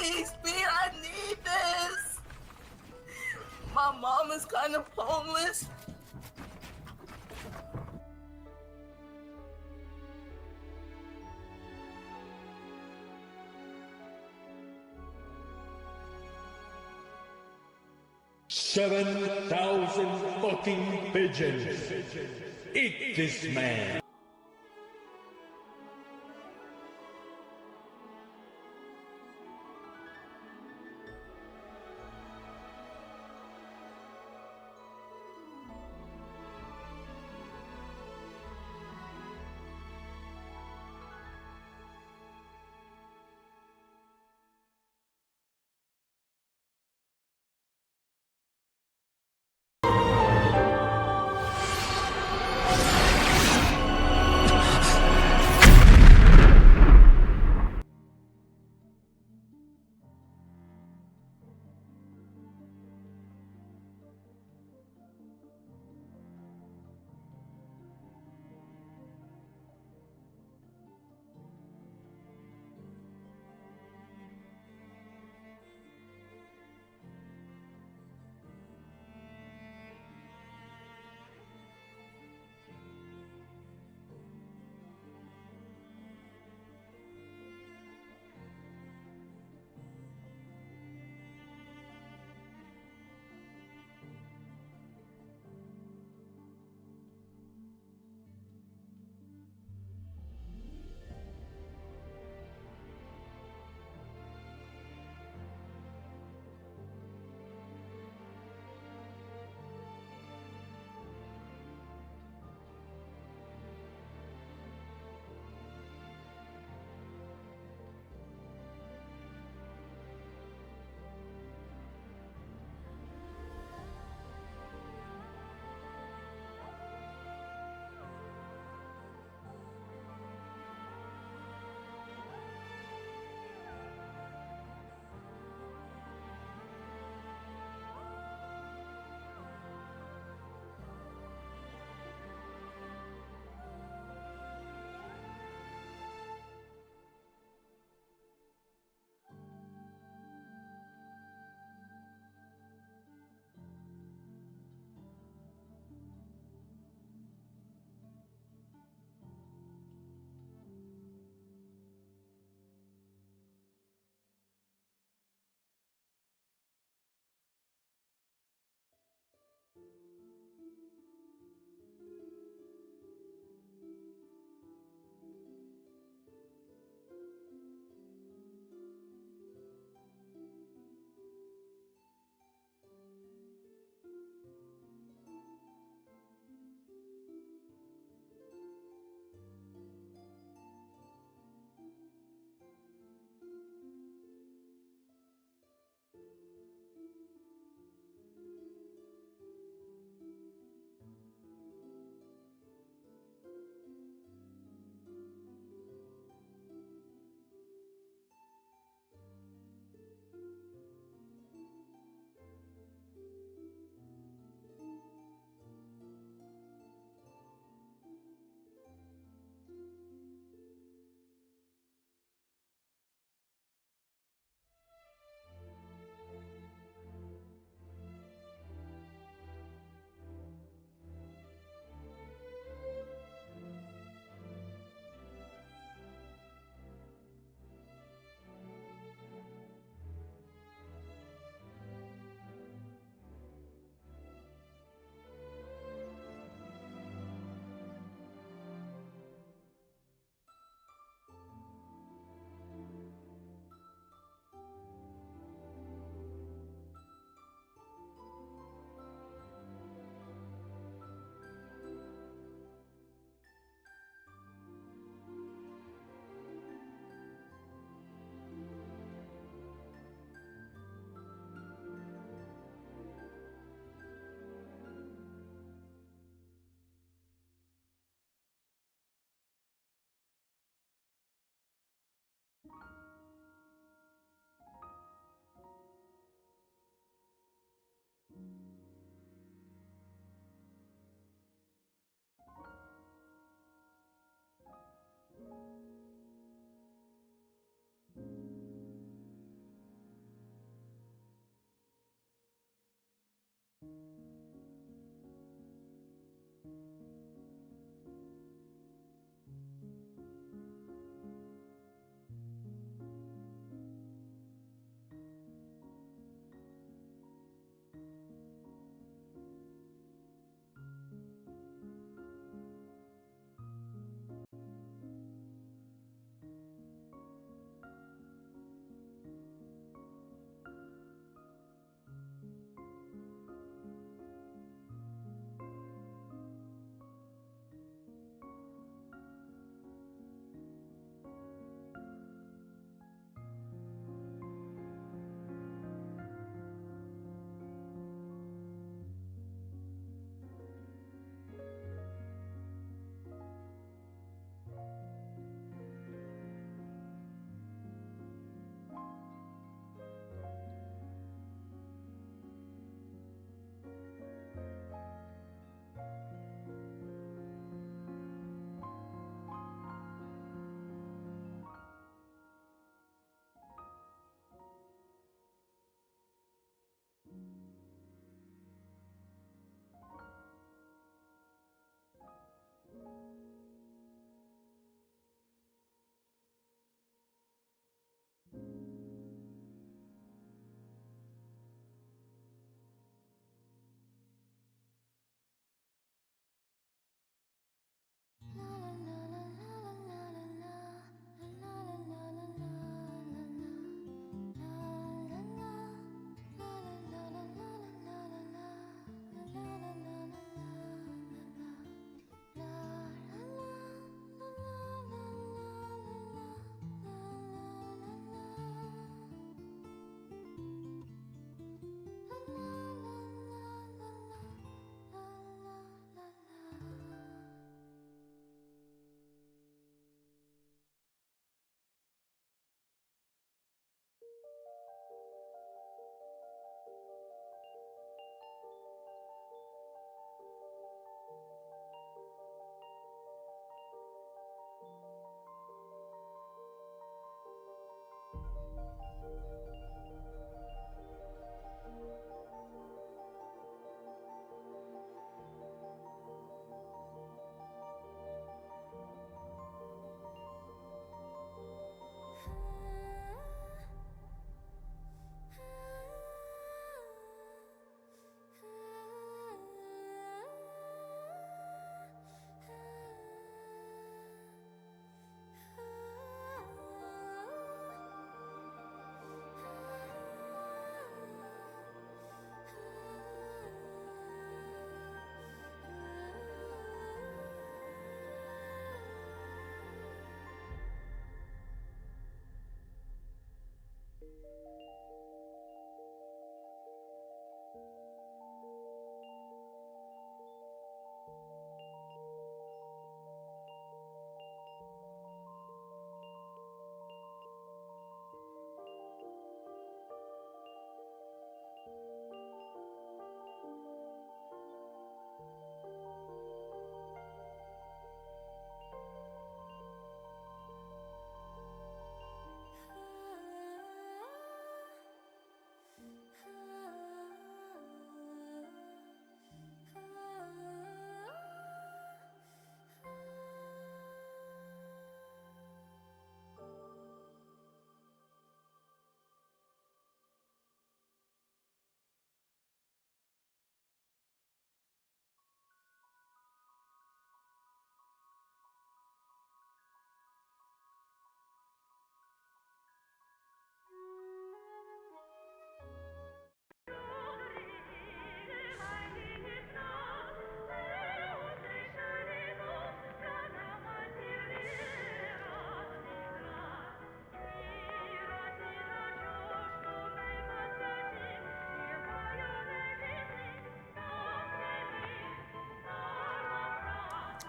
Please, Pete, I need this. My mom is kind of homeless. $7,000 fucking pigeons. Eat this man.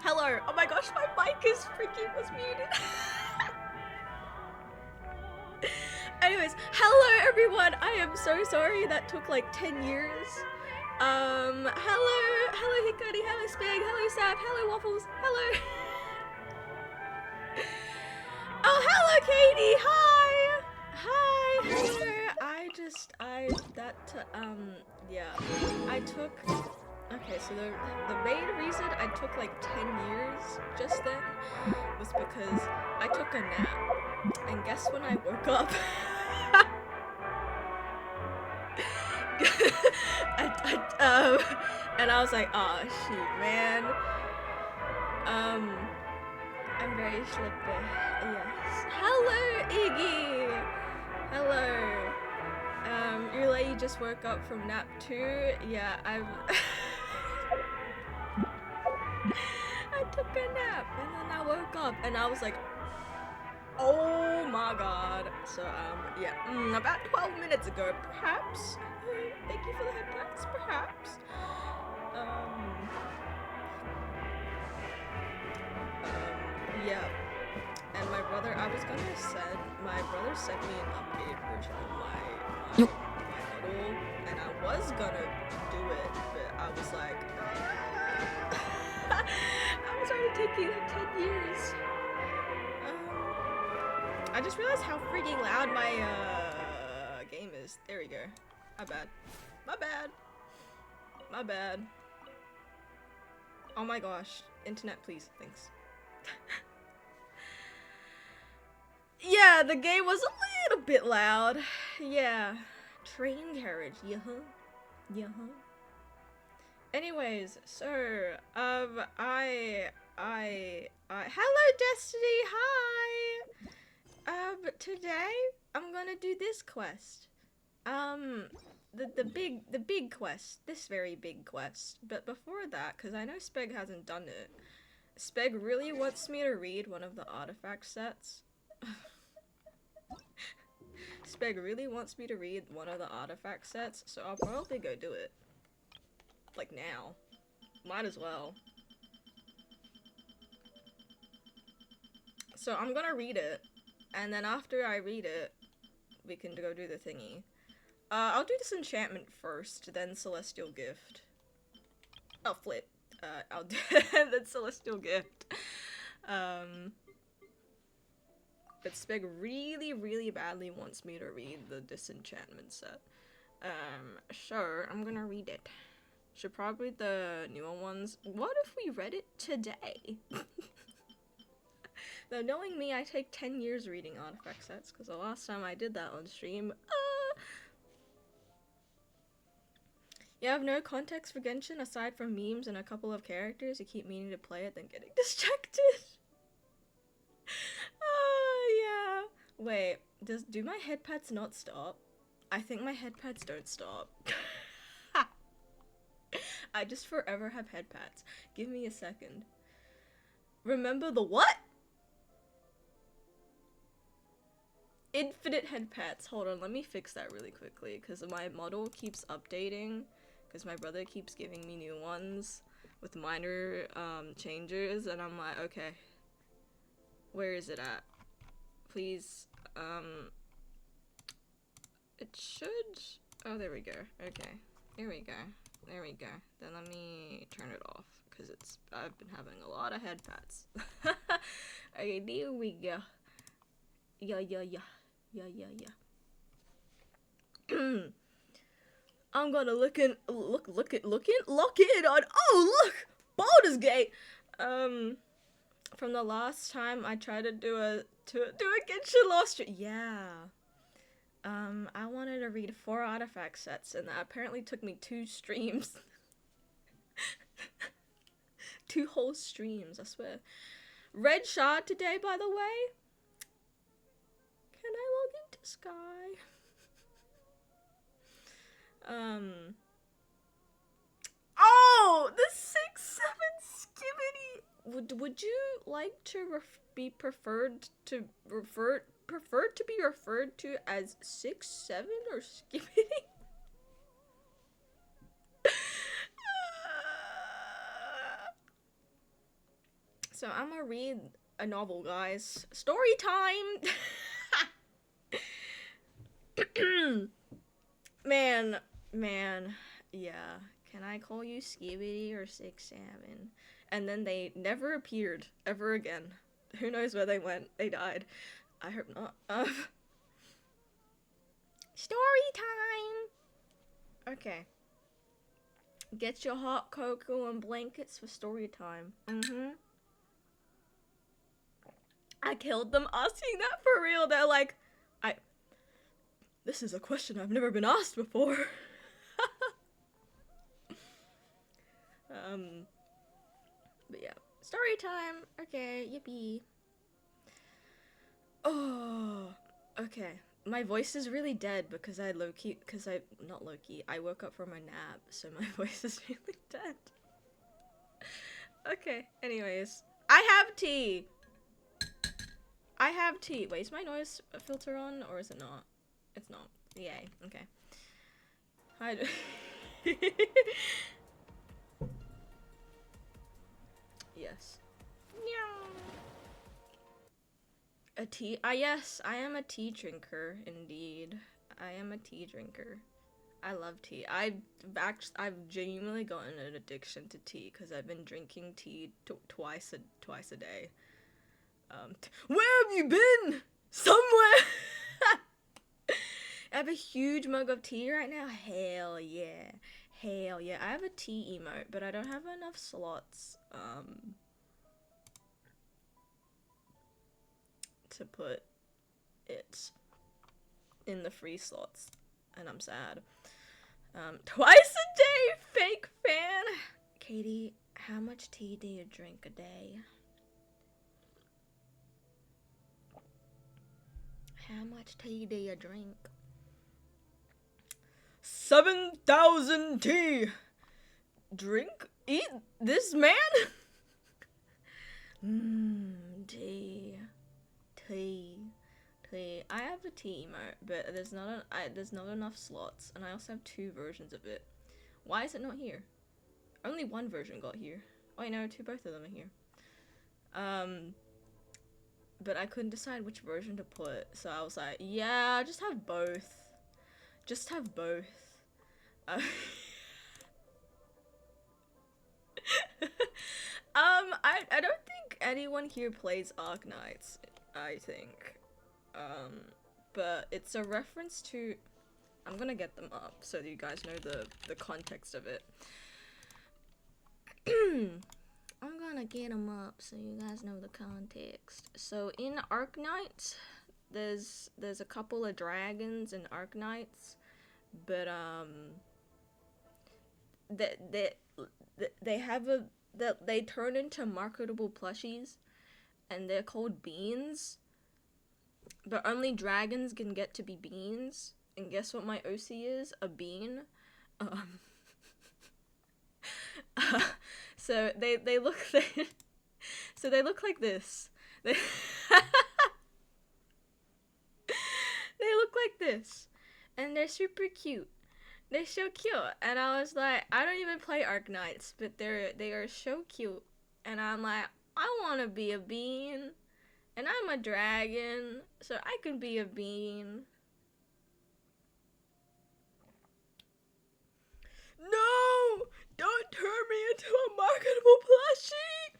Hello. Oh my gosh, my mic is freaking was muted. Anyways, hello everyone. I am so sorry that took like 10 years. Hello Hikari, hello Spig, hello Sap, hello Waffles, hello. Oh, hello Katie. Hi. Hello. Yeah. I took. Okay, so the main reason I took like 10 years just then was because I took a nap, and guess when I woke up? And I was like, oh shoot, man. I'm very sleepy. Yes. Hello, Iggy. Hello. You like you just woke up from nap too? Yeah, I took a nap and then I woke up and I was like, oh my god. So yeah, about 12 minutes ago, perhaps. Thank you for the headlights, perhaps. Yeah. And my brother, my brother sent me an updated version of my huddle, and I was gonna do it, but I was like, I was already taking like 10 years. I just realized how freaking loud my game is. There we go. My bad. My bad. My bad. Oh my gosh. Internet, please. Thanks. Yeah, the game was a little bit loud. Yeah. Train carriage. Yeah. Anyways, so, hello Destiny, hi! Today, I'm gonna do this quest. The big quest. This very big quest. But before that, because I know Speg hasn't done it, Speg really wants me to read one of the artifact sets. Speg really wants me to read one of the artifact sets, so I'll probably go do it. Like now. Might as well. So I'm gonna read it, and then after I read it, we can go do the thingy. I'll do this enchantment first, then Celestial Gift. Oh, flip. I'll do then Celestial Gift. but Spig really, really badly wants me to read the Disenchantment set. Sure, I'm gonna read it. Should probably read the newer ones. What if we read it today? Though knowing me, I take 10 years reading artifact sets, because the last time I did that on stream, you have no context for Genshin aside from memes and a couple of characters. You keep meaning to play it, then getting distracted. Yeah. Wait, do my head pads not stop? I think my head pads don't stop. I just forever have head pads. Give me a second. Remember the what? Infinite head pads. Hold on, let me fix that really quickly, because my model keeps updating, because my brother keeps giving me new ones with minor changes, and I'm like, okay, where is it at? Please, it should, oh, there we go. Okay, there we go. There we go. Then let me turn it off, because I've been having a lot of head pads. Okay, there we go. Yeah. I'm gonna look in on, oh look! Baldur's Gate! From the last time I tried to do a Genshin Lost stream. Yeah. I wanted to read 4 artifact sets, and that apparently took me 2 streams. 2 whole streams, I swear. Red Shard today, by the way. Can I log into Sky? Oh, the 6-7 Skibbity. Would you like to be preferred to be referred to as 6-7 or Skibbity? So I'm gonna read a novel, guys. Story time. Man, yeah. Can I call you Skibbity or 6-7? And then they never appeared ever again. Who knows where they went? They died. I hope not. Story time! Okay. Get your hot cocoa and blankets for story time. I killed them asking that for real. They're like, this is a question I've never been asked before. But yeah, story time. Okay, yippee. Oh, okay. My voice is really dead because I woke up from a nap, so my voice is really dead. Okay, anyways. I have tea! Wait, is my noise filter on, or is it not? It's not. Yay, okay. Hi. Yes. A tea? Yes, I am a tea drinker, indeed. I am a tea drinker. I love tea. I've genuinely gotten an addiction to tea because I've been drinking tea twice a day. Where have you been? Somewhere. I have a huge mug of tea right now. Hell yeah. I have a tea emote, but I don't have enough slots to put it in the free slots, and I'm sad. Twice a day, fake fan. Katie, how much tea do you drink a day? How much tea do you drink? 7,000 tea. Drink? Eat this man? Tea. I have a tea emote, but there's not enough slots, and I also have 2 versions of it. Why is it not here? Only one version got here. Oh, I know, both of them are here. But I couldn't decide which version to put, so I was like, yeah, just have both. I don't think anyone here plays Arknights, I think. But it's a reference to. I'm gonna get them up so that you guys know the context of it. I'm gonna get them up so you guys know the context. So in Arknights, there's a couple of dragons in Arknights, but they have they turn into marketable plushies, and they're called beans. But only dragons can get to be beans. And guess what my OC is? A bean. So they look so they look like this. They look like this, and they're super cute. They're so cute, and I was like, I don't even play Arknights, but they are so cute, and I'm like, I want to be a bean, and I'm a dragon, so I can be a bean. No! Don't turn me into a marketable plushie!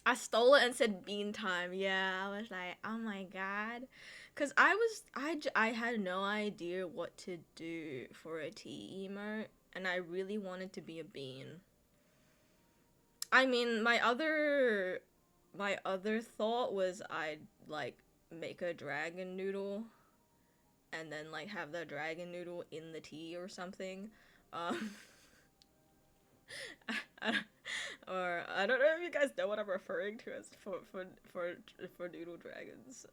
I stole it and said bean time. Yeah, I was like, oh my god. Cause I had no idea what to do for a tea emote, and I really wanted to be a bean. I mean, my other thought was I'd like make a dragon noodle, and then like have the dragon noodle in the tea or something. Or I don't know if you guys know what I'm referring to as for noodle dragons.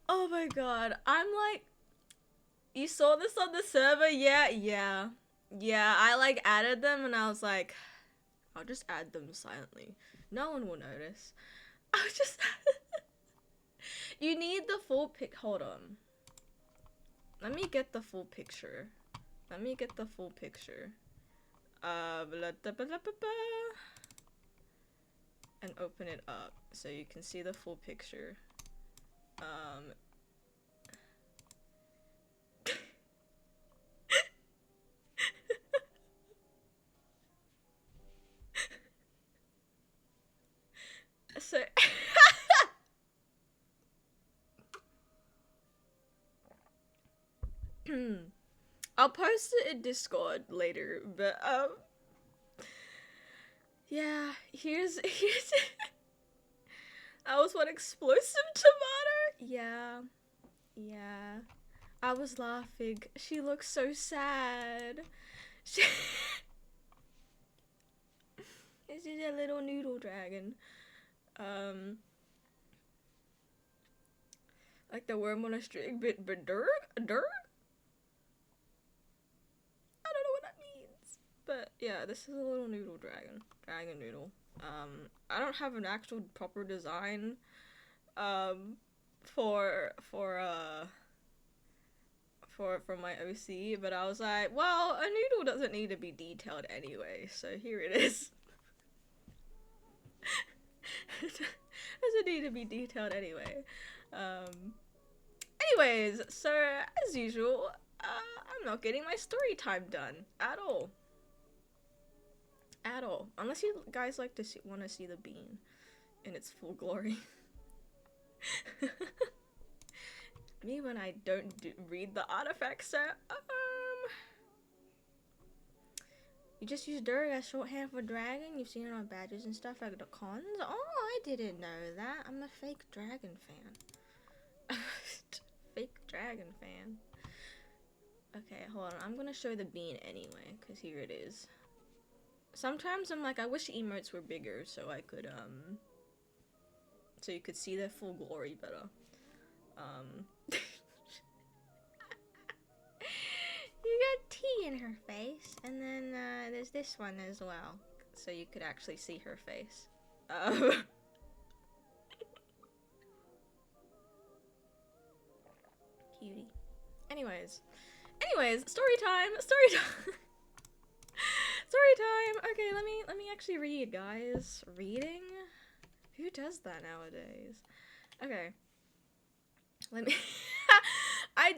Oh my god, I'm like, you saw this on the server? Yeah. I like added them, and I was like, I'll just add them silently. No one will notice. I was just. You need the full pic. Hold on. Let me get the full picture. And open it up so you can see the full picture. So I'll post it in Discord later, but yeah, here's that was one explosive tomato. Yeah. I was laughing. She looks so sad. This is a little noodle dragon. Like the worm on a string, but Durg? I don't know what that means. But yeah, this is a little noodle dragon noodle. I don't have an actual proper design, for my OC, but I was like, well, a noodle doesn't need to be detailed anyway, so here it is. Doesn't need to be detailed anyway. Anyways, so as usual, I'm not getting my story time done at all. Unless you guys like to want to see the bean in its full glory. Me when I don't read the artifact set. You just use Durg as shorthand for dragon? You've seen it on badges and stuff like the cons? Oh, I didn't know that. I'm a fake dragon fan. Fake dragon fan. Okay, hold on. I'm gonna show the bean anyway, because here it is. Sometimes I'm like, I wish emotes were bigger so I could, so you could see their full glory better. You got tea in her face, and then there's this one as well, so you could actually see her face. Cutie. Anyways, story time. Story time. Okay, let me actually read, guys. Reading? Who does that nowadays? Okay. Let me I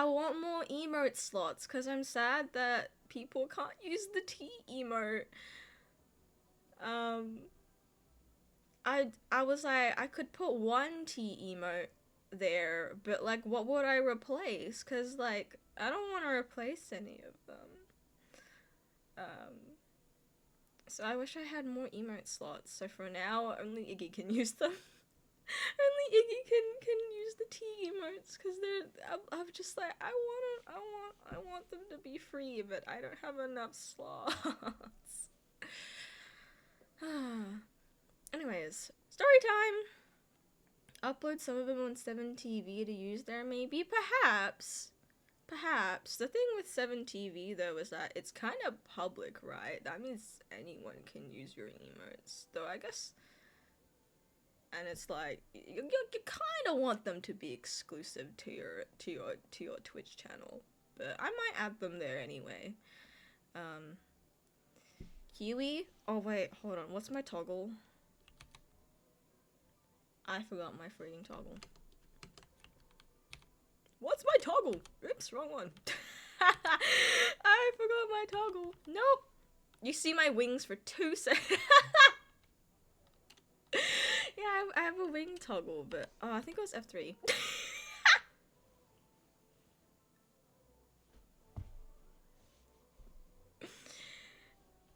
want more emote slots, because I'm sad that people can't use the T emote. Um, I was like, I could put one tea emote there, but like, what would I replace? Cause like, I don't want to replace any of them. So I wish I had more emote slots. So for now, only Iggy can use them. Only Iggy can use the tea emotes because I'm just like I want them to be free, but I don't have enough slots. Anyways, story time. Upload some of them on 7TV to use there, maybe, perhaps. Perhaps. The thing with 7TV though is that it's kind of public, right? That means anyone can use your emotes. Though I guess, and it's like you kind of want them to be exclusive to your Twitch channel, but I might add them there anyway. Kiwi. Oh wait, hold on. What's my toggle? I forgot my freaking toggle. What's my toggle? Oops, wrong one. I forgot my toggle. Nope. You see my wings for 2 seconds. Yeah, I have a wing toggle, but I think it was F3.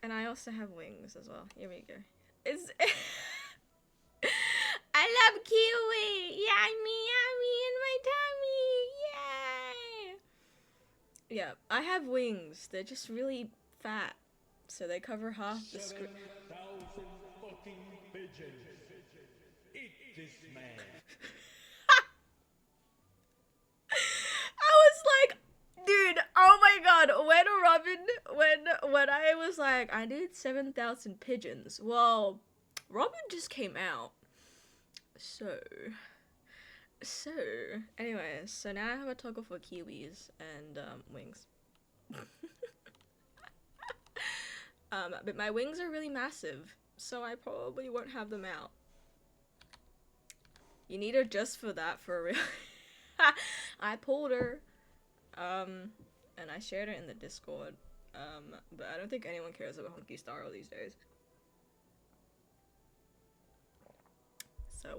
And I also have wings as well. Here we go. It's I love kiwi! Yummy, yummy in my tummy! Yay! Yeah, I have wings. They're just really fat. So they cover half the screen. 7,000 fucking pigeons. Eat this man. I was like, dude, oh my god, when I was like, I need 7,000 pigeons. Well, Robin just came out. So, anyways, so now I have a toggle for kiwis and wings. But my wings are really massive, so I probably won't have them out. You need her just for that, for real. I pulled her, and I shared it in the Discord, but I don't think anyone cares about Hunky Star these days. So,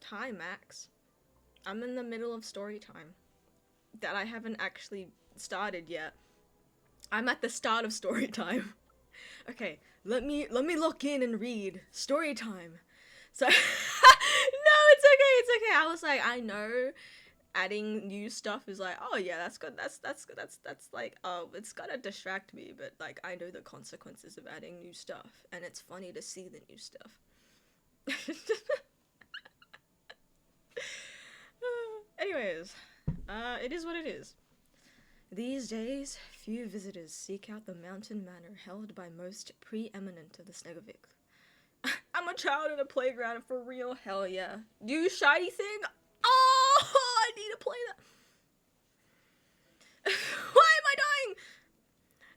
Hi, Max. I'm in the middle of story time that I haven't actually started yet. I'm at the start of story time. Okay, let me lock in and read story time. So, no, it's okay. I was like, I know adding new stuff is like, oh yeah, that's good. That's like, oh, it's gonna distract me, but like, I know the consequences of adding new stuff, and it's funny to see the new stuff. Anyways, it is what it is. These days, few visitors seek out the mountain manor held by most preeminent of the Snegovik. I'm a child in a playground for real, hell yeah. You shiny thing? Oh, I need to play that. Why am I dying?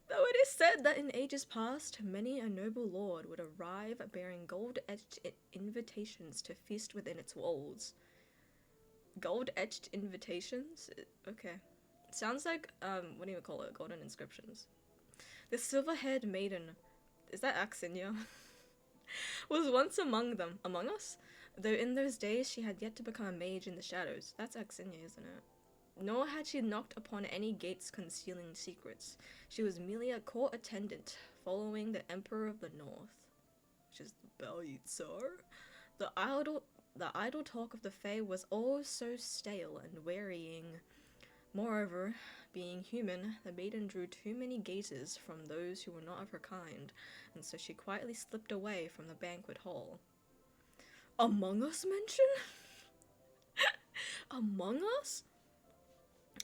Though it is said that in ages past, many a noble lord would arrive bearing gold-etched invitations to feast within its walls. Gold-etched invitations? Okay. Sounds like, what do you call it? Golden inscriptions. The silver-haired maiden, is that Axinia? Was once among them. Among us? Though in those days she had yet to become a mage in the shadows. That's Axinia, isn't it? Nor had she knocked upon any gates concealing secrets. She was merely a court attendant, following the Emperor of the North. Which is the Belshazzar. The idle talk of the Fae was all so stale and wearying. Moreover, being human, the maiden drew too many gazes from those who were not of her kind, and so she quietly slipped away from the banquet hall. Among Us mention? Among Us?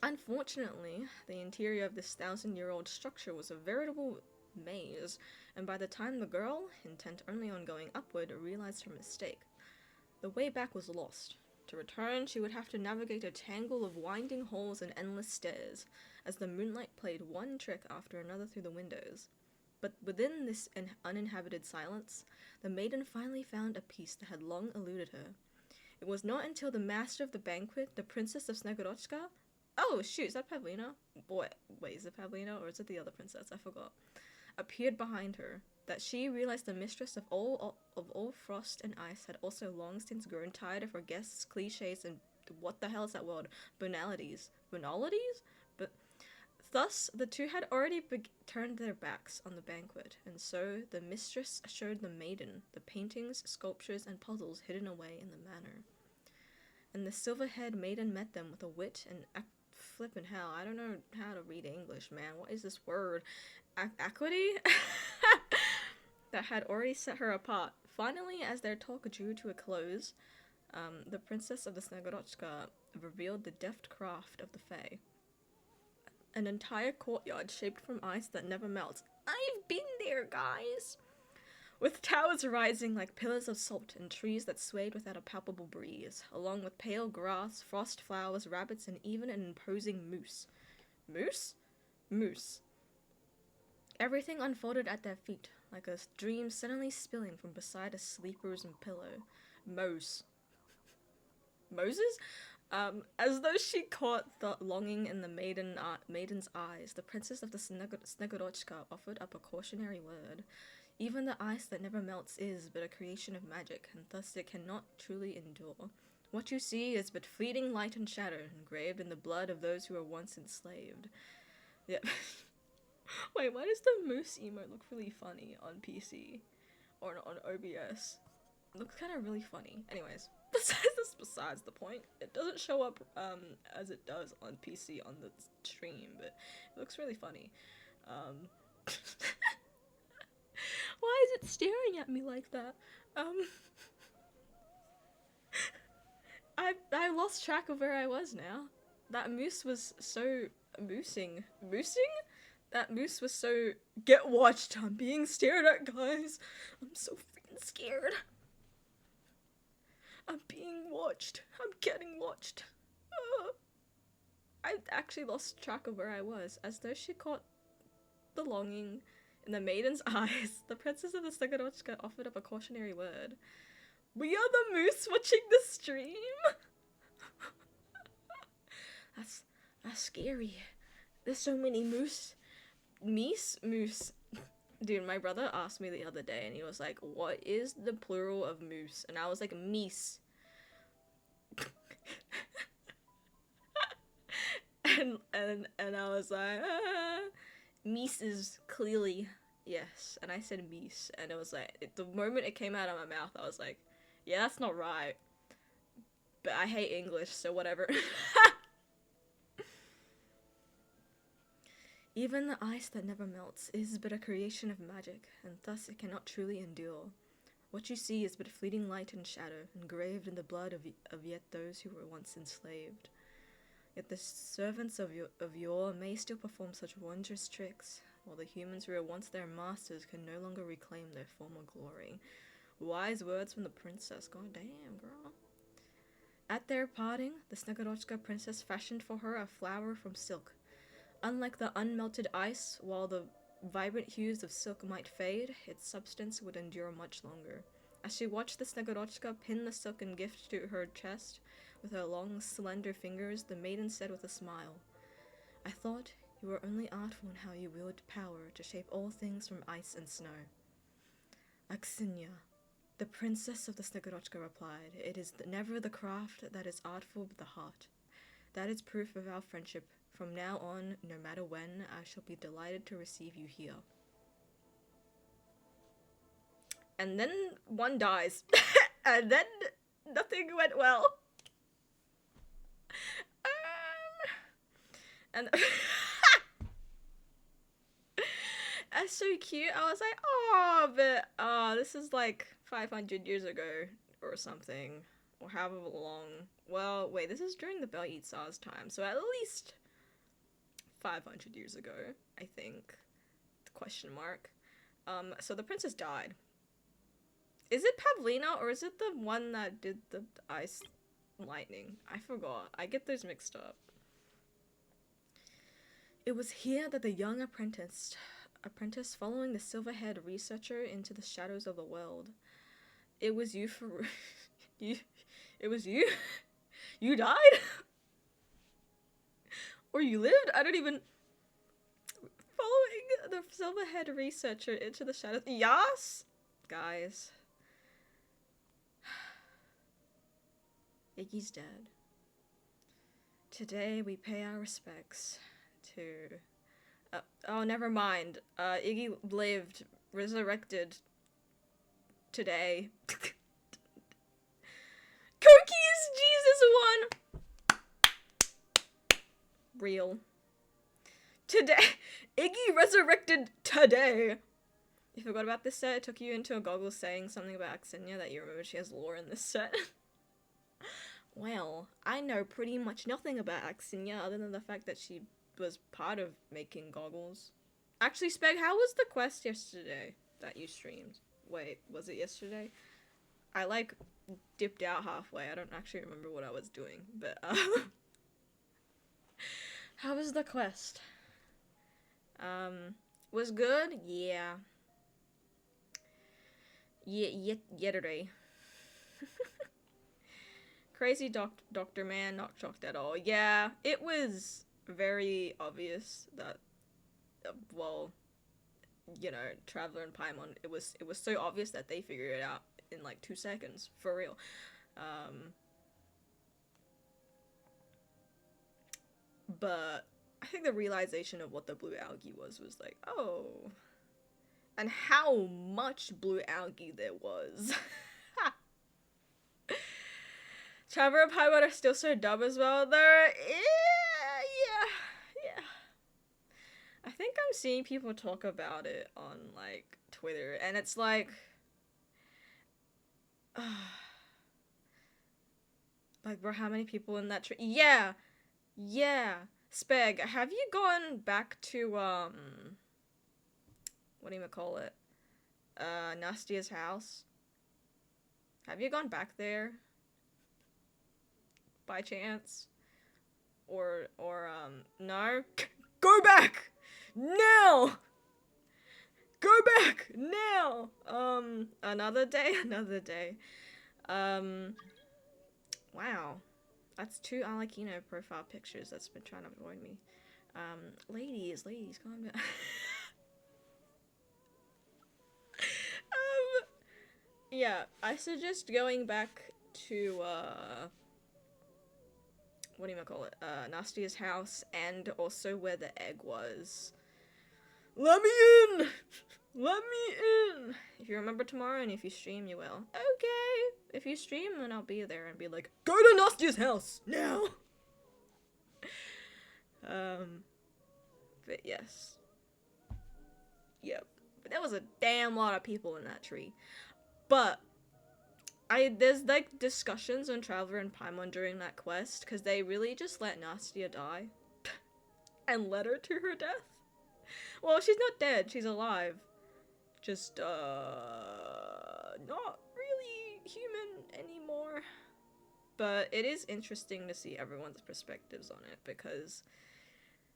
Unfortunately, the interior of this 1,000-year-old structure was a veritable maze, and by the time the girl, intent only on going upward, realized her mistake, the way back was lost. To return, she would have to navigate a tangle of winding halls and endless stairs, as the moonlight played one trick after another through the windows. But within this uninhabited silence, the maiden finally found a peace that had long eluded her. It was not until the master of the banquet, the princess of Snegorochka— oh, shoot, is that Pavlina? Wait, is it Pavlina, or is it the other princess? I forgot. appeared behind her, that she realized the mistress of all frost and ice had also long since grown tired of her guests' cliches and what the hell is that word? Banalities. Banalities? But thus the two had already turned their backs on the banquet, and so the mistress showed the maiden the paintings, sculptures, and puzzles hidden away in the manor. And the silver-haired maiden met them with a wit and flippin' hell, I don't know how to read English, man. What is this word? Equity? That had already set her apart. Finally, as their talk drew to a close, the princess of the Snegorochka revealed the deft craft of the Fae. An entire courtyard shaped from ice that never melts. I've been there, guys! With towers rising like pillars of salt and trees that swayed without a palpable breeze, along with pale grass, frost flowers, rabbits, and even an imposing moose. Moose? Moose. Everything unfolded at their feet, like a dream suddenly spilling from beside a sleeper's pillow. Moses? As though she caught the longing in the maiden's eyes, the princess of the Snegorochka offered up a cautionary word. Even the ice that never melts is but a creation of magic, and thus it cannot truly endure. What you see is but fleeting light and shadow, engraved in the blood of those who were once enslaved. Yeah. Wait, why does the moose emote look really funny on PC? Or on OBS? It looks kind of really funny. Anyways, besides the point. It doesn't show up as it does on PC on the stream, but it looks really funny. Why is it staring at me like that? I lost track of where I was now. That moose was so moosing. Moosing? That moose was so get watched. I'm being stared at, guys. I'm so freaking scared. I'm being watched. I'm getting watched. I actually lost track of where I was, as though she caught the longing in the maiden's eyes. The princess of the Snegorochka offered up a cautionary word. We are the moose watching the stream. That's scary. There's so many moose. Moose. Dude, my brother asked me the other day, and he was like, "What is the plural of moose?" And I was like, "Meese." and I was like, "Meese is clearly yes." And I said meese, and it was like, the moment it came out of my mouth, I was like, "Yeah, that's not right." But I hate English, so whatever. Even the ice that never melts is but a creation of magic, and thus it cannot truly endure. What you see is but fleeting light and shadow, engraved in the blood of yet those who were once enslaved. Yet the servants of yore may still perform such wondrous tricks, while the humans who were once their masters can no longer reclaim their former glory. Wise words from the princess. God damn, girl. At their parting, the Snegorochka princess fashioned for her a flower from silk. Unlike the unmelted ice, while the vibrant hues of silk might fade, its substance would endure much longer. As she watched the Snegorochka pin the silken gift to her chest with her long, slender fingers, the maiden said with a smile, "I thought you were only artful in how you wielded power to shape all things from ice and snow." "Aksinya," the princess of the Snegorochka replied, "it is never the craft that is artful but the heart. That is proof of our friendship. From now on, no matter when, I shall be delighted to receive you here." And then one dies. And then nothing went well. And that's so cute. I was like, oh, but this is like 500 years ago or something. Or however long. Well, wait, this is during the Bel Tsar's time, so at least 500 years ago, I think. Question mark. So the princess died. Is it Pavlina, or is it the one that did the ice lightning? I forgot. I get those mixed up. It was here that the young apprentice following the silver-haired researcher into the shadows of the world. It was you for... It was you? You died? Or you lived? I don't even... Following the silver-haired researcher into the shadows. Yas? Guys. Iggy's dead. Today we pay our respects to... oh, never mind. Iggy lived, resurrected today. Cookies! Jesus one! Real. Today. Iggy resurrected today. You forgot about this set? It took you into a goggle saying something about Axinia that you remember she has lore in this set. Well, I know pretty much nothing about Axinia other than the fact that she was part of making goggles. Actually, Speg, how was the quest yesterday that you streamed? Wait, was it yesterday? I, like, dipped out halfway. I don't actually remember what I was doing, but, how was the quest? Was good? Yeah. Yesterday. Crazy doctor man, not shocked at all. Yeah, it was very obvious that, well, you know, Traveler and Paimon, it was so obvious that they figured it out in like 2 seconds, for real. But I think the realization of what the blue algae was like, oh, and how much blue algae there was. Traveler and Paimon are still so dumb as well. They're, yeah. I think I'm seeing people talk about it on, like, Twitter, and it's like... like, bro, how many people in that tree? Yeah! Speg, have you gone back to, what do you call it? Nastia's house? Have you gone back there? By chance? Or, no? Go back! Now! Go back! Now! Another day. Wow. That's 2 Alakino profile pictures that's been trying to avoid me. Ladies, calm down. Yeah, I suggest going back to, what do you call it? Nastia's house, and also where the egg was. Let me in! Let me in! If you remember tomorrow, and if you stream, you will. Okay! If you stream, then I'll be there and be like, go to Nastia's house! Now! But yes. Yep. But there was a damn lot of people in that tree. But there's like discussions on Traveler and Paimon during that quest, because they really just let Nastia die. And led her to her death. Well, she's not dead, she's alive. Just, not really human anymore. But it is interesting to see everyone's perspectives on it, because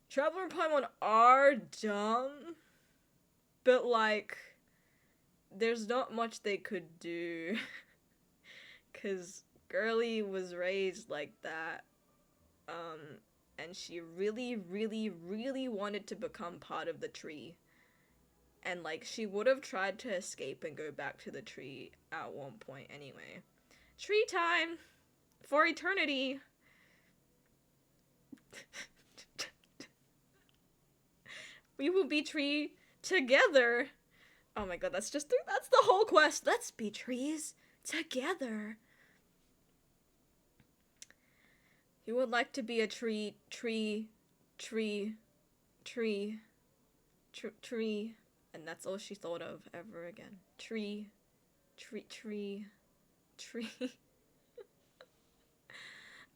Traveler and Paimon are dumb, but, like, there's not much they could do. Because Girly was raised like that, and she really, really, really wanted to become part of the tree. And, like, she would have tried to escape and go back to the tree at one point anyway. Tree time! For eternity! We will be tree together! Oh my god, that's the whole quest! Let's be trees together! You would like to be a tree, and that's all she thought of ever again. Tree.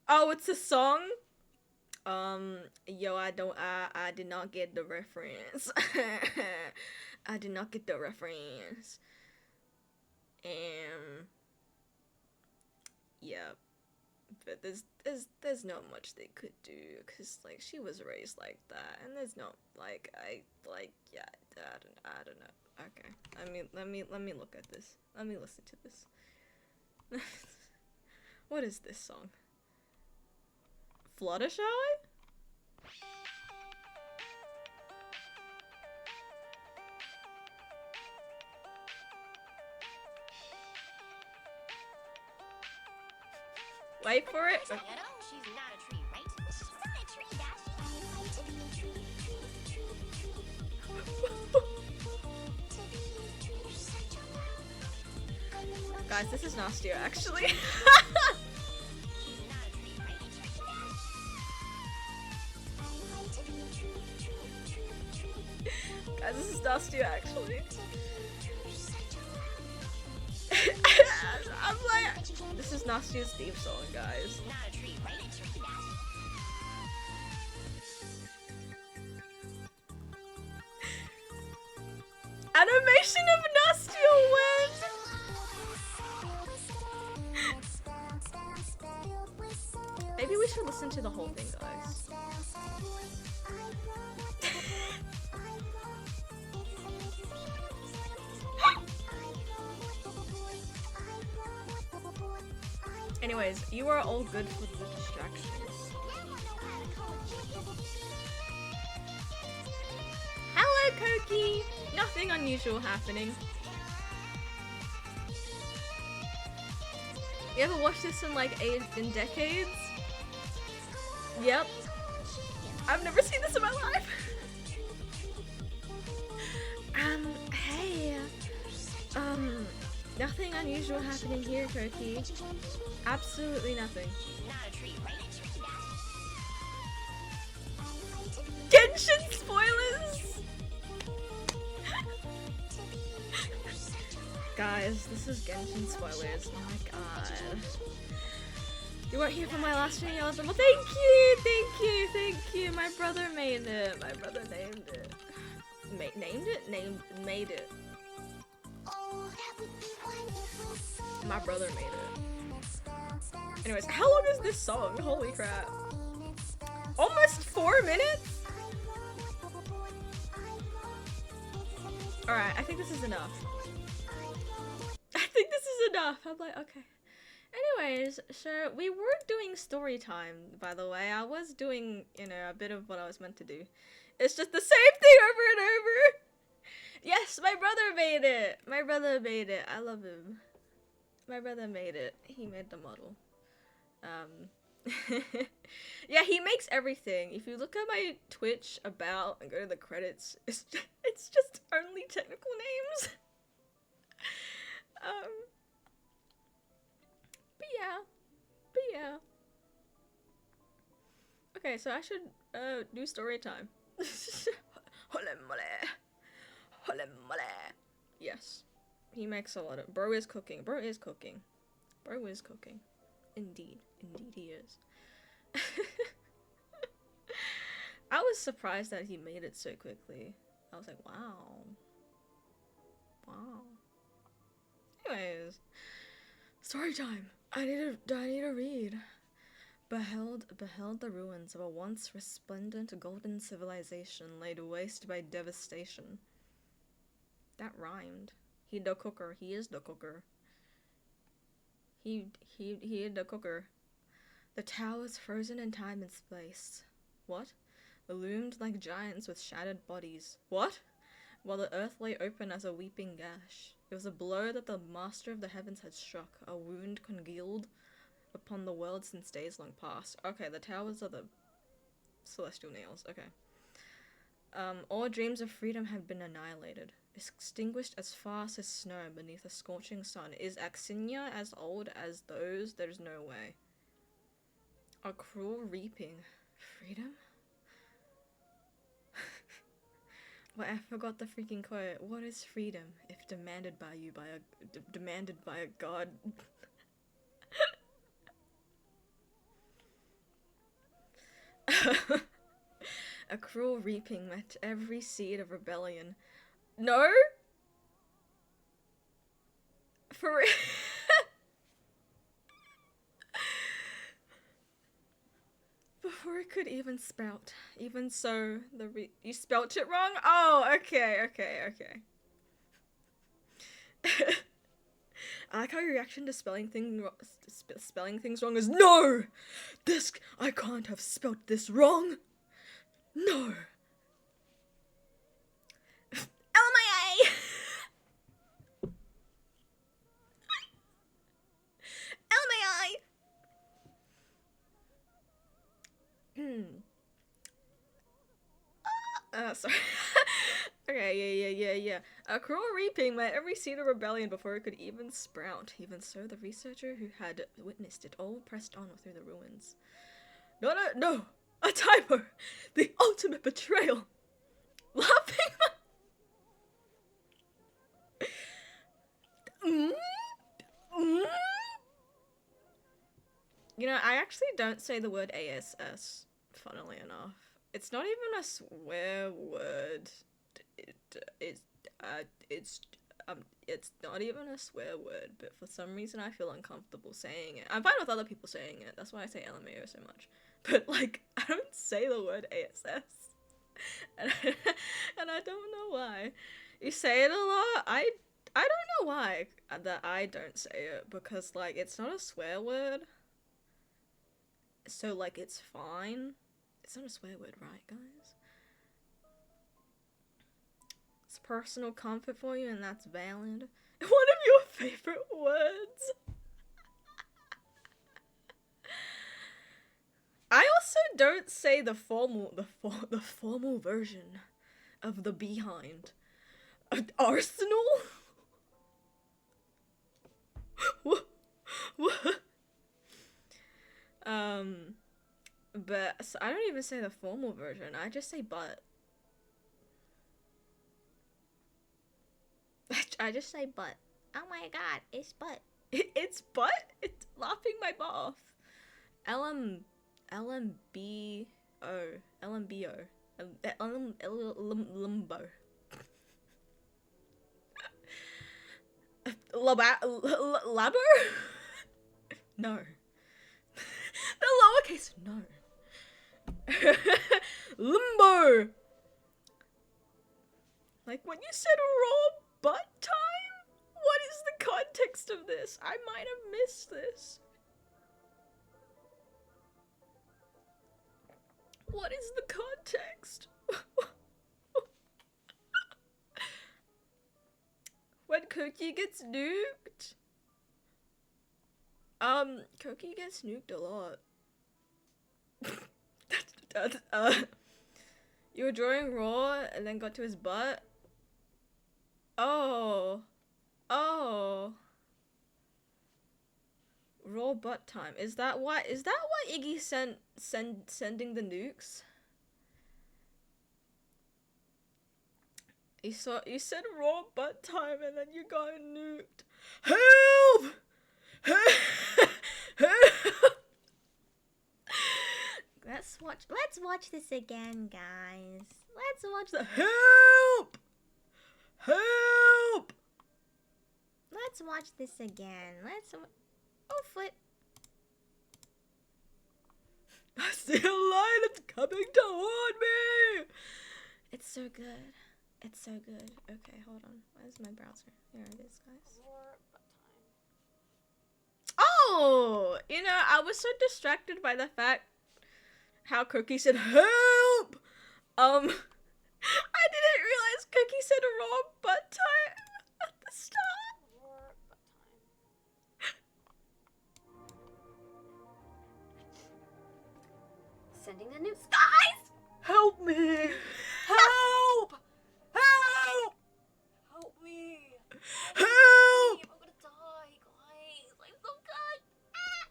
Oh, it's a song? Yo, I did not get the reference. I did not get the reference. Yeah. But there's not much they could do, because, like, she was raised like that, and there's not, like, I don't know. Okay, let me look at this. Let me listen to this. What is this song? Fluttershy? Wait for it. You know, she's not a tree, right? She's not a tree, Dash. Guys, this is nastier, actually. Guys, this is nastier, actually. I'm like, this is Nastia's theme song, guys. Not a tree, right? Animation of Nastia wins! Maybe we should listen to the whole thing, guys. Anyways, you are all good for the distractions. Hello, Koki! Nothing unusual happening. You ever watched this in like in decades? Yep. I've never seen this in my life. Hey. Nothing unusual happening here, Koki. Absolutely nothing. Genshin spoilers! Guys, this is Genshin spoilers. Oh my god. You weren't here for my last video. Well, thank you. My brother made it. My brother named it. Made it. My brother made it. Anyways, how long is this song? Holy crap. Almost 4 minutes? Alright, I think this is enough. I'm like, okay. Anyways, so we were doing story time, by the way. I was doing, you know, a bit of what I was meant to do. It's just the same thing over and over. Yes, my brother made it. My brother made it. I love him. My brother made it. He made the model. Yeah, he makes everything. If you look at my Twitch about and go to the credits, it's just only technical names. But yeah. Okay, so I should do story time. Yes. He makes a lot of bro is cooking. Indeed he is. I was surprised that he made it so quickly. I was like, wow. Anyways, story time. I need to read. Beheld the ruins of a once resplendent golden civilization laid waste by devastation. That rhymed. He the cooker. He is the cooker. He is the cooker. The towers frozen in time and space. What? Loomed like giants with shattered bodies. What? While the earth lay open as a weeping gash. It was a blow that the master of the heavens had struck, a wound congealed upon the world since days long past. Okay, the towers are the celestial nails. Okay. All dreams of freedom had been annihilated, extinguished as fast as snow beneath a scorching sun. Is Axinia as old as those? There's no way. A cruel reaping. Freedom? Wait, I forgot the freaking quote. What is freedom if demanded by you by a god? A cruel reaping met every seed of rebellion. No? For real? Before it could even sprout. Even so, you spelt it wrong? Oh, okay. I like how your reaction to spelling things wrong is no! I can't have spelt this wrong! No! LMIA! LMIA! sorry. Okay, yeah. A cruel reaping meant every seed of rebellion before it could even sprout. Even so, the researcher who had witnessed it all pressed on through the ruins. No! A typo! The ultimate betrayal! Laughing. You know, I actually don't say the word ASS, funnily enough. It's not even a swear word. It's not even a swear word, but for some reason I feel uncomfortable saying it. I'm fine with other people saying it, that's why I say LMAO so much. But, like, I don't say the word ASS. And I don't know why. You say it a lot. I don't know why that I don't say it, because, like, it's not a swear word. So, like, it's fine. It's not a swear word, right, guys? It's personal comfort for you, and that's valid. One of your favorite words. I also don't say the formal version of the behind. Arsenal? What? But so I don't even say the formal version. I just say butt. I just say butt. Oh my god, it's butt. It's butt? It's laughing my butt off. LMBO. Limbo. Labo? No. The lowercase, no. Limbo. Like when you said raw butt time? What is the context of this? I might have missed this. What is the context? When Cookie gets nuked? Cookie gets nuked a lot. You were drawing raw and then got to his butt? Oh. Raw butt time. Is that why Iggy sending the nukes? You said raw butt time and then you got nuked. Help! Help! Let's watch this again, guys. Let's watch the Help! Help! Let's watch this again. Oh, foot. I see a line that's coming toward me! It's so good. It's so good. Okay, hold on. Where's my browser? Here it is, guys. Oh! You know, I was so distracted by the fact how Cookie said help! I didn't realize Cookie said raw butt time at the start. Sending the news. Guys! Help me! Help! Help! Help me! Help! I'm gonna die, guys. I'm so good. Ah!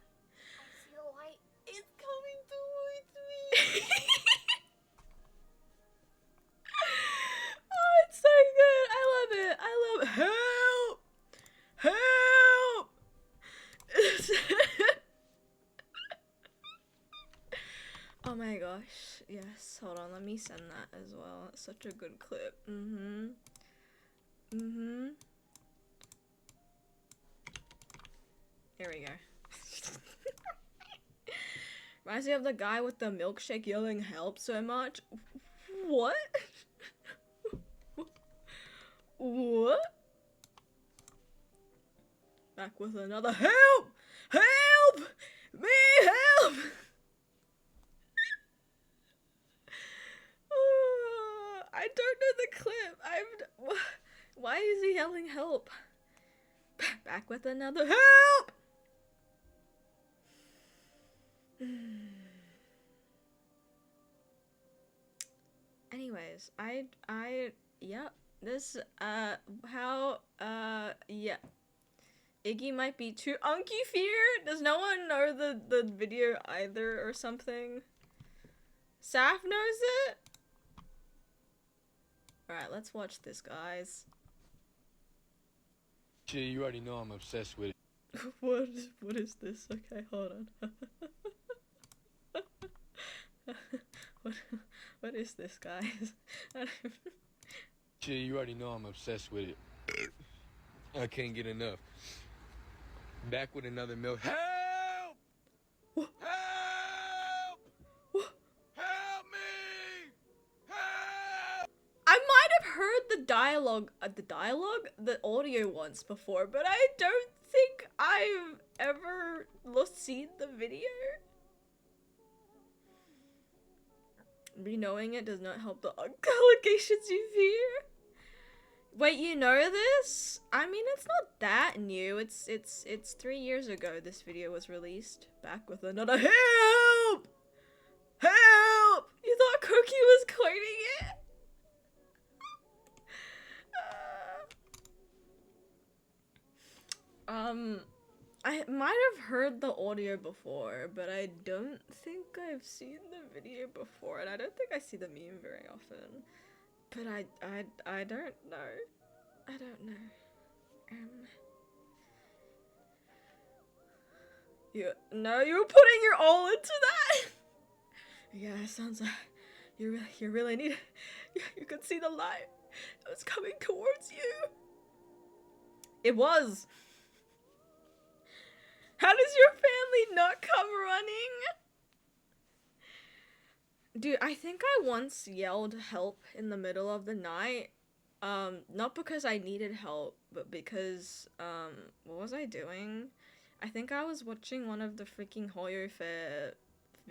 I see the light. It's coming towards me. Oh, it's so good. I love it. I love help! Help! Oh my gosh. Yes. Hold on. Let me send that as well. It's such a good clip. Here we go. Reminds me of the guy with the milkshake yelling help so much. What? What? Back with another help! Help! Me help! I don't know the clip. Why is he yelling help? Back with another help! Anyways, yep. This, yeah. Iggy might be too unky fear. Does no one know the video either or something? Saf knows it? Alright, let's watch this, guys. Shit, you already know I'm obsessed with it. What is this? Okay, hold on. what is this, guys? Shit, you already know I'm obsessed with it. I can't get enough. Back with another milk. Help! Help! Help me! Help! I might have heard the audio once before, but I don't think I've ever seen the video. Re-knowing it does not help the allegations you fear. Wait, you know this? I mean, it's not that new. It's 3 years ago this video was released. Back with another help! Help! You thought Cookie was cloning it? I might have heard the audio before, but I don't think I've seen the video before, and I don't think I see the meme very often. But I don't know. I don't know. No, you're putting your all into that. Yeah, it sounds like you really need. You could see the light. It was coming towards you. It was. How does your family not come running? Dude, I think I once yelled help in the middle of the night. Not because I needed help, but because, what was I doing? I think I was watching one of the freaking Hoyo Fair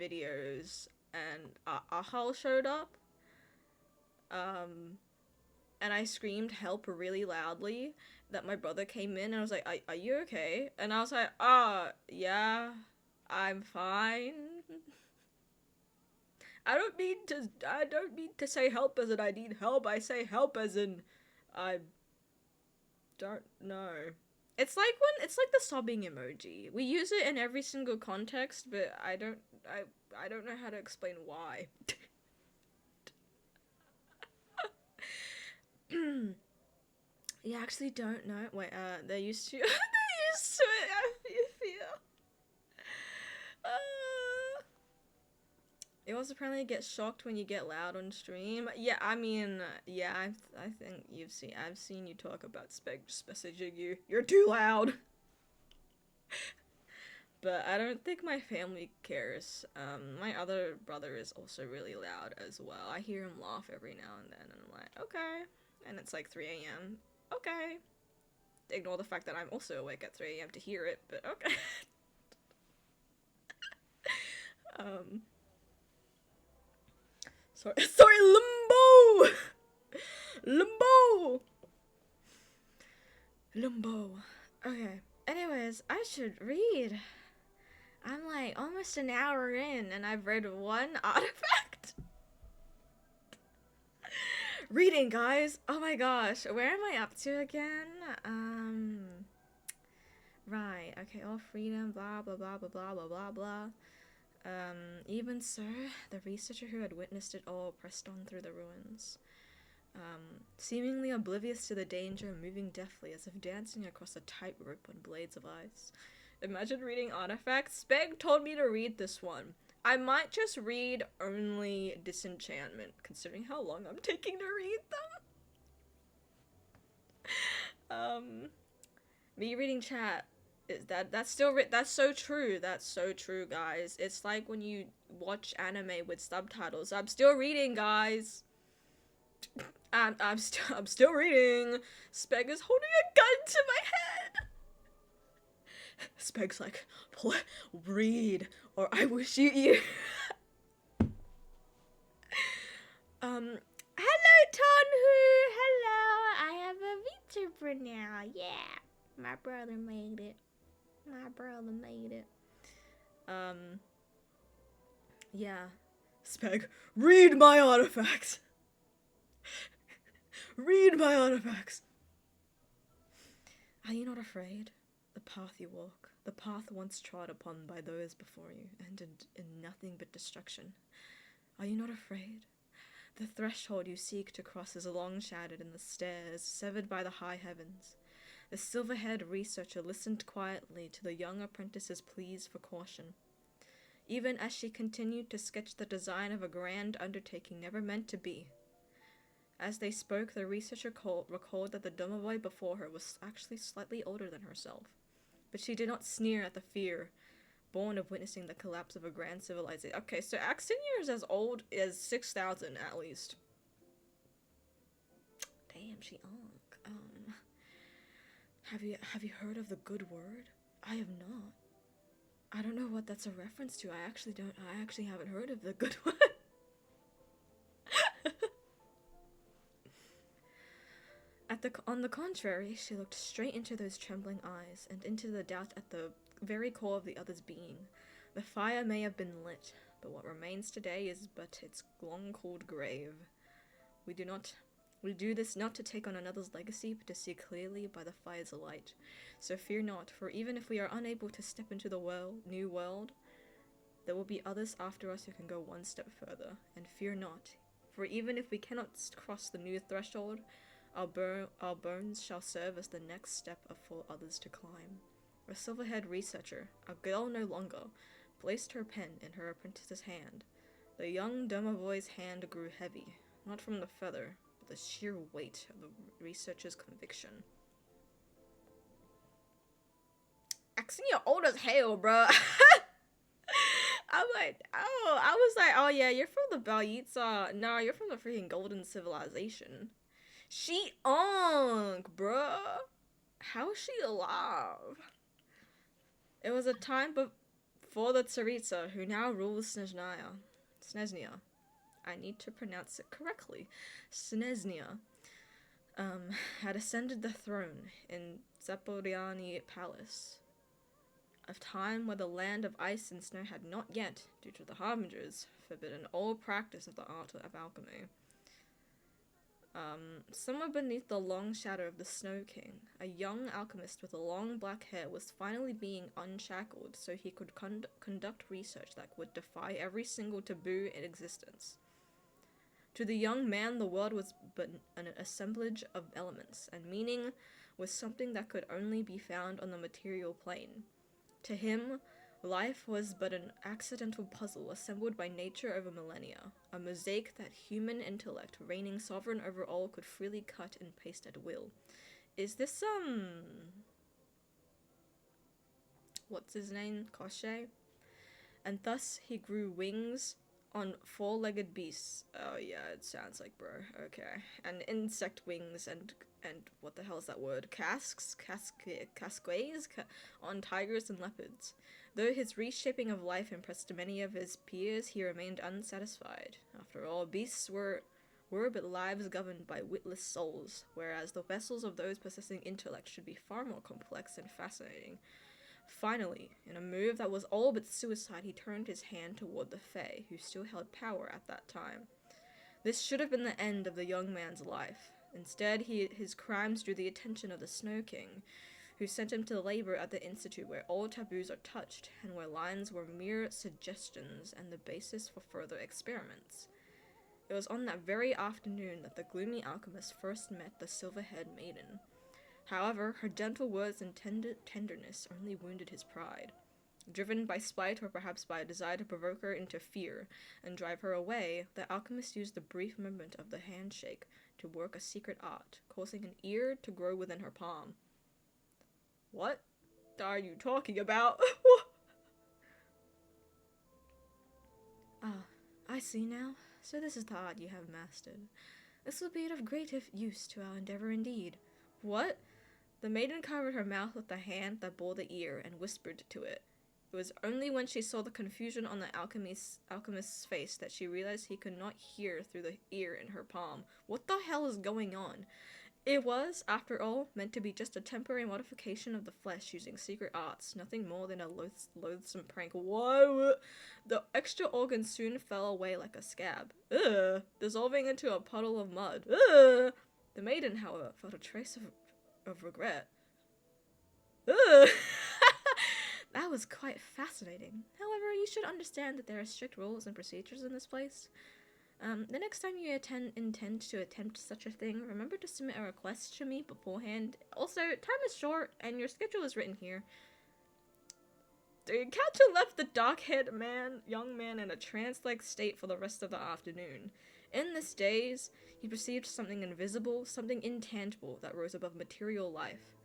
videos, and Ahal showed up. And I screamed help really loudly that my brother came in, and I was like, are you okay? And I was like, yeah, I'm fine. I don't mean to say help as in I need help. I say help as in I don't know. It's like the sobbing emoji. We use it in every single context, but I don't know how to explain why. You actually don't know? Wait, they're used to they're used to it, I feel. You also apparently get shocked when you get loud on stream. Yeah, I mean, yeah, I think I've seen you talk about Speg just messaging you. You're too loud. But I don't think my family cares. My other brother is also really loud as well. I hear him laugh every now and then, and I'm like, okay. And it's like 3 a.m. Okay. Ignore the fact that I'm also awake at 3 a.m. to hear it, but okay. Sorry, Limbo! Okay. Anyways, I should read. I'm like almost an hour in, and I've read one artifact. Reading, guys! Oh my gosh, where am I up to again? Right, okay, all freedom, blah blah blah blah blah blah blah blah. Even so, the researcher who had witnessed it all pressed on through the ruins. Seemingly oblivious to the danger, moving deftly as if dancing across a tightrope on blades of ice. Imagine reading artifacts. Speg told me to read this one. I might just read only Disenchantment, considering how long I'm taking to read them. Me reading chat. That's so true. That's so true, guys. It's like when you watch anime with subtitles. I'm still reading, guys. I'm still reading. Speg is holding a gun to my head. Speg's like, read, or I will shoot you. Hello, Tonhu. Hello. I have a VTuber now. Yeah, my brother made it. Yeah. Speg, read my artifacts. Read my artifacts! Are you not afraid? The path you walk, the path once trod upon by those before you, ended in nothing but destruction. Are you not afraid? The threshold you seek to cross is long-shadowed in the stairs, severed by the high heavens. The silver-haired researcher listened quietly to the young apprentice's pleas for caution. Even as she continued to sketch the design of a grand undertaking never meant to be. As they spoke, the researcher recalled that the domovoi before her was actually slightly older than herself. But she did not sneer at the fear born of witnessing the collapse of a grand civilization. Okay, so Axinia is as old as 6,000 at least. Damn, she have you heard of the good word? I have not. I don't know what that's a reference to. I actually haven't heard of the good word. On the contrary, she looked straight into those trembling eyes, and into the doubt at the very core of the other's being. The fire may have been lit, but what remains today is but its long-cooled grave. We do this not to take on another's legacy, but to see clearly by the fire's light. So fear not, for even if we are unable to step into the new world, there will be others after us who can go one step further. And fear not, for even if we cannot cross the new threshold, our bones shall serve as the next step for others to climb. A silver-haired researcher, a girl no longer, placed her pen in her apprentice's hand. The young domovoi's hand grew heavy, not from the feather, but the sheer weight of the researcher's conviction. Axinia old as hell, bruh. I was like, oh yeah, you're from the Balyitsa. No, you're from the freaking Golden Civilization. She bruh. How is she alive? It was a time before the Tsaritsa, who now rules Snezhnaya. I need to pronounce it correctly. Snezhnaya, had ascended the throne in Zaporyani Palace. A time where the land of ice and snow had not yet, due to the harbingers, forbidden all practice of the art of alchemy. Somewhere beneath the long shadow of the Snow King, a young alchemist with long black hair was finally being unshackled so he could conduct research that would defy every single taboo in existence. To the young man, the world was but an assemblage of elements, and meaning was something that could only be found on the material plane. To him, life was but an accidental puzzle assembled by nature over millennia, a mosaic that human intellect, reigning sovereign over all, could freely cut and paste at will. Is this, what's his name? Koshé? And thus he grew wings on four-legged beasts. Oh yeah, it sounds like bro. Okay. And insect wings and what the hell is that word? Casques on tigers and leopards. Though his reshaping of life impressed many of his peers, he remained unsatisfied. After all, beasts were but lives governed by witless souls, whereas the vessels of those possessing intellect should be far more complex and fascinating. Finally, in a move that was all but suicide, he turned his hand toward the Fae, who still held power at that time. This should have been the end of the young man's life. Instead, his crimes drew the attention of the Snow King, who sent him to labor at the institute where all taboos are touched, and where lines were mere suggestions and the basis for further experiments. It was on that very afternoon that the gloomy alchemist first met the silver-haired maiden. However, her gentle words and tenderness only wounded his pride. Driven by spite, or perhaps by a desire to provoke her into fear and drive her away, the alchemist used the brief moment of the handshake to work a secret art, causing an ear to grow within her palm. What are you talking about? I see now. So this is the art you have mastered. This will be of great use to our endeavor indeed. What? The maiden covered her mouth with the hand that bore the ear and whispered to it. It was only when she saw the confusion on the alchemist's face that she realized he could not hear through the ear in her palm. What the hell is going on? It was, after all, meant to be just a temporary modification of the flesh using secret arts, nothing more than a loathsome prank. Whoa! The extra organ soon fell away like a scab. Ugh! Dissolving into a puddle of mud. Ugh! The maiden, however, felt a trace of regret. Ugh! That was quite fascinating. However, you should understand that there are strict rules and procedures in this place. The next time you intend to attempt such a thing, remember to submit a request to me beforehand. Also, time is short, and your schedule is written here. The encounter left the dark-haired young man in a trance-like state for the rest of the afternoon. In this daze, he perceived something invisible, something intangible that rose above material life.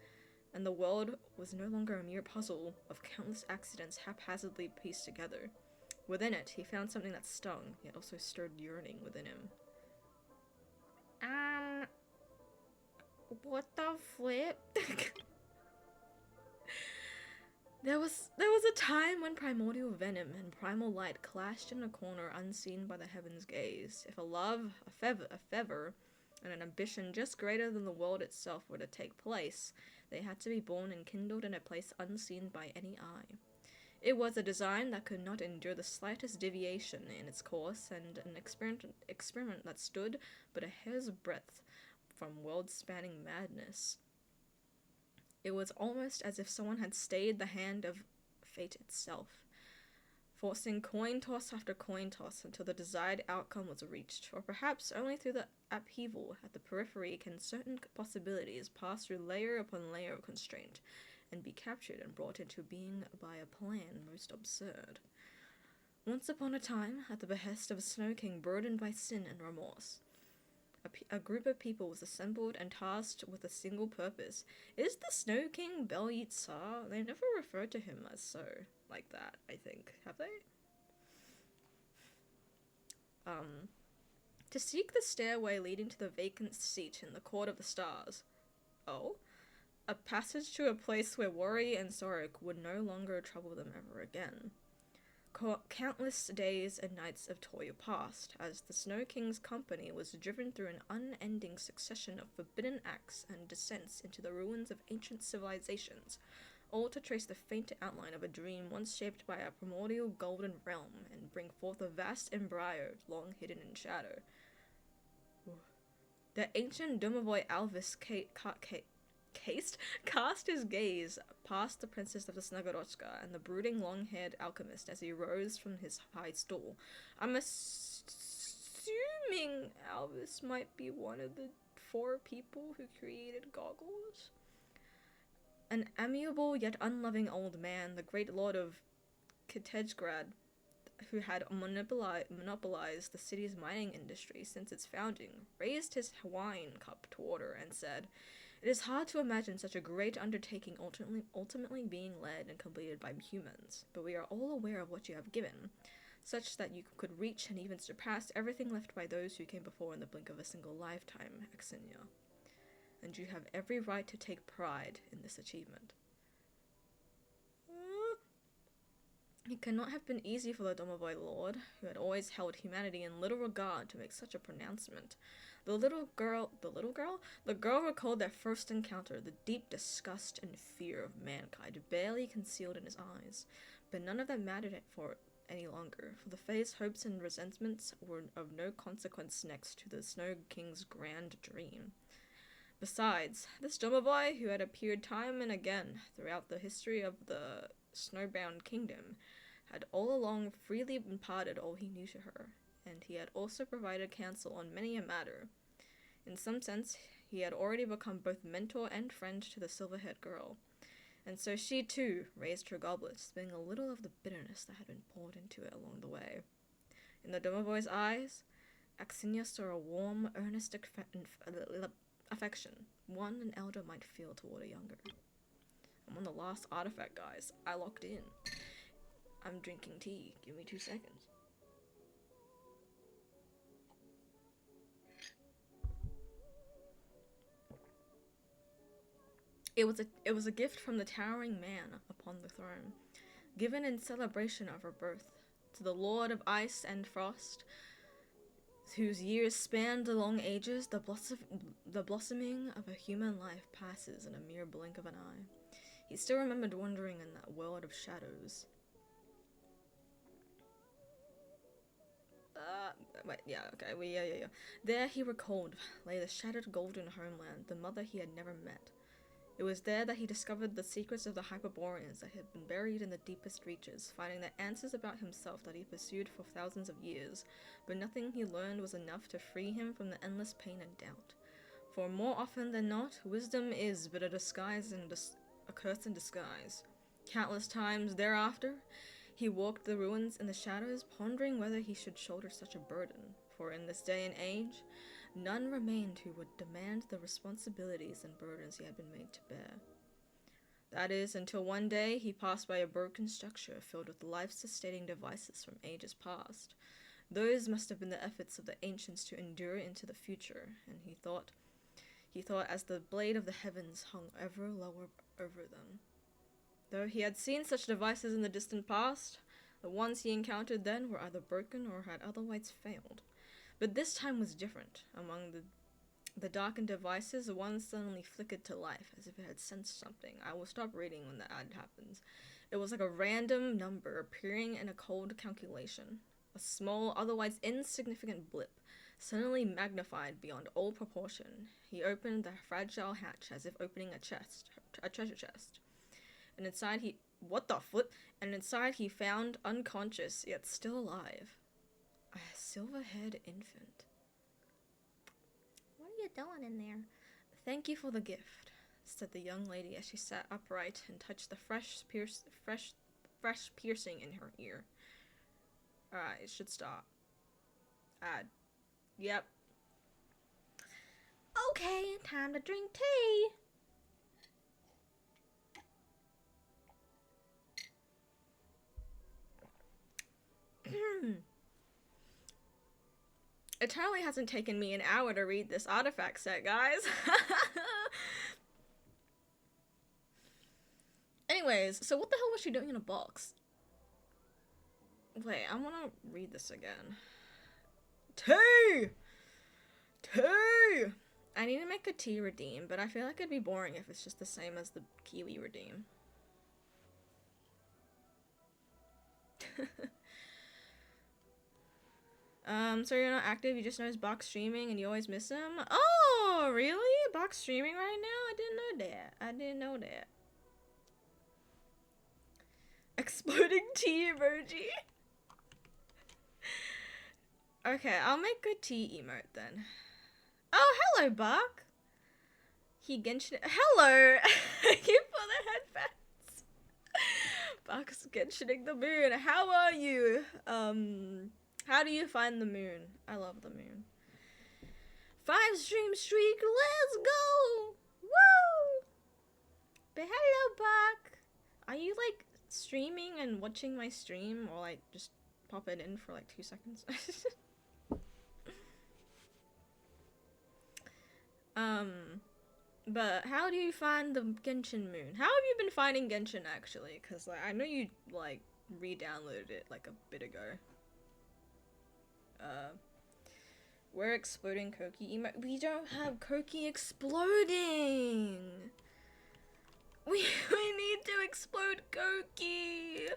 And the world was no longer a mere puzzle of countless accidents haphazardly pieced together. Within it, he found something that stung, yet also stirred yearning within him. What the flip? There was a time when primordial venom and primal light clashed in a corner unseen by the heaven's gaze. If a love, a fervor, and an ambition just greater than the world itself were to take place, they had to be born and kindled in a place unseen by any eye. It was a design that could not endure the slightest deviation in its course, and an experiment that stood but a hair's breadth from world-spanning madness. It was almost as if someone had stayed the hand of fate itself, forcing coin toss after coin toss until the desired outcome was reached, or perhaps only through the upheaval at the periphery can certain possibilities pass through layer upon layer of constraint, and be captured and brought into being by a plan most absurd. Once upon a time, at the behest of a Snow King burdened by sin and remorse, a group of people was assembled and tasked with a single purpose. Is the Snow King Bel-Yit Tsar? They never referred to him as so, like that, I think. Have they? To seek the stairway leading to the vacant seat in the Court of the Stars. Oh? A passage to a place where worry and sorrow would no longer trouble them ever again. Countless days and nights of toil passed, as the Snow King's company was driven through an unending succession of forbidden acts and descents into the ruins of ancient civilizations, all to trace the faint outline of a dream once shaped by a primordial golden realm, and bring forth a vast embryo long hidden in shadow. The ancient domovoi Alvis cast his gaze past the princess of the Snegorochka and the brooding long-haired alchemist as he rose from his high stool. I'm assuming Alvis might be one of the 4 people who created goggles. An amiable yet unloving old man, the great lord of Kitejgrad, who had monopolized the city's mining industry since its founding, raised his wine cup toward her and said, "It is hard to imagine such a great undertaking ultimately being led and completed by humans, but we are all aware of what you have given, such that you could reach and even surpass everything left by those who came before in the blink of a single lifetime, Axinia. And you have every right to take pride in this achievement." It cannot have been easy for the Domovoi Lord, who had always held humanity in little regard, to make such a pronouncement. The girl recalled their first encounter, the deep disgust and fear of mankind barely concealed in his eyes, but none of that mattered for any longer, for the Fae's hopes and resentments were of no consequence next to the Snow King's grand dream. Besides, this Domovoi, who had appeared time and again throughout the history of the Snowbound Kingdom, had all along freely imparted all he knew to her, and he had also provided counsel on many a matter. In some sense, he had already become both mentor and friend to the silver-haired girl, and so she too raised her goblet, spilling a little of the bitterness that had been poured into it along the way. In the Domovoi's eyes, Axinia saw a warm, earnest affection, one an elder might feel toward a younger. I'm on the last artifact, guys. I locked in. I'm drinking tea. Give me 2 seconds. It was a gift from the towering man upon the throne, given in celebration of her birth, to the Lord of Ice and Frost, whose years spanned the long ages, the blossoming of a human life passes in a mere blink of an eye. He still remembered wandering in that world of shadows. Yeah. There, he recalled, lay the shattered golden homeland, the mother he had never met. It was there that he discovered the secrets of the Hyperboreans that had been buried in the deepest reaches, finding the answers about himself that he pursued for thousands of years, but nothing he learned was enough to free him from the endless pain and doubt. For more often than not, wisdom is but a disguise and a curse in disguise. Countless times thereafter, he walked the ruins in the shadows, pondering whether he should shoulder such a burden, for in this day and age, none remained who would demand the responsibilities and burdens he had been made to bear. That is, until one day he passed by a broken structure filled with life-sustaining devices from ages past. Those must have been the efforts of the ancients to endure into the future, and he thought as the blade of the heavens hung ever lower over them. Though he had seen such devices in the distant past, the ones he encountered then were either broken or had otherwise failed. But this time was different. Among the darkened devices, one suddenly flickered to life, as if it had sensed something. I will stop reading when the ad happens. It was like a random number appearing in a cold calculation. A small, otherwise insignificant blip, suddenly magnified beyond all proportion. He opened the fragile hatch as if opening a treasure chest. And inside he found, unconscious, yet still alive, a silver-haired infant. What are you doing in there? Thank you for the gift, said the young lady as she sat upright and touched the fresh piercing in her ear. Alright, it should stop. Ad. Yep. Okay, time to drink tea. It totally hasn't taken me an hour to read this artifact set, guys. Anyways, so what the hell was she doing in a box? Wait, I want to read this again. Tea! Tea! I need to make a tea redeem, but I feel like it'd be boring if it's just the same as the kiwi redeem. So you're not active, you just know his box streaming and you always miss him? Oh, really? Box streaming right now? I didn't know that. Exploding tea emoji. Okay, I'll make a tea emote then. Oh, hello, Buck. He Genshin. Hello. Thank you for the headphones. Buck's Genshining the moon. How are you? How do you find the moon? I love the moon. 5 stream streak. Let's go. Woo. But hello, Buck. Are you like streaming and watching my stream, or like just pop it in for like 2 seconds? But how do you find the Genshin moon? How have you been finding Genshin actually? Cause like I know you like re-downloaded it like a bit ago. We're exploding Koki emo. We don't have Koki exploding. We need to explode Koki.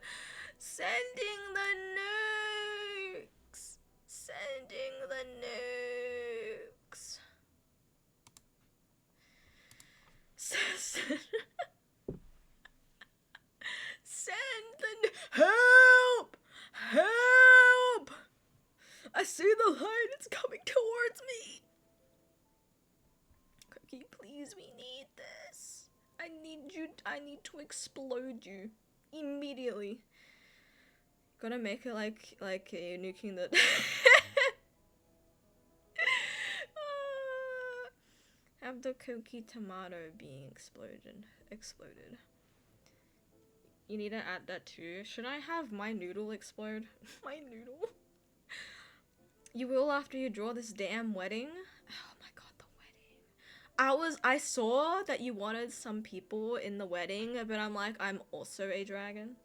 Sending the nukes. Sending the nukes. Send the help! Help! I see the light. It's coming towards me. Cookie, please, we need this. I need to explode you immediately. Gonna make it like a nuking the have the cookie tomato being exploded. You need to add that too. Should I have my noodle explode? My noodle? You will after you draw this damn wedding? Oh my god, the wedding. I saw that you wanted some people in the wedding, but I'm like, I'm also a dragon.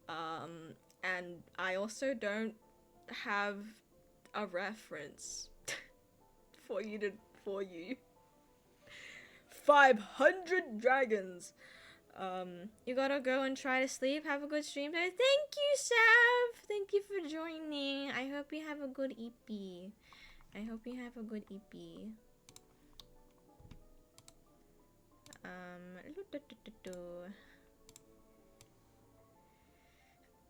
And I also don't have a reference for you. 500 dragons. You gotta go and try to sleep. Have a good stream day. Thank you, Sav. Thank you for joining. I hope you have a good EP. I hope you have a good EP.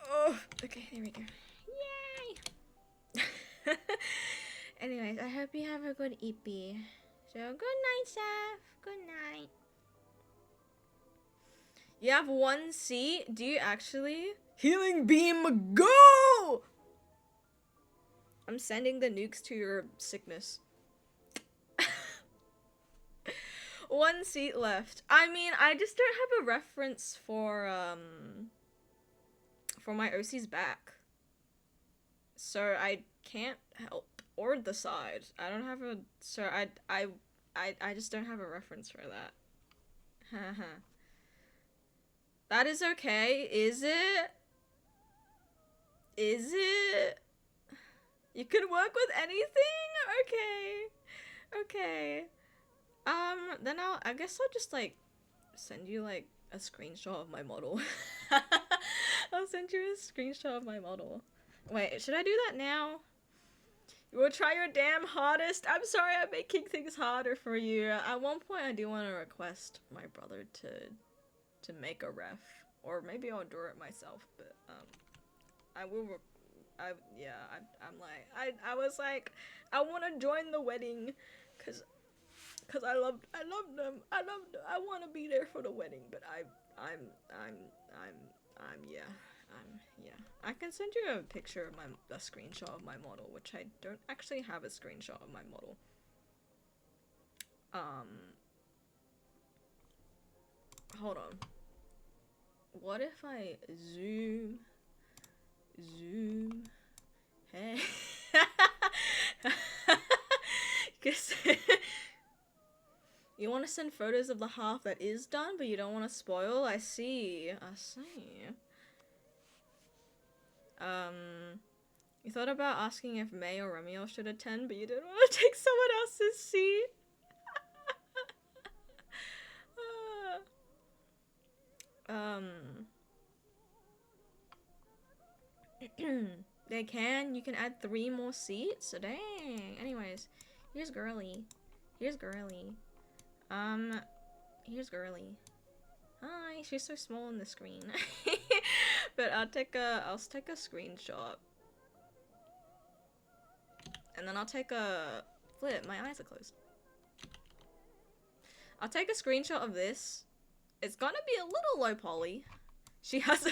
Oh, okay, there we go. Yay! Anyways, I hope you have a good EP. So, good night, Seth. Good night. You have 1 seat? Do you actually? Healing beam, go! I'm sending the nukes to your sickness. 1 seat left. I mean, I just don't have a reference for my OC's back. So I can't help or decide. I don't have a, so I just don't have a reference for that. Haha. That is okay, is it? Is it? You can work with anything? Okay. Okay. Then I guess I'll just, like, send you, like, a screenshot of my model. I'll send you a screenshot of my model. Wait, should I do that now? You will try your damn hardest. I'm sorry I'm making things harder for you. At one point I do want to request my brother to make a ref. Or maybe I'll do it myself, but, I was like, I want to join the wedding, cause I love them. I want to be there for the wedding, but yeah. I can send you a picture of a screenshot of my model, which I don't actually have a screenshot of my model. Hold on. What if I zoom? Hey. Guess you want to send photos of the half that is done, but you don't want to spoil? I see. You thought about asking if May or Romeo should attend, but you didn't want to take someone else's seat? They can. You can add 3 more seats? So dang. Anyways, here's Girly. Here's Girly. Hi. She's so small on the screen. But I'll take a screenshot. And then I'll take a flip. My eyes are closed. I'll take a screenshot of this. It's gonna be a little low poly. She has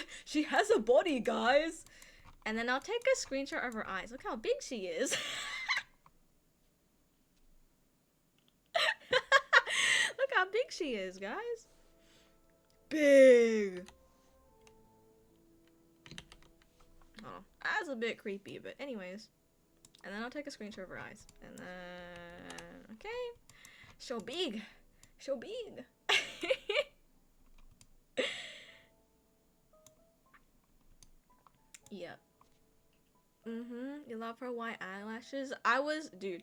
a body, guys. And then I'll take a screenshot of her eyes. Look how big she is. Look how big she is, guys. Big. Oh, that's a bit creepy, but anyways. And then I'll take a screenshot of her eyes. And then, okay. So big. So big. Yep. You love her white eyelashes? Dude,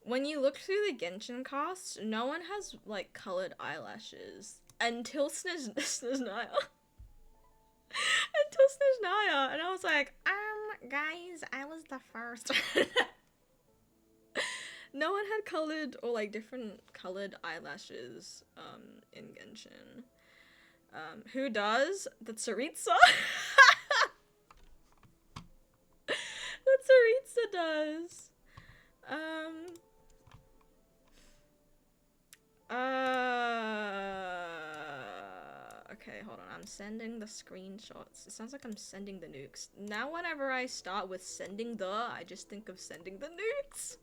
when you look through the Genshin cast, no one has, like, colored eyelashes. Until Snezhnaya. Until Snezhnaya. And I was like, guys, I was the first. No one had colored, or, like, different colored eyelashes, in Genshin. Who does? The Tsaritsa? The Tsaritsa does. Okay, hold on. I'm sending the screenshots. It sounds like I'm sending the nukes. Now whenever I start with sending I just think of sending the nukes.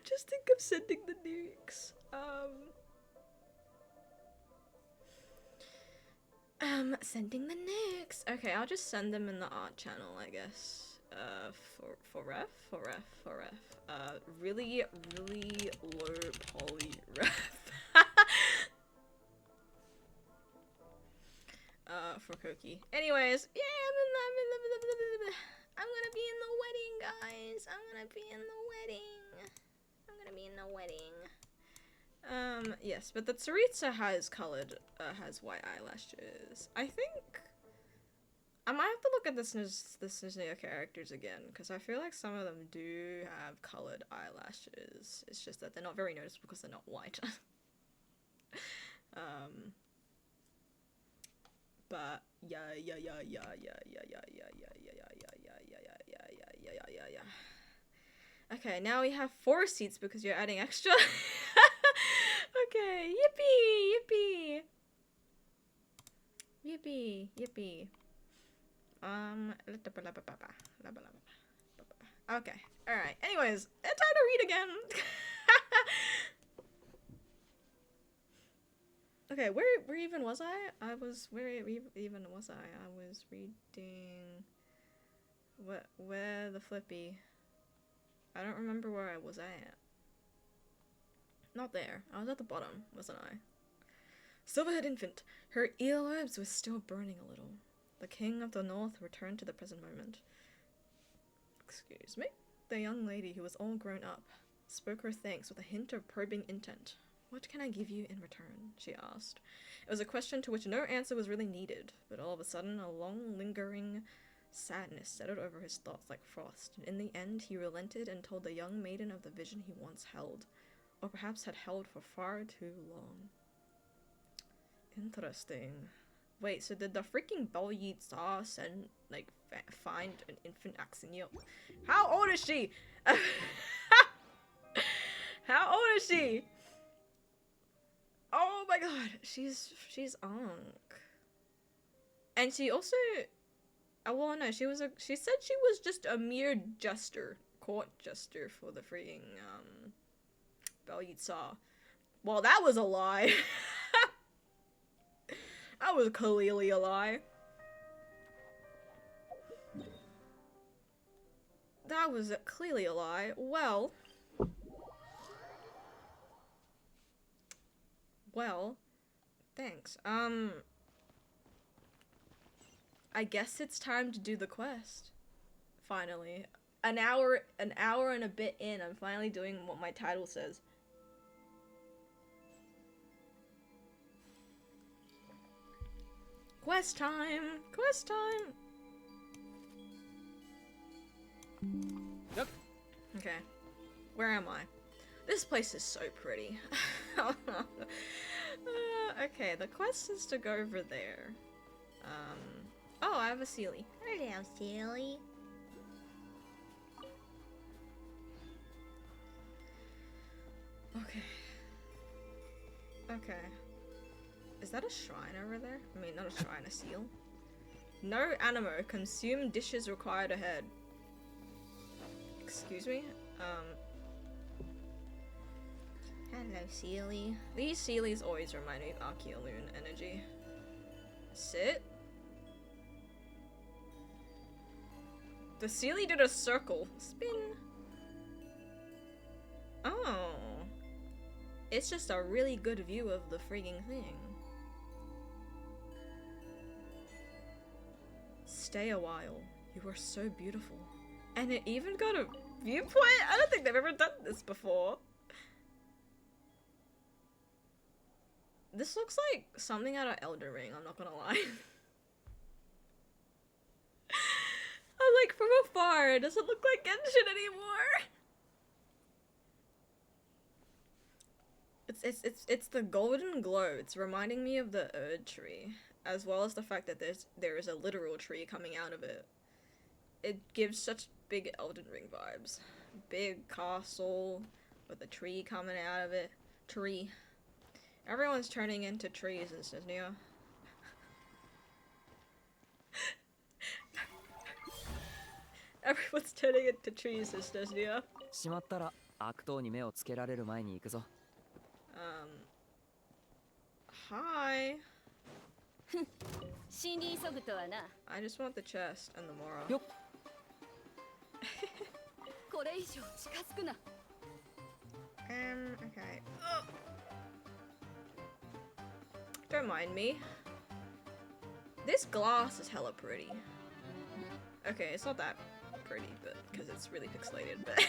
Just think of sending the nukes. Sending the nukes. Okay, I'll just send them in the art channel, I guess. For ref. Really low poly ref. For Koki. Anyways, yeah, I'm gonna be in the I'm gonna be in the wedding. I'm gonna be in the wedding. Yes, but the Tsaritsa has has white eyelashes. I think I might have to look at the Snezhnaya characters again, because I feel like some of them do have colored eyelashes. It's just that they're not very noticeable because they're not white. But yeah. Okay, now we have 4 seats because you're adding extra. Okay, yippee. Okay, alright. Anyways, it's time to read again. Okay, where even was I? Where even was I? I was reading... Where the flippy? I don't remember where I was at. Not there. I was at the bottom, wasn't I? Silverhead infant. Her earlobes were still burning a little. The king of the north returned to the present moment. Excuse me? The young lady, who was all grown up, spoke her thanks with a hint of probing intent. What can I give you in return? She asked. It was a question to which no answer was really needed, but all of a sudden a long, lingering sadness settled over his thoughts like frost, and in the end he relented and told the young maiden of the vision he once held, or perhaps had held for far too long. Interesting. Wait, so did the freaking Balyi Tsar send, like, find an infant Axinia? How old is she? How old is she? Oh my god, she's Ankh. And she also, oh well no, she said she was just a mere jester, court jester for the freaking Balyi Tsar. Well, that was a lie. That was clearly a lie. That was clearly a lie. Well, thanks. I guess it's time to do the quest. Finally. An hour and a bit in, I'm finally doing what my title says. Quest time! Quest time! Yep. Okay. Where am I? This place is so pretty. Okay, the quest is to go over there. Oh, I have a Sealy. Hello, silly. Okay. Okay. Is that a shrine over there? I mean, not a shrine, a seal. No animo. Consume dishes required ahead. Excuse me? Hello, Sealy. These Sealies always remind me of Archeoloon energy. Sit? The Sealy did a circle. Spin. Oh. It's just a really good view of the frigging thing. Stay a while. You are so beautiful. And it even got a viewpoint? I don't think they've ever done this before. This looks like something out of Elden Ring, I'm not gonna lie. I'm like, from afar, it doesn't look like Genshin anymore. It's the golden glow. It's reminding me of the Erd tree, as well as the fact that there is a literal tree coming out of it. It gives such big Elden Ring vibes. Big castle with a tree coming out of it. Tree. Everyone's turning into trees in Snezhnaya. Everyone's turning into trees in Snezhnaya. しまったら悪党に目をつけられる前に行くぞ。Hi. 死に急ぐとはな。 I just want the chest and the Mora. よっ。これ以上近づくな。Okay. Don't mind me. This glass is hella pretty. Okay, it's not that pretty, but because it's really pixelated. But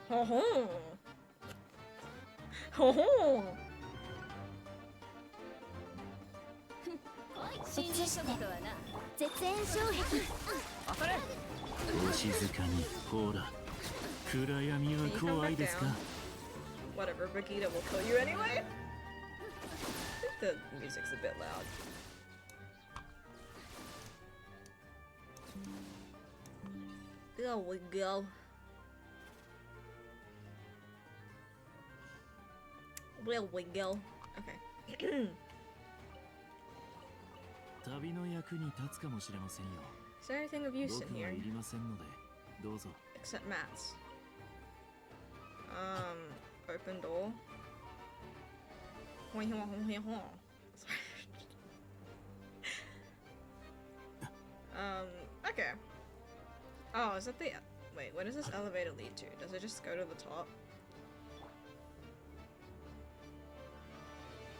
ho ho ho ho. 新人賞とはな絶縁障壁当たれお静かにほら暗闇は Can you come 怖い back ですか down? Whatever, Vegeta will kill you anyway. I think the music's a bit loud. There we go. There we go. Okay. 旅の役に立つかもしれませんよ Is there anything of use in 僕は here? いりませんのでどうぞ Except mats. Open door. Sorry. Okay. Oh, is that the... Wait, where does this elevator lead to? Does it just go to the top?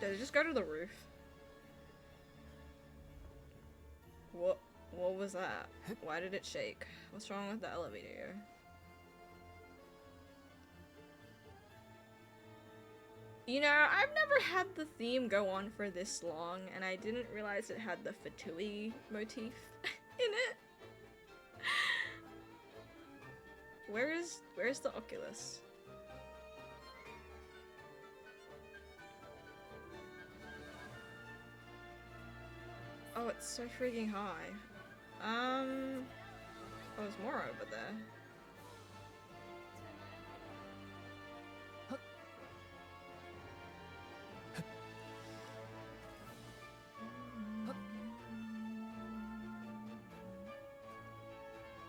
Does it just go to the roof? What was that? Why did it shake? What's wrong with the elevator? You know, I've never had the theme go on for this long, and I didn't realize it had the Fatui motif in it. Where's the Oculus? Oh, it's so freaking high. Oh, there's more over there.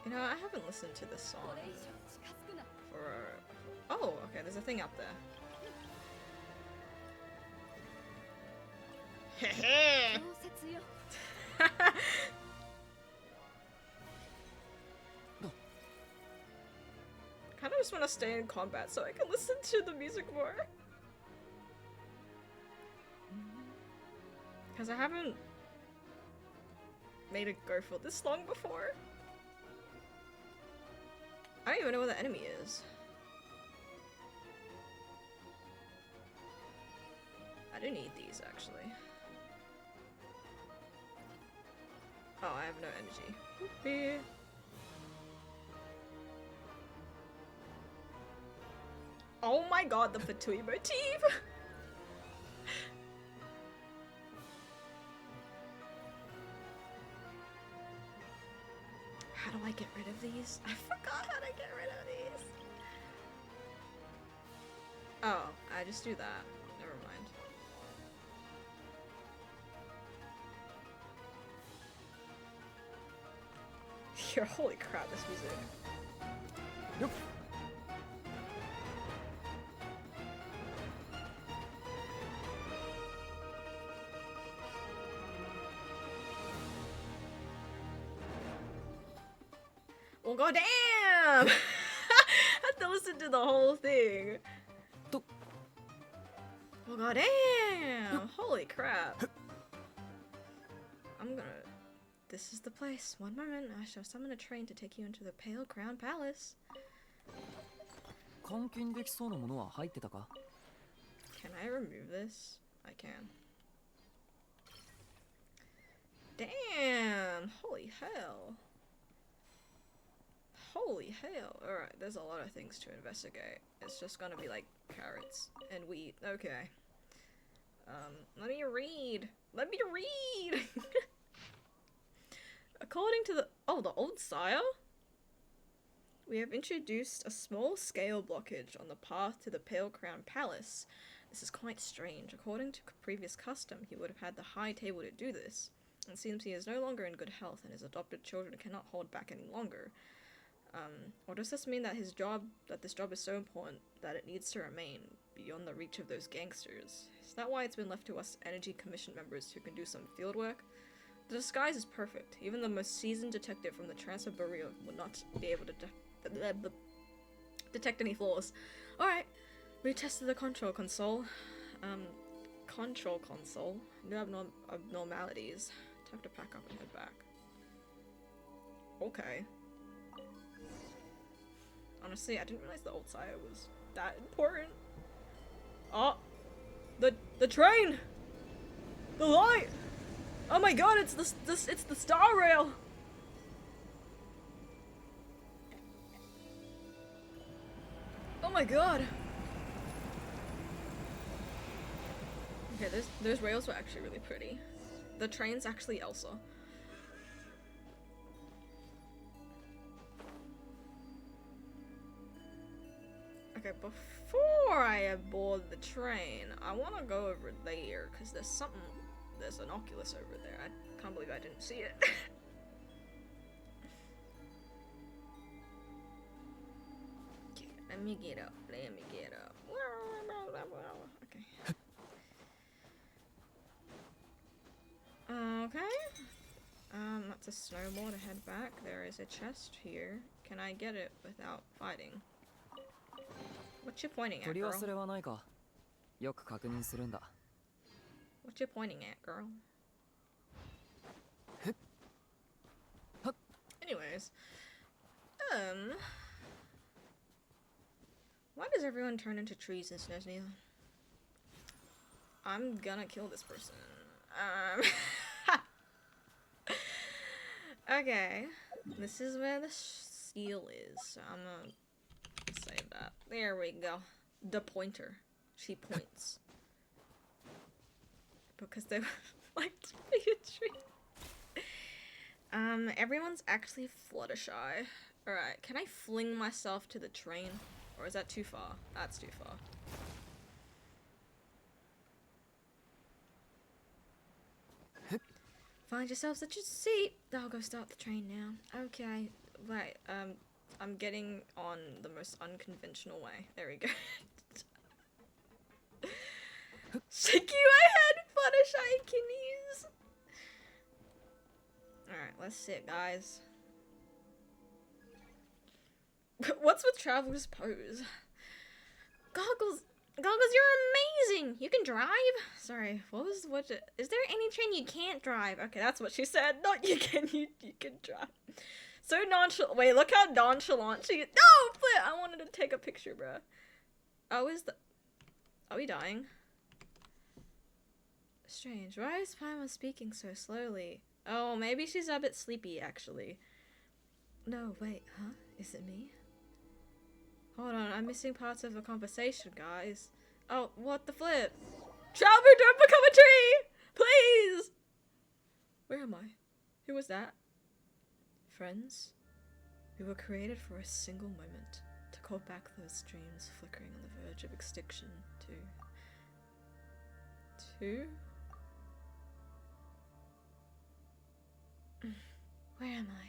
You know, I haven't listened to this song これ以上近づくな for... Oh, okay, there's a thing up there. Heh 調節よ Kind of just want to stay in combat so I can listen to the music more. Because I haven't made a go for this long before. I don't even know where the enemy is. I do need these, actually. Oh, I have no energy. Whoopee. Oh my god, the Fatui motif! How do I get rid of these? I forgot how to get rid of these. Oh, I just do that. Never mind. Here, holy crap, this music. Yep. Well, goddamn! I have to listen to the whole thing. To- Well, goddamn! Holy crap! I'm gonna. This is the place. One moment, I shall summon a train to take you into the Pale Crown Palace. 監禁できそうなものは入ってたか Can I remove this? I can. Damn! Holy hell. Holy hell. Alright, there's a lot of things to investigate. It's just gonna be like carrots and wheat. Okay. Let me read. Let me read! According to the old sire? We have introduced a small scale blockage on the path to the Pale Crown Palace. This is quite strange. According to previous custom, he would have had the high table to do this. It seems he is no longer in good health and his adopted children cannot hold back any longer. Or does this mean that this job is so important that it needs to remain beyond the reach of those gangsters? Is that why it's been left to us Energy Commission members who can do some field work? The disguise is perfect. Even the most seasoned detective from the Transfer Bureau would not be able to detect any flaws. Alright, we tested the control console. Control console. No abnormalities. Time to pack up and head back. Okay. Honestly, I didn't realize the old sire was that important. Oh! The train! The light! Oh my god, it's the star rail! Oh my god! Okay, those rails were actually really pretty. The train's actually Elsa. Okay, before I board the train, I want to go over there, because there's an Oculus over there. I can't believe I didn't see it. Okay, let me get up. Okay. Okay. That's a snowball to head back. There is a chest here. Can I get it without fighting? What you pointing at, 取り girl? 忘れはないか。よく確認するんだ。 What you pointing at, girl? Anyways, why does everyone turn into trees in Snezhnaya? I'm gonna kill this person. Okay, this is where the steel is. So I'm gonna save that. There we go. The pointer. She points. Because they like to be a tree. Everyone's actually Fluttershy. Alright, can I fling myself to the train? Or is that too far? That's too far. Find yourself such a seat. I'll go start the train now. Okay, right, I'm getting on the most unconventional way. There we go. Shake you ahead, Fluttershy Kinnies! Alright, let's sit, guys. What's with Traveler's pose? Goggles, you're amazing! You can drive? Sorry, is there any train you can't drive? Okay, that's what she said. Not you can drive. So nonchalant. Wait, look how nonchalant she is. No, Flit! I wanted to take a picture, bruh. Oh, are we dying? Strange. Why is Paimon speaking so slowly? Oh, maybe she's a bit sleepy, actually. No, wait, huh? Is it me? Hold on, I'm missing parts of the conversation, guys. Oh, what the flip? Traveler, don't become a tree! Please! Where am I? Who was that? Friends? We were created for a single moment, to call back those dreams flickering on the verge of extinction, to... Where am I?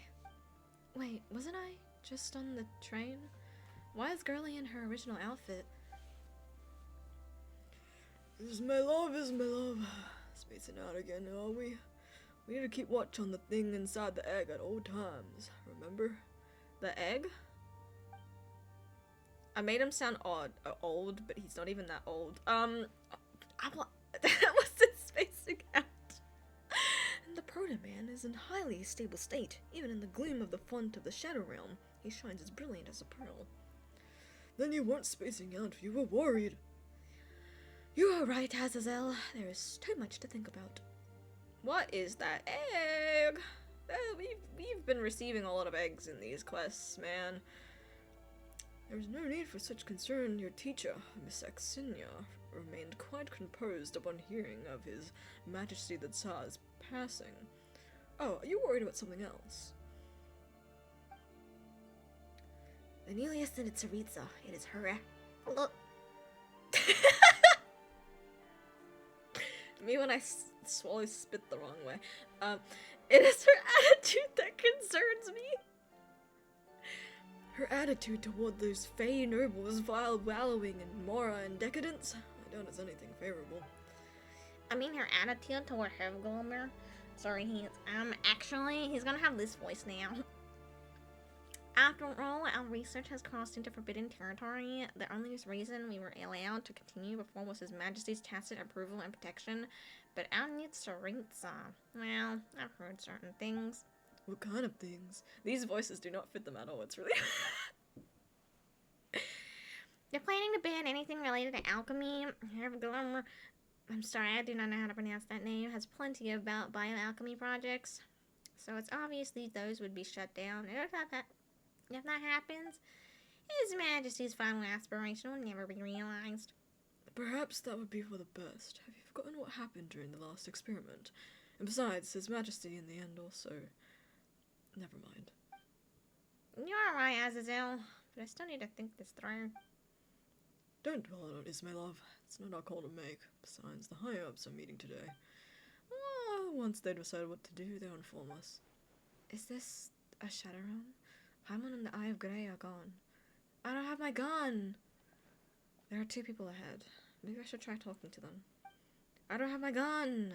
Wait, wasn't I just on the train? Why is Girly in her original outfit? Is my love. Spacing out again, are we? We need to keep watch on the thing inside the egg at all times, remember? The egg? I made him sound old, but he's not even that old. That wasn't spacing out. And the Proto-Man is in highly stable state, even in the gloom of the font of the Shadow Realm. He shines as brilliant as a pearl. Then you weren't spacing out, you were worried. You are right, Azazel. There is too much to think about. What is that egg? We've been receiving a lot of eggs in these quests, man. There's no need for such concern. Your teacher, Miss Axinia, remained quite composed upon hearing of His Majesty the Tsar's passing. Oh, are you worried about something else? Anelius and Tsaritsa. It is her. Look. Me when I swallow spit the wrong way. It is her attitude that concerns me. Her attitude toward those fey nobles while wallowing in mora and decadence, I doubt it's anything favorable. I mean, her attitude toward Hevgolmer. Sorry, he's gonna have this voice now. After all, our research has crossed into forbidden territory. The only reason we were allowed to continue before was His Majesty's tacit approval and protection. But our new Tsaritsa, well, I've heard certain things. What kind of things? These voices do not fit them at all. It's really. They're planning to ban anything related to alchemy. I'm sorry, I do not know how to pronounce that name. Has plenty of bioalchemy projects. So it's obviously those would be shut down. And if that happens, His Majesty's final aspiration will never be realized. Perhaps that would be for the best. Have you forgotten what happened during the last experiment? And besides, His Majesty in the end also. Never mind. You're right, Azazel, but I still need to think this through. Don't dwell on it, my love. It's not our call to make. Besides, the higher-ups are meeting today. Once they decide what to do, they'll inform us. Is this a Shadowrun? Paimon and the Eye of Grey are gone. I don't have my gun! There are 2 people ahead. Maybe I should try talking to them. I don't have my gun!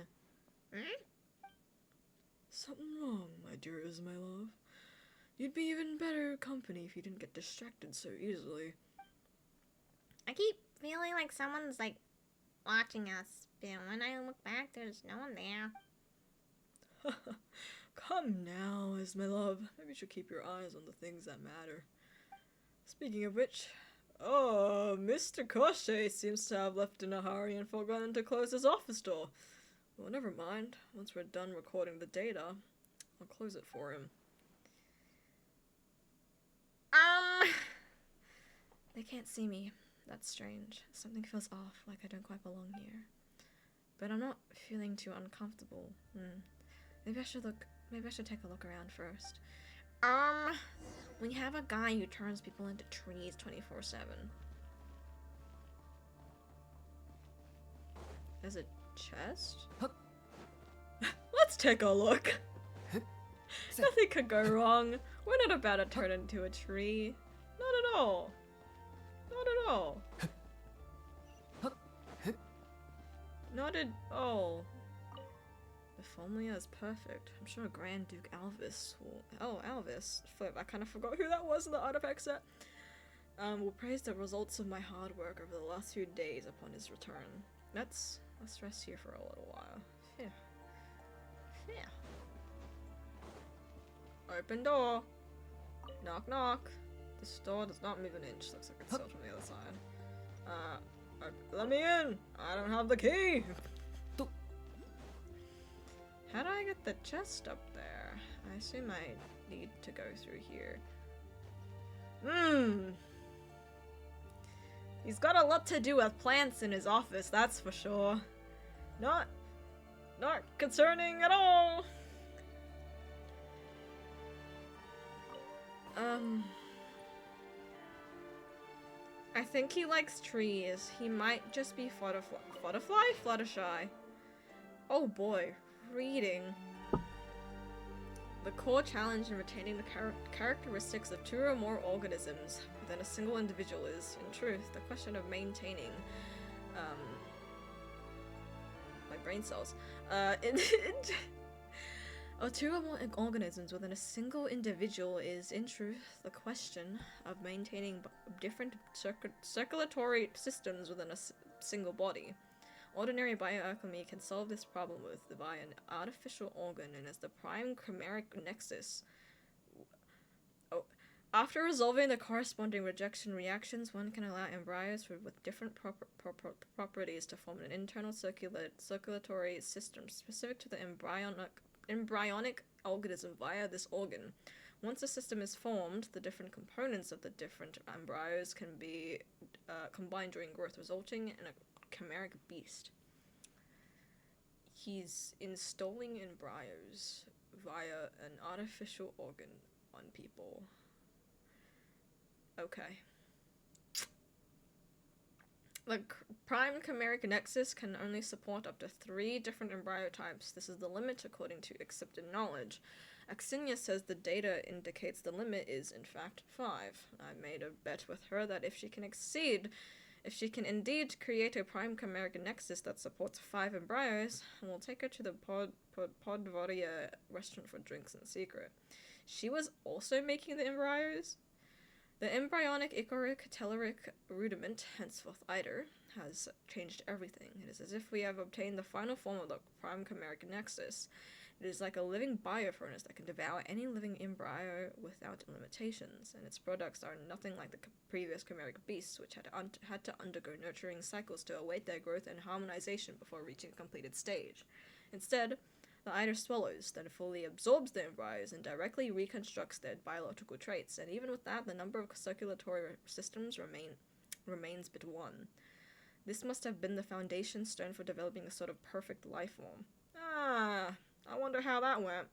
Something wrong, my dear my love. You'd be even better company if you didn't get distracted so easily. I keep feeling like someone's, like, watching us, but when I look back, there's no one there. Come now, my love. Maybe you should keep your eyes on the things that matter. Speaking of which, Mr. Koshe seems to have left in a hurry and forgotten to close his office door. Well, never mind. Once we're done recording the data, I'll close it for him. They can't see me. That's strange. Something feels off, like I don't quite belong here. But I'm not feeling too uncomfortable. Maybe I should take a look around first. We have a guy who turns people into trees 24/7. There's a chest? Let's take a look. Nothing could go wrong. We're not about to turn into a tree. Not at all. Not at all. Not at all. If only as perfect. I'm sure Grand Duke Alvis will... Oh, Alvis. Flip, I kind of forgot who that was in the artifact set. Will praise the results of my hard work over the last few days upon his return. Let's rest here for a little while. Phew. Phew. Open door. Knock knock. This door does not move an inch. Looks like it's sealed from the other side. Let me in! I don't have the key! How do I get the chest up there? I assume I need to go through here. He's got a lot to do with plants in his office, that's for sure. Not concerning at all! I think he likes trees. He might just be Fluttershy. Oh boy, reading. The core challenge in retaining the characteristics of 2 or more organisms within a single individual is, in truth, the question of maintaining, my brain cells, of 2 or more organisms within a single individual is, in truth, the question of maintaining different circulatory systems within a single body. Ordinary bioalchemy can solve this problem via an artificial organ known as the prime chimeric nexus. After resolving the corresponding rejection reactions, one can allow embryos with different properties to form an internal circulatory system specific to the embryonic organism via this organ. Once a system is formed, the different components of the different embryos can be combined during growth, resulting in a chimeric beast. He's installing embryos via an artificial organ on people. Okay. The prime chimeric nexus can only support up to 3 different embryo types. This is the limit according to accepted knowledge. Axinia says the data indicates the limit is, in fact, 5. I made a bet with her that if she can indeed create a prime chimeric nexus that supports 5 embryos, we'll take her to the Podvoria restaurant for drinks in secret. she was also making the embryos. The embryonic Icoric telluric rudiment, henceforth Eider, has changed everything. It is as if we have obtained the final form of the prime chimeric nexus. It is like a living biofurnace that can devour any living embryo without limitations, and its products are nothing like the previous chimeric beasts, which had to undergo nurturing cycles to await their growth and harmonization before reaching a completed stage. Instead, the Eider swallows, then fully absorbs the embryos and directly reconstructs their biological traits, and even with that, the number of circulatory systems remains but one. This must have been the foundation stone for developing a sort of perfect life form. Ah, I wonder how that went.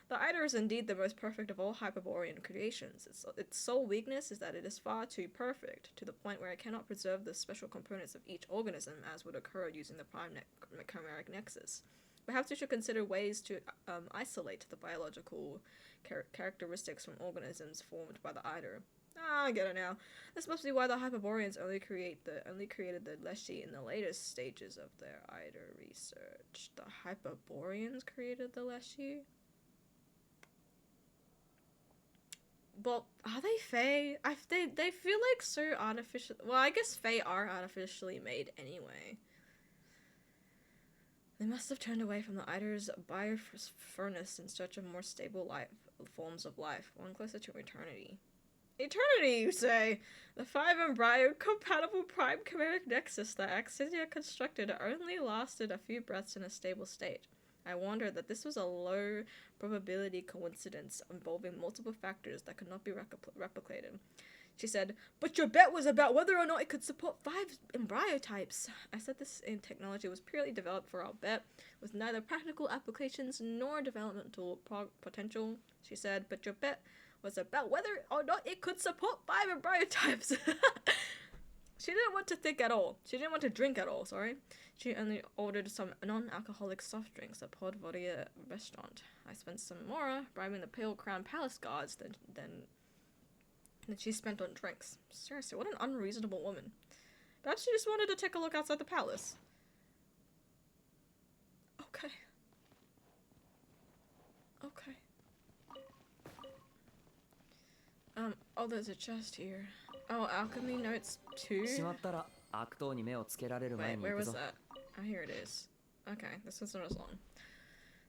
The Eider is indeed the most perfect of all Hyperborean creations. Its sole weakness is that it is far too perfect, to the point where it cannot preserve the special components of each organism as would occur using the prime chimeric nexus. Perhaps we should consider ways to isolate the biological characteristics from organisms formed by the Eider. Ah, I get it now. This must be why the Hyperboreans only created the Leshy in the latest stages of their Eider research. The Hyperboreans created the Leshy? Well, are they Fae? They feel like so artificial. Well, I guess Fae are artificially made anyway. They must have turned away from the Eider's biofurnace in search of more stable forms of life, one closer to eternity. Eternity, you say? The 5 embryo-compatible prime chimeric nexus that Axinia constructed only lasted a few breaths in a stable state. I wonder that this was a low probability coincidence involving multiple factors that could not be replicated. She said, "But your bet was about whether or not it could support 5 embryo types." I said this in technology was purely developed for our bet, with neither practical applications nor developmental potential. She said, "But your bet was about whether or not it could support 5 embryo types." She didn't want to think at all. She didn't want to drink at all, sorry. She only ordered some non-alcoholic soft drinks at Podvoria restaurant. I spent some more bribing the Pale Crown Palace guards than she spent on drinks. Seriously, what an unreasonable woman. Perhaps she just wanted to take a look outside the palace. Okay. Okay. Oh, there's a chest here. Oh, alchemy notes 2? しまったら悪党に目をつけられる前 Wait, に where 行く was ぞ that? Oh, here it is. Okay, this one's not as long.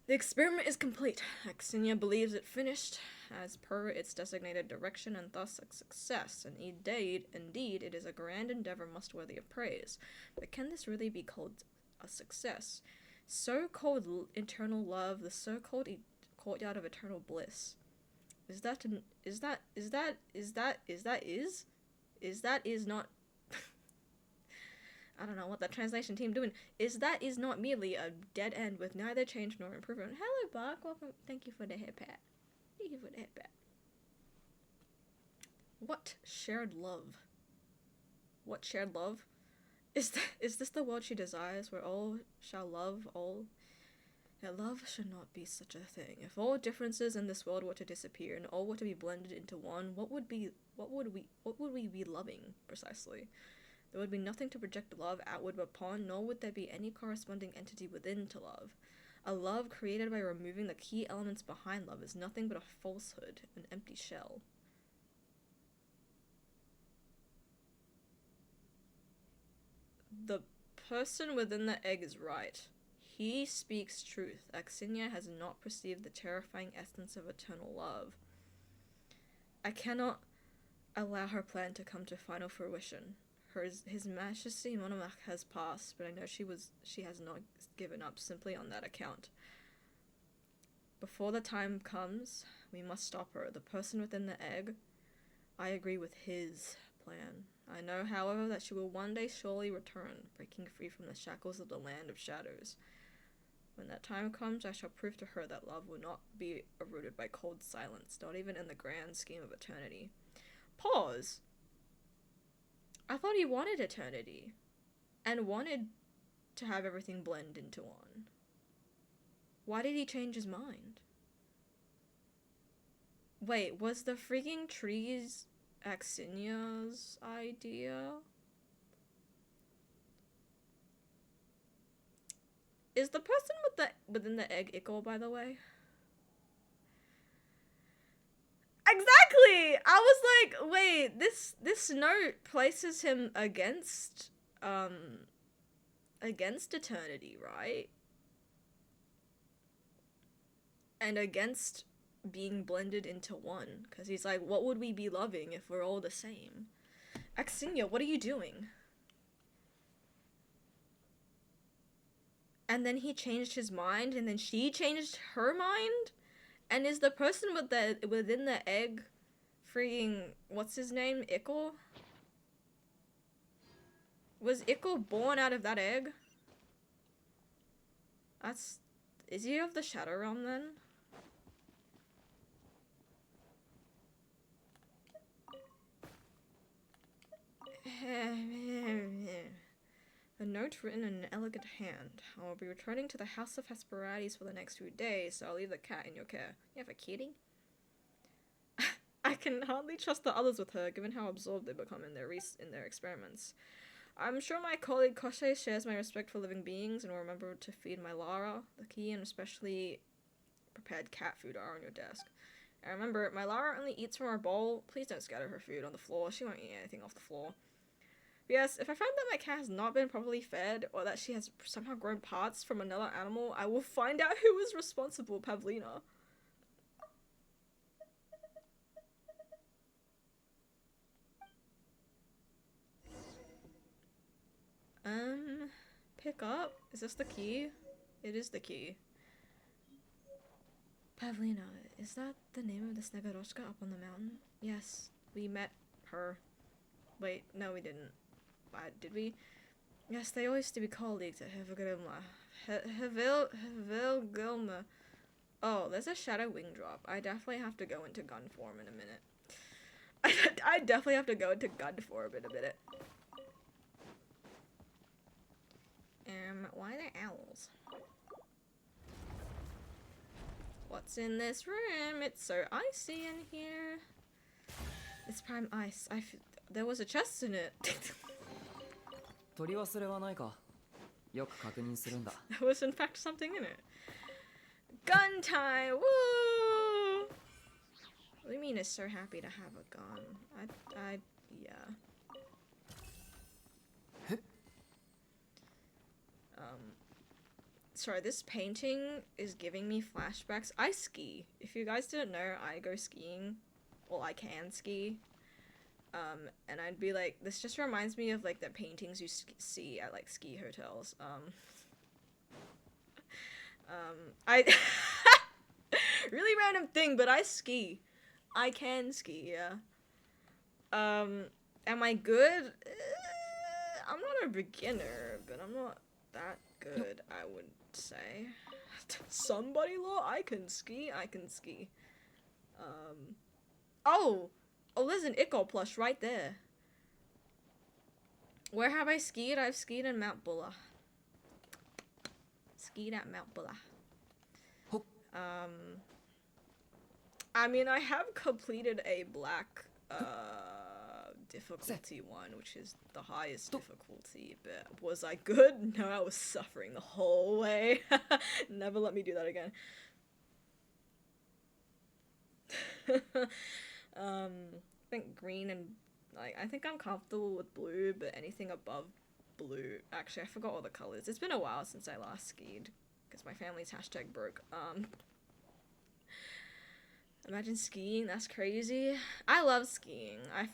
The experiment is complete. Axinia believes it finished as per its designated direction and thus a success. And indeed, it is a grand endeavor most worthy of praise. But can this really be called a success? So-called eternal love, the so-called courtyard of eternal bliss. Is not I don't know what that translation team doing. Is not merely a dead end with neither change nor improvement. Hello, Buck. Welcome. Thank you for the head pat. Thank you for the head pat. What shared love? What shared love? Is this the world she desires, where all shall love all? That love should not be such a thing. If all differences in this world were to disappear and all were to be blended into one, what would we be loving precisely? There would be nothing to project love outward upon, nor would there be any corresponding entity within to love. A love created by removing the key elements behind love is nothing but a falsehood, an empty shell. The person within the egg is right. He speaks truth. Axinia has not perceived the terrifying essence of eternal love. I cannot allow her plan to come to final fruition. His Majesty Monomach has passed, but I know she has not given up simply on that account. Before the time comes, we must stop her. The person within the egg, I agree with his plan. I know, however, that she will one day surely return, breaking free from the shackles of the land of shadows. When that time comes, I shall prove to her that love will not be eroded by cold silence, not even in the grand scheme of eternity. Pause! I thought he wanted eternity, and wanted to have everything blend into one. Why did he change his mind? Wait, was the freaking trees Axinia's idea? Is the person within the egg Ickle, by the way? Exactly! I was like, wait, this note places him against eternity, right? And against being blended into one. Because he's like, what would we be loving if we're all the same? Axinia, what are you doing? And then he changed his mind, and then she changed her mind? And is the person within the egg freaking, what's his name, Ickle? Was Ickle born out of that egg? Is he of the Shadow Realm then? A note written in an elegant hand. I will be returning to the House of Hesperides for the next few days, so I'll leave the cat in your care. You have a kitty? I can hardly trust the others with her, given how absorbed they become in their experiments. I'm sure my colleague Koshe shares my respect for living beings and will remember to feed my Lara. The key and especially prepared cat food are on your desk. And remember, my Lara only eats from our bowl. Please don't scatter her food on the floor. She won't eat anything off the floor. But yes, if I find that my cat has not been properly fed, or that she has somehow grown parts from another animal, I will find out who is responsible, Pavlina. Pick up? Is this the key? It is the key. Pavlina, is that the name of the Snegoroshka up on the mountain? Yes, we met her. Wait, no we didn't. Did we? Yes, they always used to be colleagues at Havilgilma. Oh, there's a shadow wing drop. I definitely have to go into gun form in a minute. I definitely have to go into gun form in a minute. Why are there owls? What's in this room? It's so icy in here. It's prime ice. There was a chest in it. There was in fact something in it. Gun time! Woo! What do you mean is so happy to have a gun? Yeah. Sorry, this painting is giving me flashbacks. I ski. If you guys didn't know, I go skiing. Well, I can ski. And I'd be like, this just reminds me of, like, the paintings you see at, like, ski hotels. I... really random thing, but I ski. I can ski, yeah. Am I good? I'm not a beginner, but I'm not that good, I would say. Somebody law? I can ski. Oh, there's an Ickle plush right there. Where have I skied? I've skied in Mount Bulla. Skied at Mount Bulla. I mean, I have completed a black, difficulty one, which is the highest difficulty, but was I good? No, I was suffering the whole way. Never let me do that again. I think green and, like, I think I'm comfortable with blue, but anything above blue, actually, I forgot all the colors. It's been a while since I last skied, because my family's hashtag broke. Imagine skiing, that's crazy. I love skiing. I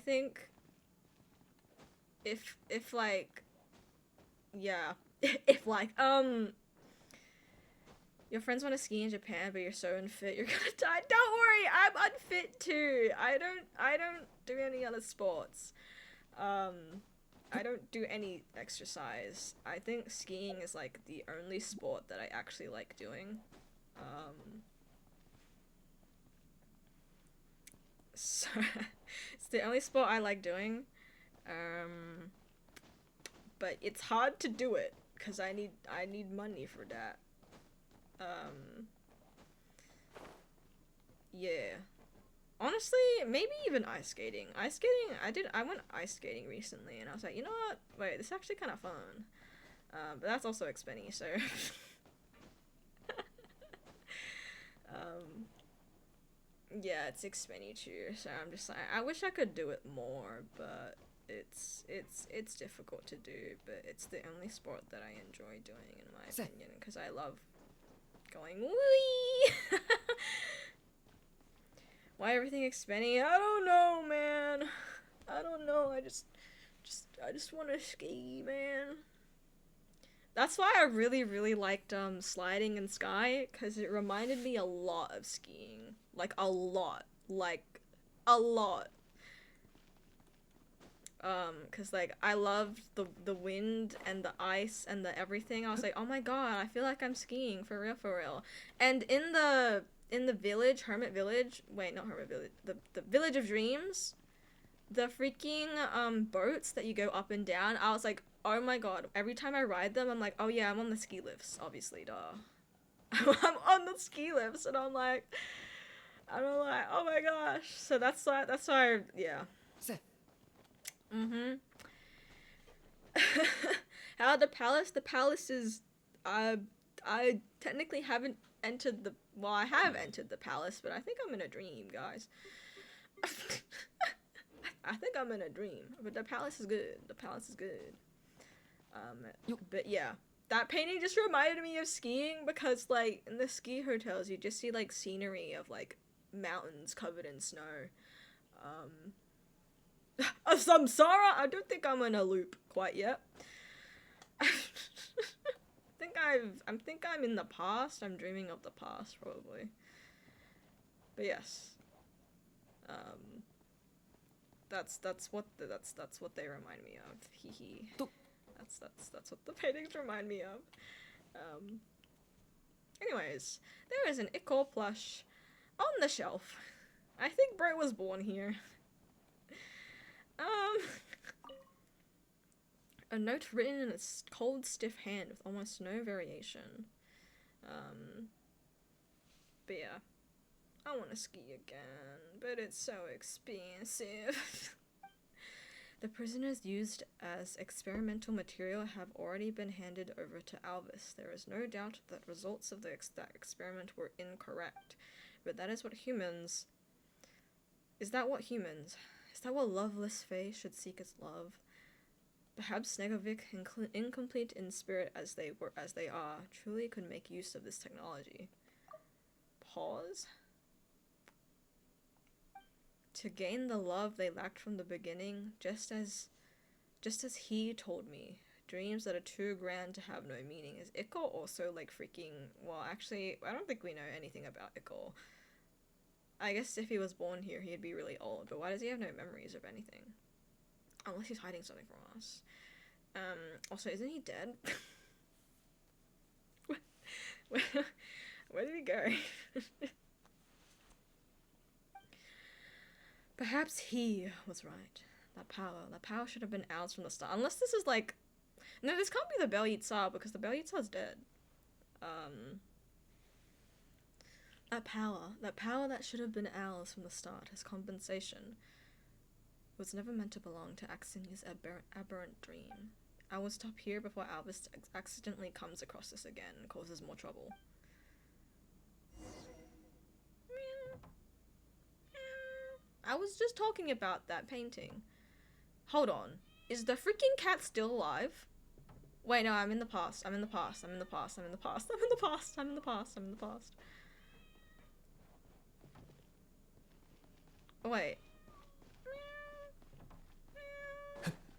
think if like, yeah, if like, your friends want to ski in Japan, but you're so unfit, you're gonna die. Don't worry, I'm unfit too. I don't do any other sports. I don't do any exercise. I think skiing is like the only sport that I actually like doing. So it's the only sport I like doing. But it's hard to do it because I need money for that. Yeah. Honestly, maybe even ice skating. I went ice skating recently and I was like, you know what? Wait, this is actually kind of fun. But that's also expensive, so yeah, it's expenditure, so I'm just like, I wish I could do it more, but it's difficult to do, but it's the only sport that I enjoy doing, in my opinion, because I love going wee. Why everything expendy? I don't know, man. I don't know. I just want to ski, man. That's why I really liked sliding in Sky, because it reminded me a lot of skiing. Like a lot. Cause like I loved the wind and the ice and the everything. I was like, oh my god, I feel like I'm skiing for real. And in the village, Hermit Village, wait, not Hermit Village, the Village of Dreams, the freaking boats that you go up and down, I was like, oh my god, every time I ride them, I'm like, oh yeah, I'm on the ski lifts, obviously, duh. I'm on the ski lifts, and I'm like, oh my gosh. So that's why, yeah. Mm-hmm. How the palace is, I technically haven't entered the, well, I have entered the palace, but I think I'm in a dream, guys. I think I'm in a dream, but the palace is good. But yeah, that painting just reminded me of skiing, because like in the ski hotels you just see like scenery of like mountains covered in snow. A samsara? I don't think I'm in a loop quite yet. I think I'm in the past. I'm dreaming of the past, probably. But yes. That's what they remind me of. Hee hee. That's what the paintings remind me of. Anyways, there is an Ickle plush on the shelf. I think Bro was born here. A note written in a cold, stiff hand with almost no variation. But yeah. I want to ski again, but it's so expensive. The prisoners used as experimental material have already been handed over to Alvis. There is no doubt that results of that experiment were incorrect, but that is what humans... Is that what loveless Fae should seek as love? Perhaps Snegovic, incomplete in spirit as they are, truly could make use of this technology. Pause? To gain the love they lacked from the beginning, just as he told me, dreams that are too grand to have no meaning. Is Ickle also like freaking... Well, actually, I don't think we know anything about Ickle. I guess if he was born here, he'd be really old, but why does he have no memories of anything? Unless he's hiding something from us. Also, isn't he dead? Where did he go? Perhaps he was right. That power should have been ours from the start. Unless this is like... No, this can't be the Bel Yitzhar, because the Bel Yitzhar's dead. That power that should have been ours from the start as compensation was never meant to belong to Axini's aberrant dream. I will stop here before Alvis accidentally comes across this again and causes more trouble. I was just talking about that painting. Hold on. Is the freaking cat still alive? Wait, no, I'm in the past. I'm in the past. Oh, wait.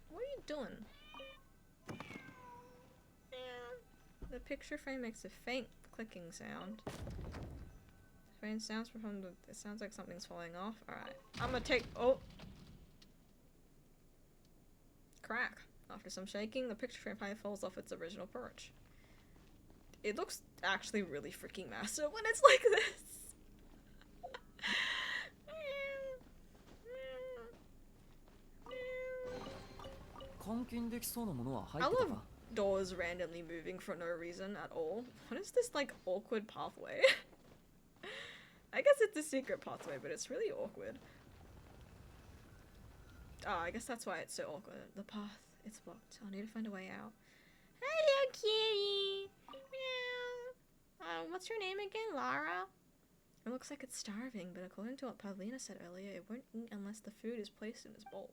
What are you doing? The picture frame makes a faint clicking sound. It sounds like something's falling off. Alright. I'm gonna take... Oh! Crack. After some shaking, the picture frame finally falls off its original perch. It looks actually really freaking massive when it's like this. I love doors randomly moving for no reason at all. What is this, like, awkward pathway? I guess it's a secret pathway, but it's really awkward. Oh, I guess that's why it's so awkward. The path, it's blocked. I'll need to find a way out. Hello, kitty! Meow. What's your name again? Lara? It looks like it's starving, but according to what Pavlina said earlier, it won't eat unless the food is placed in its bowl.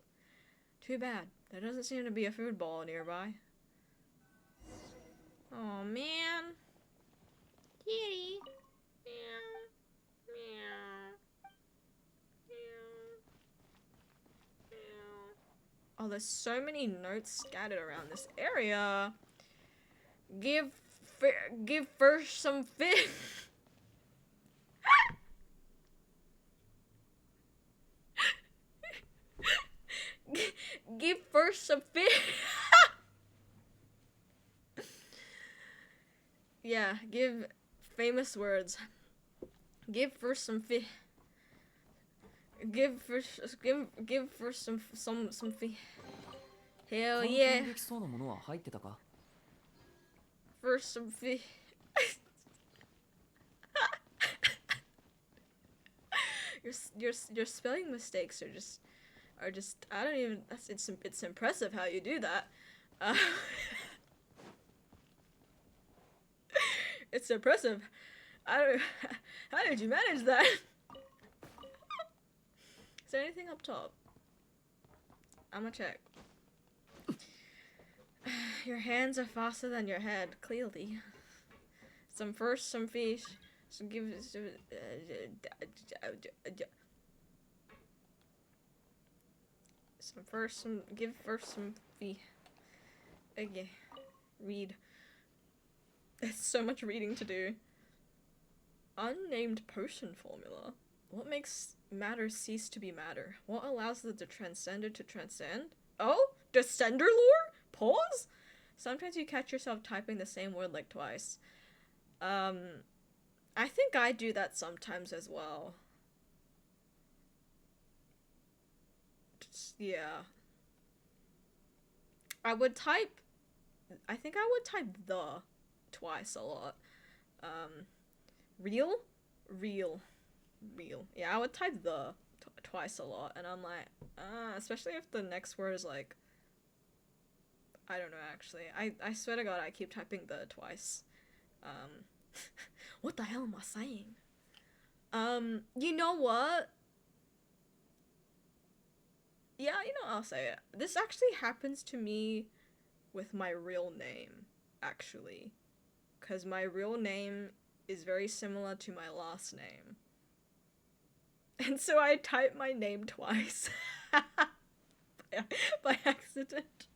Too bad. There doesn't seem to be a food bowl nearby. Oh man. Kitty. Meow. Meow. Meow. Meow. Oh, there's so many notes scattered around this area. Give first some fish. Give first some fish. Yeah, give famous words. Give first some fish. Give first some fish. Hell 簡単 yeah. にできそうなものは入ってたか？ First some fish. Your spelling mistakes are just I don't even it's impressive how you do that. It's impressive. How did you manage that? Is there anything up top? I'm gonna check. Your hands are faster than your head, clearly. Some fish. Some give give first some fish. Okay, read. There's so much reading to do. Unnamed potion formula. What makes matter cease to be matter? What allows the transcender to transcend? Oh? Descender lore? Pause? Sometimes you catch yourself typing the same word like twice. I think I do that sometimes as well. Yeah. I think I would type the twice a lot. Real. Yeah, I would type the twice a lot, and I'm like, especially if the next word is like, I don't know, actually. I swear to God, I keep typing the twice. What the hell am I saying? You know what? Yeah, I'll say it. This actually happens to me with my real name, actually. Because my real name is very similar to my last name. And so I type my name twice. by accident.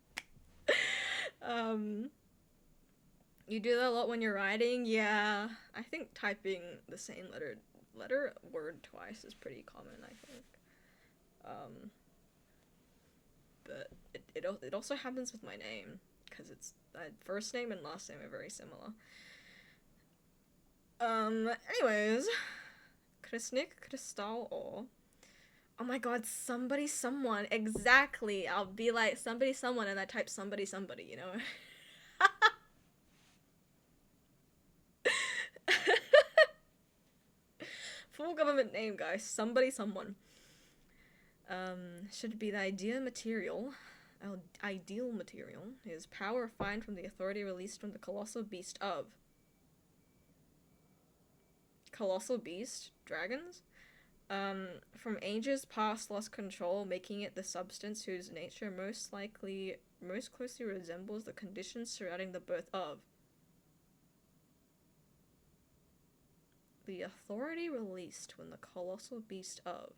You do that a lot when you're writing? Yeah. I think typing the same letter word twice is pretty common, I think. But it also happens with my name, because it's first name and last name are very similar. Anyways, Krisnik, Kristal, or oh my god, somebody, someone, exactly. I'll be like somebody, someone, and I type somebody, you know. Full government name, guys. Somebody, someone. Should be the ideal material is power refined from the authority released from the colossal beast of. Colossal beast? Dragons? From ages past lost control, making it the substance whose nature most closely resembles the conditions surrounding the birth of. The authority released when the colossal beast of.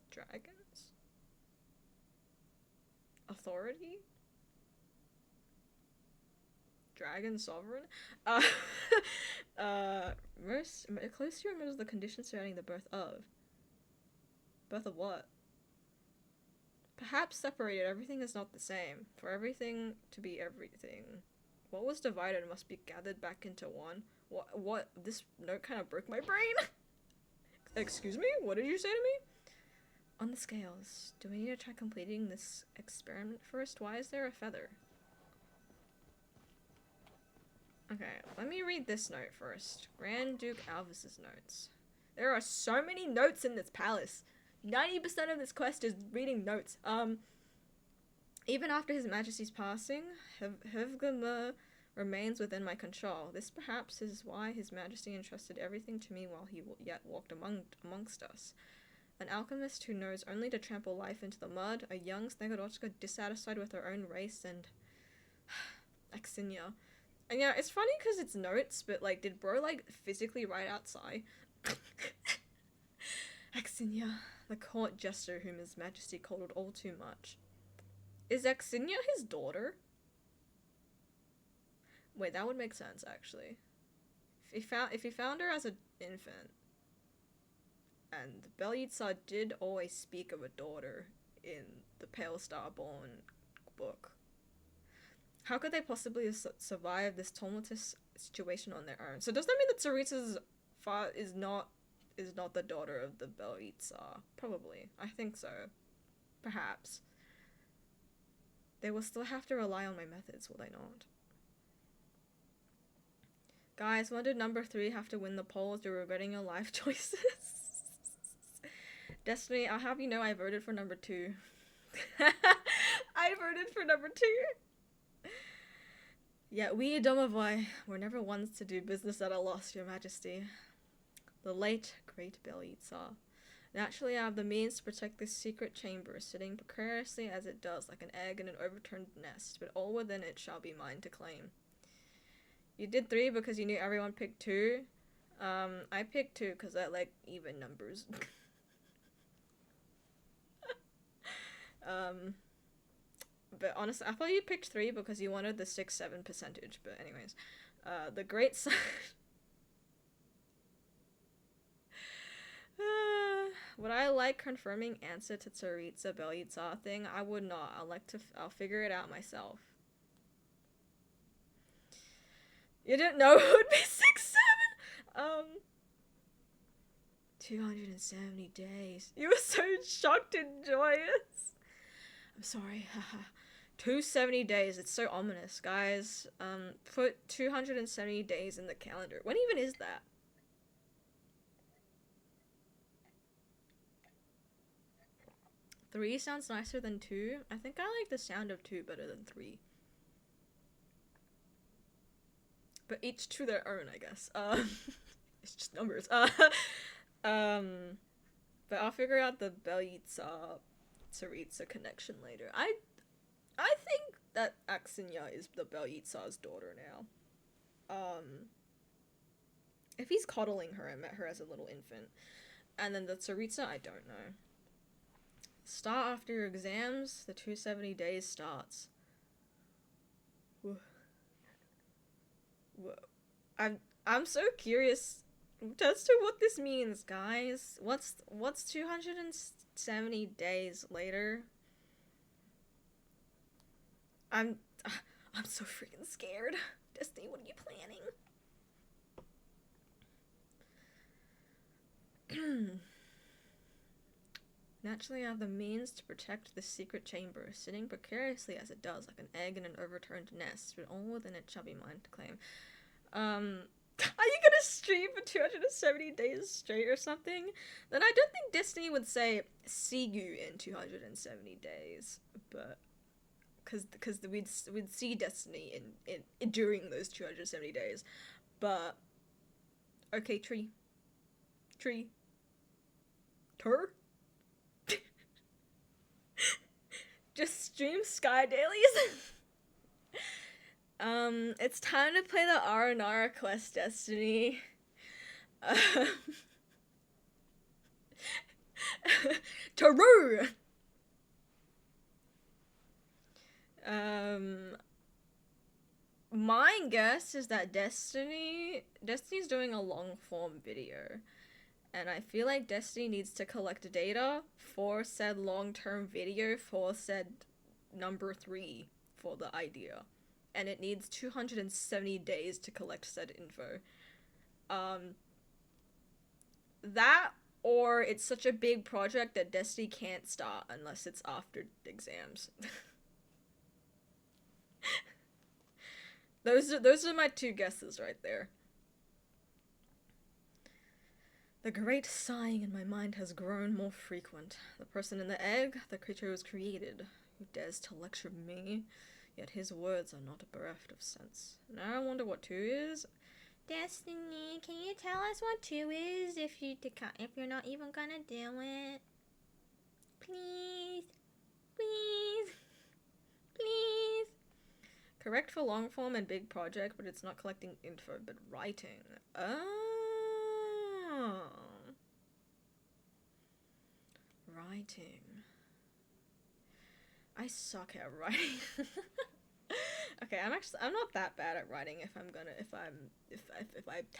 Dragons? Authority? Dragon sovereign? Most closely remembers the conditions surrounding the birth of. Birth of what? Perhaps separated, everything is not the same. For everything to be everything. What was divided must be gathered back into one. What? This note kind of broke my brain. Excuse me? What did you say to me? On the scales. Do we need to try completing this experiment first? Why is there a feather? Okay, let me read this note first. Grand Duke Alvis's notes. There are so many notes in this palace. 90% of this quest is reading notes. Even after His Majesty's passing, Hevgama remains within my control. This perhaps is why His Majesty entrusted everything to me while he yet walked amongst us. An alchemist who knows only to trample life into the mud, a young Snegorochka dissatisfied with her own race, and Axinia. And yeah, it's funny because it's notes, but like, did bro like physically write outside? Axinia, the court jester whom His Majesty coddled all too much. Is Axinia his daughter? Wait, that would make sense actually. If he found her as an infant, and Belyitsa did always speak of a daughter in the Pale Star Born book, how could they possibly survive this tumultuous situation on their own? So does that mean that Tsaritsa's father is not the daughter of the Belyitsa? Probably. I think so. Perhaps. They will still have to rely on my methods, will they not? Guys, when did number 3 have to win the polls? You're regretting your life choices. Destiny, I'll have you know I voted for number 2. I voted for number 2. Yet we Domovoy were never ones to do business at a loss, Your Majesty. The late, great Belyitsa. Naturally, I have the means to protect this secret chamber, sitting precariously as it does, like an egg in an overturned nest, but all within it shall be mine to claim. You did 3 because you knew everyone picked 2. I picked 2 because I like even numbers. But honestly, I thought you picked 3 because you wanted the 6-7 percentage, but anyways. The great son... Would I like confirming answer to Tsaritsa Belyitsa thing? I would not. I'll figure it out myself. You didn't know it would be 6-7? 270 days. You were so shocked and joyous. I'm sorry. 270 days. It's so ominous, guys. Put 270 days in the calendar. When even is that? Three sounds nicer than 2. I think I like the sound of 2 better than 3. But each to their own, I guess. It's just numbers. But I'll figure out the Belyitsa Tsaritsa connection later. I think that Axinia is the Belyitsa's daughter now. If he's coddling her, I met her as a little infant. And then the Tsaritsa, I don't know. Start after your exams, the 270 days starts. Whoa. I'm so curious as to what this means, guys. What's 270 days later? I'm so freaking scared. Destiny, what are you planning? Naturally, I have the means to protect this secret chamber, sitting precariously as it does, like an egg in an overturned nest, but all within it shall be mine to claim. Are you gonna stream for 270 days straight or something? Then I don't think Destiny would say, see you in 270 days, but, cause we'd see Destiny in during those 270 days, but, okay, tree. Tur? Just stream Sky Dailies. It's time to play the Aranara quest, Destiny. Taru! My guess is that Destiny's doing a long form video. And I feel like Destiny needs to collect data for said long-term video for said number 3 for the idea. And it needs 270 days to collect said info. That, or it's such a big project that Destiny can't start unless it's after exams. Those are my 2 guesses right there. The great sighing in my mind has grown more frequent. The person in the egg, the creature was created. Who dares to lecture me? yet his words are not bereft of sense. Now I wonder what 2 is. Destiny, can you tell us what 2 is if you're not even gonna do it? Please. Please. Please. Correct for long form and big project, but it's not collecting info, but writing. Oh. Writing. I suck at writing. Okay, I'm not that bad at writing if I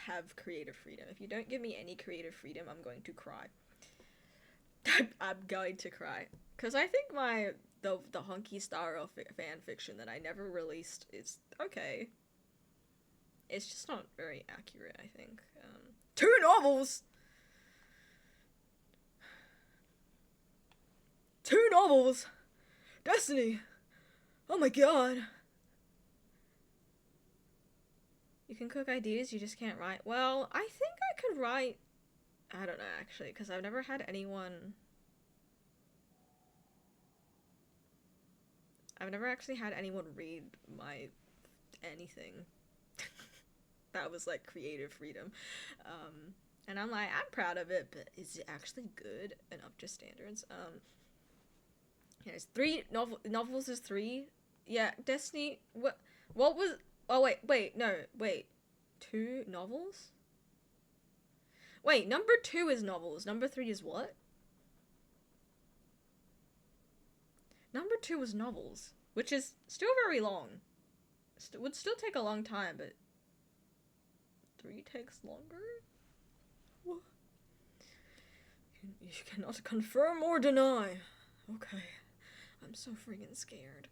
have creative freedom. If you don't give me any creative freedom, I'm going to cry. I'm going to cry. Cause I think the Honky Star fan fiction that I never released is okay. It's just not very accurate, I think. 2 novels! 2 novels! Destiny! Oh my god! You can cook ideas, you just can't write. Well, I think I could write... I don't know, actually, because I've never had anyone... I've never actually had anyone read my... anything. That was, like, creative freedom. And I'm like, I'm proud of it, but is it actually good and up to standards? Yeah, it's 3 novels is 3? Yeah, Destiny... What was... Oh, wait, no, wait. 2 novels? Wait, number 2 is novels. Number 3 is what? Number 2 is novels, which is still very long. Would still take a long time, but 3 takes longer? What? You cannot confirm or deny. Okay. I'm so freaking scared.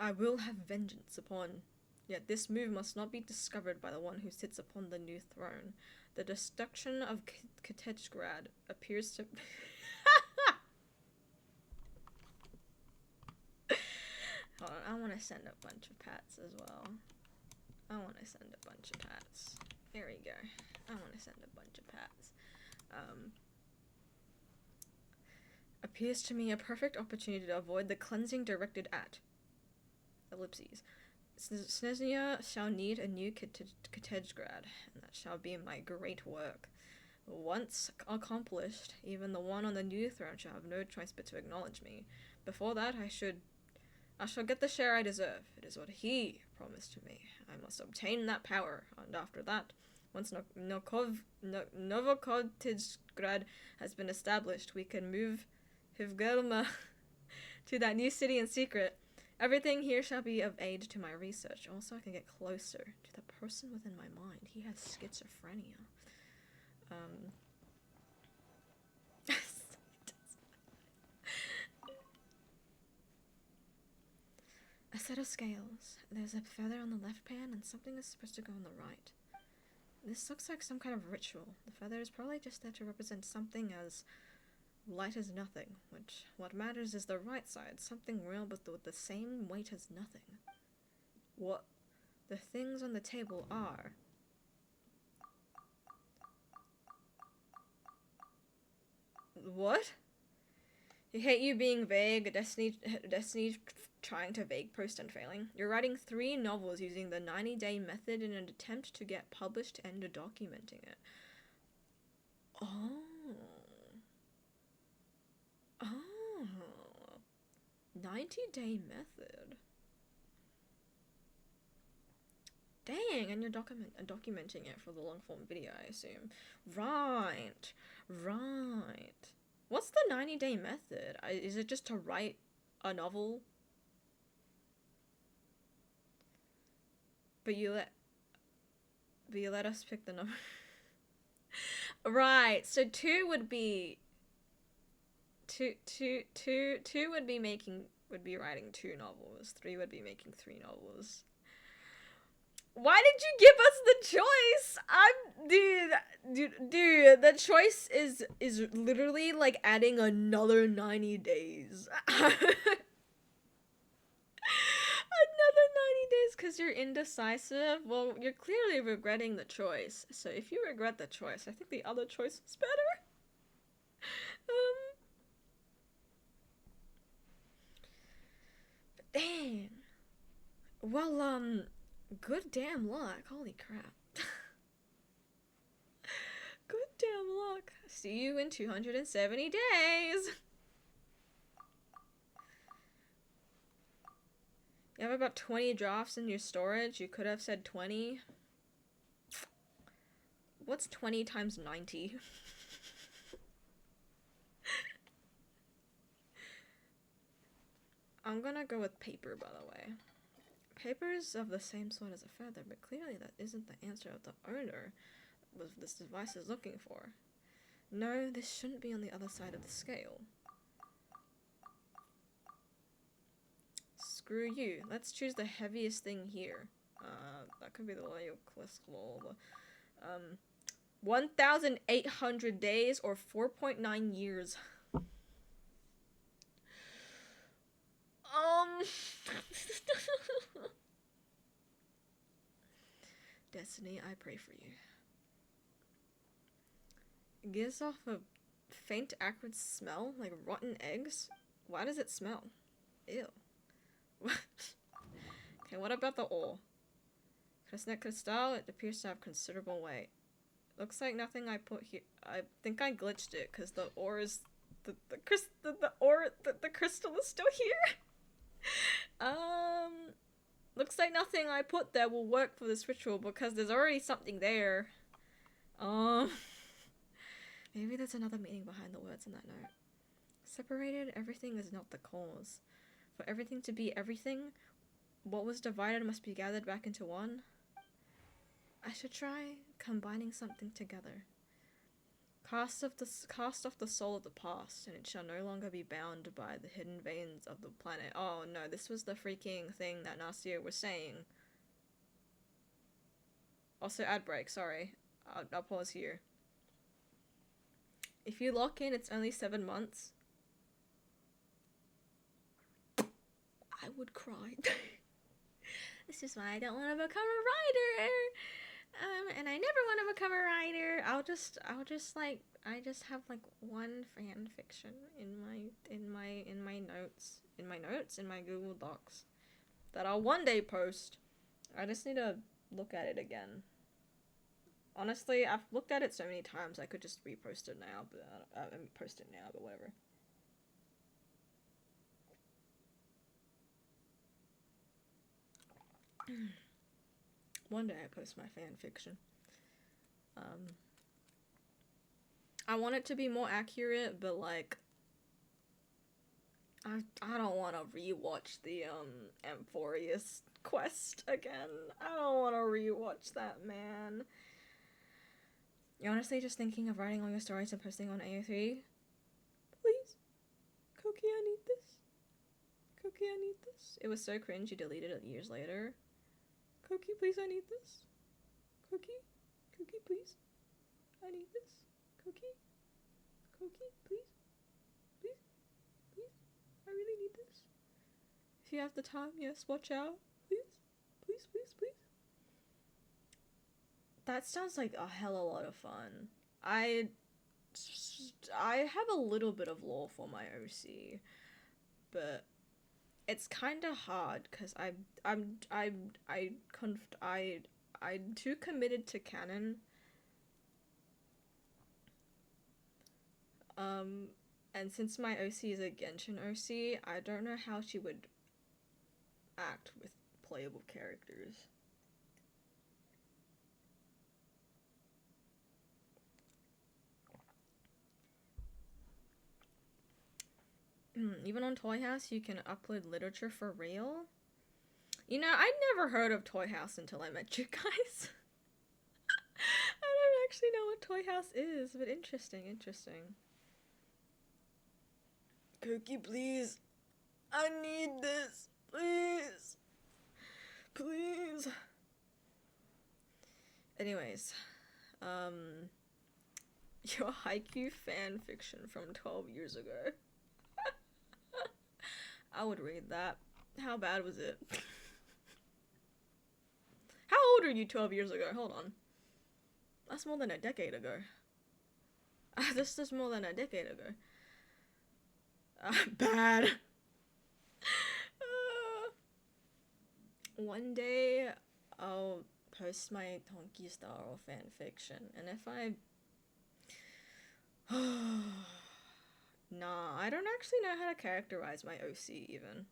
I will have vengeance upon... Yet this move must not be discovered by the one who sits upon the new throne. The destruction of Katejgrad appears to... Hold on, I want to send a bunch of pats as well. I want to send a bunch of pats. There we go. I want to send a bunch of pats. Appears to me a perfect opportunity to avoid the cleansing directed at... Ellipses. Snezhnaya shall need a new Katejgrad, and that shall be my great work. Once accomplished, even the one on the new throne shall have no choice but to acknowledge me. Before that, I shall get the share I deserve. It is what he promised to me. I must obtain that power, and after that, once Novokotejgrad has been established, we can move Hivgelma to that new city in secret. Everything here shall be of aid to my research. Also, I can get closer to the person within my mind. He has schizophrenia. A set of scales. There's a feather on the left pan and something is supposed to go on the right. This looks like some kind of ritual. The feather is probably just there to represent something as light as nothing, which what matters is the right side, something real but with the same weight as nothing. What the things on the table are. What? You hate you being vague, Destiny trying to vague post and failing. You're writing 3 novels using the 90-day method in an attempt to get published and documenting it. Oh. 90-day method. Dang, and you're documenting it for the long form video, I assume. Right. What's the 90-day method? Is it just to write a novel? But you let us pick the number. Right. So 2 would be two would be writing 2 novels. 3 would be making 3 novels. Why did you give us the choice? Dude, the choice is literally like adding another 90 days. Another 90 days because you're indecisive. Well, you're clearly regretting the choice. So if you regret the choice, I think the other choice was better. Well, good damn luck. Holy crap. Good damn luck. See you in 270 days. You have about 20 drafts in your storage. You could have said 20. What's 20 times 90? I'm gonna go with paper, by the way. Paper is of the same sort as a feather, but clearly that isn't the answer of the owner what this device is looking for. No, this shouldn't be on the other side of the scale. Screw you. Let's choose the heaviest thing here. That could be the low cholesterol. 1,800 days or 4.9 years. Destiny, I pray for you. It gives off a faint acrid smell, like rotten eggs. Why does it smell? Ew. Okay, what about the ore? Crystal, it appears to have considerable weight. Looks like nothing I put here. I think I glitched it because the ore is the crystal is still here. Looks like nothing I put there will work for this ritual because there's already something there. Maybe there's another meaning behind the words in that note. Separated, everything is not the cause. For everything to be everything, what was divided must be gathered back into one. I should try combining something together. Cast off the soul of the past, and it shall no longer be bound by the hidden veins of the planet. Oh no, this was the freaking thing that Nastia was saying. Also, ad break, sorry. I'll pause here. If you lock in, it's only 7 months. I would cry. This is why I don't want to become a writer. And I never want to become a writer. I just have like one fan fiction in my notes in my Google Docs that I'll one day post. I just need to look at it again. Honestly, I've looked at it so many times I could just repost it now, but post it now, but whatever. One day I post my fan fiction. I want it to be more accurate, but like I don't want to rewatch the Amphorius quest again. I don't want to rewatch that, man. You're honestly just thinking of writing all your stories and posting on AO3? Please? Koki, I need this. Koki, I need this. It was so cringe you deleted it years later. Koki, please, I need this. Koki? Koki, please. I need this. Koki? Koki, please? Please? Please? I really need this. If you have the time, yes, watch out. Please? Please, please, please. That sounds like a hell of a lot of fun. I have a little bit of lore for my OC, but it's kind of hard because I'm too committed to canon. And since my OC is a Genshin OC, I don't know how she would act with playable characters. Even on Toy House, you can upload literature for real? You know, I never heard of Toy House until I met you guys. I don't actually know what Toy House is, but interesting, interesting. Cookie, please. I need this. Please. Please. Anyways, your Haikyuu fan fiction from 12 years ago. I would read that. How bad was it? How old are you 12 years ago? Hold on. That's more than a decade ago. This is more than a decade ago. Bad. One day I'll post my Honky Star or fanfiction, and if I nah, I don't actually know how to characterize my OC even.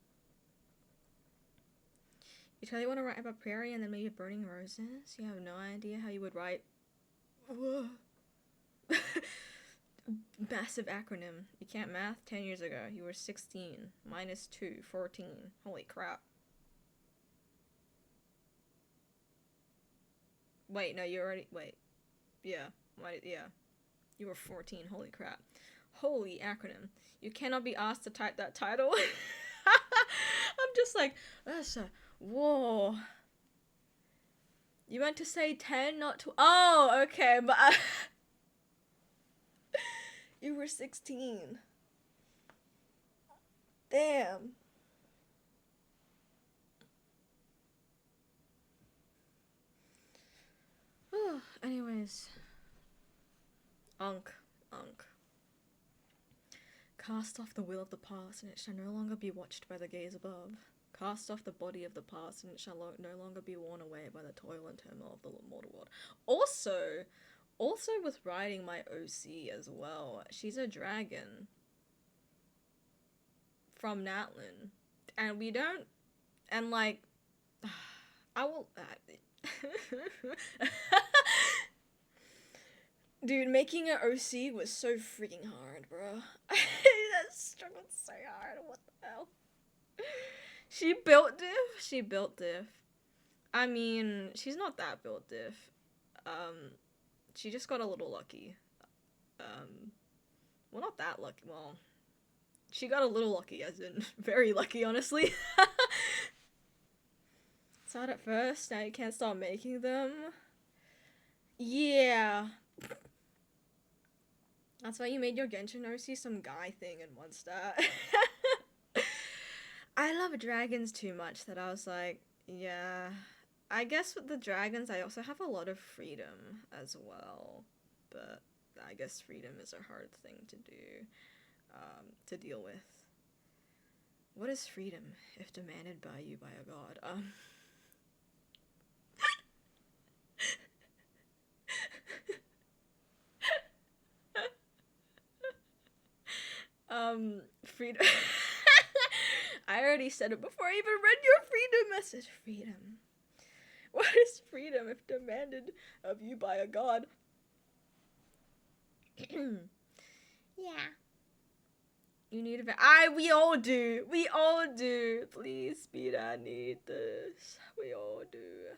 You totally want to write about Prairie and then maybe Burning Roses? You have no idea how you would write massive acronym. You can't math 10 years ago. You were 16. Minus 2, 14. Holy crap. Wait, no, you already, wait. Yeah, yeah. You were 14, holy crap. Holy acronym. You cannot be asked to type that title. I'm just like, that's a, whoa. You meant to say 10, not 12. Oh, okay, but you were 16. Damn. Anyways. Unk. Cast off the will of the past, and it shall no longer be watched by the gaze above. Cast off the body of the past, and it shall no longer be worn away by the toil and turmoil of the mortal world. Also with writing my OC as well, she's a dragon from Natlin, and we don't, and like, I will. Dude, making an OC was so freaking hard, bro. I struggled so hard. What the hell? She built diff. I mean, she's not that built diff. She just got a little lucky. Well, not that lucky. Well, she got a little lucky, as in very lucky, honestly. Sad at first, now you can't start making them. Yeah. That's why you made your Genshin OC some guy thing in one stat. I love dragons too much that I was like, yeah. I guess with the dragons, I also have a lot of freedom as well. But I guess freedom is a hard thing to do, to deal with. What is freedom if demanded by you by a god? Freedom. I already said it before I even read your freedom message. Freedom. What is freedom if demanded of you by a god? Yeah. You need a we all do. Please, Speed, I need this. We all do.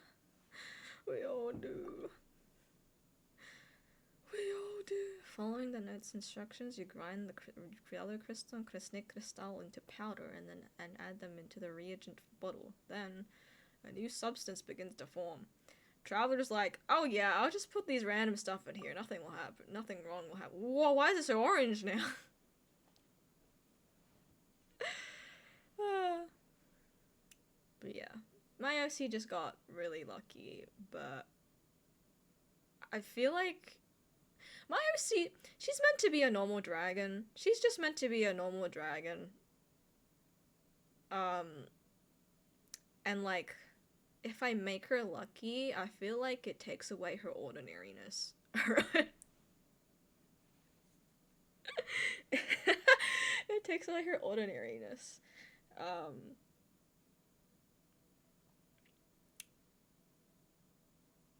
Following the note's instructions, you grind the yellow crystal and Krasnik crystal into powder and add them into the reagent bottle. Then, a new substance begins to form. Traveler's like, oh yeah, I'll just put these random stuff in here. Nothing will happen. Nothing wrong will happen. Whoa, why is it so orange now? But yeah, my OC just got really lucky, but I feel like my OC, she's meant to be a normal dragon. She's just meant to be a normal dragon. And like, if I make her lucky, I feel like it takes away her ordinariness. It takes away her ordinariness.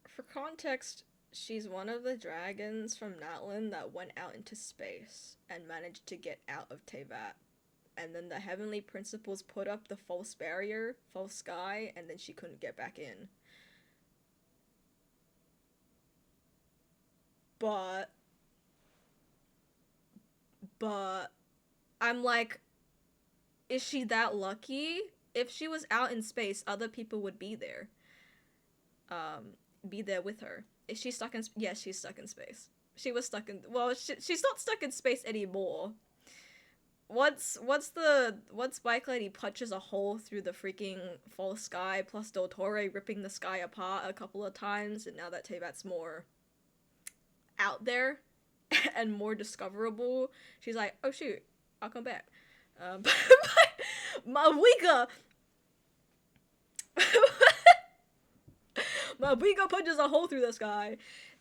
For context, she's one of the dragons from Natlin that went out into space and managed to get out of Tevat. And then the heavenly principles put up the false barrier, false sky, and then she couldn't get back in. But I'm like, is she that lucky? If she was out in space, other people would be there. Be there with her. Is she stuck in yes, she's stuck in space. She was stuck in, well, she's not stuck in space anymore. Once Bike Lady punches a hole through the freaking false sky, plus Dottore ripping the sky apart a couple of times, and now that Tevat's more out there and more discoverable, she's like, oh shoot, I'll come back. But my Wika, Mabuigo punches a hole through the sky.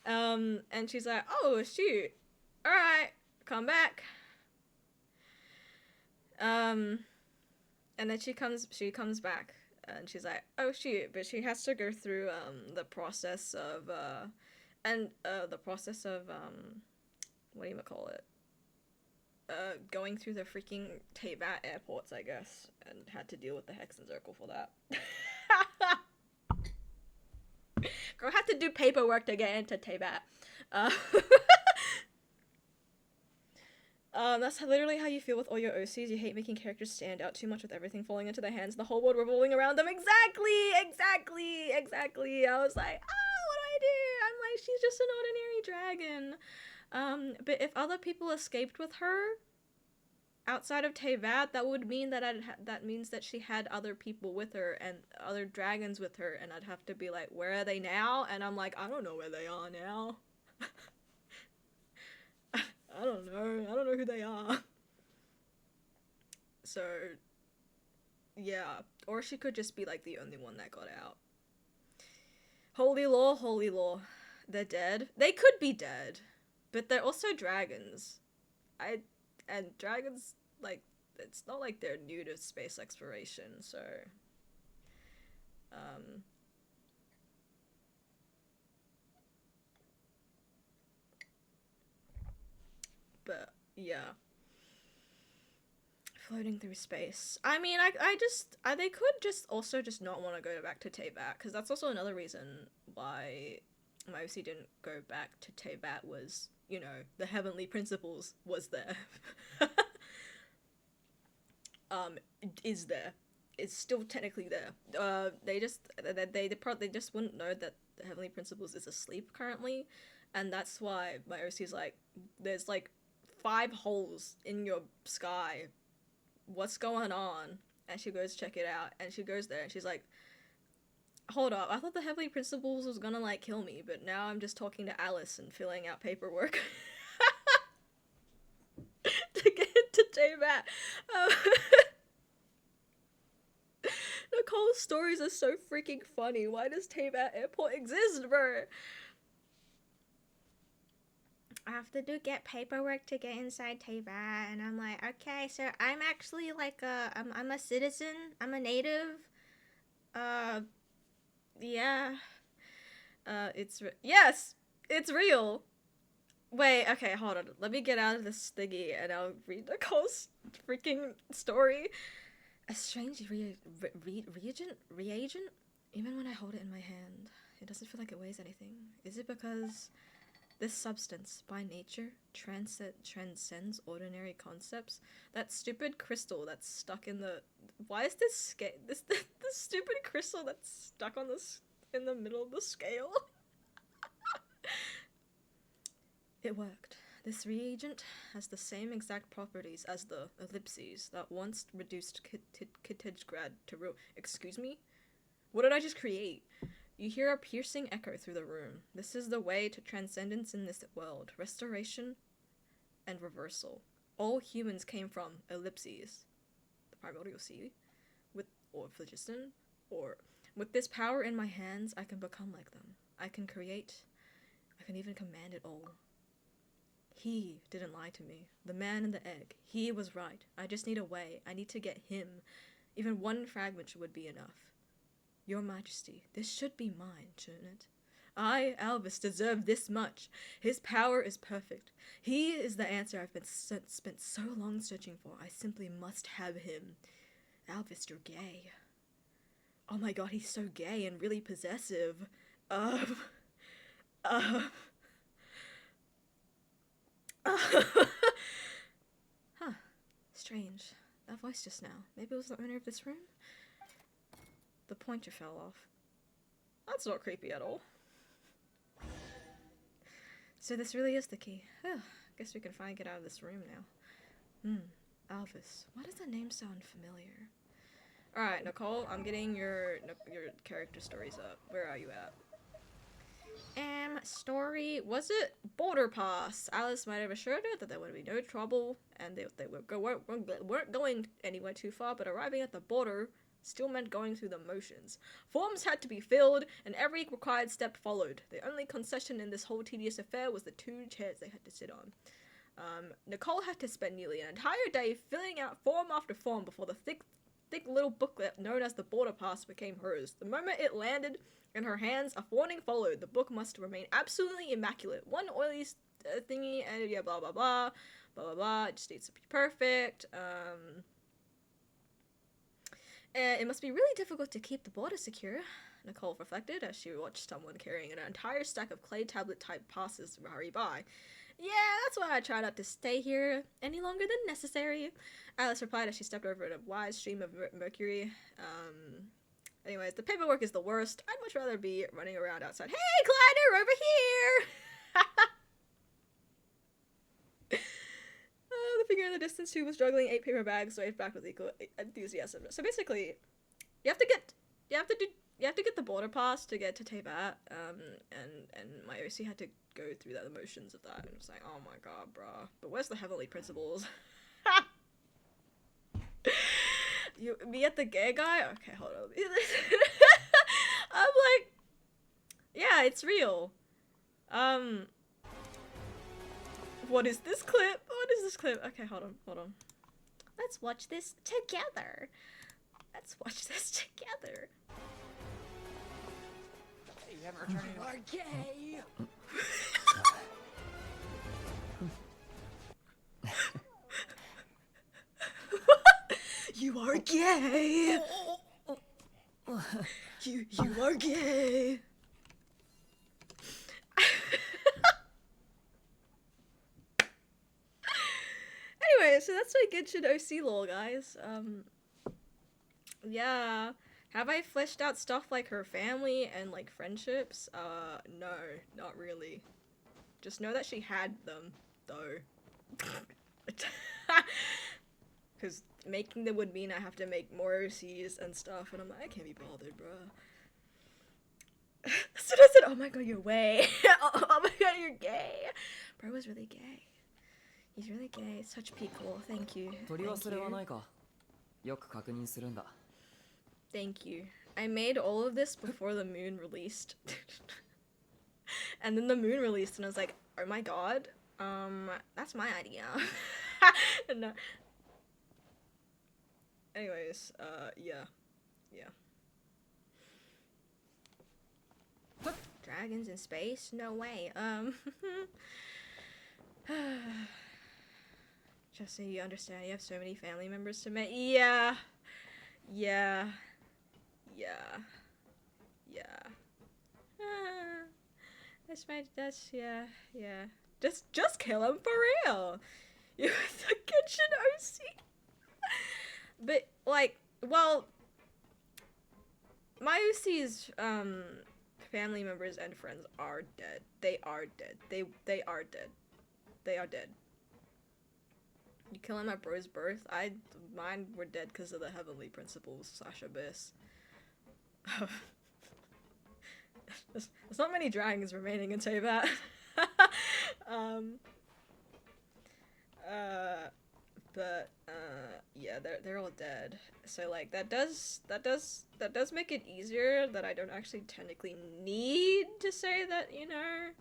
And she's like, oh shoot. Alright, come back. And then she comes back and she's like, oh shoot, but she has to go through the process of going through the freaking Teyvat airports, I guess, and had to deal with the Hexen Circle for that. Girl had to do paperwork to get into Teyvat. That's literally how you feel with all your OCs. You hate making characters stand out too much with everything falling into their hands, the whole world revolving around them. Exactly! I was like, what do? I'm like, she's just an ordinary dragon. But if other people escaped with her outside of Teyvat, that would mean that that means that she had other people with her and other dragons with her, and I'd have to be like, where are they now? And I'm like, I don't know where they are now. I don't know who they are. So, yeah. Or she could just be, like, the only one that got out. Holy law. They're dead. They could be dead. But they're also dragons. And dragons, like, it's not like they're new to space exploration, so... But, yeah. Floating through space. I mean, they could just also just not want to go back to Teyvat, because that's also another reason why my OC didn't go back to Teyvat was, you know, the Heavenly Principles was there. Is there. It's still technically there. They just wouldn't know that the Heavenly Principles is asleep currently, and that's why my OC's like, there's like 5 holes in your sky. What's going on? And she goes check it out, and she goes there and she's like, hold up, I thought the Heavenly Principles was gonna like kill me, but now I'm just talking to Alice and filling out paperwork to get into Teyvat. Nicole's stories are so freaking funny. Why does Teyvat Airport exist, bro? I have to get paperwork to get inside Teyvat, and I'm like, okay, so I'm actually like I'm a citizen, I'm a native, yeah, yes, it's real. Wait, okay, hold on, let me get out of this thingy, and I'll read Nicole's freaking story. A strange reagent? Even when I hold it in my hand, it doesn't feel like it weighs anything. Is it because this substance, by nature, transcends ordinary concepts? That stupid crystal that's stuck in the... Why is this this stupid crystal that's stuck on this in the middle of the scale? It worked. This reagent has the same exact properties as the ellipses that once reduced Kitejgrad to Excuse me? What did I just create? You hear a piercing echo through the room. This is the way to transcendence in this world. Restoration and reversal. All humans came from ellipses. The primordial sea? Or phlogiston? Or... With this power in my hands, I can become like them. I can create. I can even command it all. He didn't lie to me. The man in the egg. He was right. I just need a way. I need to get him. Even one fragment would be enough. Your Majesty, this should be mine, shouldn't it? I, Alvis, deserve this much. His power is perfect. He is the answer I've been spent so long searching for. I simply must have him. Alvis, you're gay. Oh my god, he's so gay and really possessive. Huh. Strange. That voice just now. Maybe it was the owner of this room? The pointer fell off. That's not creepy at all. So this really is the key. Guess we can finally get out of this room now. Alvis. Why does that name sound familiar? Alright, Nicole, I'm getting your character stories up. Where are you at? Story, Was it Border Pass? Alice might have assured her that there would be no trouble, and they weren't going anywhere too far, but arriving at the border still meant going through the motions. Forms had to be filled, and every required step followed. The only concession in this whole tedious affair was the 2 chairs they had to sit on. Nicole had to spend nearly an entire day filling out form after form before the thick little booklet known as the border pass became hers. The moment it landed in her hands, a warning followed. The book must remain absolutely immaculate. One oily thingy, and yeah, blah blah blah, blah blah blah. It just needs to be perfect. And it must be really difficult to keep the border secure, Nicole reflected as she watched someone carrying an entire stack of clay tablet-type passes hurry by. Yeah, that's why I try not to stay here any longer than necessary, Alice replied as she stepped over in a wide stream of mercury. Anyways, the paperwork is the worst. I'd much rather be running around outside. Hey, Glider, over here! The figure in the distance who was juggling 8 paper bags waved back with equal enthusiasm. So basically, you have to get the border pass to get to Teyvat, and my OC had to go through the motions of that, and it's like, oh my god, bruh. But where's the heavenly principles? Me at the gay guy? Okay, hold on. I'm like, yeah, it's real. What is this clip? What is this clip? Okay, hold on. Let's watch this together. Hey, you haven't returned any more gay! You are gay! You are gay! Anyway, so that's my Genshin OC lore, guys. Yeah. Have I fleshed out stuff like her family and like friendships? No, not really. Just know that she had them, though. Because making them would mean I have to make more OCs and stuff, and I'm like, I can't be bothered, bruh. So I said, oh my god, you're way. Oh my god, you're gay. Bro was really gay. He's really gay. Such people. Thank you. Thank you. I made all of this before the moon released. And then the moon released and I was like, oh my god, that's my idea. No. Anyways, yeah. Dragons in space? No way. Just so you understand, you have so many family members to meet. Yeah. Yeah. Just kill him for real. You're the Genshin OC. But, like, well, my OC's, family members and friends are dead. They are dead. They are dead. You kill him at bro's birth? Mine were dead because of the heavenly principles / abyss. There's not many dragons remaining in Teyvat. Yeah, they're all dead. So like that does make it easier that I don't actually technically need to say that, you know,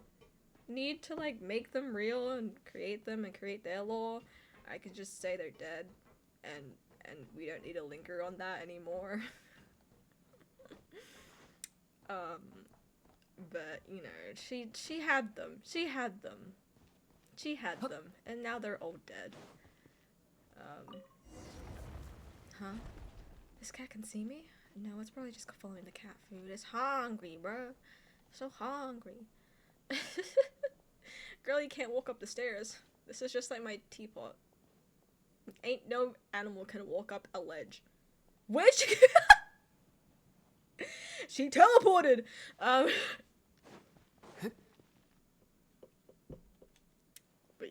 need to like make them real and create them and create their lore. I could just say they're dead, and we don't need to linger on that anymore. But you know, she had them, and now they're all dead. Huh? This cat can see me? No, it's probably just following the cat food. It's hungry, bro. So hungry. Girl, you can't walk up the stairs. This is just like my teapot. Ain't no animal can walk up a ledge. Which? She teleported! But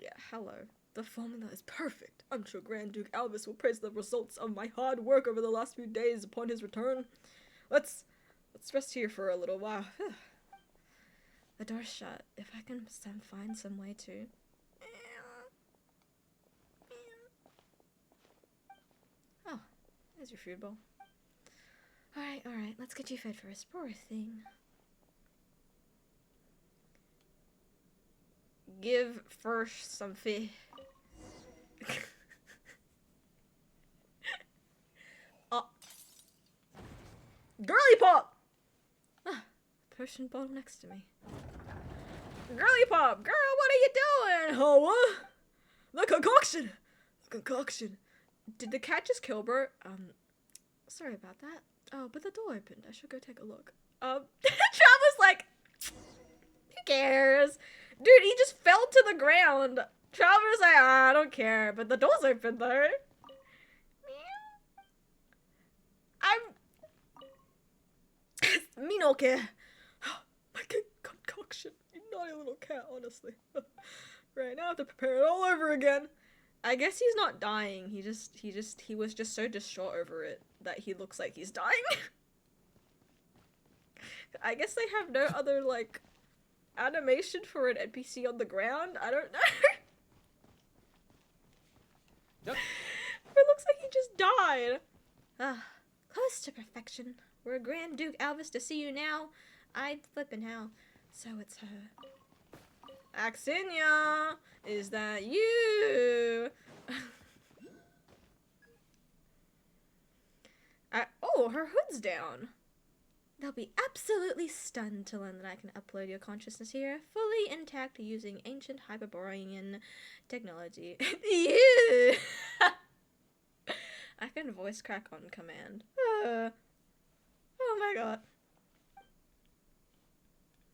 yeah, hello. The formula is perfect. I'm sure Grand Duke Albus will praise the results of my hard work over the last few days upon his return. Let's rest here for a little while. The door's shut. If I can find some way to... Oh, there's your food bowl. Alright, let's get you fed first. Poor thing. Give first some fish. Oh. Girly pop! Ah, potion bottle next to me. Girly pop! Girl, what are you doing? Oh, what? The concoction! The concoction. Did the cat just kill Bert? Sorry about that. Oh, but the door opened. I should go take a look. Travis like, who cares? Dude, he just fell to the ground. Travis like, I don't care. But the door's open though. Me no care. My concoction. You naughty little cat, honestly. Right, now I have to prepare it all over again. I guess he's not dying. He was just so distraught over it that he looks like he's dying. I guess they have no other, like, animation for an NPC on the ground. I don't know. Yep. It looks like he just died. Ah, close to perfection. We're Grand Duke Alvis to see you now. I'd flippin' how. So it's her. Axinia, is that you? Oh, her hood's down. They'll be absolutely stunned to learn that I can upload your consciousness here, fully intact using ancient Hyperborean technology. Ew. I can voice crack on command. Oh my god.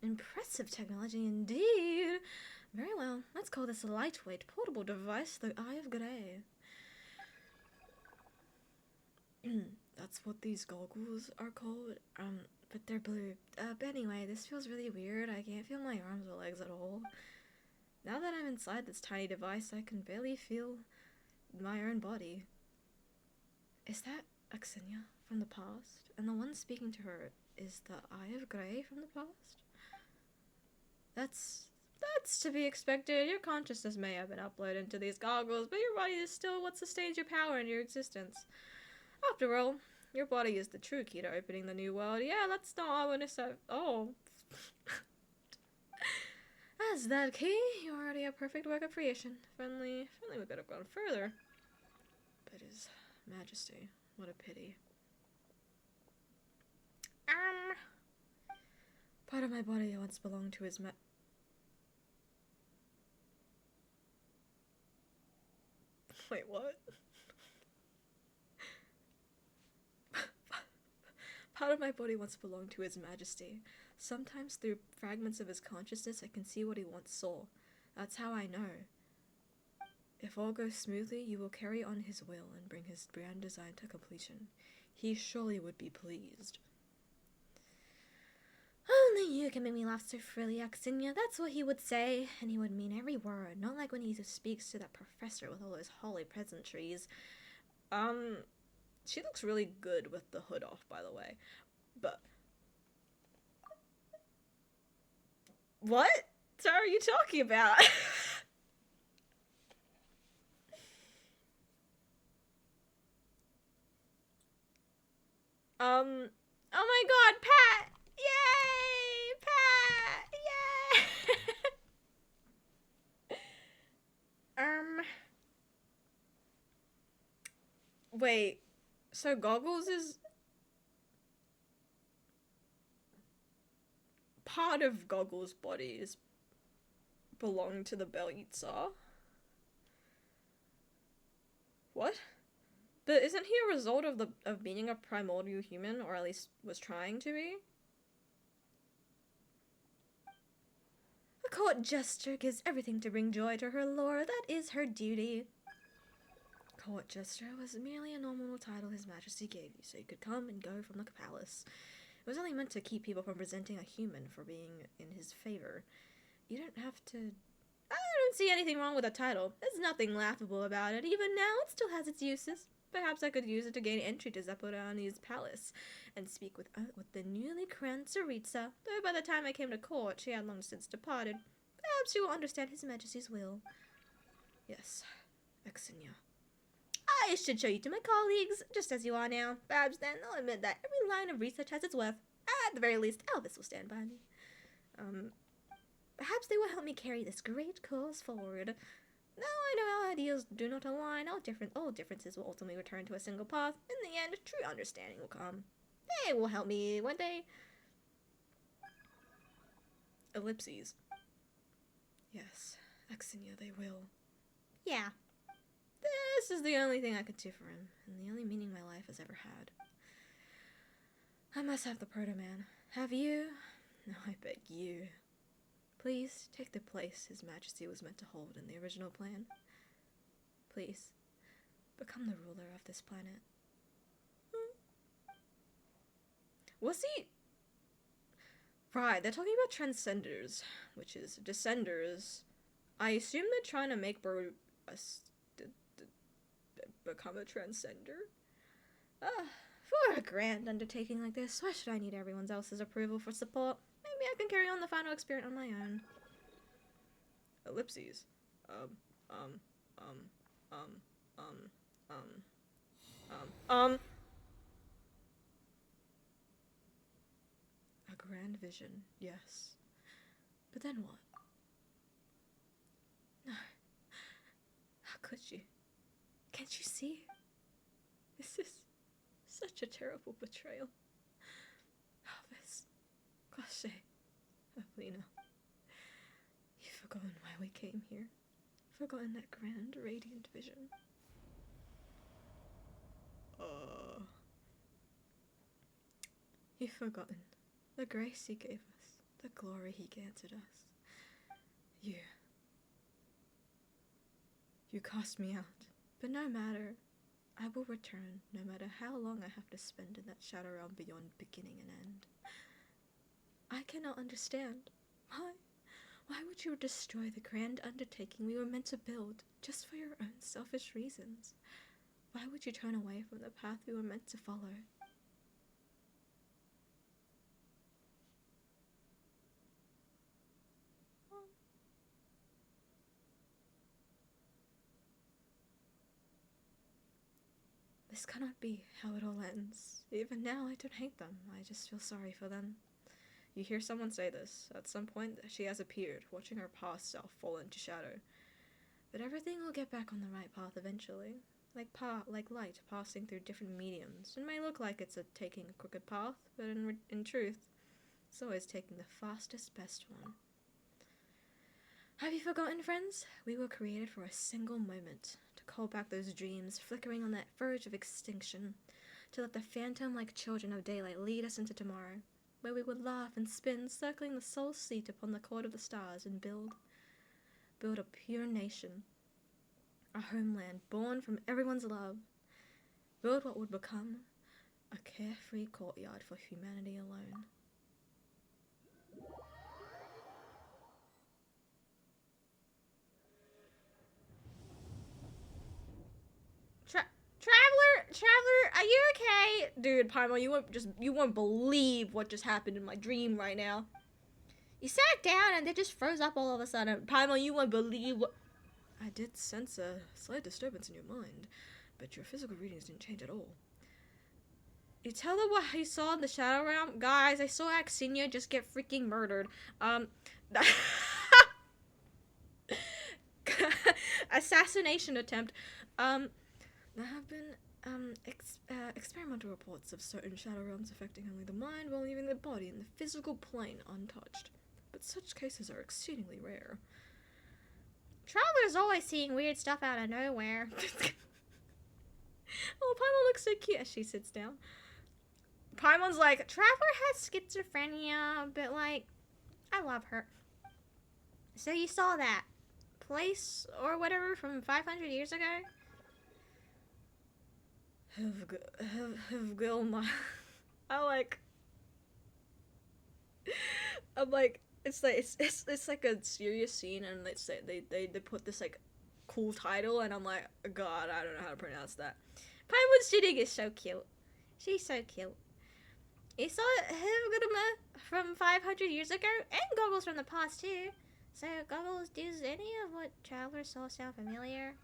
Impressive technology indeed. Very well, let's call this a lightweight portable device, the Eye of Grey. That's what these goggles are called. But they're blue. But anyway, this feels really weird. I can't feel my arms or legs at all. Now that I'm inside this tiny device, I can barely feel my own body. Is that Axinia from the past? And the one speaking to her is the Eye of Grey from the past? That's to be expected. Your consciousness may have been uploaded into these goggles, but your body is still what sustains your power and your existence. After all, your body is the true key to opening the new world. Yeah, that's not what I want to say. Oh. As that key, you're already a perfect work of creation. Friendly, we could have gone further. But His Majesty, what a pity. Part of my body once belonged to His Wait, what? Part of my body once belonged to His Majesty. Sometimes through fragments of his consciousness I can see what he once saw. That's how I know. If all goes smoothly, you will carry on his will and bring his grand design to completion. He surely would be pleased. Only you can make me laugh so freely, Axinia. That's what he would say, and he would mean every word, not like when he speaks to that professor with all those holy pleasantries. She looks really good with the hood off, by the way. But what are you talking about? Oh my god, Pat! Yay! Pat! Yay! Wait, so Goggles is part of Goggles' body is belong to the Belytsa? What? But isn't he a result of being a primordial human, or at least was trying to be? A court jester gives everything to bring joy to her lord. That is her duty. Court jester was merely a normal title His Majesty gave you, so you could come and go from the palace. It was only meant to keep people from presenting a human for being in his favor. You don't have to... I don't see anything wrong with a title. There's nothing laughable about it. Even now, it still has its uses. Perhaps I could use it to gain entry to Zepodani's palace and speak with the newly crowned Tsaritsa, though by the time I came to court, she had long since departed. Perhaps she will understand His Majesty's will. Yes, Axinia. I should show you to my colleagues, just as you are now. Perhaps then I'll admit that every line of research has its worth. At the very least, Elvis will stand by me. Perhaps they will help me carry this great cause forward. Now I know our ideals do not align, all differences will ultimately return to a single path. In the end, true understanding will come. They will help me one day. Ellipses. Yes, Axinia, they will. Yeah. This is the only thing I could do for him, and the only meaning my life has ever had. I must have the Proto-Man. Have you? No, I beg you. Please take the place His Majesty was meant to hold in the original plan. Please, become the ruler of this planet. Was he? Right, they're talking about transcenders, which is descenders. I assume they're trying to make become a transcender. For a grand undertaking like this, why should I need everyone else's approval for support? Maybe I can carry on the final experiment on my own. Ellipses. A grand vision, yes. But then what? No. How could you? Can't you see? This is such a terrible betrayal. Elvis. Gosh, Evelina. You've forgotten why we came here. Forgotten that grand, radiant vision. You've forgotten the grace he gave us, the glory he granted us. You cast me out, but no matter. I will return, no matter how long I have to spend in that shadow realm beyond beginning and end. I cannot understand. Why? Why would you destroy the grand undertaking we were meant to build, just for your own selfish reasons? Why would you turn away from the path we were meant to follow? This cannot be how it all ends. Even now, I don't hate them. I just feel sorry for them. You hear someone say this. At some point, she has appeared, watching her past self fall into shadow. But everything will get back on the right path eventually. Like light passing through different mediums. It may look like it's taking a crooked path, but in truth, it's always taking the fastest, best one. Have you forgotten, friends? We were created for a single moment. To call back those dreams, flickering on that verge of extinction. To let the phantom-like children of daylight lead us into tomorrow. Where we would laugh and spin, circling the sole seat upon the court of the stars and build a pure nation. A homeland born from everyone's love. Build what would become a carefree courtyard for humanity alone. Traveler, are you okay? Dude, Paimon, you won't believe what just happened in my dream right now. You sat down and they just froze up all of a sudden. Paimon, you won't believe what... I did sense a slight disturbance in your mind, but your physical readings didn't change at all. You tell them what you saw in the Shadow Realm? Guys, I saw Axinia just get freaking murdered. Assassination attempt. There have been experimental reports of certain shadow realms affecting only the mind while leaving the body and the physical plane untouched. But such cases are exceedingly rare. Traveler's always seeing weird stuff out of nowhere. Oh, Paimon looks so cute as she sits down. Paimon's like, Traveler has schizophrenia, but like, I love her. So you saw that place or whatever from 500 years ago? Gilma. I'm like, it's like a serious scene, and they put this like cool title, and I'm like, God, I don't know how to pronounce that. Paimon's shitting is so cute. She's so cute. You saw Hivgudama from 500 years ago, and Goggles from the past too. So Goggles, does any of what Traveler saw sound familiar?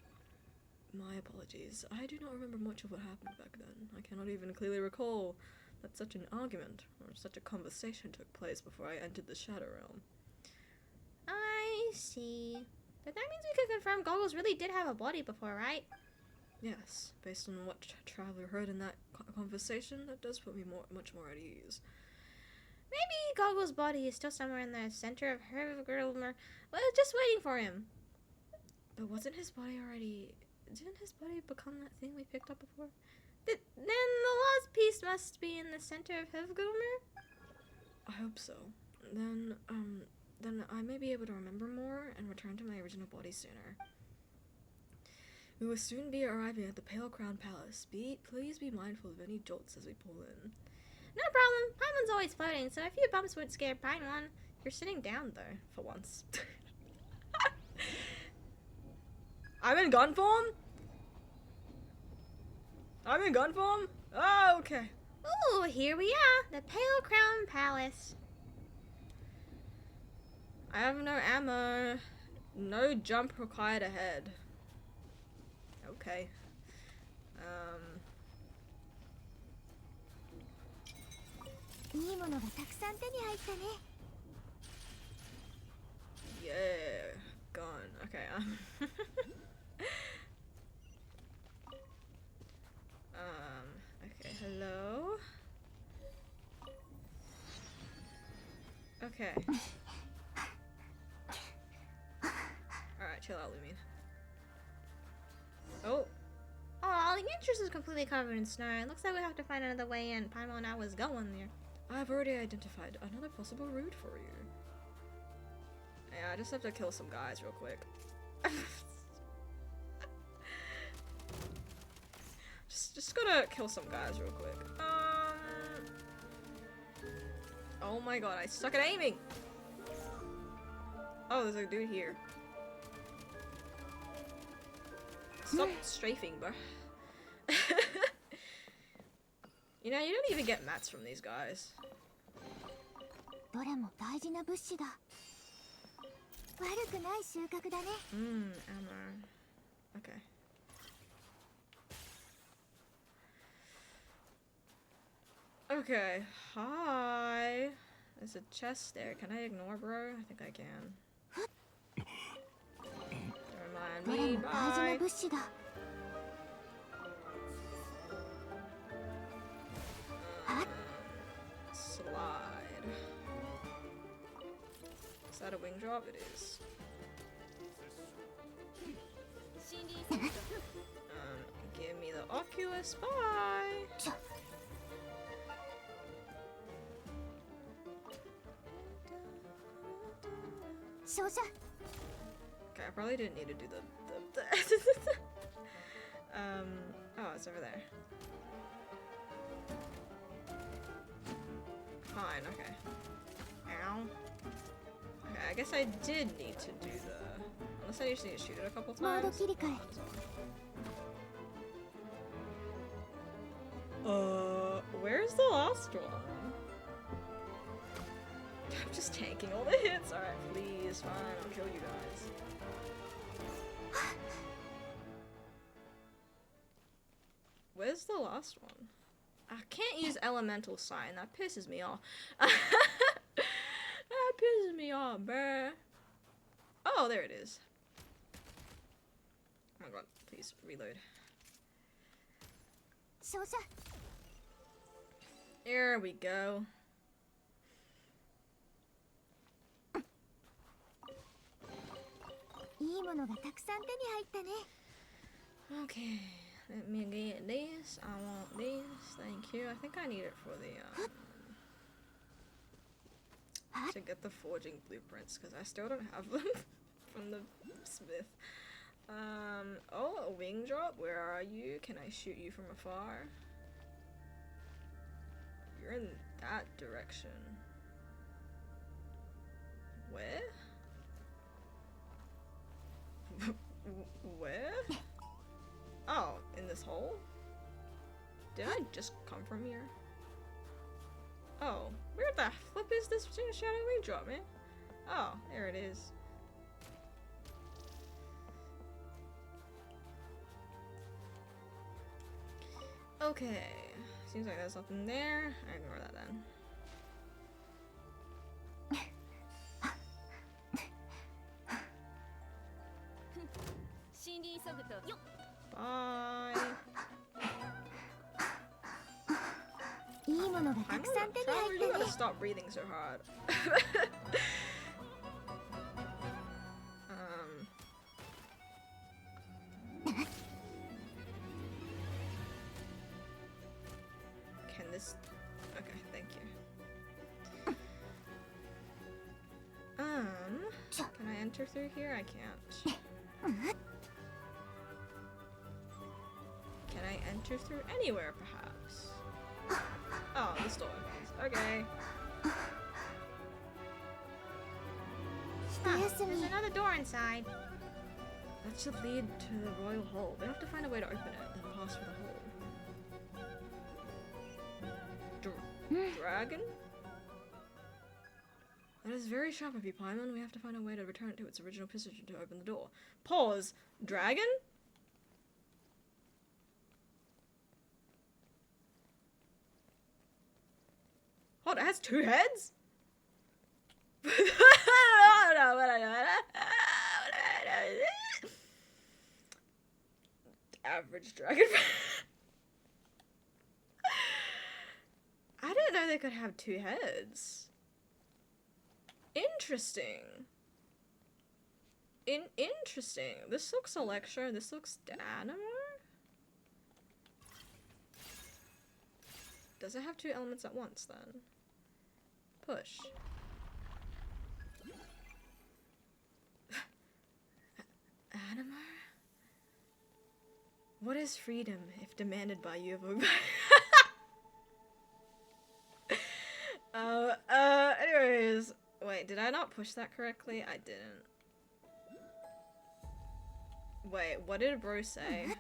My apologies. I do not remember much of what happened back then. I cannot even clearly recall that such an argument or such a conversation took place before I entered the Shadow Realm. I see. But that means we could confirm Goggles really did have a body before, right? Yes, based on what Traveler heard in that conversation, that does put me much more at ease. Maybe Goggles' body is still somewhere in the center of Hergirlmer. Well, just waiting for him. But wasn't his body already... Didn't his body become that thing we picked up before? Then the last piece must be in the center of Hergirlmer? I hope so. Then I may be able to remember more and return to my original body sooner. We will soon be arriving at the Pale Crown Palace. Please be mindful of any jolts as we pull in. No problem. Paimon's always floating, so a few bumps would scare Paimon. You're sitting down, though, For once. I'm in gun form? I'm in gun form? Oh, okay. Ooh, here we are. The Pale Crown Palace. I have no ammo. No jump required ahead. Okay. いいものがたくさん手に入ったね。 Yeah. Gun. Okay. Okay, hello? Okay. Alright, chill out, Lumion. Oh, Oh, the entrance is completely covered in snow. It looks like we have to find another way in. Paimon and I was going there. I've already identified another possible route for you. Yeah, I just have to kill some guys real quick. just gotta kill some guys real quick. Oh my god, I suck at aiming! Oh, there's a dude here. Stop strafing, bro. You know, you don't even get mats from these guys. どれも大事な物資だ。悪くない収穫だね。 Ammo. Okay. Okay, hi. There's a chest there. Can I ignore, bro? I think I can. Don't ど mind れ me. も大事な Bye. 物資だ。 Slide. Is that a wing drop? It is. Give me the Oculus. Bye. 勝者。 Okay, I probably didn't need to do the oh, it's over there. Fine, okay. Ow. Okay, I guess I did need to do the... Unless I just need to shoot it a couple モード times. 切り替え。 Where's the last one? I'm just tanking all the hits. Alright, please, fine, I'll kill you guys. Where's the last one? I can't use elemental sign. That pisses me off. That pisses me off, bruh. Oh, there it is. Oh my god, please reload. 勝者。 There we go. いいものがたくさん手に入ったね。 Okay, let me get this. I want this. Thank you. I think I need it for the to get the forging blueprints because I still don't have them from the smith. Oh, a wing drop. Where are you? Can I shoot you from afar? You're in that direction. Where? Where? Oh, in this hole? Did I just come from here? Oh, where the flip is this shadow wing drop, man? Oh, there it is. Okay. Seems like there's nothing there. I ignore that then. Bye. いいものがた I'm くさん手に trying 入 really った gotta ね stop breathing so hard. Can this? Okay, thank you. Can I enter through here? I can't. Can I enter through anywhere, perhaps? Oh, this door opens. Okay. There's another door inside. That should lead to the royal hall. We have to find a way to open it and pass through the hole. Dragon? That is very sharp of you, Paimon. We have to find a way to return it to its original position to open the door. Pause. Dragon? What? It has 2 heads? Average dragon. I didn't know they could have 2 heads. Interesting. Interesting. This looks Electro, this looks Dynamo? Does it have 2 elements at once then? Push. Anima? What is freedom if demanded by you? Anyways. Wait, did I not push that correctly? I didn't. Wait, what did bro say?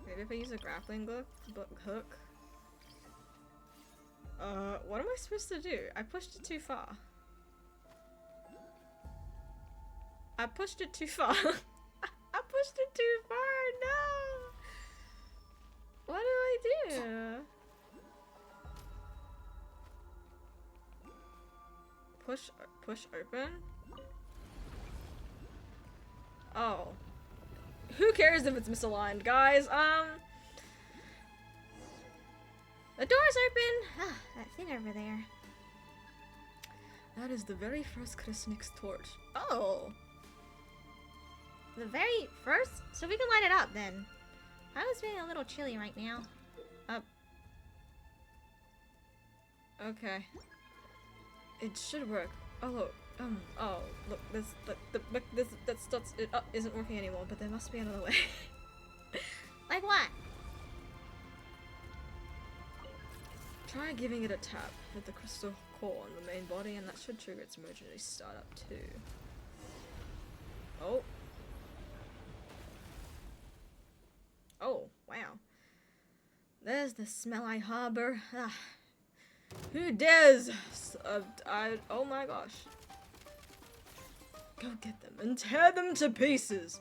Maybe if I use a grappling hook? What am I supposed to do? I pushed it too far. I pushed it too far. I pushed it too far, no! What do I do? Push open? Oh. Who cares if it's misaligned, guys? The door's open. Ah, that thing over there. That is the very first Krisnik's torch. Oh! The very first? So we can light it up then. I was feeling a little chilly right now. Okay. It should work. Oh, look. Oh, look, it isn't working anymore, but there must be another way. Like what? Try giving it a tap with the crystal core on the main body, and that should trigger its emergency startup too. Oh. Oh, wow. There's the smell I harbor. Ah. Who dares? Oh my gosh. Go get them and tear them to pieces.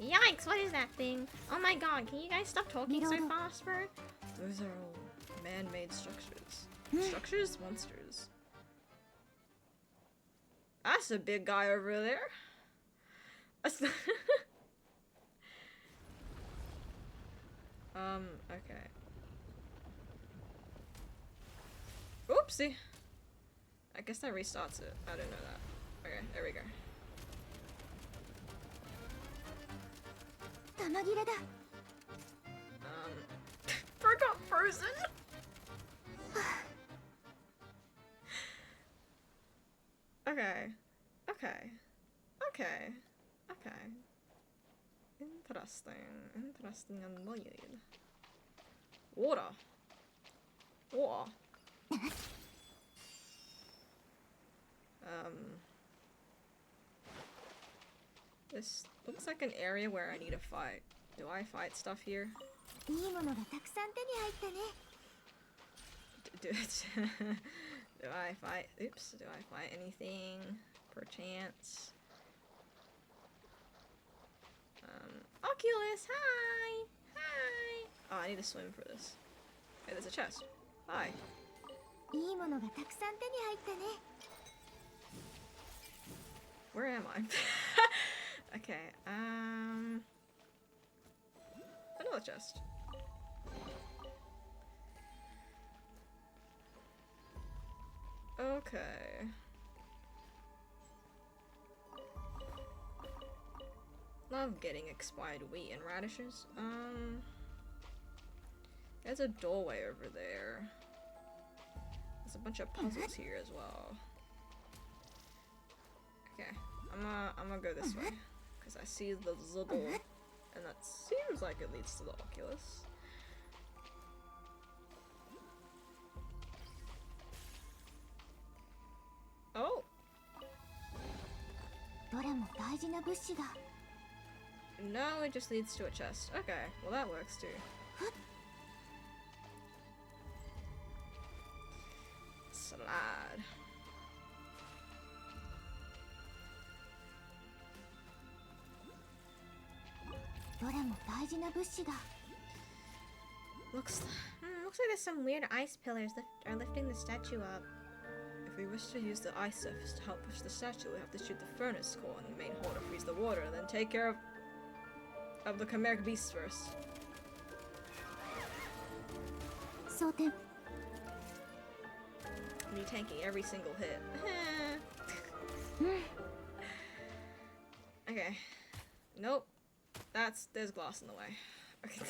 Yikes, what is that thing? Oh my god, can you guys stop talking so fast, bro? Those are all man-made structures. Structures? Monsters. That's a big guy over there. Okay. Oopsie. I guess that restarts it. I didn't know that. Okay, there we go. 玉切れだ Forgot frozen. Okay. Okay. Okay. Okay. Interesting. Interesting indeed. Water. Water. This looks like an area where I need to fight. Do I fight stuff here? いいものがたくさん手に入ったね Do I fight? Oops. Do I fight anything? Perchance. Oculus, hi! Hi! Oh, I need to swim for this. Hey, there's a chest. Hi. いいものがたくさん手に入ったね。 Where am I? Okay, another chest. Okay. Love getting expired wheat and radishes. There's a doorway over there. There's a bunch of puzzles here as well. Okay, I'm gonna go this way because I see the door, and that seems like it leads to the Oculus. Oh. どれも大事な物資だ。 No, it just leads to a chest. Okay, well that works too. Slide. Looks like there's some weird ice pillars that are lifting the statue up. If we wish to use the ice surface to help push the statue, we have to shoot the furnace core in the main hole to freeze the water, and then take care of the chimeric beasts first. 装填 Me tanking every single hit. Okay. Nope. There's glass in the way. Okay.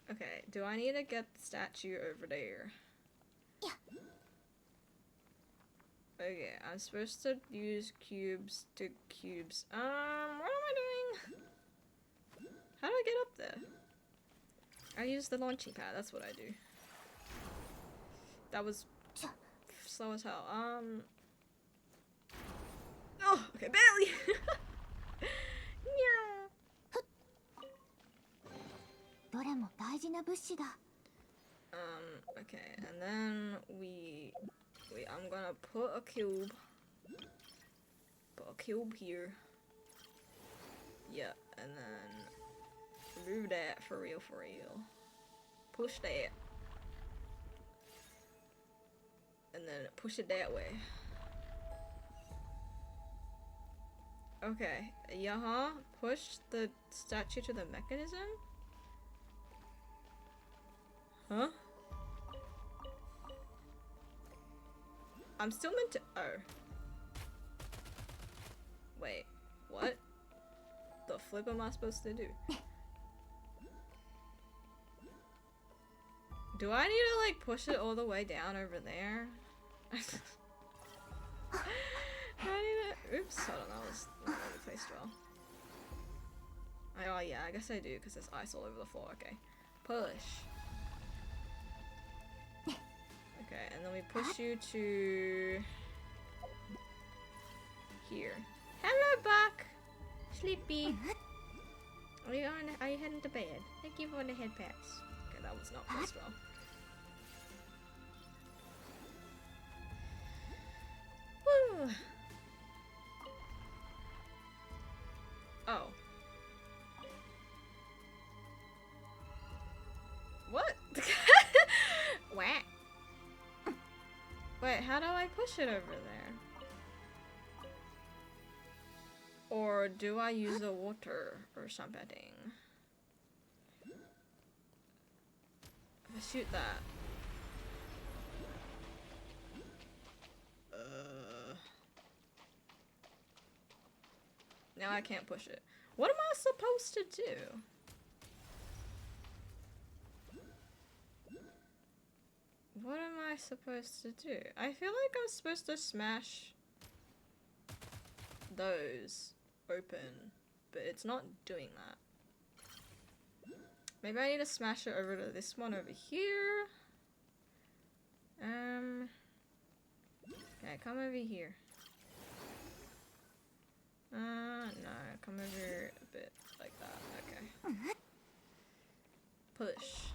Okay, do I need to get the statue over there? Yeah. Okay, I'm supposed to use cubes to cubes. What am I doing? How do I get up there? I use the launching pad, that's what I do. That was slow as hell. Oh, okay, barely! Meow. どれも大事な物資だ。 Okay, and then I'm gonna put a cube here. Yeah, and then move that for real. Push that. And then push it that way. Okay, push the statue to the mechanism? Huh? I'm still meant to- oh. Wait, what? The flip am I supposed to do? Do I need to like push it all the way down over there? I need to- oops, hold on, that was not really placed well. Oh yeah, I guess I do because there's ice all over the floor, okay. Push. Okay, and then we push you to here. Hello, Buck. Sleepy. Are you heading to bed? Thank you for the head pats. Okay, that was not placed well. Woo. Oh. What? What? Wait, how do I push it over there? Or do I use the water or something? If I shoot that. Now I can't push it. What am I supposed to do? What am I supposed to do? I feel like I'm supposed to smash those open, but it's not doing that. Maybe I need to smash it over to this one over here. Okay, come over here. No, come over a bit like that. Okay. Push.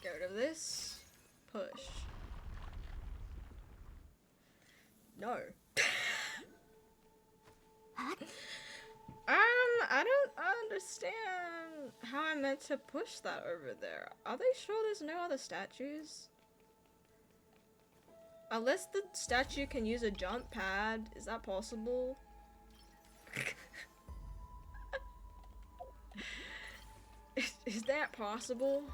Get rid of this. Push. No. I don't understand how I'm meant to push that over there. Are they sure there's no other statues? Unless the statue can use a jump pad, is that possible? Is that possible?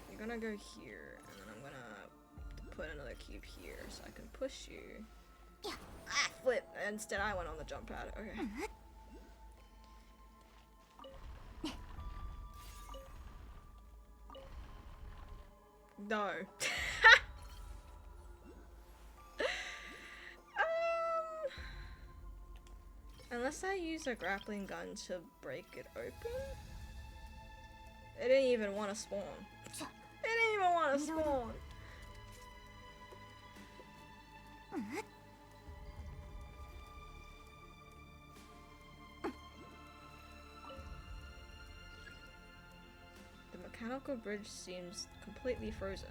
You're gonna go here, and then I'm gonna put another cube here so I can push you. Ah, flip! Instead I went on the jump pad. Okay. No. Unless I use a grappling gun to break it open? It didn't even want to spawn. It didn't even want to spawn. The mechanical bridge seems completely frozen.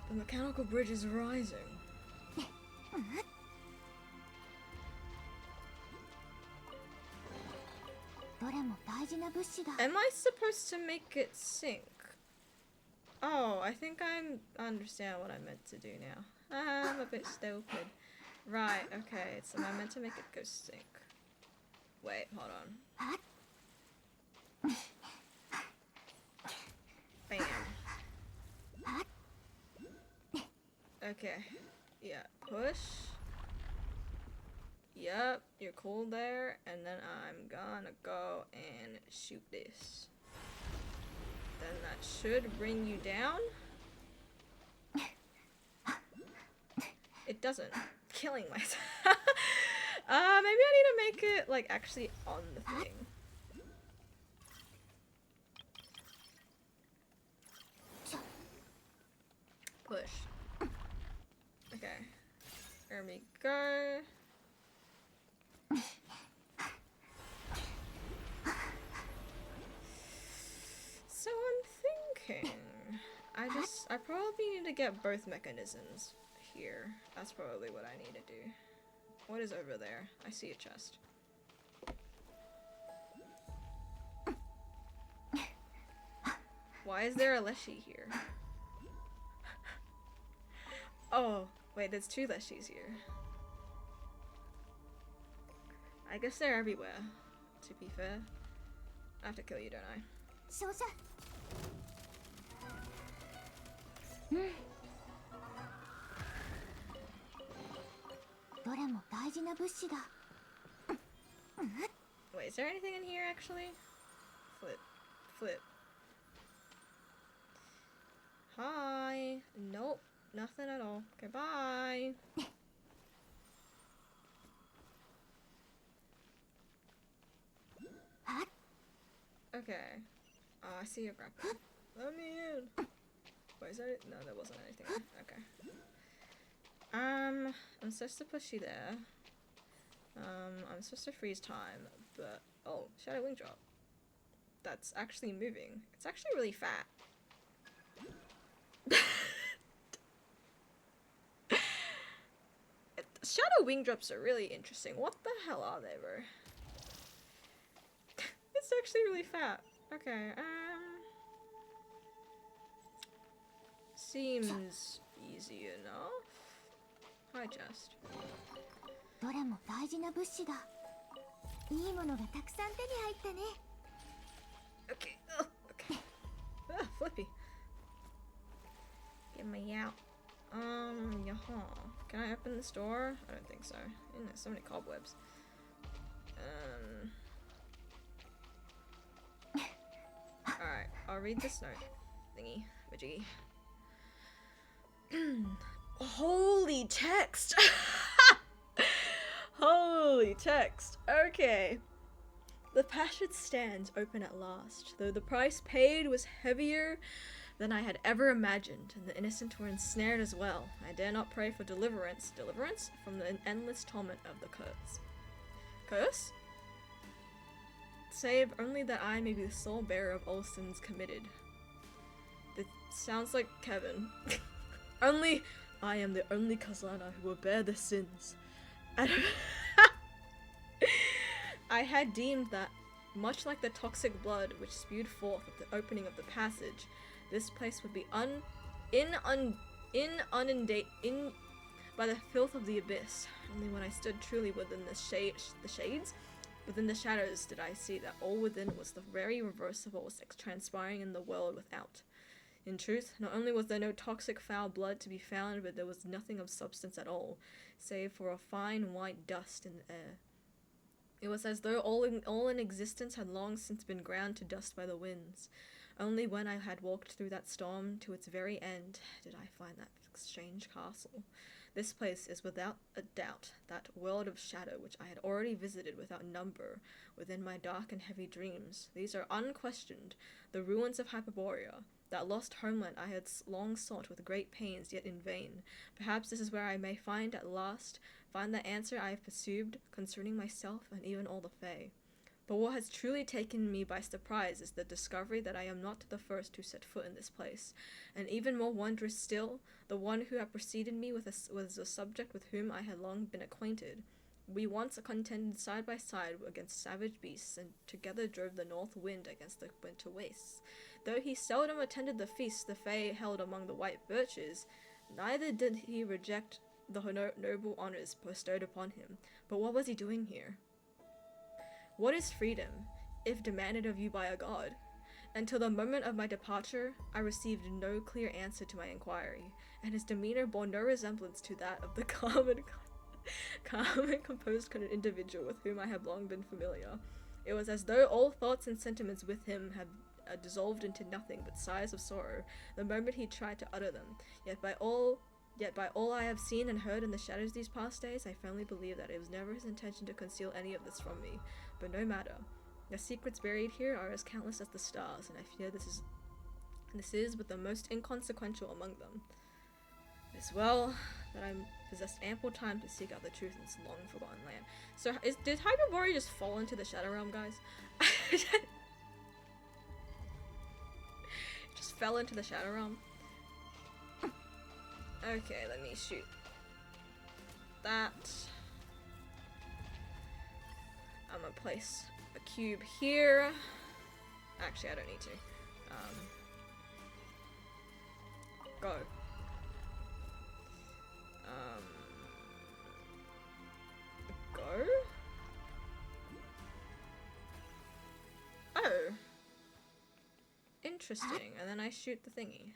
The mechanical bridge is rising. Am I supposed to make it sink? Oh, I think I understand what I meant to do now. I'm a bit stupid. Right, okay, so I meant to make it go sink. Wait, hold on. Bam. Okay, yeah, push. Yep, you're cool there, and then I'm gonna go and shoot this. Then that should bring you down. It doesn't. Killing myself. Maybe I need to make it like actually on the thing. Push. Okay. There we go. So I'm thinking, I probably need to get both mechanisms here. That's probably what I need to do. What is over there? I see a chest. Why is there a Leshy here? Oh, wait, there's two Leshies here. I guess they're everywhere, to be fair. I have to kill you, don't I? Wait, is there anything in here actually? Flip. Flip. Hi. Nope. Nothing at all. Okay, bye. Okay. Oh, I see your grapple. Let me in. Wait, is that it? No, there wasn't anything. Okay. I'm supposed to push you there. I'm supposed to freeze time, but oh, shadow wing drop. That's actually moving. It's actually really fat. Shadow wing drops are really interesting. What the hell are they, bro? It's actually really fat. Okay, seems easy enough. Hi, chest. Okay. Oh, okay. Ah, flippy. Get me out. Yaha. Can I open this door? I don't think so. There's so many cobwebs. Alright, I'll read this note. Thingy. Majiggy. Holy text! Holy text. Okay. The passage stands open at last, though the price paid was heavier than I had ever imagined, and the innocent were ensnared as well. I dare not pray for deliverance from the endless torment of the curse. Curse? Save only that I may be the sole bearer of all sins committed. It sounds like Kevin. Only I am the only Kazana who will bear the sins. And I had deemed that, much like the toxic blood which spewed forth at the opening of the passage, this place would be inundated by the filth of the abyss. Only when I stood truly within the shades, within the shadows, did I see that all within was the very reverse of what was transpiring in the world without. In truth, not only was there no toxic foul blood to be found, but there was nothing of substance at all, save for a fine white dust in the air. It was as though all in existence had long since been ground to dust by the winds. Only when I had walked through that storm to its very end did I find that strange castle. This place is without a doubt that world of shadow which I had already visited without number within my dark and heavy dreams. These are unquestioned the ruins of Hyperborea, that lost homeland I had long sought with great pains, yet in vain. Perhaps this is where I may find at last the answer I have pursued concerning myself and even all the Fae. But what has truly taken me by surprise is the discovery that I am not the first who set foot in this place, and even more wondrous still, the one who had preceded me was a subject with whom I had long been acquainted. We once contended side by side against savage beasts, and together drove the north wind against the winter wastes. Though he seldom attended the feasts the Fae held among the white birches, neither did he reject the noble honors bestowed upon him. But what was he doing here? What is freedom, if demanded of you by a god? Until the moment of my departure, I received no clear answer to my inquiry, and his demeanor bore no resemblance to that of the calm and composed individual with whom I had long been familiar. It was as though all thoughts and sentiments with him had dissolved into nothing but sighs of sorrow the moment he tried to utter them. Yet by all I have seen and heard in the shadows these past days, I firmly believe that it was never his intention to conceal any of this from me. But no matter. The secrets buried here are as countless as the stars, and I fear this is but the most inconsequential among them. It is well that I possessed ample time to seek out the truth in this long forgotten land. So did Hyperborea just fall into the Shadow Realm, guys? Just fell into the Shadow Realm. Okay, let me shoot that. I'm gonna place a cube here. Actually, I don't need to. Go. Go? Oh. Interesting. And then I shoot the thingy.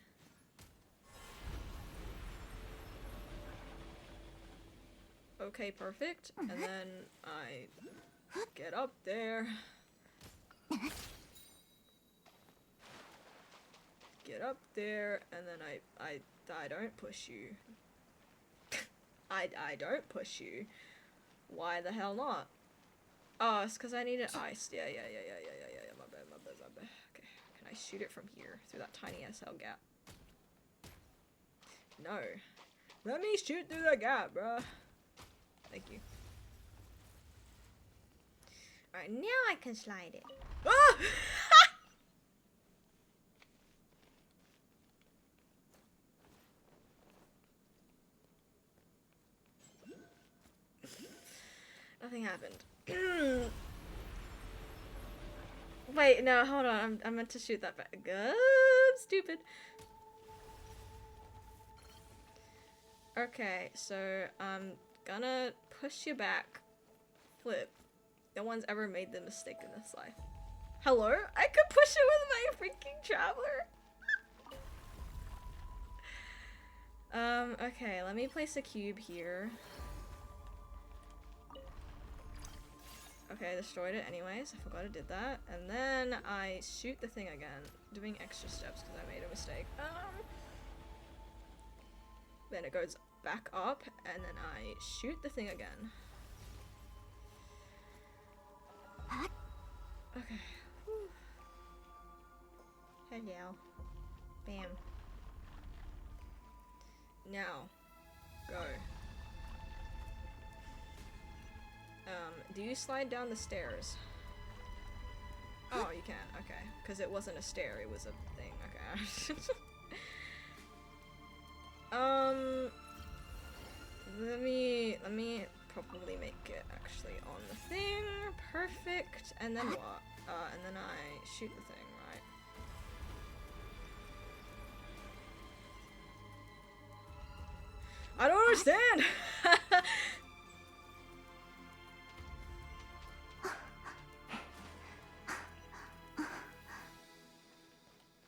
Okay, perfect. And then I get up there. Get up there, and then I don't push you. I don't push you. Why the hell not? Oh, it's because I need it iced. Yeah. My bad. Okay, can I shoot it from here through that tiny SL gap? No. Let me shoot through the gap, bruh. Thank you. Alright, now I can slide it. Ah! Nothing happened. Wait, no, hold on. I meant to shoot that back. I'm stupid. Okay, so I'm gonna push you back. Flip. No one's ever made the mistake in this life. Hello? I could push it with my freaking traveler. Okay, let me place a cube here. Okay, I destroyed it anyways. I forgot I did that. And then I shoot the thing again, doing extra steps because I made a mistake. Then it goes back up, and then I shoot the thing again. Okay. Whew. Hello. Bam. Now, go. Do you slide down the stairs? Oh, you can. Okay, because it wasn't a stair; it was a thing. Okay. Let me probably make it actually on the thing. Perfect. And then what? And then I shoot the thing, right? I don't understand!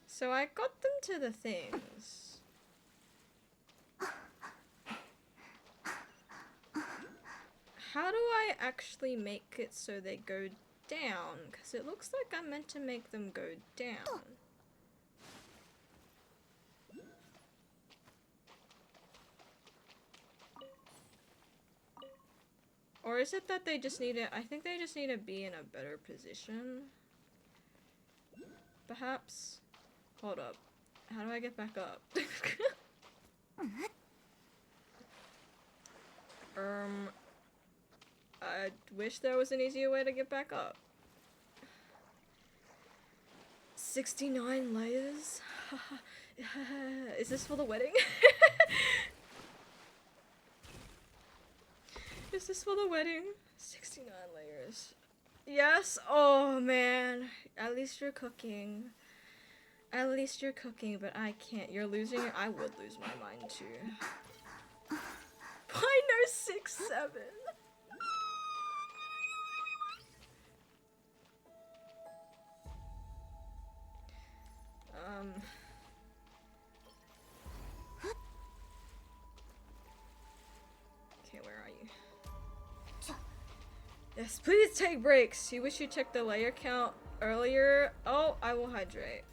So I got them to the things. How do I actually make it so they go down? Because it looks like I'm meant to make them go down. Or is it that they just need to, I think they just need to be in a better position. Perhaps? Hold up. How do I get back up? I wish there was an easier way to get back up. 69 layers? Is this for the wedding? Is this for the wedding? 69 layers. Yes? Oh man. At least you're cooking. At least you're cooking, but I can't. You're losing it. I would lose my mind too. Why no 6, 7? Okay, where are you? Yes, please take breaks. You wish you checked the layer count earlier. Oh, I will hydrate.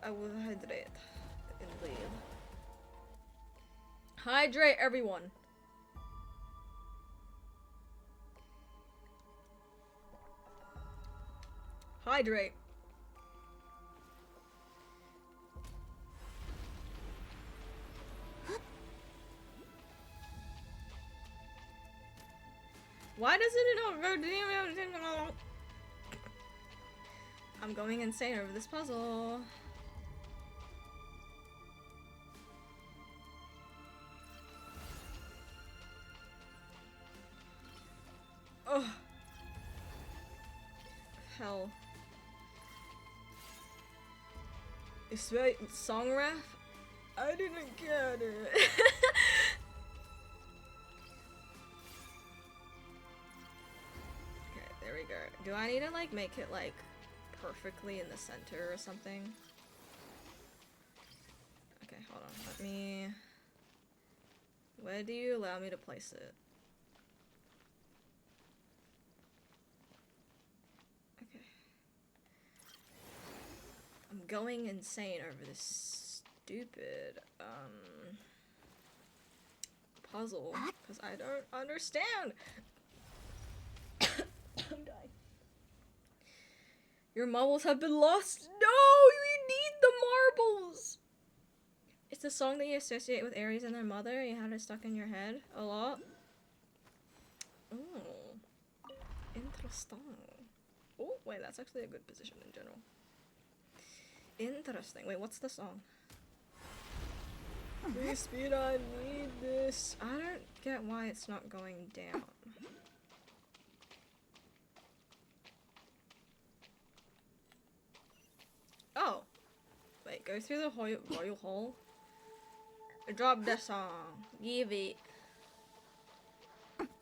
I will hydrate. Indeed. Hydrate, everyone. Hydrate. Why doesn't it not go down? I'm going insane over this puzzle. Oh. Hell. It's right, song ref? I didn't get it. Okay, there we go. Do I need to like make it like perfectly in the center or something? Okay, hold on. Let me... Where do you allow me to place it? Okay. I'm going insane over this stupid, puzzle, because I don't understand! I'm dying. Your marbles have been lost! No! You need the marbles! It's a song that you associate with Aries and their mother. You had it stuck in your head a lot. Oh. Interesting. Oh, wait, that's actually a good position in general. Interesting. Wait, what's the song? Please speed, I need this. I don't get why it's not going down. Oh. Wait, go through the royal hall. Drop the song. Give it.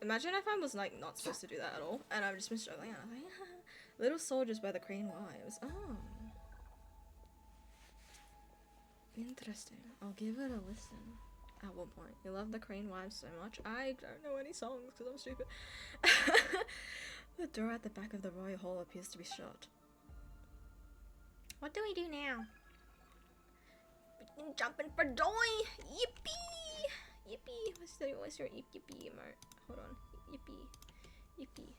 Imagine if I was like not supposed to do that at all, and I've just been struggling. And I was like, Little Soldiers by the Crane Wives. Oh. Interesting. I'll give it a listen. At one point. You love the Crane Wives so much. I don't know any songs because I'm stupid. The door at the back of the royal hall appears to be shut. What do we do now? Jumping for joy! Yippee! Yippee! What's your yippee emote? Hold on. Yippee. Yippee.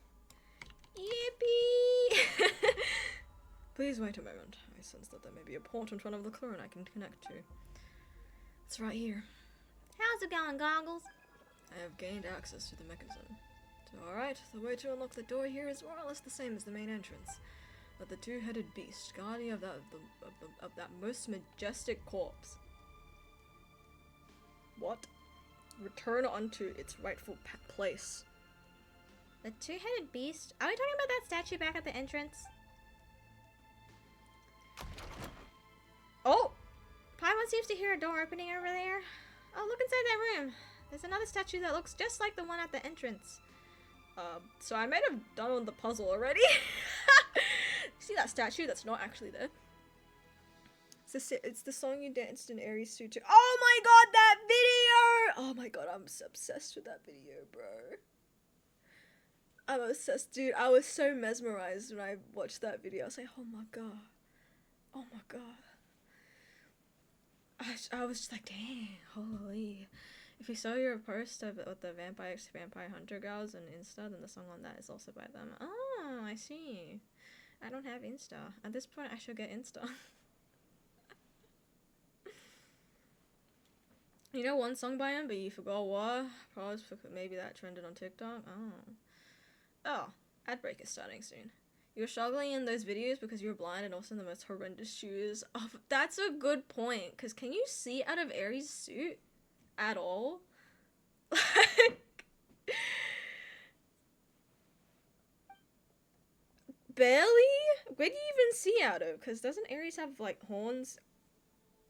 Yippee! Please wait a moment. I sense that there may be a port in front of the clone I can connect to. It's right here. How's it going, Goggles? I have gained access to the mechanism. So alright, the way to unlock the door here is more or less the same as the main entrance. But the two-headed beast, guardian of that most majestic corpse. What? Return onto its rightful place. The two-headed beast? Are we talking about that statue back at the entrance? Oh! Paimon seems to hear a door opening over there. Oh, look inside that room. There's another statue that looks just like the one at the entrance. So I might have done the puzzle already. See that statue that's not actually there? It's the song you danced in Aries suit to. Oh my god, that video! Oh my god, I'm so obsessed with that video, bro. I'm obsessed, dude. I was so mesmerized when I watched that video. I was like, oh my god. Oh my god. I was just like, dang, holy. If you saw your post of the Vampire X Vampire Hunter girls on Insta, then the song on that is also by them. Oh, I see. I don't have Insta. At this point, I should get Insta. You know one song by him, but you forgot what? Probably because maybe that trended on TikTok. Oh, ad break is starting soon. You're struggling in those videos because you're blind and also in the most horrendous shoes. Oh, that's a good point, because can you see out of Aries' suit at all? Like, barely? Where do you even see out of? Because doesn't Aries have, like, horns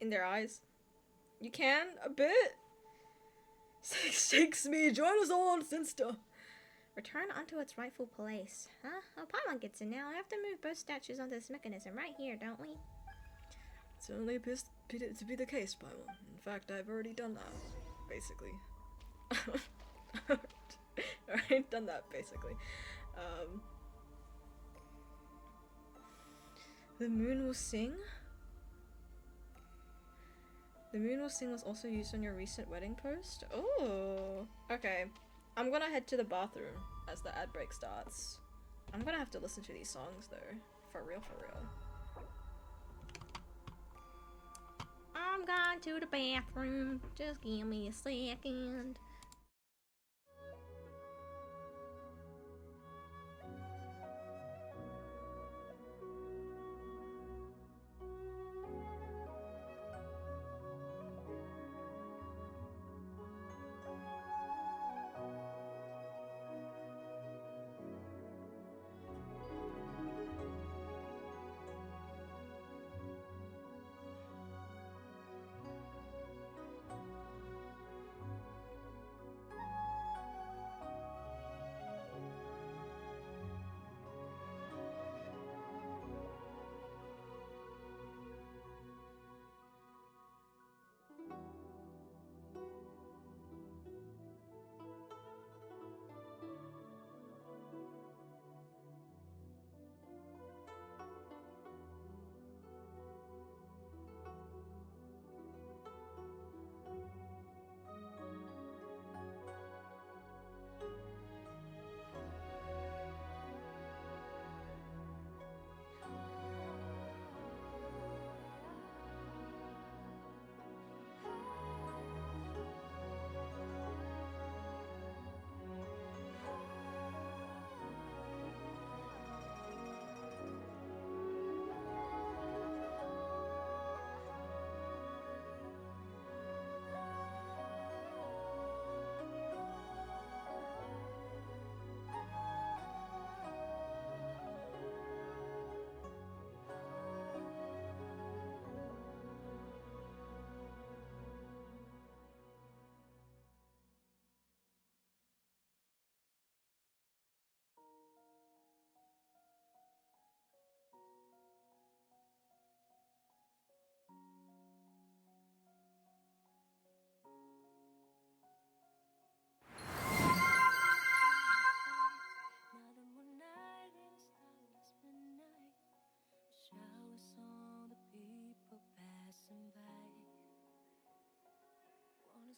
in their eyes? You can? A bit? Shakes me. Join us all on Insta. Return onto its rightful place. Huh? Oh, Paimon gets it now. I have to move both statues onto this mechanism right here, don't we? It's only appears to be the case, Paimon. In fact, I've already done that. Basically. Already done that, basically. The moon will sing? The moon will sing was also used on your recent wedding post? Oh, okay. I'm gonna head to the bathroom as the ad break starts. I'm gonna have to listen to these songs though. For real, for real. I'm going to the bathroom. Just give me a second.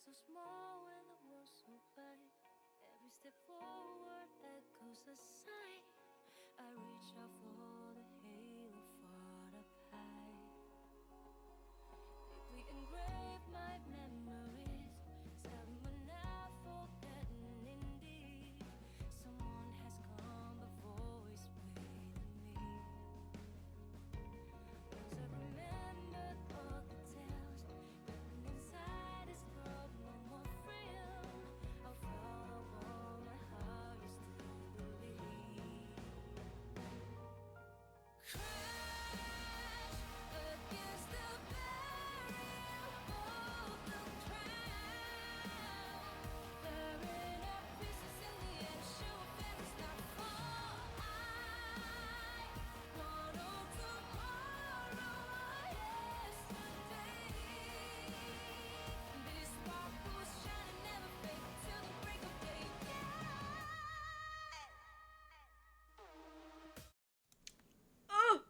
So small when the world's so wide. Every step forward echoes a sigh. I reach out for the halo far up high. engrave my memories. Stubborn but not forgotten indeed. Someone has gone before, whispered me. Once I remembered all the tales, written inside this world, no more thrill. I'll follow all my heart, you still believe. Crash against the barrier, hold the ground. Tearing up pieces in the end, sure feelings not fall. I want all tomorrow, yesterday. This spark will shine and never fade till the break of day. Oh!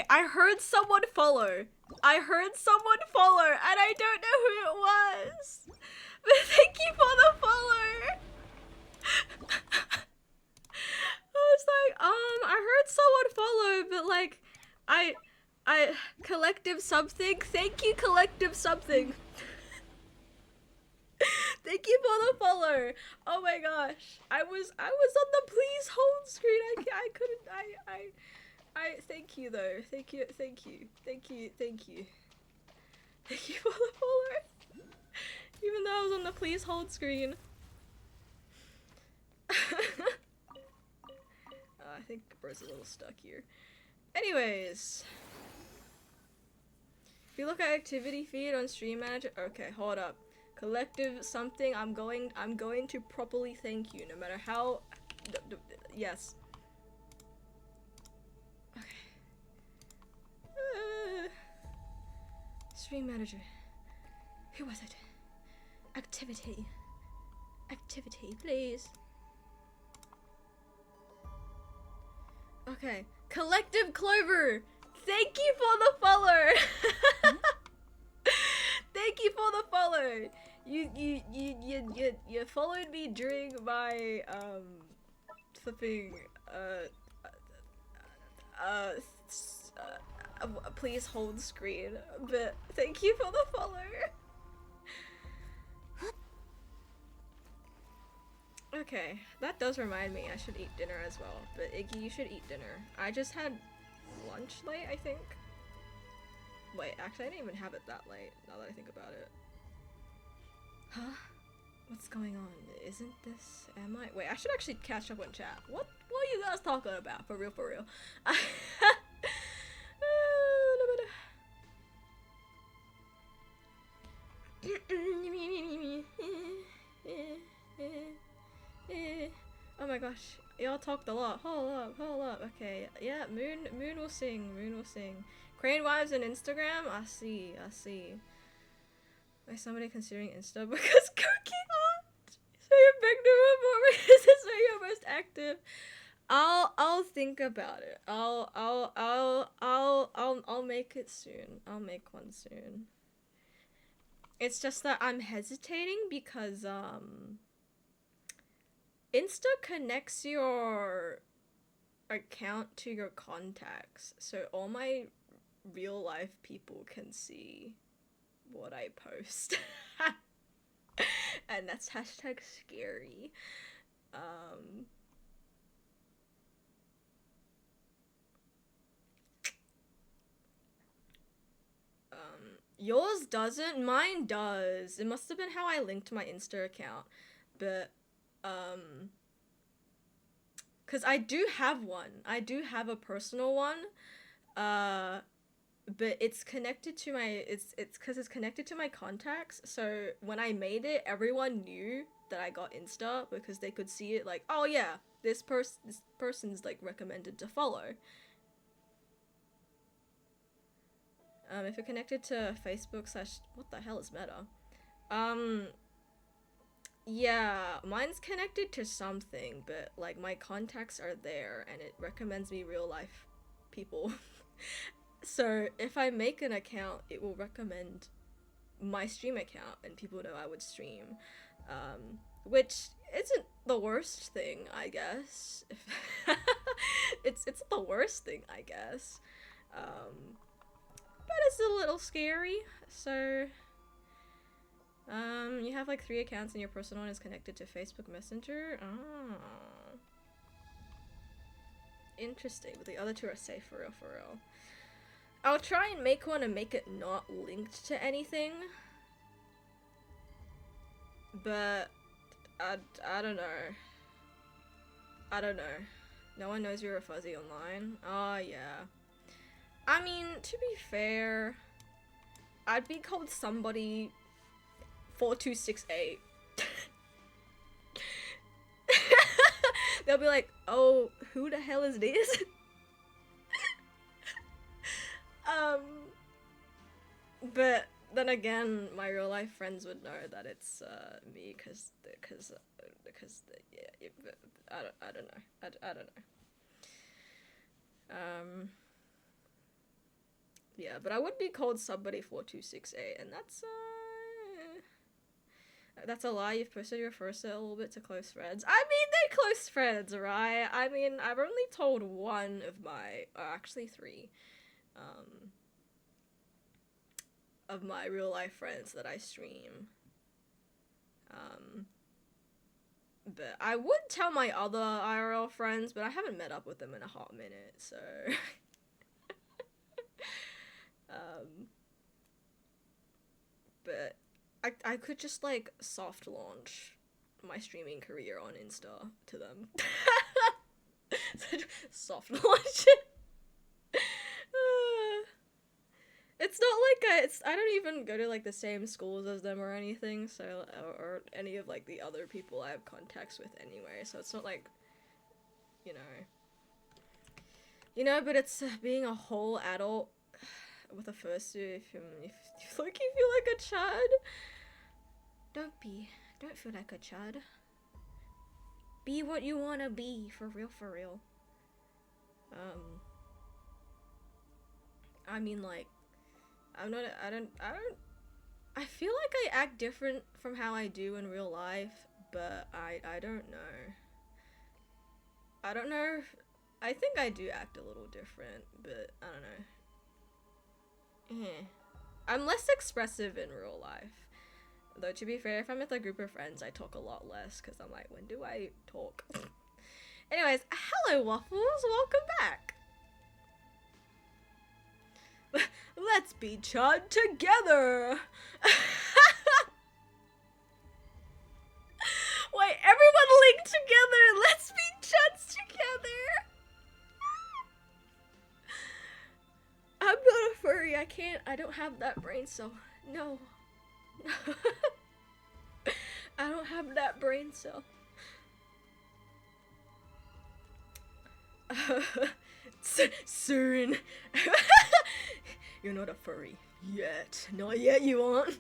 I heard someone follow. I heard someone follow, and I don't know who it was. But thank you for the follow. I was like, I heard someone follow, but like, I, collective something. Thank you, collective something. Thank you for the follow. Oh my gosh, I was on the please hold screen. I couldn't. Thank you though. Thank you. Thank you for the follow. Even though I was on the please hold screen. I think Bro's a little stuck here. Anyways. If you look at activity feed on Stream Manager, okay, hold up. Collective something, I'm going to properly thank you, no matter how, yes. Okay. Stream Manager. Who was it? Activity. Activity, please. Okay. Collective Clover! Thank you for the follow! Thank you for the follow! You followed me during my, flipping, please hold screen, but thank you for the follow! Okay, that does remind me I should eat dinner as well, but Iggy, you should eat dinner. I just had lunch late, I think. Wait, actually I didn't even have it that late, now that I think about it. Huh? What's going on? Isn't this... am I... wait, I should actually catch up on chat. What are you guys talking about? For real, for real. Oh my gosh, y'all talked a lot. Hold up. Okay, yeah, Moon will sing. Crane Wives on Instagram? I see. Is somebody considering Insta because cooking on? So you're big new more because it's where you're most active. I'll think about it. I'll make it soon. I'll make one soon. It's just that I'm hesitating because Insta connects your account to your contacts, so all my real life people can see what I post. And that's hashtag scary. Yours doesn't, mine does. It must have been how I linked my Insta account, but because I do have one. I do have a personal one, but it's connected to my, it's because it's connected to my contacts, so when I made it, everyone knew that I got Insta because they could see it like, oh yeah, this person's like recommended to follow. If you're connected to Facebook / what the hell is Meta? Yeah, mine's connected to something, but like my contacts are there and it recommends me real life people. So if I make an account, it will recommend my stream account and people know I would stream. Which isn't the worst thing, I guess. It's the worst thing, I guess. bet it's a little scary. So, you have like 3 accounts and your personal one is connected to Facebook Messenger. Ah, interesting. But the other 2 are safe for real, for real. I'll try and make one and make it not linked to anything. But I don't know. I don't know. No one knows you're a fuzzy online. Oh yeah. I mean, to be fair, I'd be called somebody 4268. They'll be like, oh, who the hell is this? But then again, my real life friends would know that it's me, because yeah, I don't know. I don't know. Yeah, but I would be called somebody 4268, and that's a lie. You've posted your first a little bit to close friends. I mean, they're close friends, right? I mean, I've only told one of my, actually 3, of my real life friends that I stream. But I would tell my other IRL friends, but I haven't met up with them in a hot minute, so. But I could just like soft launch my streaming career on Insta to them. Soft launch it. It's not like I don't even go to like the same schools as them or anything, so or any of like the other people I have contacts with anyway, so it's not like, you know, but it's being a whole adult with a fursuit. If you feel like a chud, don't feel like a chud. Be what you wanna be, for real, for real. I mean, like, I feel like I act different from how I do in real life, but I don't know. I don't know I think I do act a little different, but I don't know. I'm less expressive in real life. Though, to be fair, if I'm with a group of friends, I talk a lot less, because I'm like, when do I talk? Anyways, hello Waffles, welcome back! Let's be chud together! Wait, everyone link together! Let's be chuds together! I'm not a furry, I don't have that brain cell. No. I don't have that brain cell. Soon. You're not a furry. Yet. Not yet, you aren't.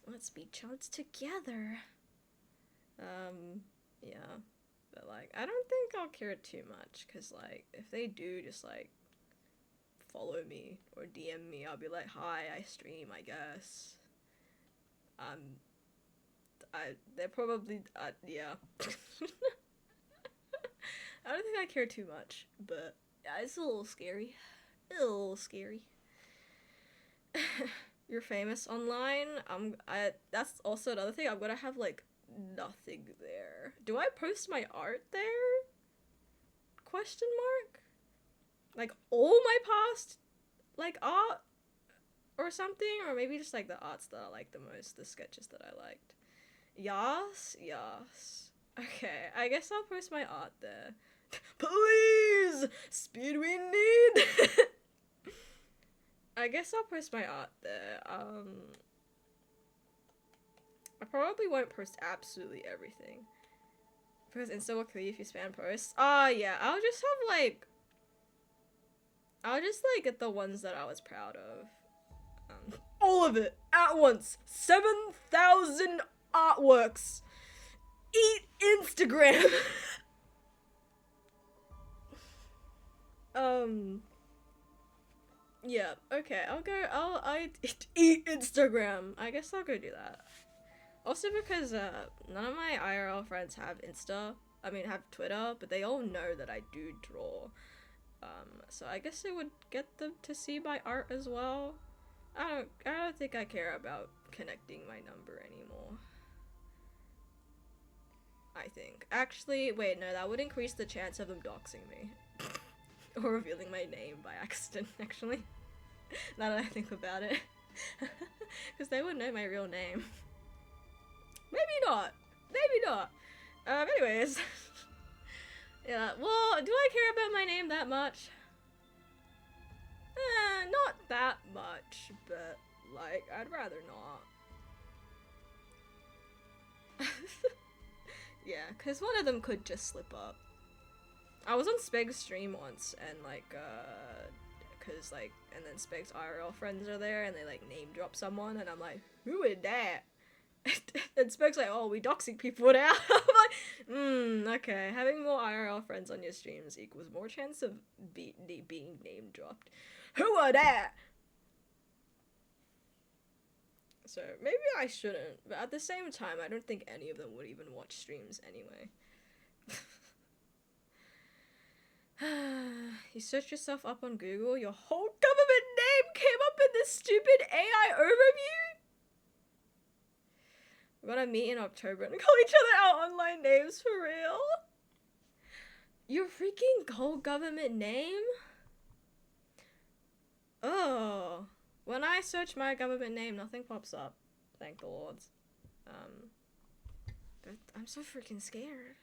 Let's be chuds together. Yeah. But, like, I don't think I'll care too much, because, like, if they do just, like, follow me or DM me, I'll be like, hi, I stream, I guess. They're probably, yeah. I don't think I care too much, but yeah, it's a little scary. A little scary. You're famous online. That's also another thing. I'm gonna have, like, nothing there. Do I post my art there? Question mark? Like, all my past, like, art or something? Or maybe just, like, the arts that I like the most, the sketches that I liked. Yas? Yas. Okay, I guess I'll post my art there. Please! Speed we need! I guess I'll post my art there. I probably won't post absolutely everything. Because Insta will kill you if you spam posts. Yeah, I'll just get the ones that I was proud of. All of it at once. 7,000 artworks. Eat Instagram. Yeah, okay, I eat Instagram. I guess I'll go do that. Also because, none of my IRL friends have have Twitter, but they all know that I do draw. So I guess it would get them to see my art as well. I don't think I care about connecting my number anymore. I think. Actually, wait, no, that would increase the chance of them doxing me. Or revealing my name by accident, actually. Now that I think about it. Because they would know my real name. Maybe not. Maybe not. Anyways. Yeah, well, do I care about my name that much? Not that much, but, like, I'd rather not. Yeah, because one of them could just slip up. I was on Speg's stream once, and, like, because, like, and then Speg's IRL friends are there, and they, like, name drop someone, and I'm like, who is that? And Speg's like, oh, we doxing people now. I'm like, okay, having more IRL friends on your streams equals more chance of being name dropped. Who are that? So maybe I shouldn't, but at the same time, I don't think any of them would even watch streams anyway. You search yourself up on Google, your whole government name came up in this stupid AI overview? We're gonna meet in October and call each other our online names for real? Your freaking whole government name? Oh. When I search my government name, nothing pops up. Thank the lords. But I'm so freaking scared.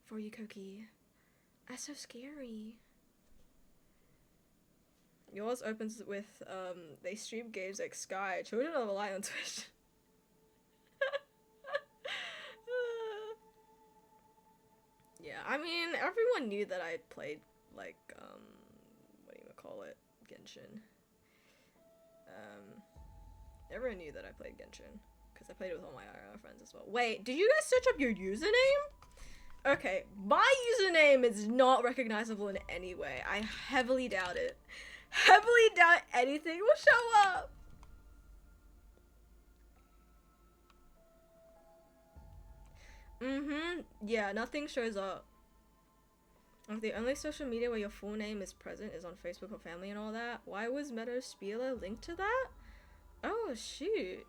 For you, Koki. That's so scary. Yours opens with, they stream games like Sky, Children of the Light on Twitch. Yeah, I mean, everyone knew that I played, like, what do you call it? Genshin. Everyone knew that I played Genshin, because I played it with all my IRL friends as well. Wait, did you guys search up your username? Okay, my username is not recognizable in any way. I heavily doubt it. Heavily doubt anything will show up. Yeah, nothing shows up. The only social media where your full name is present is on Facebook or family and all that. Why was Metaspela linked to that? Oh, shoot.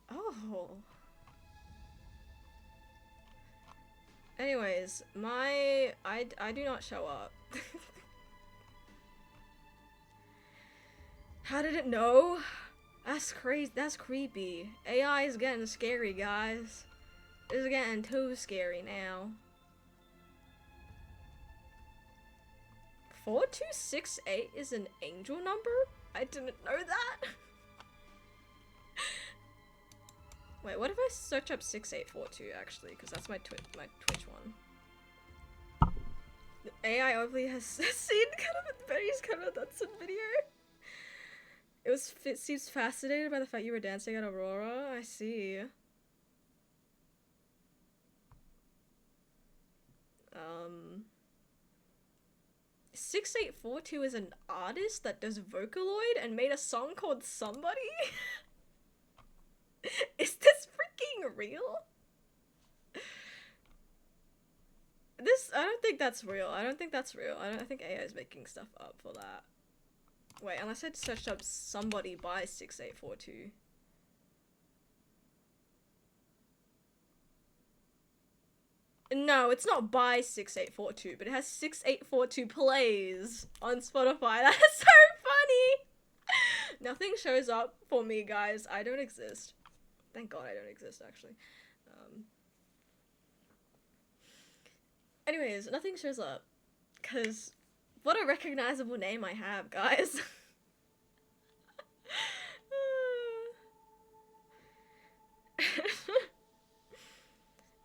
Oh. Anyways, I do not show up. How did it know? That's crazy. That's creepy. AI is getting scary, guys. It's getting too scary now. 4268 is an angel number? I didn't know that. Wait, what if I search up 6842 actually? Because that's my Twitch one. The AI obviously has seen Betty's Dutson video. It seems fascinated by the fact you were dancing at Aurora. I see. 6842 is an artist that does Vocaloid and made a song called Somebody? Is this freaking real? I don't think that's real. I don't think that's real. I think AI is making stuff up for that. Wait, unless I searched up Somebody by 6842. No, it's not by 6842, but it has 6842 plays on Spotify. That's so funny! Nothing shows up for me, guys. I don't exist. Thank God I don't exist, actually. Anyways, nothing shows up. Because what a recognizable name I have, guys.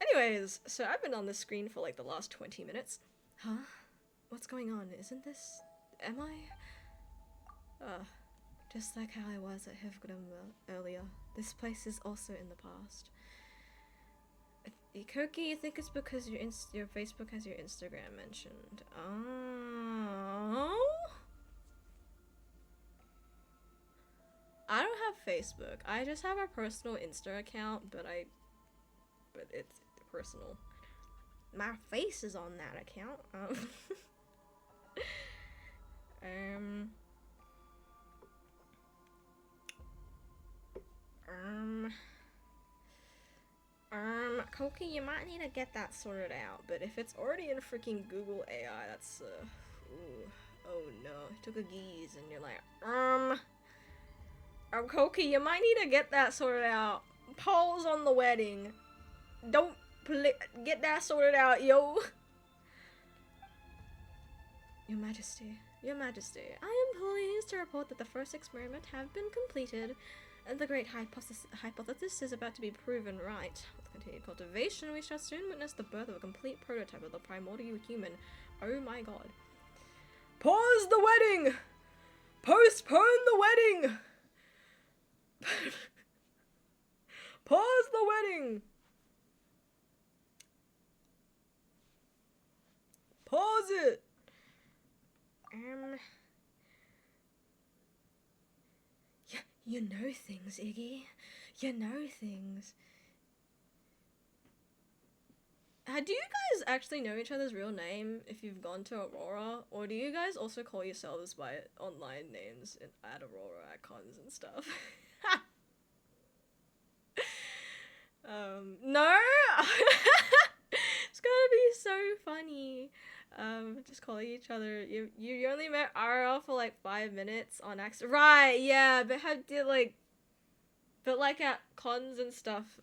Anyways, so I've been on this screen for like the last 20 minutes. Huh? What's going on? Isn't this... Am I? Just like how I was at Hivgrim earlier. This place is also in the past. Koki, you think it's because your Facebook has your Instagram mentioned? Oh. I don't have Facebook. I just have a personal Insta account, but it's personal. my face is on that account. Koki, you might need to get that sorted out, but if it's already in freaking Google AI, that's, ooh, oh no, took a geese, and you're like, Koki, you might need to get that sorted out. Pause on the wedding. Don't get that sorted out, yo. Your Majesty, Your Majesty, I am pleased to report that the first experiment have been completed, and the great hypothesis is about to be proven right. With continued cultivation, we shall soon witness the birth of a complete prototype of the primordial human. Oh my god. Pause the wedding! Postpone the wedding! Pause the wedding! Pause it! You know things, Iggy. You know things. Do you guys actually know each other's real name if you've gone to Aurora? Or do you guys also call yourselves by online names at Aurora at cons and stuff? No? It's gonna be so funny. Just calling each other. You only met RL for like 5 minutes on accident. Right, yeah, but like at cons and stuff,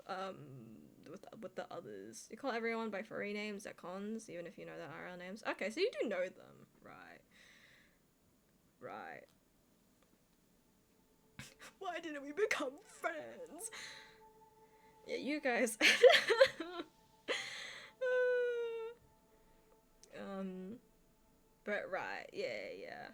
with the others. You call everyone by furry names at cons, even if you know their RL names. Okay, so you do know them. Right. Right. Why didn't we become friends? Yeah, you guys. But right, yeah.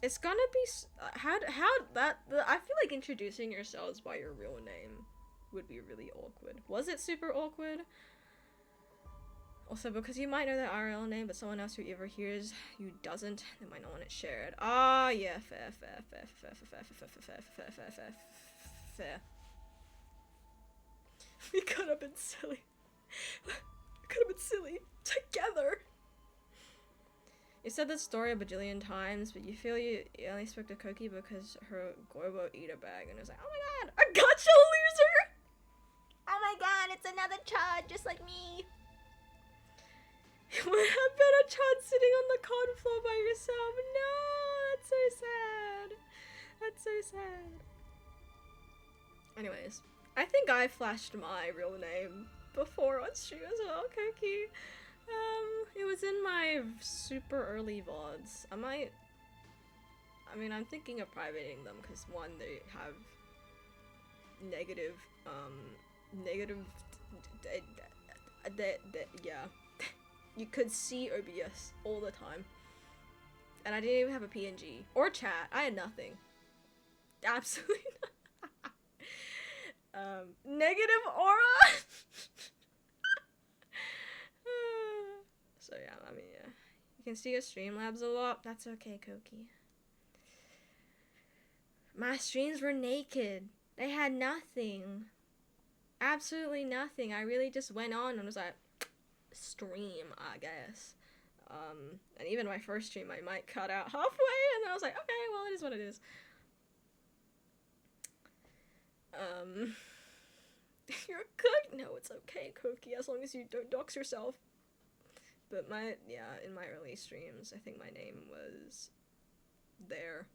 It's gonna be I feel like introducing yourselves by your real name would be really awkward. Was it super awkward? Also, because you might know their RL name, but someone else who ever hears you doesn't, they might not want it shared. Ah, yeah, fair. We could have been silly. Together. You said this story a bajillion times, but you feel you only spoke to Koki because her Gorbo ate a bag and was like, oh my god, a gotcha loser! Oh my god, it's another chud just like me. What happened? A chud sitting on the con floor by yourself? No, that's so sad. That's so sad. Anyways, I think I flashed my real name before on stream as well, Koki. It was in my super early VODs. I'm thinking of privating them because one, they have negative, yeah. You could see OBS all the time. And I didn't even have a PNG or chat. I had nothing. Absolutely not. Negative aura? So yeah, yeah. You can see your Streamlabs a lot. That's okay, Koki. My streams were naked. They had nothing. Absolutely nothing. I really just went on and was like, stream, I guess. And even my first stream I might cut out halfway, and then I was like, okay, well, it is what it is. You're good? No, it's okay, Koki, as long as you don't dox yourself. But in my early streams, I think my name was there.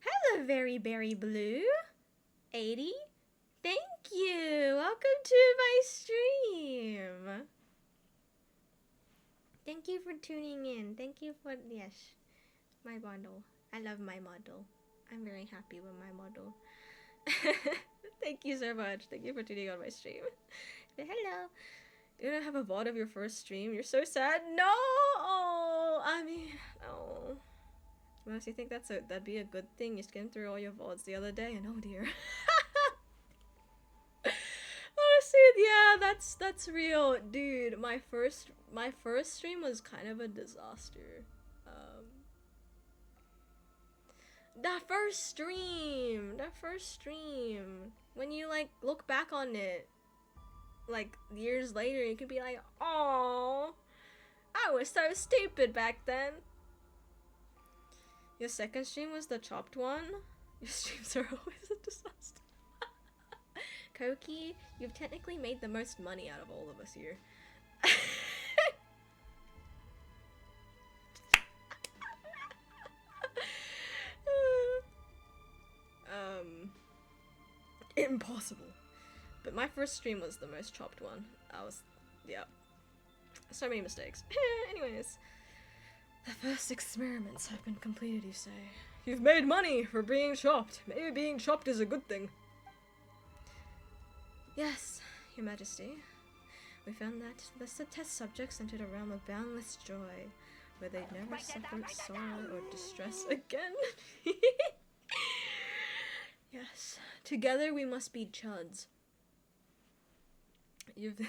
Hello, Very Berry Blue. 80? Thank you! Welcome to my stream! Thank you for tuning in. Thank you for, yes, my model. I love my model. I'm very happy with my model. Thank you so much. Thank you for tuning on my stream. Hello. You don't have a VOD of your first stream? You're so sad? No! Oh, no. To be honest, you think that'd be a good thing? You skimmed through all your VODs the other day and oh dear. Honestly, yeah, that's real. Dude, my first stream was kind of a disaster. That first stream, when you like look back on it, like years later, you could be like, "Oh, I was so stupid back then." Your second stream was the chopped one? Your streams are always a disaster. Koki, you've technically made the most money out of all of us here. Impossible. But my first stream was the most chopped one. Yeah. So many mistakes. Anyways. The first experiments have been completed, you say. You've made money for being chopped. Maybe being chopped is a good thing. Yes, Your Majesty. We found that the test subjects entered a realm of boundless joy, where they'd never suffer sorrow or distress again. Yes. Together we must be chuds. Maybe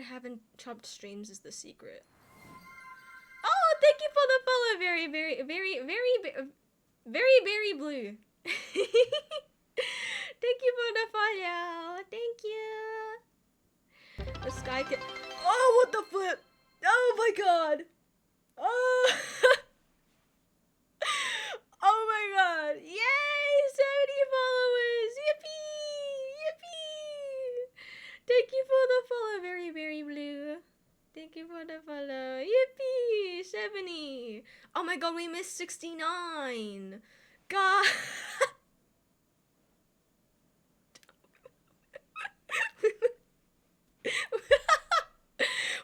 having chopped streams is the secret. Oh, thank you for the follow, very blue. Thank you for the follow. Thank you. The sky can. Oh, what the flip? Oh my god. Oh. Oh my god. Yay! 70 followers. Yippee! Yippee! Thank you for the follow, very blue. Thank you for the follow. Yippee! 70. Oh my god, we missed 69. God.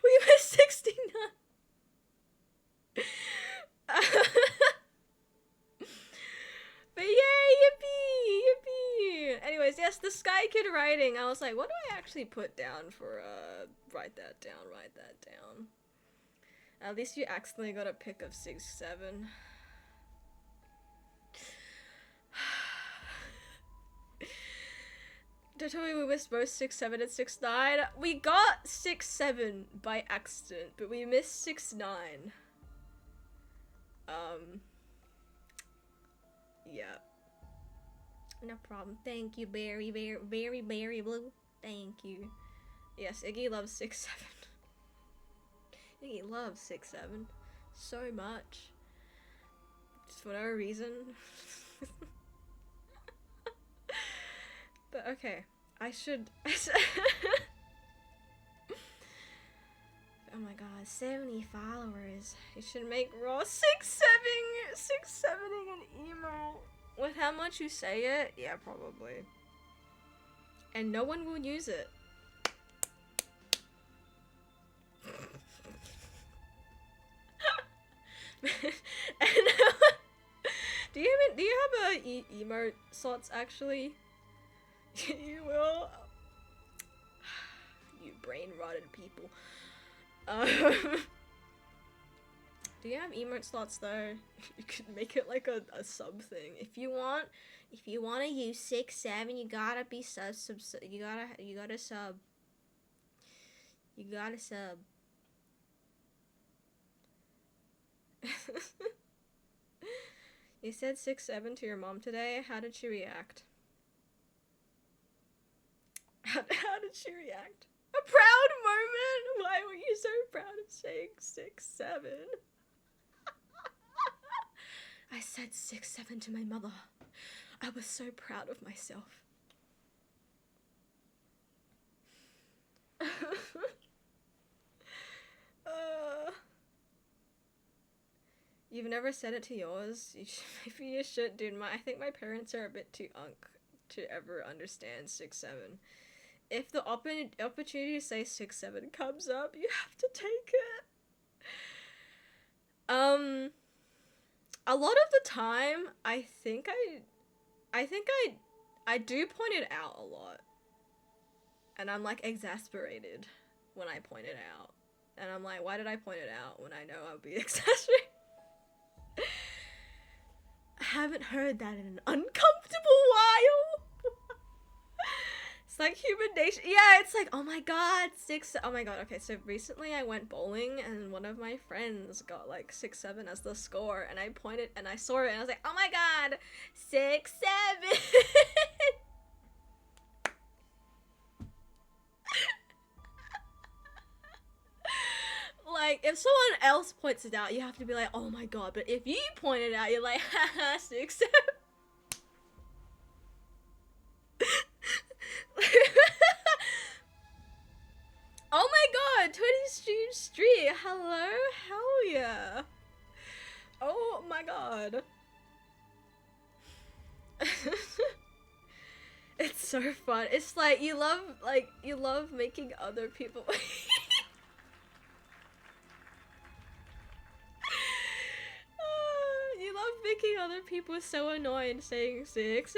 We missed 69. But yay, yippee, yippee. Anyways, yes, the Sky Kid writing. I was like, what do I actually put down for, write that down. At least you accidentally got a pick of 6-7. Don't tell me we missed both 6-7 and 6-9. We got 6-7 by accident, but we missed 6-9. Yeah. No problem. Thank you, very blue. Thank you. Yes, Iggy loves 6-7. Iggy loves 6-7 so much. Just for no reason. But okay, I should. Oh my god, 70 followers. You should make raw 6-7ing an emo. With how much you say it, yeah, probably. And no one will use it. And, do you have a emote slots actually? You will. You brain rotted people. Do you have emote slots though? You could make it like a sub thing. If you want to use 6-7, you gotta be you gotta sub. You gotta sub. You said 6-7 to your mom today. How did she react? How did she react? A proud moment? Why were you so proud of saying 6-7? I said 6-7 to my mother. I was so proud of myself. You've never said it to yours? Maybe you should, dude. I think my parents are a bit too unk to ever understand 6-7. If the opportunity to say 6-7 comes up, you have to take it. A lot of the time, I think I do point it out a lot. And I'm like exasperated when I point it out. And I'm like, why did I point it out when I know I'll be exasperated? I haven't heard that in an uncomfortable while. It's like human nature. Yeah, it's like, oh my god, oh my god. Okay, so recently I went bowling and one of my friends got like 6-7 as the score, and I pointed and I saw it and I was like, oh my god, 6-7. like, if someone else points it out, you have to be like, oh my god. But if you point it out, you're like, haha, 6, 7. Oh my god, 20 Street, hello? Hell yeah. Oh my god. It's so fun. It's like you love making other people you love making other people so annoyed saying 6,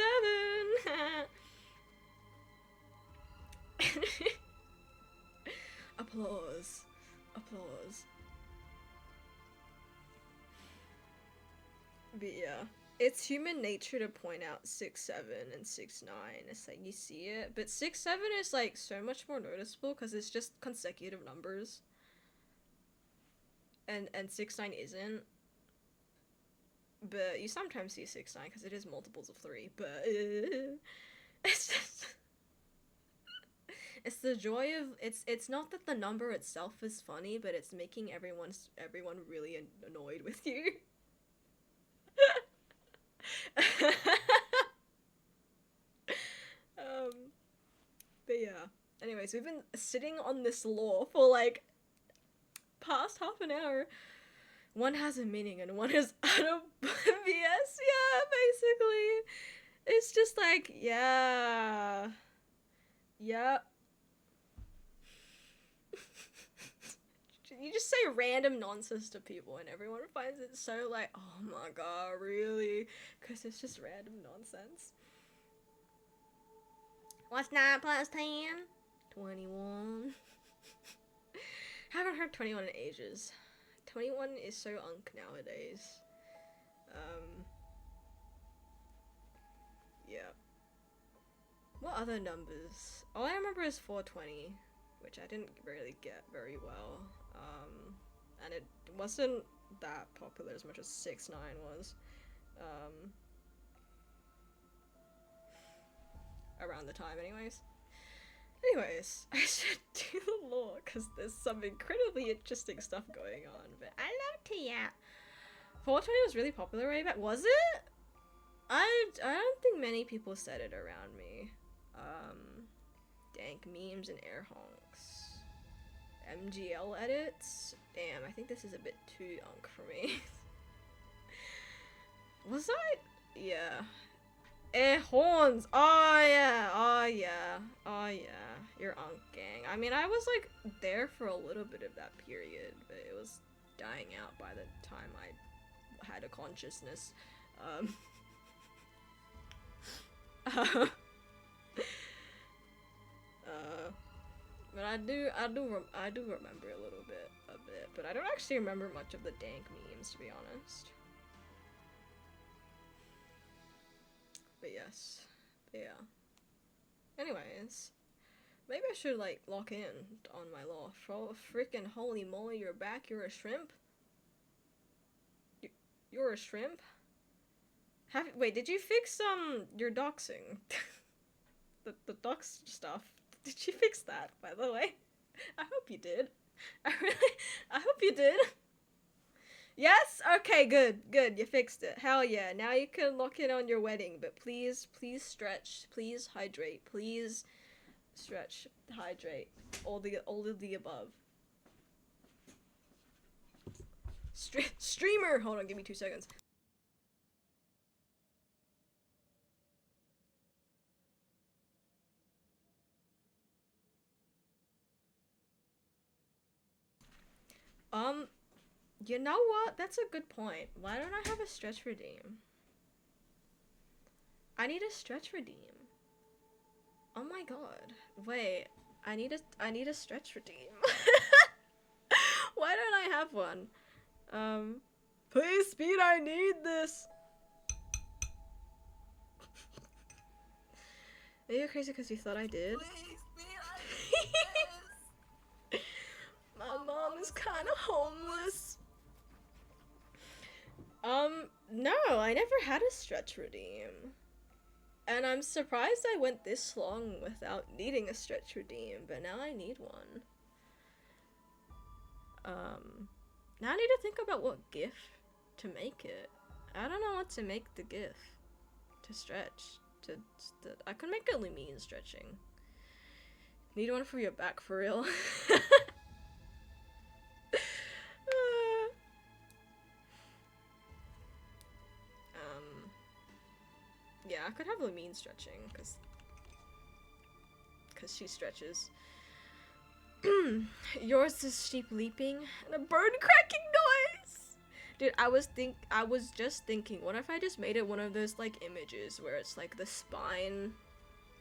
7. Applause. Applause. But yeah. It's human nature to point out 6, 7 and 6, 9. It's like you see it. But 6, 7 is like so much more noticeable because it's just consecutive numbers. And 6, 9 isn't. But you sometimes see 6, 9 because it is multiples of 3. But it's just it's the joy of it's not that the number itself is funny, but it's making everyone really annoyed with you. But yeah. Anyways, we've been sitting on this lore for like past half an hour. One has a meaning and one is out of BS. Yeah, basically. It's just like, yeah. Yep. You just say random nonsense to people and everyone finds it so like, oh my god, really? Because it's just random nonsense. What's 9 plus 10? 21. Haven't heard 21 in ages. 21 is so unk nowadays. Yeah. What other numbers? All I remember is 420, which I didn't really get very well. And it wasn't that popular as much as 6, 9 was. Around the time, anyways. Anyways, I should do the lore because there's some incredibly interesting stuff going on. But I love to, yeah. 420 was really popular way back. Was it? I don't think many people said it around me. Dank memes and air honks. MGL edits. Damn, I think this is a bit too unk for me. Was I? Yeah. Air horns. Oh yeah. Oh yeah. Oh yeah. You're unk gang. I mean, I was like there for a little bit of that period, but it was dying out by the time I had a consciousness. But I do remember a little bit of it, but I don't actually remember much of the dank memes, to be honest. But yes, but yeah. Anyways, maybe I should like lock in on my law. Oh, freaking holy moly, you're back. You're a shrimp. You're a shrimp. Wait, did you fix your doxing? the dox stuff. Did you fix that, by the way? I hope you did. I hope you did. Yes? Okay, good. You fixed it. Hell yeah. Now you can lock in on your wedding, but please stretch. Please hydrate. Please stretch, hydrate. All of the above. Streamer! Hold on, give me 2 seconds. You know what? That's a good point. Why don't I have a stretch redeem? I need a stretch redeem. Oh my god. Wait, I need a stretch redeem. Why don't I have one? Please speed, I need this. Are you crazy because you thought I did? Please, speed, I need this. My mom is kind of homeless. No, I never had a stretch redeem. And I'm surprised I went this long without needing a stretch redeem, but now I need one. Now I need to think about what GIF to make it. I don't know what to make the GIF to stretch. I could make a Lumine stretching. Need one for your back for real. Yeah, I could have Lumine stretching because she stretches. Yours is sheep leaping and a bird cracking noise. Dude, I was just thinking, what if I just made it one of those like images where it's like the spine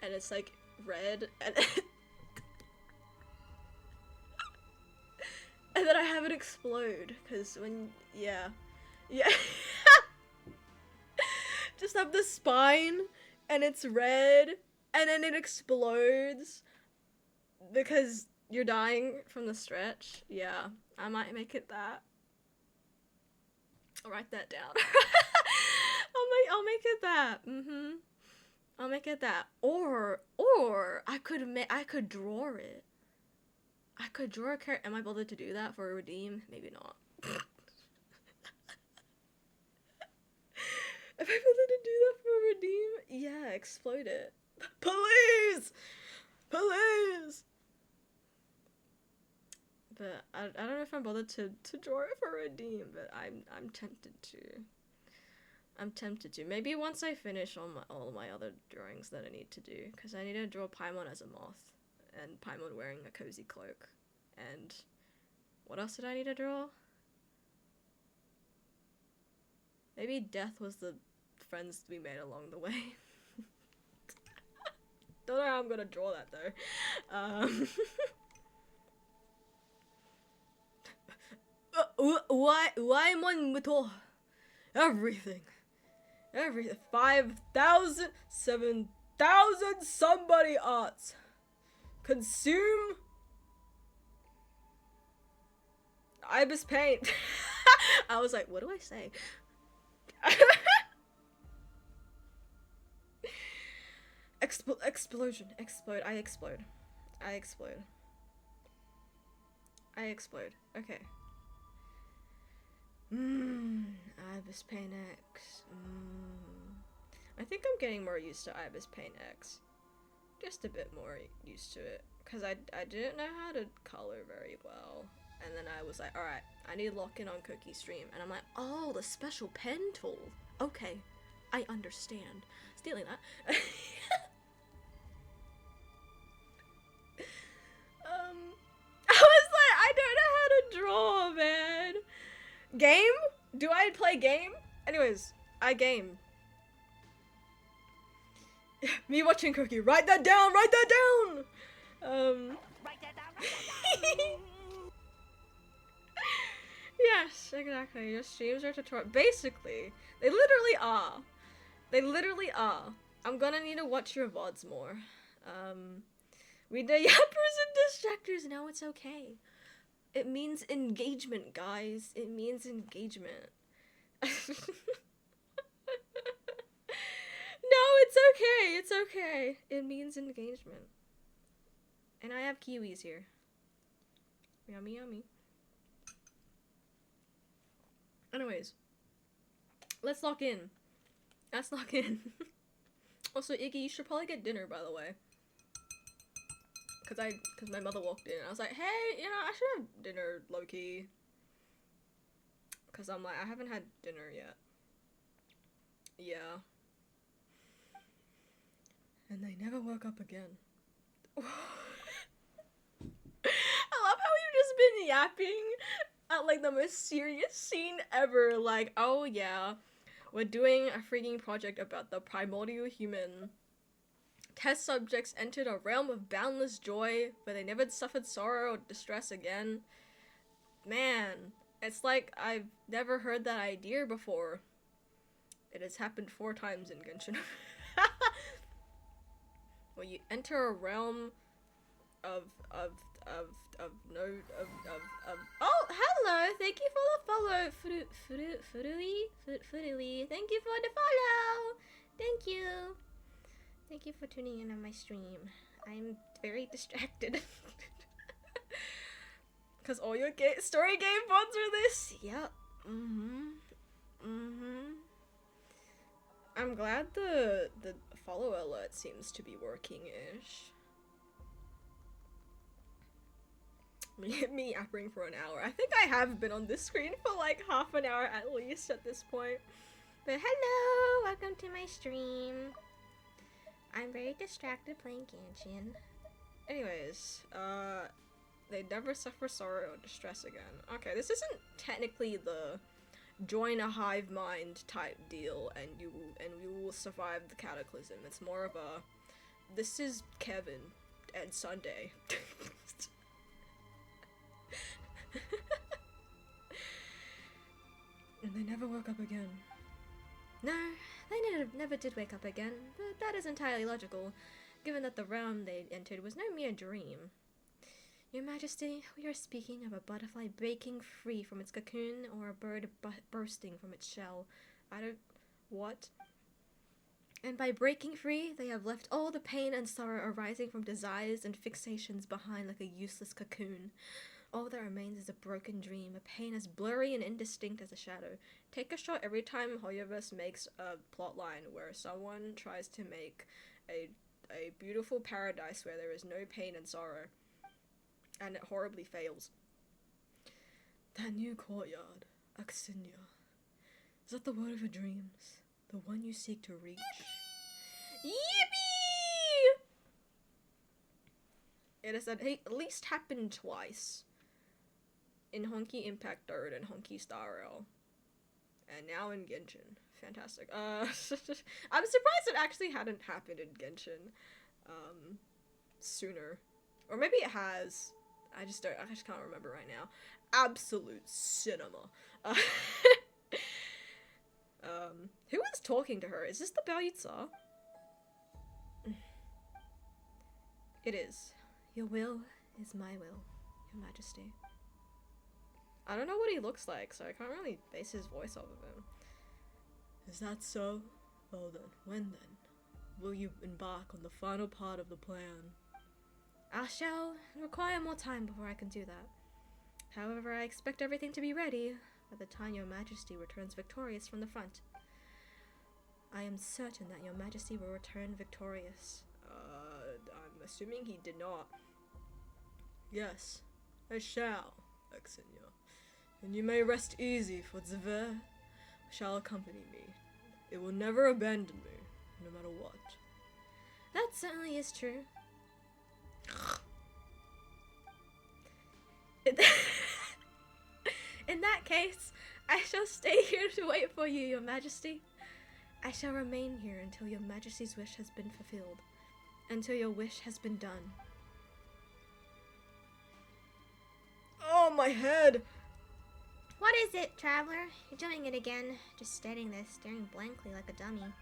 and it's like red and and then I have it explode because when yeah. Just have the spine and it's red and then it explodes because you're dying from the stretch. Yeah, I might make it that. I'll write that down. I'll make it that. I'll make it that. Or I could draw it. I could draw a character. Am I bothered to do that for a redeem? Maybe not. Am I bothered to do that for a redeem? Yeah, explode it. Please! Please! But I don't know if I'm bothered to draw it for a redeem, but I'm tempted to. I'm tempted to. Maybe once I finish all my other drawings that I need to do, because I need to draw Paimon as a moth, and Paimon wearing a cozy cloak, and what else did I need to draw? Maybe death was the friends we made along the way. Don't know how I'm gonna draw that though. Why Muto? Everything. 5,000, 7,000 somebody arts. Consume Ibis paint. I was like, what do I say? Explosion. Explode. I explode. Okay. Ibis Paint X. I think I'm getting more used to Ibis Paint X. Just a bit more used to it. Because I didn't know how to color very well. And then I was like, alright, I need to lock in on Cookie Stream. And I'm like, oh, the special pen tool. Okay, I understand. Stealing that. I was like, I don't know how to draw, man. Game? Do I play game? Anyways, I game. Me watching Cookie. Write that down! Write that down! Write that down, write that down. Yes, exactly. Your streams are tutorial. Basically, they literally are. They literally are. I'm gonna need to watch your VODs more. We the yappers and distractors. No, it's okay. It means engagement, guys. It means engagement. No, it's okay. It's okay. It means engagement. And I have kiwis here. Yummy, yummy. Anyways, let's lock in. Let's lock in. Also, Iggy, you should probably get dinner, by the way. Cause my mother walked in and I was like, hey, you know, I should have dinner low-key. Cause I'm like, I haven't had dinner yet. Yeah. And they never woke up again. I love how you've just been yapping at like the most serious scene ever. Like, oh yeah, we're doing a freaking project about the primordial human. Test subjects entered a realm of boundless joy where they never suffered sorrow or distress again. Man, it's like I've never heard that idea before. It has happened 4 times in Genshin. Where you enter a realm of oh, hello! Thank you for the follow, Furui. Thank you for the follow. Thank you. Thank you for tuning in on my stream. I'm very distracted. Cause all your story game mods are this. Yep. I'm glad the follow alert seems to be working-ish. Me yapping for an hour. I think I have been on this screen for like half an hour at least at this point. But hello, welcome to my stream. I'm very distracted playing Genshin. Anyways, they never suffer sorrow or distress again. Okay, this isn't technically the join a hive mind type deal and you will survive the cataclysm. It's more of a this is Kevin and Sunday. And they never woke up again. No, they never did wake up again, but that is entirely logical, given that the realm they entered was no mere dream. Your Majesty, we are speaking of a butterfly breaking free from its cocoon or a bird bursting from its shell. What? And by breaking free, they have left all the pain and sorrow arising from desires and fixations behind like a useless cocoon. All that remains is a broken dream, a pain as blurry and indistinct as a shadow. Take a shot every time Hoyoverse makes a plotline where someone tries to make a beautiful paradise where there is no pain and sorrow. And it horribly fails. That new courtyard, Axinia. Is that the world of your dreams? The one you seek to reach? Yippee! It has at least happened twice. In Honky Impact 3rd and Honky Star Rail. And now in Genshin. Fantastic. I'm surprised it actually hadn't happened in Genshin sooner. Or maybe it has. I just can't remember right now. Absolute cinema. Who is talking to her? Is this the Byakuya? It is. Your will is my will, Your Majesty. I don't know what he looks like, so I can't really base his voice off of him. Is that so? Well then, when then? Will you embark on the final part of the plan? I shall require more time before I can do that. However, I expect everything to be ready by the time Your Majesty returns victorious from the front. I am certain that Your Majesty will return victorious. I'm assuming he did not. Yes, I shall, Axinia. And you may rest easy, for Zver shall accompany me. It will never abandon me, no matter what. That certainly is true. In that case, I shall stay here to wait for you, Your Majesty. I shall remain here until Your Majesty's wish has been fulfilled. Until your wish has been done. Oh, my head! What is it, traveler? You're doing it again. Just staring there, staring blankly like a dummy.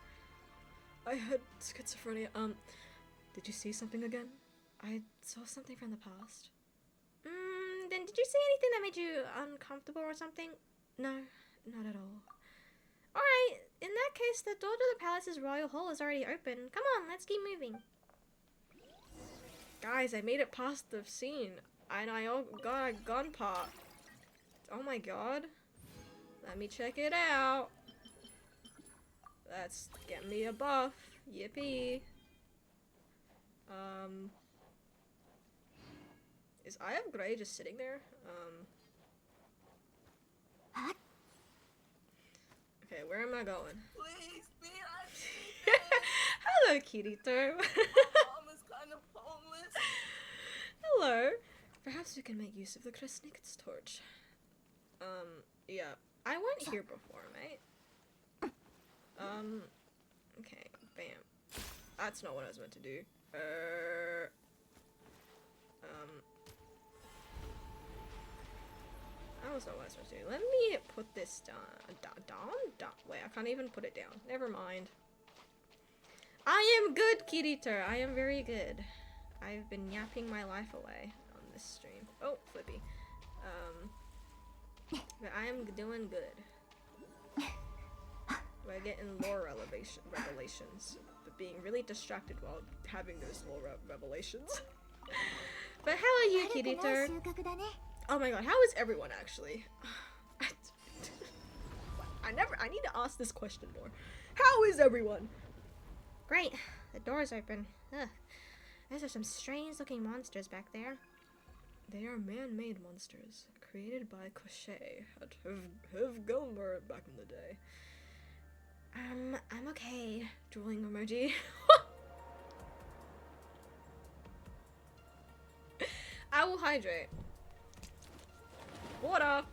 I had schizophrenia. Did you see something again? I saw something from the past. Then did you see anything that made you uncomfortable or something? No, not at all. Alright, in that case, the door to the palace's royal hall is already open. Come on, let's keep moving. Guys, I made it past the scene. And I got a gun part. Oh my god. Let me check it out. Let's get me a buff. Yippee. Is Eye of Grey just sitting there? Okay, where am I going? Please, me, I need this. Hello, Kirito. Mom is kind of homeless. Hello. Perhaps we can make use of the Kresnik's torch. Yeah. I went here before, mate. Okay, bam. That's not what I was meant to do. That was not what I was supposed to do. Let me put this down. Wait, I can't even put it down. Never mind. I am good, Kirito. I am very good. I've been yapping my life away on this stream. Oh, flippy. But I am doing good. By getting lore revelations. But being really distracted while having those lore revelations. But how are you, Kirito? Oh my god, how is everyone actually? I need to ask this question more. How is everyone? Great. The door's open. Ugh. Those are some strange looking monsters back there. They are man-made monsters, created by Crochet at Hiv Gilmer back in the day. I'm okay. Drooling emoji. I will hydrate. Water.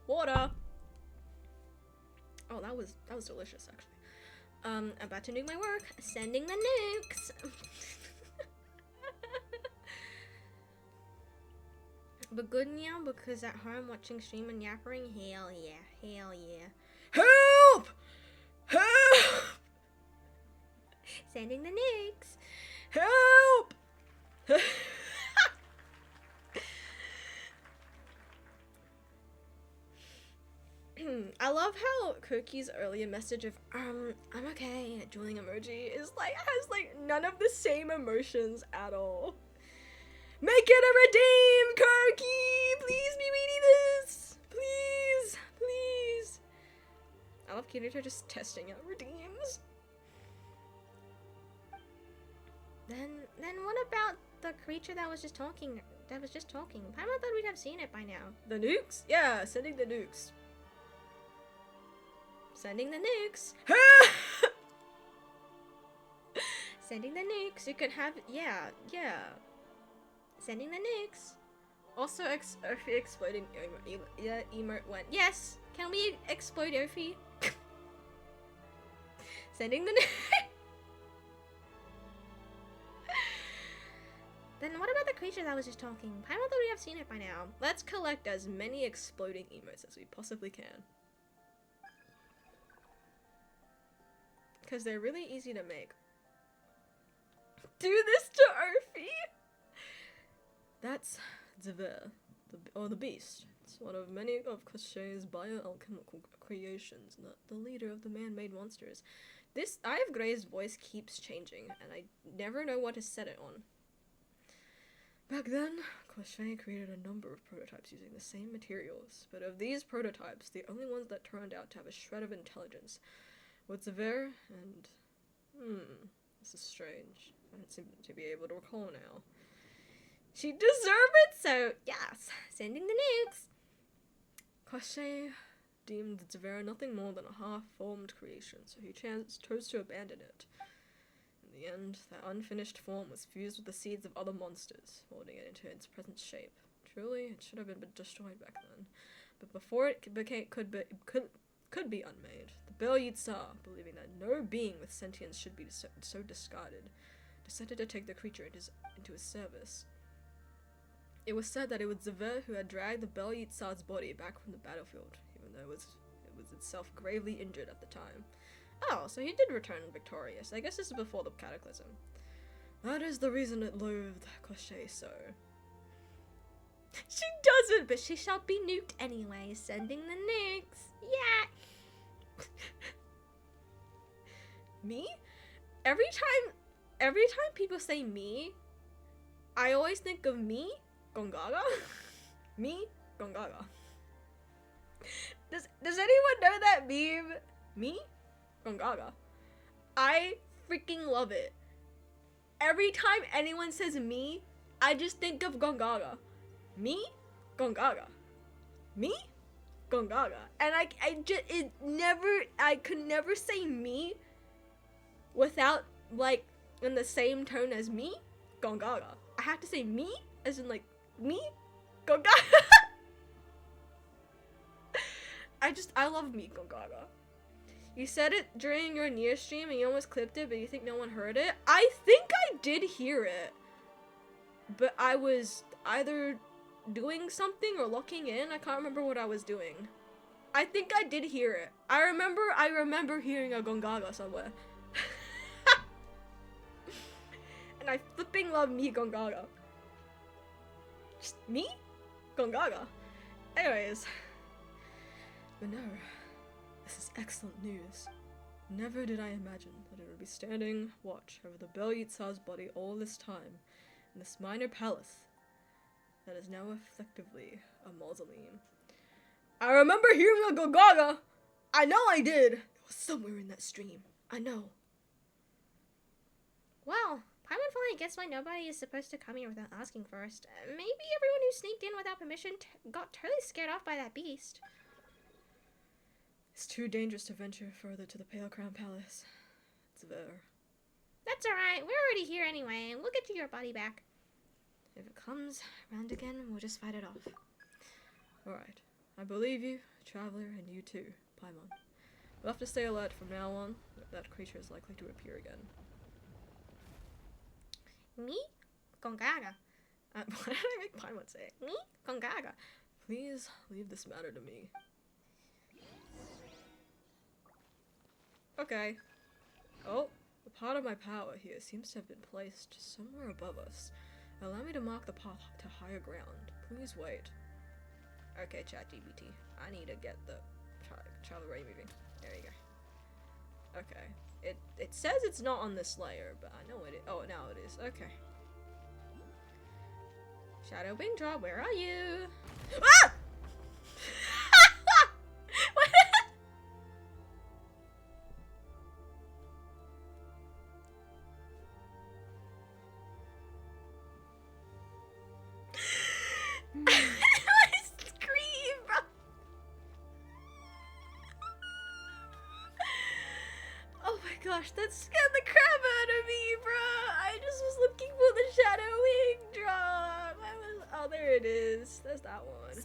Water. Oh, that was delicious actually. About to nuke my work. Sending the nukes. But good now because at home watching stream and yappering. Hell yeah. Hell yeah. Help! Help! Sending the nukes. Help! I love how Cookie's earlier message of I'm okay, drooling emoji is like has like none of the same emotions at all. Make it a redeem, Cookie! Please be reading this! Please! Please! I love Kirito just testing out redeems. Then what about the creature that was just talking? I thought we'd have seen it by now. The nukes? Yeah, sending the nukes. Sending the nukes. Sending the nukes. You can have yeah. Sending the nukes. Also, Urfi exploding emote went. Yes. Can we explode Urfi? Sending the nukes. Then what about the creature that was just talking? I thought we'd have seen it by now. Let's collect as many exploding emotes as we possibly can. Because they're really easy to make. Do this to Urfi! That's Zver, or the Beast. It's one of many of Crochet's bioalchemical creations, not the leader of the man-made monsters. This Eye of Grey's voice keeps changing, and I never know what to set it on. Back then, Crochet created a number of prototypes using the same materials, but of these prototypes, the only ones that turned out to have a shred of intelligence were Zver and... this is strange. I don't seem to be able to recall now. She deserved it, so yes, sending the nukes. Crochet deemed Zver nothing more than a half-formed creation, so he chose to abandon it. In the end, that unfinished form was fused with the seeds of other monsters, molding it into its present shape. Truly, it should have been destroyed back then. But before it could be unmade, the Bel Yitzhar, believing that no being with sentience should be so discarded, decided to take the creature into his service. It was said that it was Zver who had dragged the Bel Yitzhar's body back from the battlefield, even though it was itself gravely injured at the time. Oh, so he did return victorious. I guess this is before the cataclysm. That is the reason it loathed Crochet so. She doesn't, but she shall be nuked anyway. Sending the nukes. Yeah. Me? Every time people say me, I always think of me, Gongaga. Me, Gongaga. Does anyone know that meme? Me, Gongaga. I freaking love it. Every time anyone says me, I just think of Gongaga. Me, Gongaga. Me, Gongaga. And I could never say me without, like, in the same tone as me, Gongaga. I have to say me, as in, like, me, Gongaga. I love me, Gongaga. You said it during your near stream and you almost clipped it, but you think no one heard it? I think I did hear it. But I was either doing something or looking in. I can't remember what I was doing. I think I did hear it. I remember hearing a Gongaga somewhere. And I flipping love me, Gongaga. Just me? Gongaga. Anyways. But no. This is excellent news. Never did I imagine that it would be standing watch over the Bel Yitzhar's body all this time, in this minor palace that is now effectively a mausoleum. I remember hearing a Gogaga! I know I did! It was somewhere in that stream. I know. Well, Paimon finally gets why nobody is supposed to come here without asking first. Maybe everyone who sneaked in without permission got totally scared off by that beast. It's too dangerous to venture further to the Pale Crown Palace. It's there. That's alright, we're already here anyway, and we'll get you your body back. If it comes around again, we'll just fight it off. Alright. I believe you, Traveler, and you too, Paimon. We'll have to stay alert from now on. That creature is likely to appear again. Me? Gongaga. Why did I make Paimon say it? Me? Gongaga. Please leave this matter to me. Okay. Oh, a part of my power here seems to have been placed somewhere above us. Allow me to mark the path to higher ground. Please wait. Okay, ChatGPT. I need to get the child array moving. There you go. Okay. It says it's not on this layer, but I know it is. Oh, now it is. Okay. Shadow Wingdrop, where are you? Ah! What? I scream, bro. Oh my gosh, that scared the crap out of me, bro. I just was looking for the Shadow Wingdrop. Oh, there it is. There's that one.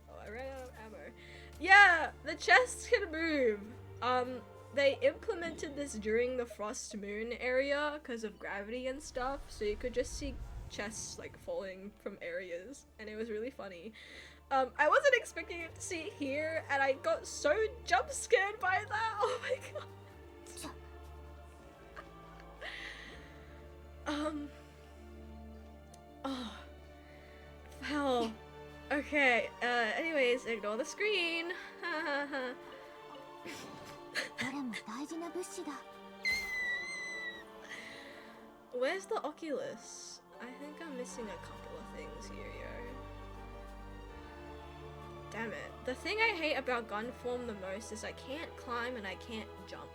Oh, I ran out of ammo. Yeah, the chests can move. They implemented this during the Frost Moon area because of gravity and stuff, so you could just see chests like falling from areas, and it was really funny. I wasn't expecting it to see it here, and I got so jump scared by that. Oh my god. Oh. Well. Okay, anyways, ignore the screen. Where's the Oculus? I think I'm missing a couple of things here, yo. Damn it. The thing I hate about gun form the most is I can't climb and I can't jump.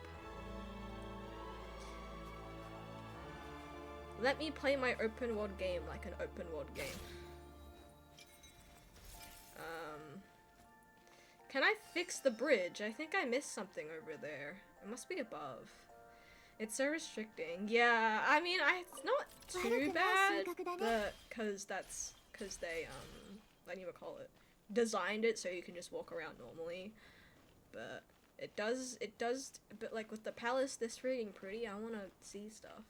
Let me play my open world game like an open world game. Can I fix the bridge? I think I missed something over there. It must be above. It's so restricting. Yeah, I mean, it's not too bad, but because they, what do you call it? Designed it so you can just walk around normally. But it does, but like with the palace this freaking pretty, I want to see stuff.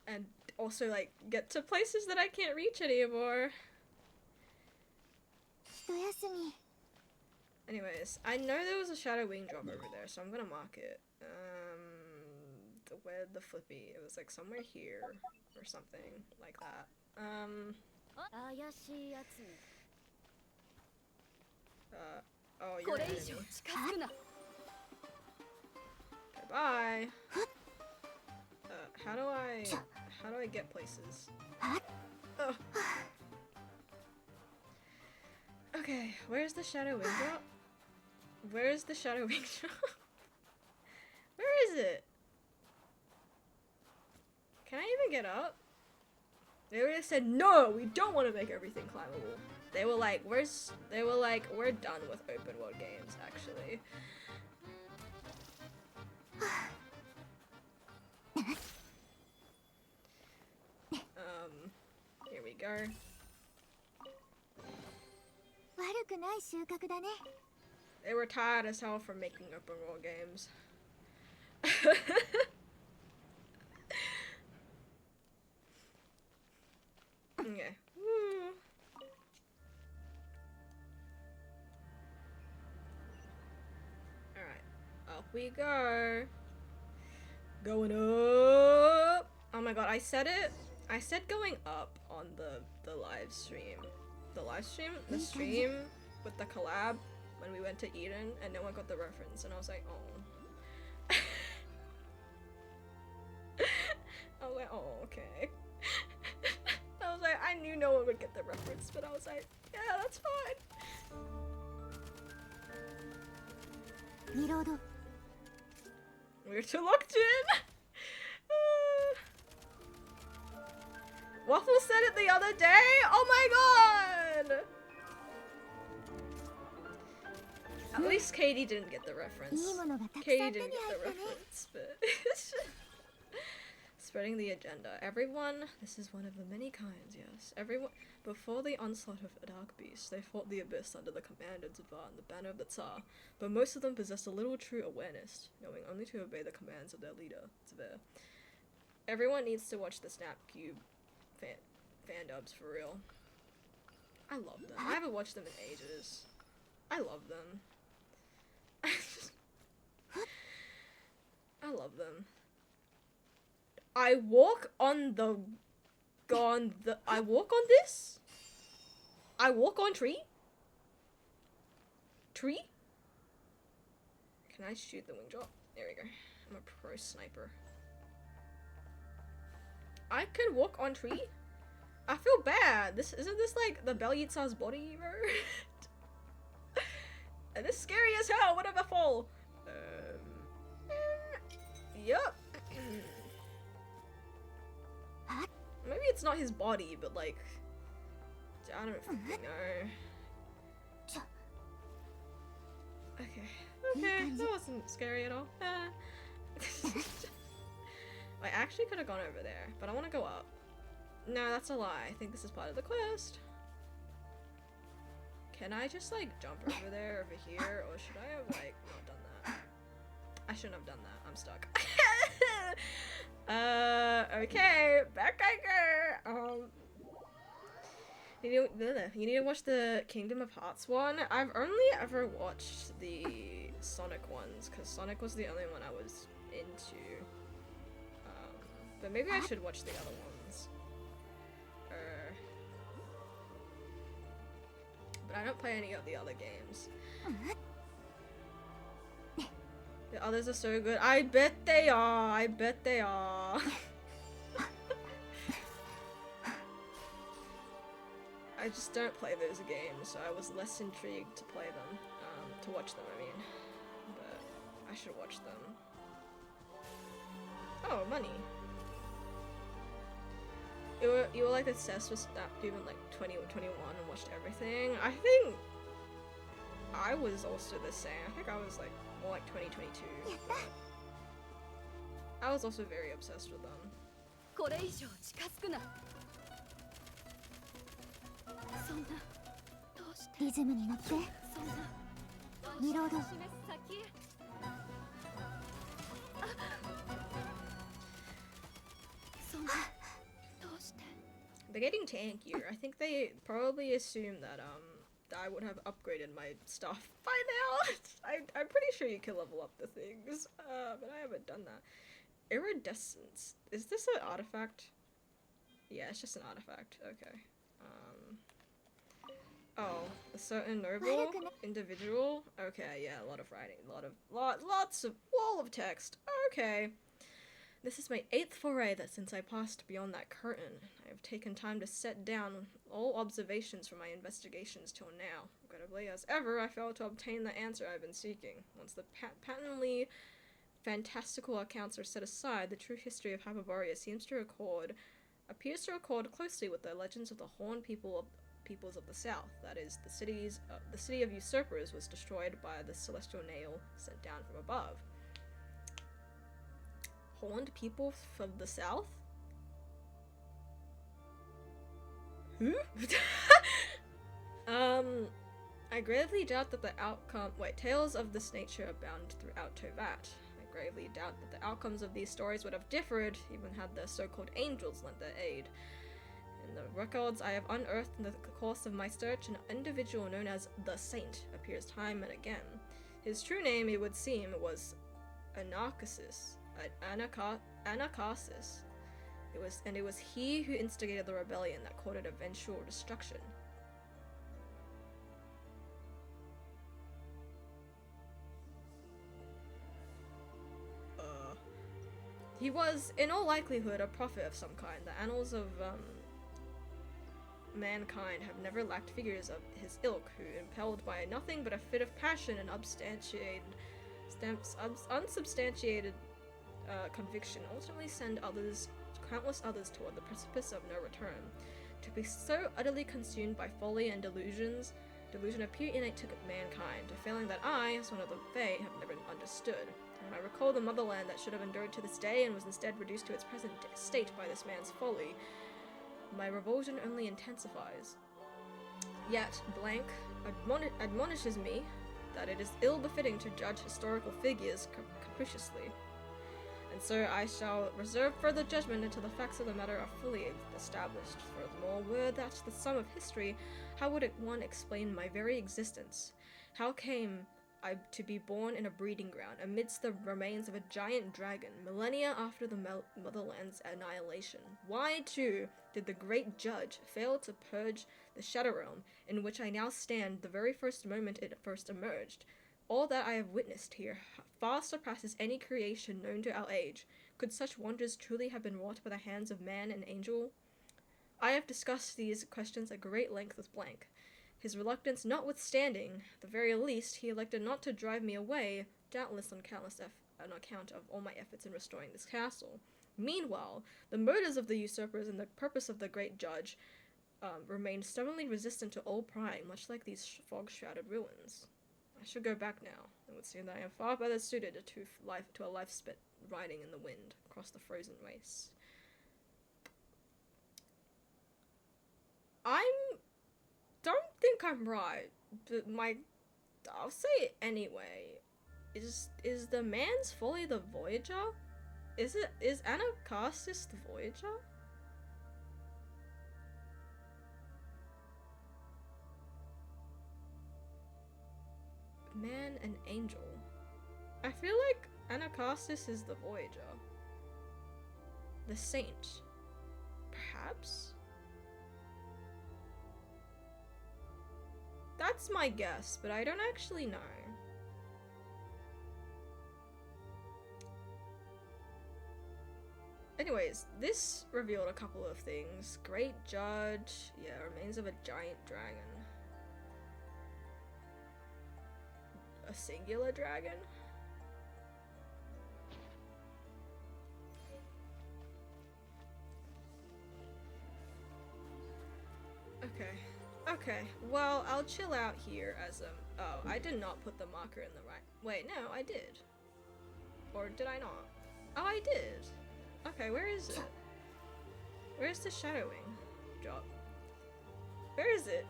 And also like get to places that I can't reach anymore. Anyways, I know there was a Shadow Wingdrop over there, so I'm gonna mark it. Where'd the flippy? It was like somewhere here or something like that. Oh, you're an enemy. Okay, bye. How do I get places? Oh. Okay, where's the Shadow Wingdrop? Where's the Shadow Wingdrop? Where is it? Can I even get up? They already said, no, we don't want to make everything climbable. They were like, we're done with open world games, actually. Here we go. They were tired as hell from making open world games. Okay. Woo. Alright. Up we go. Going up. Oh my god, I said it. I said going up on the live stream. The stream with the collab when we went to Eden and no one got the reference and I was like, oh. I like, oh, okay. I was like, I knew no one would get the reference, but I was like, yeah, that's fine. We're too locked in. Waffle said it the other day. Oh my god! At least Katie didn't get the reference. Katie didn't get the reference, but spreading the agenda. Everyone, this is one of the many kinds, yes. Everyone, before the onslaught of dark beasts, they fought the abyss under the command of Zavar and the banner of the Tsar, but most of them possessed a little true awareness, knowing only to obey the commands of their leader, Zavar. Everyone needs to watch the Snap Cube fan dubs for real. I love them. I haven't watched them in ages. I love them. I love them. I walk on I walk on this? I walk on tree? Tree? Can I shoot the wing drop? There we go. I'm a pro sniper. I can walk on tree? I feel bad. Isn't this like the Belyitsar's body, bro? And this is scary as hell. What if I fall? Yup. Maybe it's not his body, but like, I don't fucking know. Okay, that wasn't scary at all. I actually could have gone over there, but I want to go up. No, that's a lie. I think this is part of the quest. Can I just like jump over there, over here, or should I have like not done that? I shouldn't have done that. I'm stuck. Okay, back I go. You need to watch the Kingdom of Hearts one. I've only ever watched the Sonic ones, because Sonic was the only one I was into. But maybe I should watch the other ones. But I don't play any of the other games. The others are so good. I bet they are. I bet they are. I just don't play those games, so I was less intrigued to play them. To watch them, I mean. But I should watch them. Oh, money. You were like obsessed with Snap even like 20 or 21 and watched everything. I think I was also the same. I think I was like more like 2022. I was also very obsessed with them. これ以上近づくな。そんなどうしてリズムに乗ってそんなリロード。示す先へ。そんなどうして They're getting tankier. I think they probably assume that I would have upgraded my stuff by now. I'm pretty sure you can level up the things, but I haven't done that. Iridescence. Is this an artifact? Yeah, it's just an artifact. Okay. Oh, a certain noble individual. Okay, yeah, a lot of writing, lots of wall of text. Okay. This is my 8th foray that since I passed beyond that curtain. I have taken time to set down all observations from my investigations till now. Regrettably, as ever, I failed to obtain the answer I've been seeking. Once the patently fantastical accounts are set aside, the true history of Hyperborea appears to accord closely with the legends of the Horned peoples of the South. That is, the city of usurpers was destroyed by the celestial nail sent down from above. Horned people from the South? Who? I gravely doubt that the outcome. Wait, tales of this nature abound throughout Tovat. I gravely doubt that the outcomes of these stories would have differed, even had the so-called angels lent their aid. In the records I have unearthed in the course of my search, an individual known as the Saint appears time and again. His true name, it would seem, was Anarchasis. Anarchasis. It was he who instigated the rebellion that courted eventual destruction. He was, in all likelihood, a prophet of some kind. The annals of mankind have never lacked figures of his ilk who, impelled by nothing but a fit of passion and unsubstantiated conviction, ultimately send countless others toward the precipice of no return. To be so utterly consumed by folly and delusion appear innate to mankind, a failing that I, as one of the Fae, have never understood. When I recall the motherland that should have endured to this day and was instead reduced to its present state by this man's folly, my revulsion only intensifies. Yet, blank admonishes me that it is ill-befitting to judge historical figures capriciously. And so I shall reserve further judgment until the facts of the matter are fully established. Furthermore, were that the sum of history, how would one explain my very existence? How came I to be born in a breeding ground, amidst the remains of a giant dragon, millennia after the motherland's annihilation? Why, too, did the great judge fail to purge the Shadow Realm, in which I now stand the very first moment it first emerged? All that I have witnessed here far surpasses any creation known to our age. Could such wonders truly have been wrought by the hands of man and angel? I have discussed these questions at great length with Blank. His reluctance notwithstanding, at the very least, he elected not to drive me away, doubtless on account of all my efforts in restoring this castle. Meanwhile, the motives of the usurpers and the purpose of the great judge remained stubbornly resistant to all prying, much like these fog-shrouded ruins. I should go back now. It would seem that I am far better suited to a life spent riding in the wind across the frozen wastes. Don't think I'm right, but I'll say it anyway. Is the man's folly the Voyager? Is Anacharsis the Voyager? Man and angel. I feel like Anacharsis is the Voyager. The saint. Perhaps? That's my guess, but I don't actually know. Anyways, this revealed a couple of things. Great Judge, yeah, remains of a giant dragon. A singular dragon? Okay, well, I'll chill out here as oh, I did not put the marker in the right. Wait, no, I did. Or did I not? Oh, I did. Okay, where is it? Where's the shadowing drop? Where is it?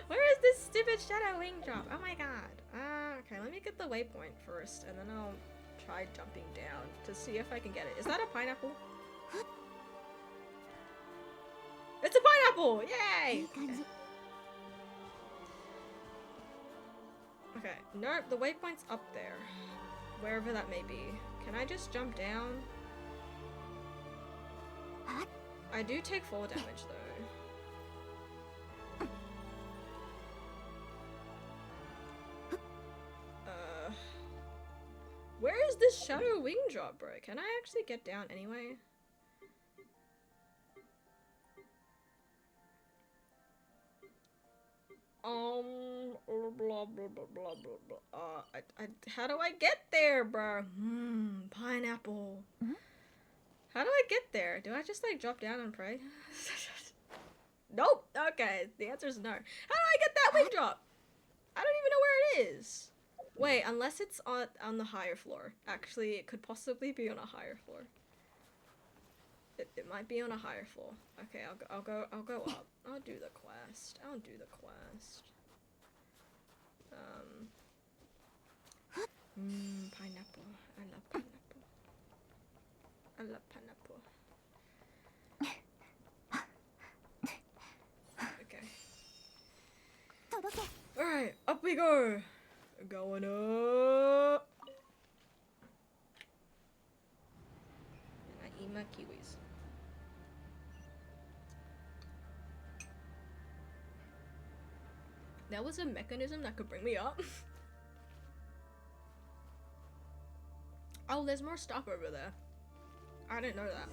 Where is this stupid shadowing drop? Oh my god. Okay, let me get the waypoint first, and then I'll try jumping down to see if I can get it. Is that a pineapple? It's a pineapple! Yay! Okay, nope, the waypoint's up there. Wherever that may be. Can I just jump down? I do take 4 damage though. Where is this shadow wing drop, bro? Can I actually get down anyway? Blah blah blah blah blah blah. How do I get there, bro? Pineapple. How do I get there? Do I just like drop down and pray? Nope. Okay, the answer is no. How do I get that wing drop? I don't even know where it is. Wait, unless it's on the higher floor. Actually, it could possibly be on a higher floor. It might be on a higher floor. Okay, I'll go up. I'll do the quest. Pineapple. I love pineapple. I love pineapple. Okay. Alright, up we go. Going up. And I eat my kiwis. That was a mechanism that could bring me up. Oh, there's more stuff over there. I didn't know that.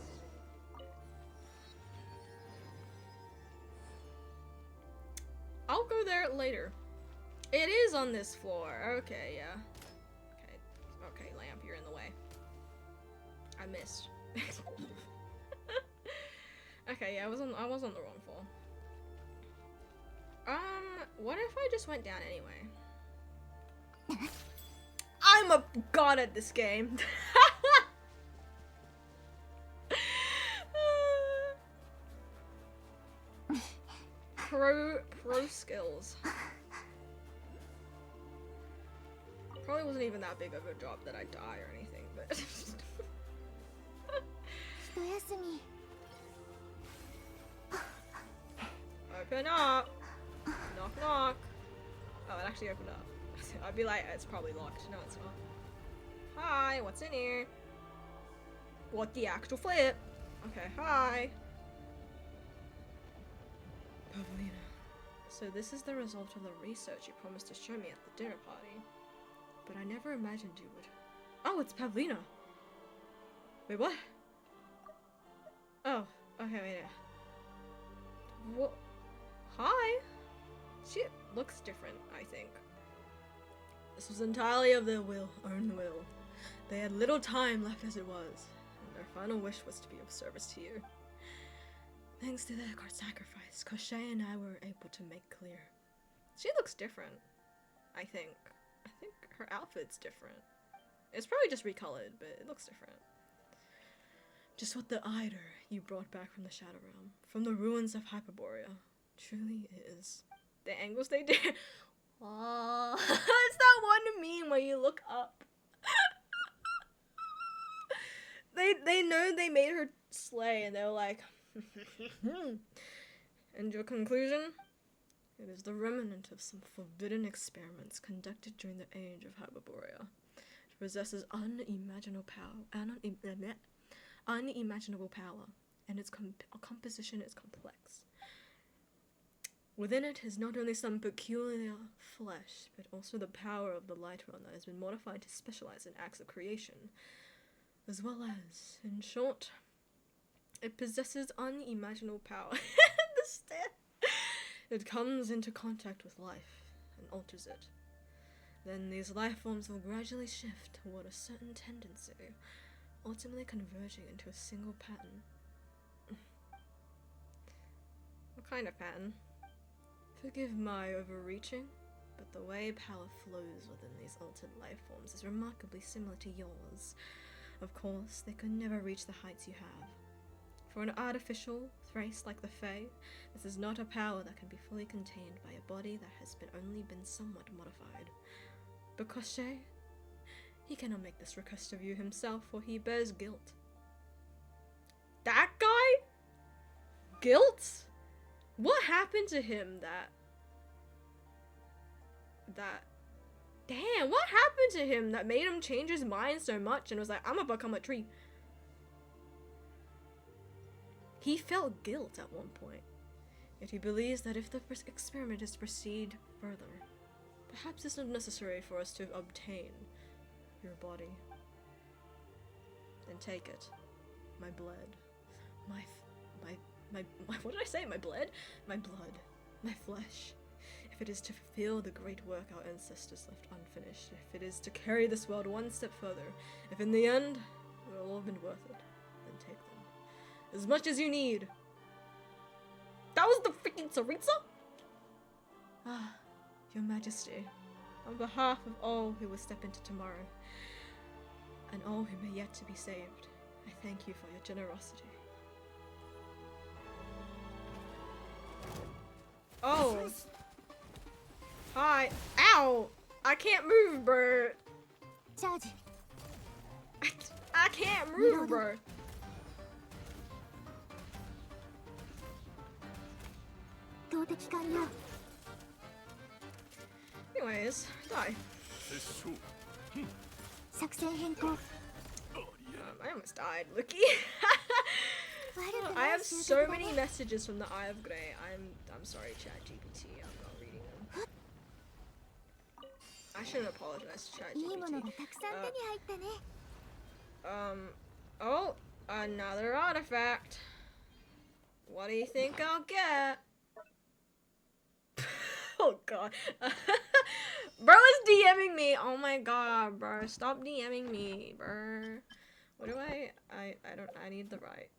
I'll go there later. It is on this floor. Okay, yeah. Okay. Okay, lamp, you're in the way. I missed. Okay, yeah, I was on the wrong floor. What if I just went down anyway? I'm a god at this game. Pro skills. Probably wasn't even that big of a drop that I die or anything, but 一休み open up. Knock knock. Oh, it actually opened up. I'd be like, it's probably locked. No, it's not. Hi, what's in here? What the actual flip? Okay, hi. Pavlina. So this is the result of the research you promised to show me at the dinner party. But I never imagined you would. Oh, it's Pavlina. Wait, what? Oh, okay, wait. What? Hi. She looks different, I think. This was entirely of their own will. They had little time left as it was, and their final wish was to be of service to you. Thanks to their sacrifice, Koshei and I were able to make clear. She looks different, I think. I think her outfit's different. It's probably just recolored, but it looks different. Just what the Eider you brought back from the Shadow Realm, from the ruins of Hyperborea, truly is. The angles they did. Oh, it's that one meme where you look up. They know they made her slay, and they're like, and your conclusion? It is the remnant of some forbidden experiments conducted during the age of Hyperborea. It possesses unimaginable power, and its composition is complex. Within it is not only some peculiar flesh, but also the power of the light realm that has been modified to specialize in acts of creation, as well as, in short, it possesses unimaginable power. The stare. It comes into contact with life and alters it. Then these life forms will gradually shift toward a certain tendency, ultimately converging into a single pattern. What kind of pattern? Forgive my overreaching, but the way power flows within these altered life forms is remarkably similar to yours. Of course, they could never reach the heights you have. For an artificial race like the Fae, this is not a power that can be fully contained by a body that has only been somewhat modified. But Koshei, he cannot make this request of you himself, for he bears guilt. That guy? Guilt? What happened to him that... Damn, what happened to him that made him change his mind so much and was like, I'm gonna become a tree? He felt guilt at one point, yet he believes that if the experiment is to proceed further, perhaps it's not necessary for us to obtain your body. Then take it, my blood, my what did I say? My blood? My blood, my flesh. If it is to fulfill the great work our ancestors left unfinished, if it is to carry this world one step further, if in the end it will all have been worth it, then take them. As much as you need. That was the freaking Tsaritsa? Ah, Your Majesty, on behalf of all who will step into tomorrow, and all who may yet to be saved, I thank you for your generosity. Oh. Hi. Ow! I can't move, bro. チャージ I can't move, bro. Anyways, die. 作戦変更 I almost died, Lucky. I have so many messages from the Eye of Grey. I'm sorry, ChatGPT. I'm not reading them. I shouldn't apologize to いいもの ChatGPT. がたくさん手に入ったね Oh, another artifact. What do you think I'll get? Oh god. Bro is DMing me. Oh my god, bro. Stop DMing me, bro. What do I need the right.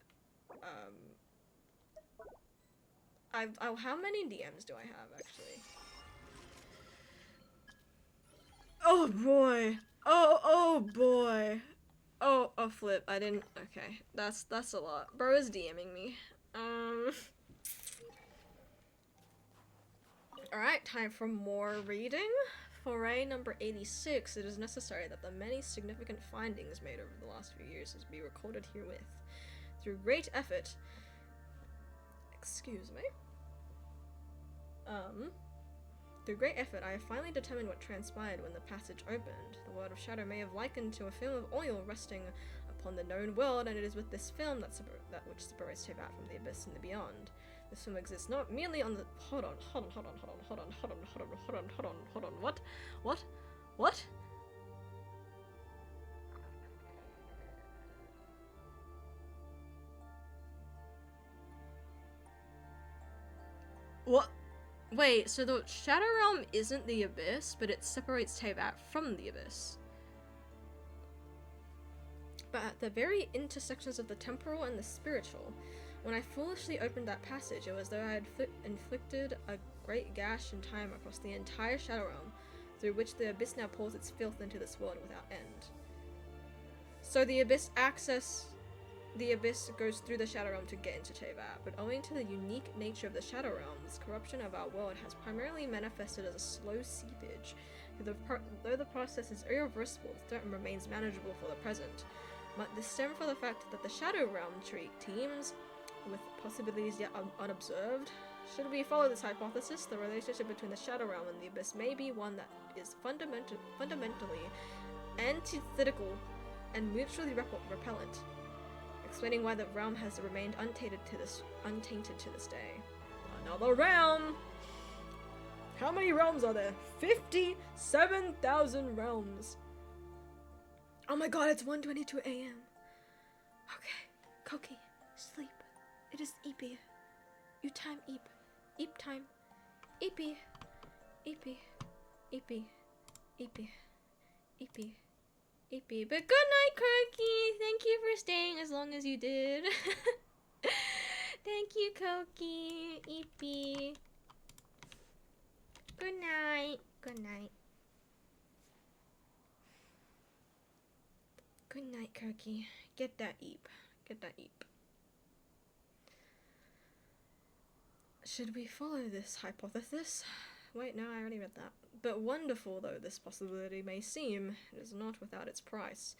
How many DMs do I have actually? Oh boy. Oh boy. Oh, flip. I didn't. Okay. That's a lot. Bro is DMing me. Alright, time for more reading. Foray number 86. It is necessary that the many significant findings made over the last few years be recorded herewith. Through great effort. Excuse me. Through great effort, I have finally determined what transpired when the passage opened. The world of shadow may have likened to a film of oil resting upon the known world, and it is with this film that which separates Teyvat from the abyss and the beyond. This film exists not merely on the— hold on. What? What? Wait, so the Shadow Realm isn't the Abyss, but it separates Teyvat from the Abyss. But at the very intersections of the temporal and the spiritual, when I foolishly opened that passage, it was as though I had inflicted a great gash in time across the entire Shadow Realm, through which the Abyss now pours its filth into this world without end. So the Abyss goes through the Shadow Realm to get into Teyvat, but owing to the unique nature of the Shadow Realm, this corruption of our world has primarily manifested as a slow seepage. Though the process is irreversible, the threat remains manageable for the present. But this stems from the fact that the Shadow Realm teems with possibilities yet unobserved. Should we follow this hypothesis, the relationship between the Shadow Realm and the Abyss may be one that is fundamentally antithetical and mutually repellent, explaining why the realm has remained untainted to this day. Another realm! How many realms are there? 57,000 realms! Oh my god, it's 1:22 a.m. Okay, Koki, sleep. It is Eepy. You time Eep. Eep time. Eepy. Eepy. Eepy. Eepy. Eepy. Eepy. But good night, Koki! Thank you for staying as long as you did. Thank you, Koki. Eepy. Good night. Good night. Good night, Koki. Get that Eep. Get that Eep. Should we follow this hypothesis? Wait, no, I already read that. But wonderful though this possibility may seem, it is not without its price.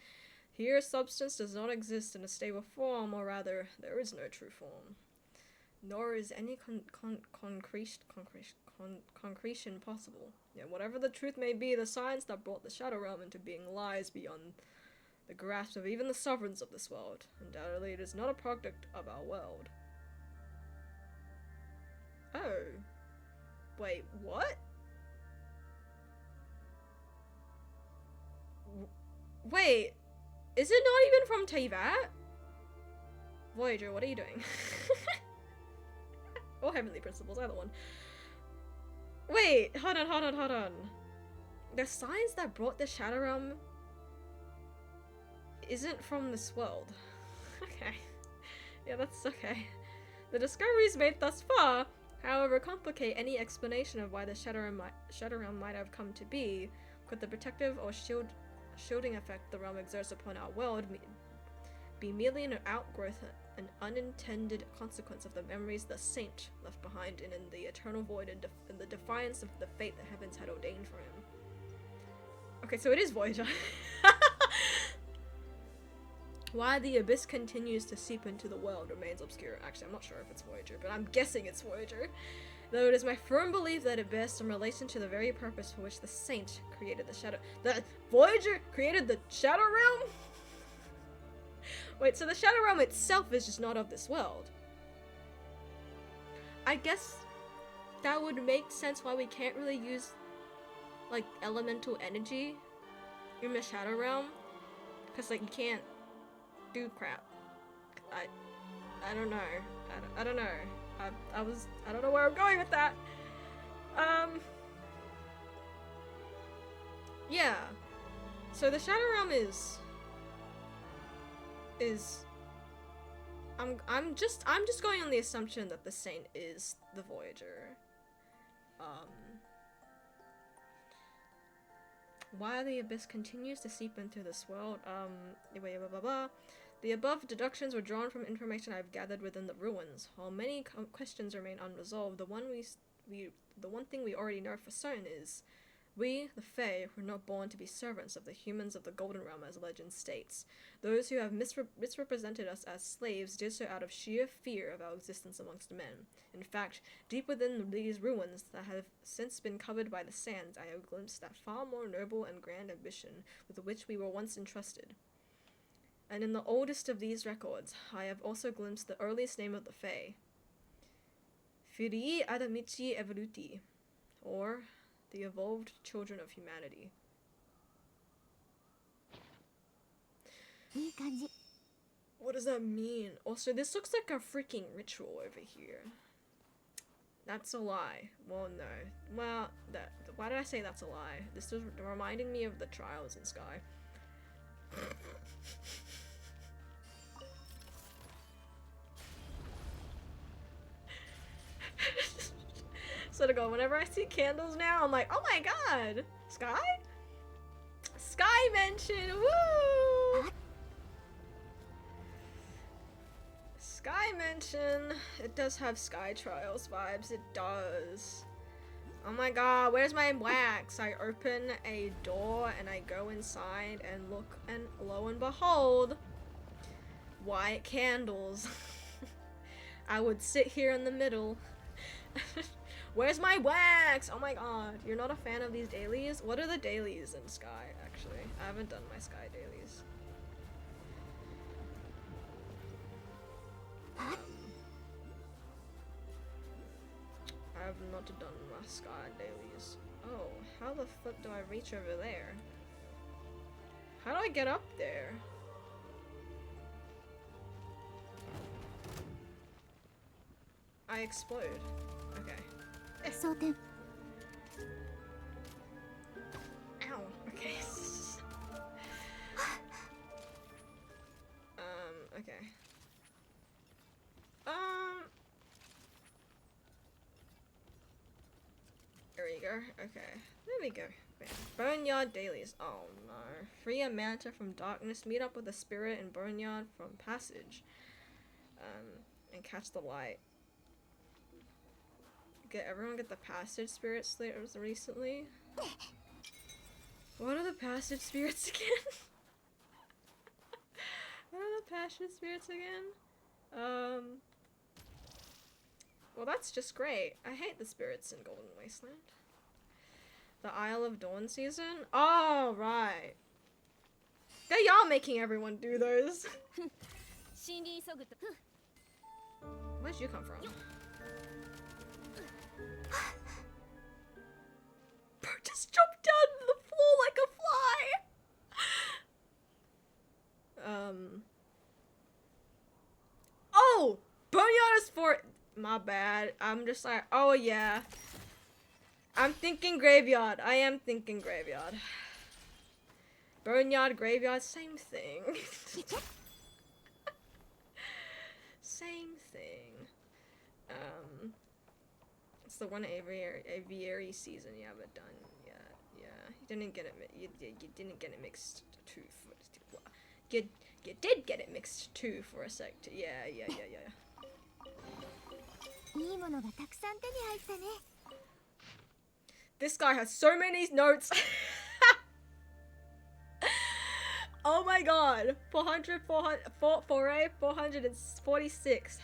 Here, substance does not exist in a stable form, or rather, there is no true form. Nor is any concretion possible. Yet whatever the truth may be, the science that brought the Shadow Realm into being lies beyond the grasp of even the sovereigns of this world. Undoubtedly, it is not a product of our world. Oh. Wait, what? Wait, is it not even from Teyvat? Voyager, what are you doing? Or Heavenly Principles, either one. Wait, hold on. The science that brought the Shadow Realm isn't from this world. Okay. Yeah, that's okay. The discoveries made thus far, however, complicate any explanation of why the Shadow Realm might have come to be. Could the protective or shielding effect the realm exerts upon our world be merely an outgrowth, an unintended consequence of the memories the saint left behind in the eternal void and in the defiance of the fate the heavens had ordained for him? Okay, so it is Voyager. Why the Abyss continues to seep into the world remains obscure. Actually, I'm not sure if it's Voyager, but I'm guessing it's Voyager. Though it is my firm belief that it bears some relation to the very purpose for which the Saint created the Shadow— the Voyager created the Shadow Realm? Wait, so the Shadow Realm itself is just not of this world. I guess that would make sense why we can't really use, like, elemental energy in the Shadow Realm. Because, like, you can't do crap. I don't know. I don't know. I don't know where I'm going with that. Yeah. So the Shadow Realm is I'm just going on the assumption that the Saint is the Voyager. While the abyss continues to seep into this world, blah blah blah. The above deductions were drawn from information I've gathered within the ruins. While many questions remain unresolved, the one thing we already know for certain is we, the Fae, were not born to be servants of the humans of the Golden Realm, as legend states. Those who have misrepresented us as slaves did so out of sheer fear of our existence amongst men. In fact, deep within these ruins that have since been covered by the sands, I have glimpsed that far more noble and grand ambition with which we were once entrusted. And in the oldest of these records, I have also glimpsed the earliest name of the Fae, Firii Adamici Evoluti, or the evolved children of humanity. いい感じ。 What does that mean? Also, this looks like a freaking ritual over here. That's a lie. Well, no. Well, why did I say that's a lie? This is reminding me of the trials in Sky. So to go, whenever I see candles now, I'm like, oh my god! Sky? Sky mention! Woo! Sky mention. It does have Sky Trials vibes. It does. Oh my god, where's my wax? I open a door and I go inside and look, and lo and behold, white candles. I would sit here in the middle. Where's my wax? Oh my god, you're not a fan of these dailies? What are the dailies in Sky, actually? I haven't done my Sky dailies. I have not done my Sky dailies. Oh, how the fuck do I reach over there? How do I get up there? I explode. Okay. 装填 Ow. Okay. Okay. There we go. Okay. There we go. Boneyard dailies. Oh no. Free a manta from darkness, meet up with a spirit in Boneyard from passage. And catch the light. Everyone get the passage spirit slayers recently. What are the passage spirits again? What are the passage spirits again? Well, that's just great. I hate the spirits in Golden Wasteland. The Isle of Dawn season? Oh, right. They're y'all making everyone do those. Where'd you come from? Bro just jumped down to the floor like a fly! Oh! Boneyard is for... My bad. I'm just like, oh yeah. I'm thinking graveyard. I am thinking graveyard. Boneyard, graveyard, same thing. Same thing. It's the one aviary season you haven't done yet. Yeah, you didn't get it. You didn't get it mixed too. You did get it mixed too for a sec. Yeah. いいものがたくさん手に入ったね This guy has so many notes. Oh my god. 446.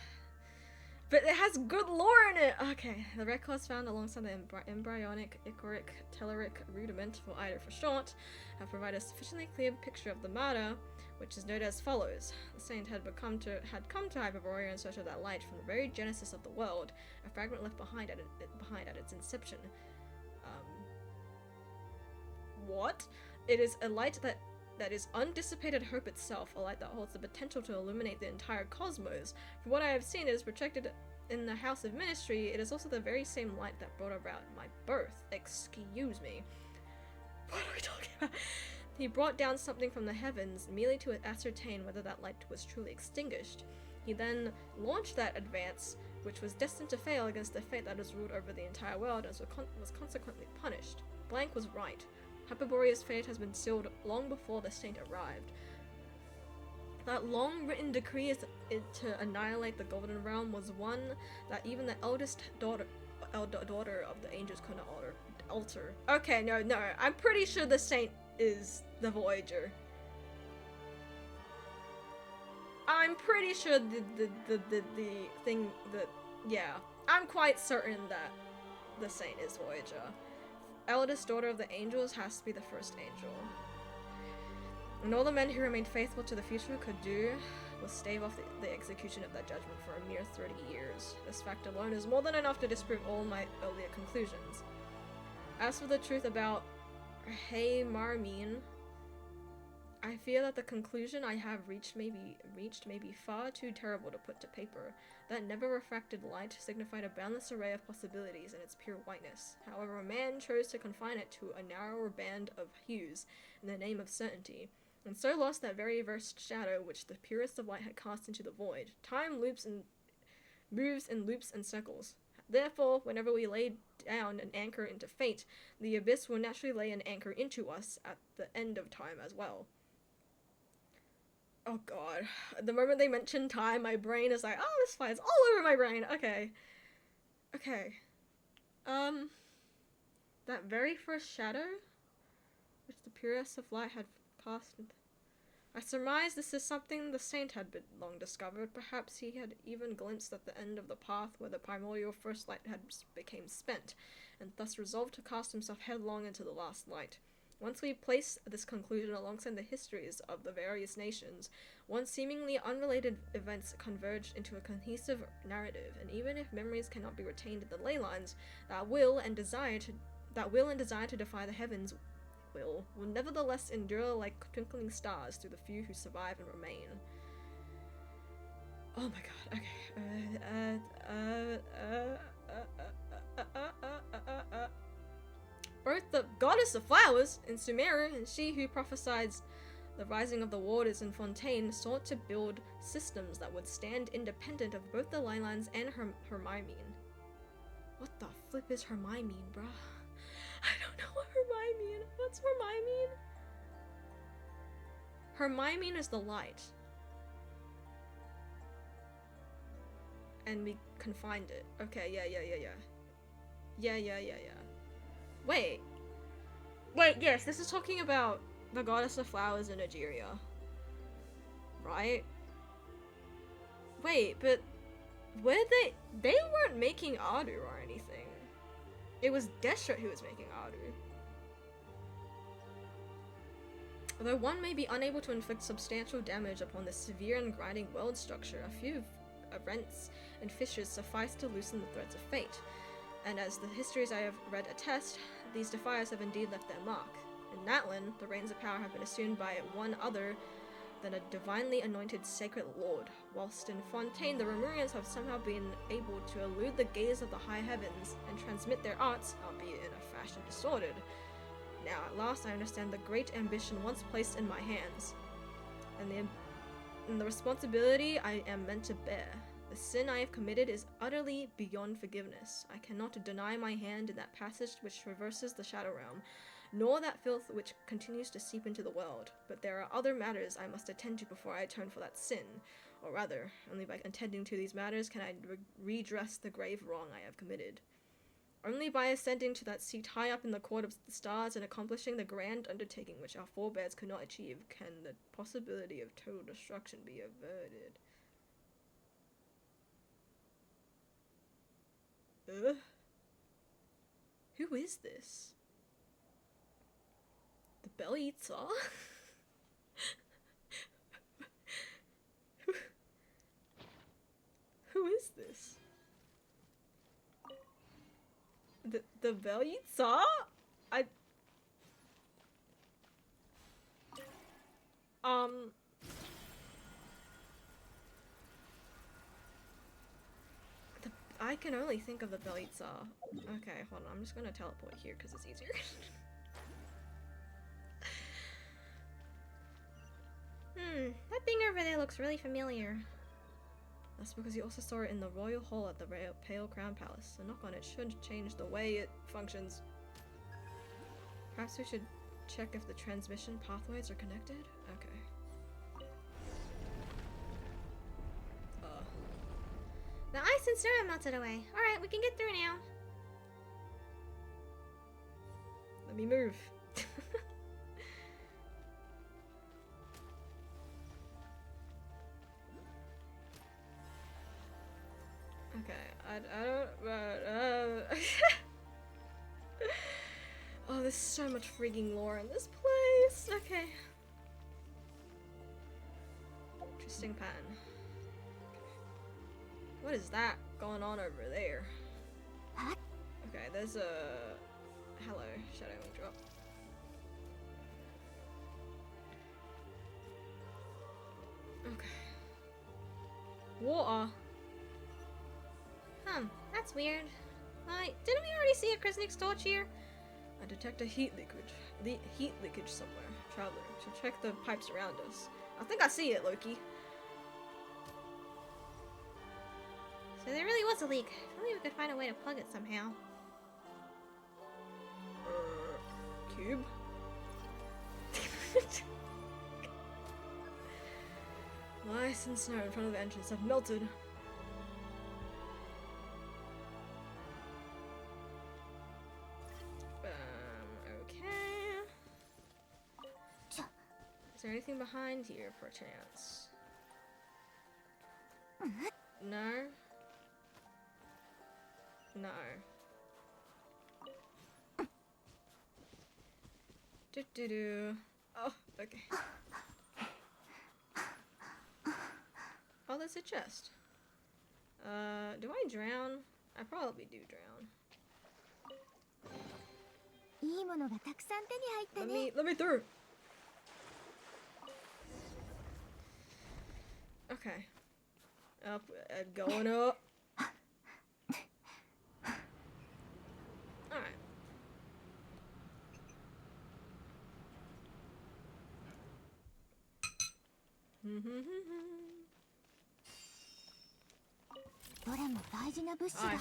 But it has good lore in it. Okay, the records found alongside the embryonic, ichoric, telluric rudiment, for IDA for short, have provided a sufficiently clear picture of the matter, which is noted as follows. The saint had come to Hyperborea in search of that light from the very genesis of the world, a fragment left behind at its inception. What? It is a light that that is undissipated hope itself, a light that holds the potential to illuminate the entire cosmos. From what I have seen, it is projected in the House of Ministry. It is also the very same light that brought about my birth. Excuse me. What are we talking about? He brought down something from the heavens merely to ascertain whether that light was truly extinguished. He then launched that advance, which was destined to fail against the fate that has ruled over the entire world and was consequently punished. Blank was right. Hyperborea's fate has been sealed long before the saint arrived. That long-written decree to annihilate the Golden Realm was one that even the eldest daughter of the angels could not alter. Okay, no, I'm pretty sure the saint is the Voyager. I'm pretty sure yeah, I'm quite certain that the saint is Voyager. Eldest daughter of the angels has to be the first angel. And all the men who remained faithful to the future could do was stave off the execution of that judgment for a mere 30 years. This fact alone is more than enough to disprove all my earlier conclusions. As for the truth about Hey Marmine, I fear that the conclusion I have reached may be far too terrible to put to paper. That never refracted light signified a boundless array of possibilities in its pure whiteness. However, man chose to confine it to a narrower band of hues in the name of certainty, and so lost that very vast shadow which the purest of light had cast into the void. Time moves in loops and circles. Therefore, whenever we lay down an anchor into fate, the abyss will naturally lay an anchor into us at the end of time as well. Oh god. The moment they mention time, my brain is like, oh, this flies all over my brain. Okay. That very first shadow, which the purest of light had cast, I surmise this is something the saint had been long discovered. Perhaps he had even glimpsed at the end of the path where the primordial first light had became spent, and thus resolved to cast himself headlong into the last light. Once we place this conclusion alongside the histories of the various nations, once seemingly unrelated events converge into a cohesive narrative, and even if memories cannot be retained in the ley lines, that will and desire to defy the heavens will nevertheless endure like twinkling stars through the few who survive and remain. Oh my god, okay. Both the goddess of flowers in Sumeru and she who prophesied the rising of the waters in Fontaine sought to build systems that would stand independent of both the ley lines and Hermione. What the flip is Hermione, bruh? I don't know what Hermione. What's Hermione? Hermione is the light. And we confined it. Okay, yeah. Wait, yes, this is talking about the goddess of flowers in Nigeria. Right? Wait, but they weren't making Adu or anything. It was Desha who was making Adu. Although one may be unable to inflict substantial damage upon the severe and grinding world structure, a few rents and fissures suffice to loosen the threads of fate. And as the histories I have read attest, these defiers have indeed left their mark. In Natlan, the reins of power have been assumed by one other than a divinely anointed sacred lord, whilst in Fontaine the Remurians have somehow been able to elude the gaze of the high heavens and transmit their arts, albeit in a fashion disordered. Now at last I understand the great ambition once placed in my hands, and the responsibility I am meant to bear. The sin I have committed is utterly beyond forgiveness. I cannot deny my hand in that passage which traverses the Shadow Realm, nor that filth which continues to seep into the world. But there are other matters I must attend to before I atone for that sin. Or rather, only by attending to these matters can I redress the grave wrong I have committed. Only by ascending to that seat high up in the court of the stars and accomplishing the grand undertaking which our forebears could not achieve can the possibility of total destruction be averted. Who is this? The Bell Eater? Who is this? The Bell Eater? Um. I can only think of the Belitza. Okay, hold on. I'm just gonna teleport here because it's easier. That thing over there looks really familiar. That's because you also saw it in the Royal Hall at the Pale Crown Palace. A knock on it should change the way it functions. Perhaps we should check if the transmission pathways are connected? Okay. The ice and snow have melted away. Alright, we can get through now. Let me move. Okay, I don't, oh, there's so much freaking lore in this place. Okay. Interesting pattern. What is that going on over there? Okay, there's a... Hello, Shadow Drop. Okay. Water. That's weird. Didn't we already see a Krisnik's torch here? I detect a heat leakage somewhere. Traveler, to check the pipes around us. I think I see it, Loki. So there really was a leak. If only we could find a way to plug it somehow. Cube? The ice and snow in front of the entrance have melted. Okay. Is there anything behind here, perchance? No? No. Do. Oh, okay. Oh, there's a chest. Do I drown? I probably do drown. いいものがたくさん手に入ったね。 Let me through. Okay. Up and going up. Alright. Alright. どれも大事な物資だ。 Alright.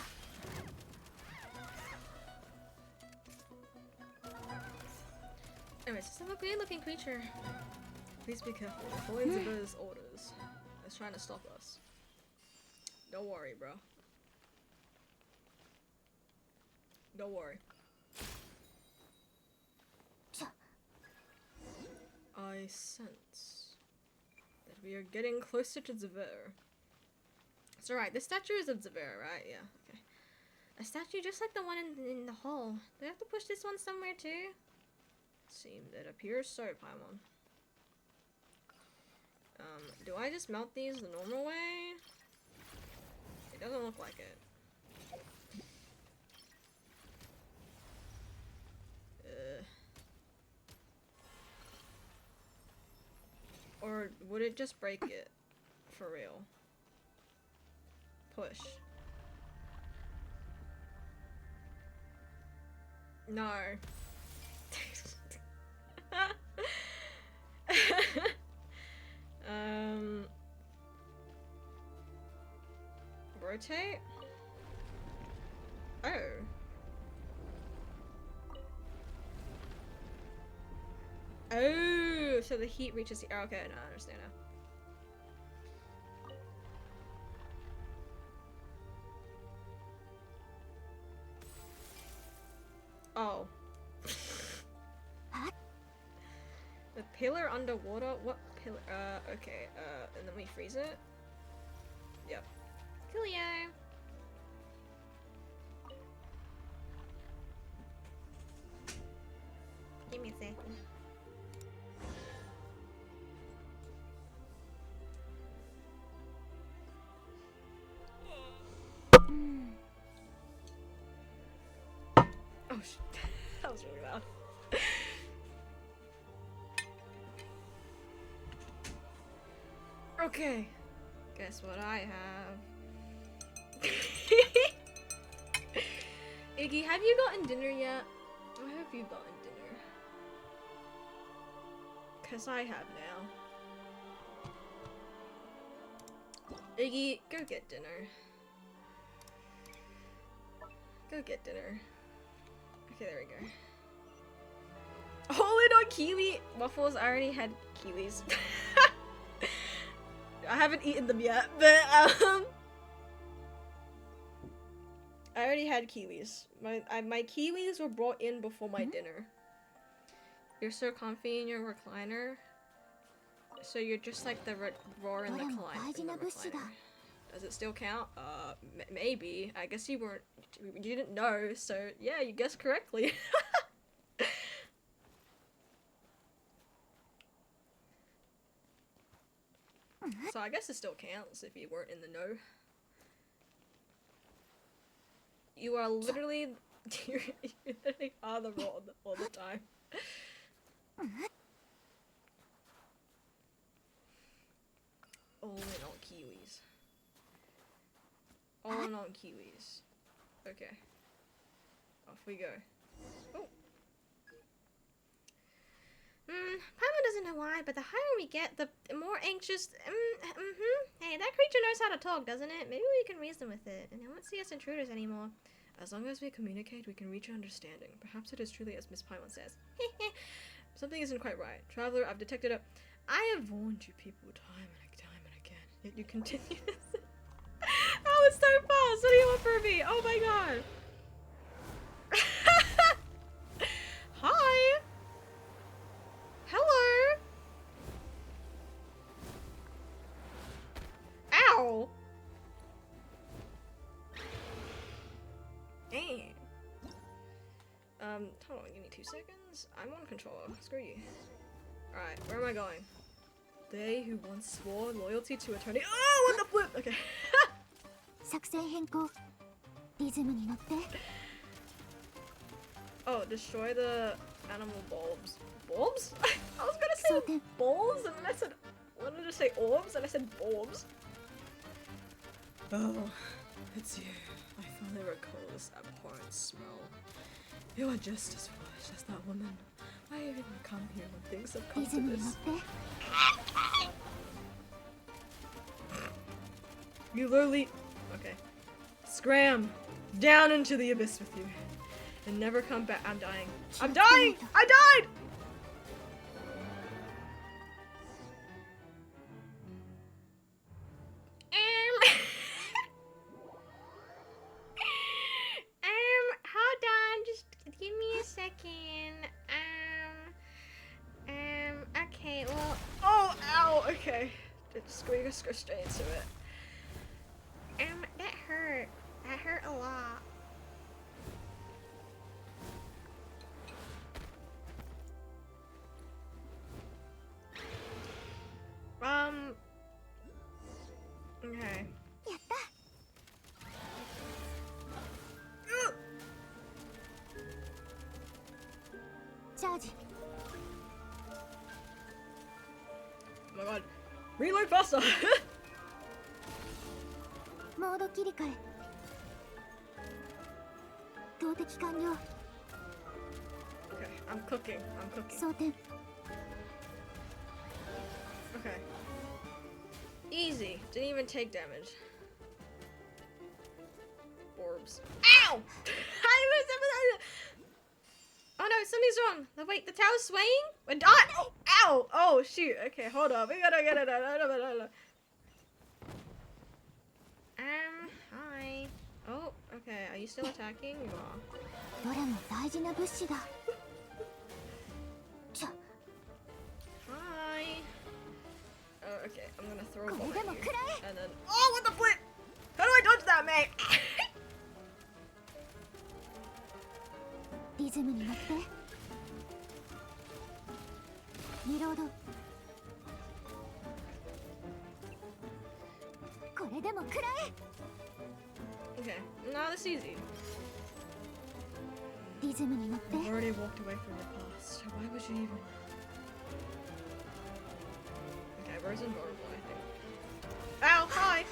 Anyways, it's a weird looking creature. Please be careful. The Holy Zabir's orders. It's trying to stop us. Don't worry, bro. Don't worry. I sense that we are getting closer to Zavir. So right, this statue is of Zavir, right? Yeah, okay. A statue just like the one in the hall. Do we have to push this one somewhere too? It appears so, Paimon. Do I just melt these the normal way? It doesn't look like it. Or would it just break it? For real. Push. No. Rotate? Oh. Oh, so the heat reaches here. Okay, no, I understand now. Oh. The pillar underwater? What pillar? Okay, and then we freeze it? Yep. Coolio. Give me a second. Oh shit. That was really loud. Okay. Guess what I have? Iggy, have you gotten dinner yet? I hope you've gotten dinner. Cause I have now. Iggy, go get dinner. Go get dinner. Okay, there we go. Hold it on kiwi waffles. I already had kiwis. I haven't eaten them yet, but I already had kiwis. My kiwis were brought in before my dinner. You're so comfy in your recliner. So you're just like the roar in the recliner. Does it still count? Maybe. I guess you didn't know, so yeah, you guessed correctly. So I guess it still counts if you weren't in the know. You are literally, you literally are the raw all the time. All in on kiwis. All in on kiwis. Okay. Off we go. Oh. Paimon doesn't know why, but the higher we get, the more anxious. Hey, that creature knows how to talk, doesn't it? Maybe we can reason with it, and it won't see us intruders anymore. As long as we communicate, we can reach an understanding. Perhaps it is truly as Miss Paimon says. Something isn't quite right. Traveler, I've detected a... I have warned you people time and again, yet you continue to say... That was so fast! What do you want from me? Oh my god! Hi! Hello! Ow! Dang. Hold on, give me 2 seconds. I'm on controller. Screw you. Alright, where am I going? They who once swore loyalty to eternity. Oh, what the flip? Okay. 作戦変更リズムに乗って Oh, destroy the animal bulbs. Bulbs? I was gonna say balls, and then I said, I wanted to say orbs, and I said bulbs. Oh, it's you. I finally recall this abhorrent smell. You are just as foolish as that woman. Why even come here when things have come リズ to ムに乗っ this? て You literally... Okay. Scram! Down into the abyss with you. And never come back. I'm dying. I'm dying! I died! Hold on, just give me a second. Okay, well, Oh, ow! Okay. We just go straight into it. that hurt. That hurt a lot. Okay. やった チャージ Oh my god. Reload faster! モード切り替え投擲完了 Okay, I'm cooking. I'm cooking. 装填 Okay. Easy. Didn't even take damage. Orbs. Ow! Oh no, something's wrong. Wait, the tower's swaying? We're done! Oh, ow! Oh, shoot. Okay, hold on. We gotta get it. Hi. Oh, okay. Are you still attacking? You are. どれも大事な物資だちょ Hi. Oh, okay. I'm gonna throw a こ bomb れ at でも you. 食らえ And then... Oh, what the flip! How do I dodge that, mate? リズムに乗ってリロードこれでも食らえ Okay. No, this is easy. リズムに乗って You've already walked away from the past. So why would you even... Okay, Rose invulnerable, I think. Ow, hi!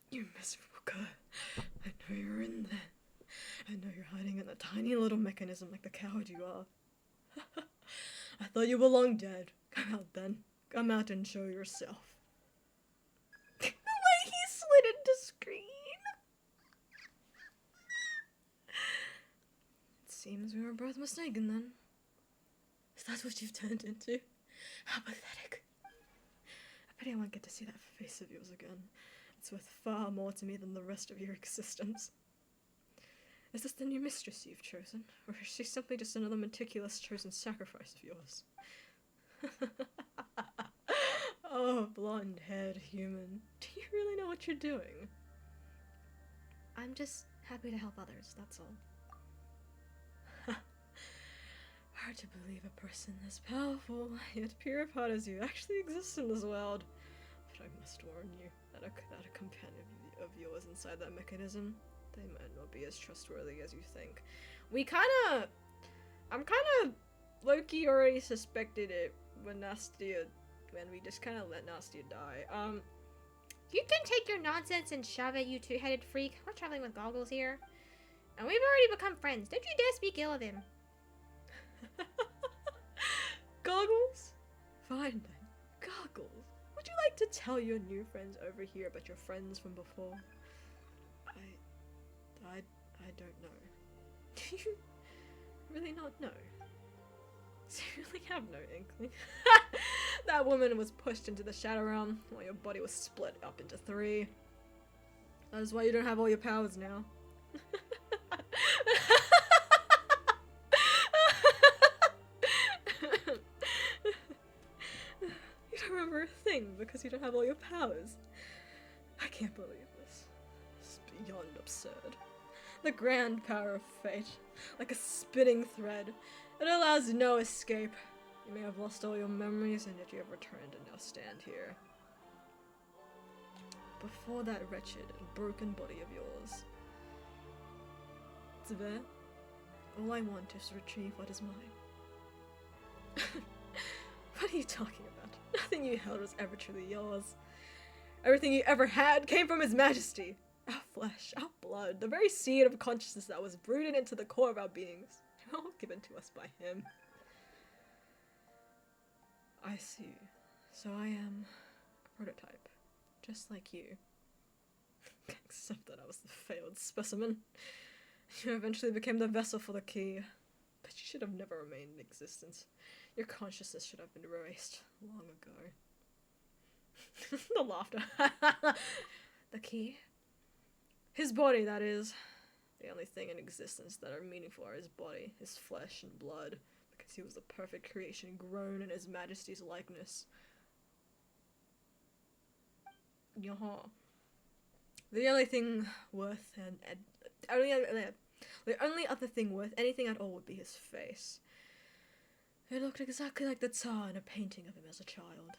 You miserable girl. I know you're in there. I know you're hiding in a tiny little mechanism like the coward you are. I thought you were long dead. Come out then. Come out and show yourself. The way he slid into screen. It seems we were both mistaken then. Is that what you've turned into? How pathetic. I pity I won't get to see that face of yours again. It's worth far more to me than the rest of your existence. Is this the new mistress you've chosen? Or is she simply just another meticulous chosen sacrifice of yours? Oh, blonde-haired human. Do you really know what you're doing? I'm just happy to help others, that's all. Hard to believe a person as powerful, yet pure of heart as you actually exist in this world. But I must warn you that a companion of yours inside that mechanism, they might not be as trustworthy as you think. I'm kinda low-key already suspected it when we just kinda let Nastia die. You can take your nonsense and shove it, you two-headed freak. We're traveling with goggles here. And we've already become friends. Don't you dare speak ill of him. Goggles? Fine then. Goggles. Would you like to tell your new friends over here about your friends from before? I don't know. Do you really not know? Do you really have no inkling? That woman was pushed into the Shadow Realm while your body was split up into 3. That is why you don't have all your powers now. You don't remember a thing because you don't have all your powers. I can't believe this. It's beyond absurd. The grand power of fate, like a spinning thread, it allows no escape. You may have lost all your memories, and yet you have returned and now stand here. Before that wretched and broken body of yours. Zver, all I want is to retrieve what is mine. What are you talking about? Nothing you held was ever truly yours. Everything you ever had came from His Majesty. Our flesh, our blood, the very seed of consciousness that was rooted into the core of our beings, all given to us by Him. I see. So I am a prototype, just like you. Except that I was the failed specimen. You eventually became the vessel for the key, but you should have never remained in existence. Your consciousness should have been erased long ago. The laughter. The key? His body, that is. The only thing in existence that are meaningful are his body, his flesh and blood, because he was the perfect creation grown in His Majesty's likeness. Yaha. The only thing worth the only other thing worth anything at all would be his face. It looked exactly like the Tsar in a painting of him as a child.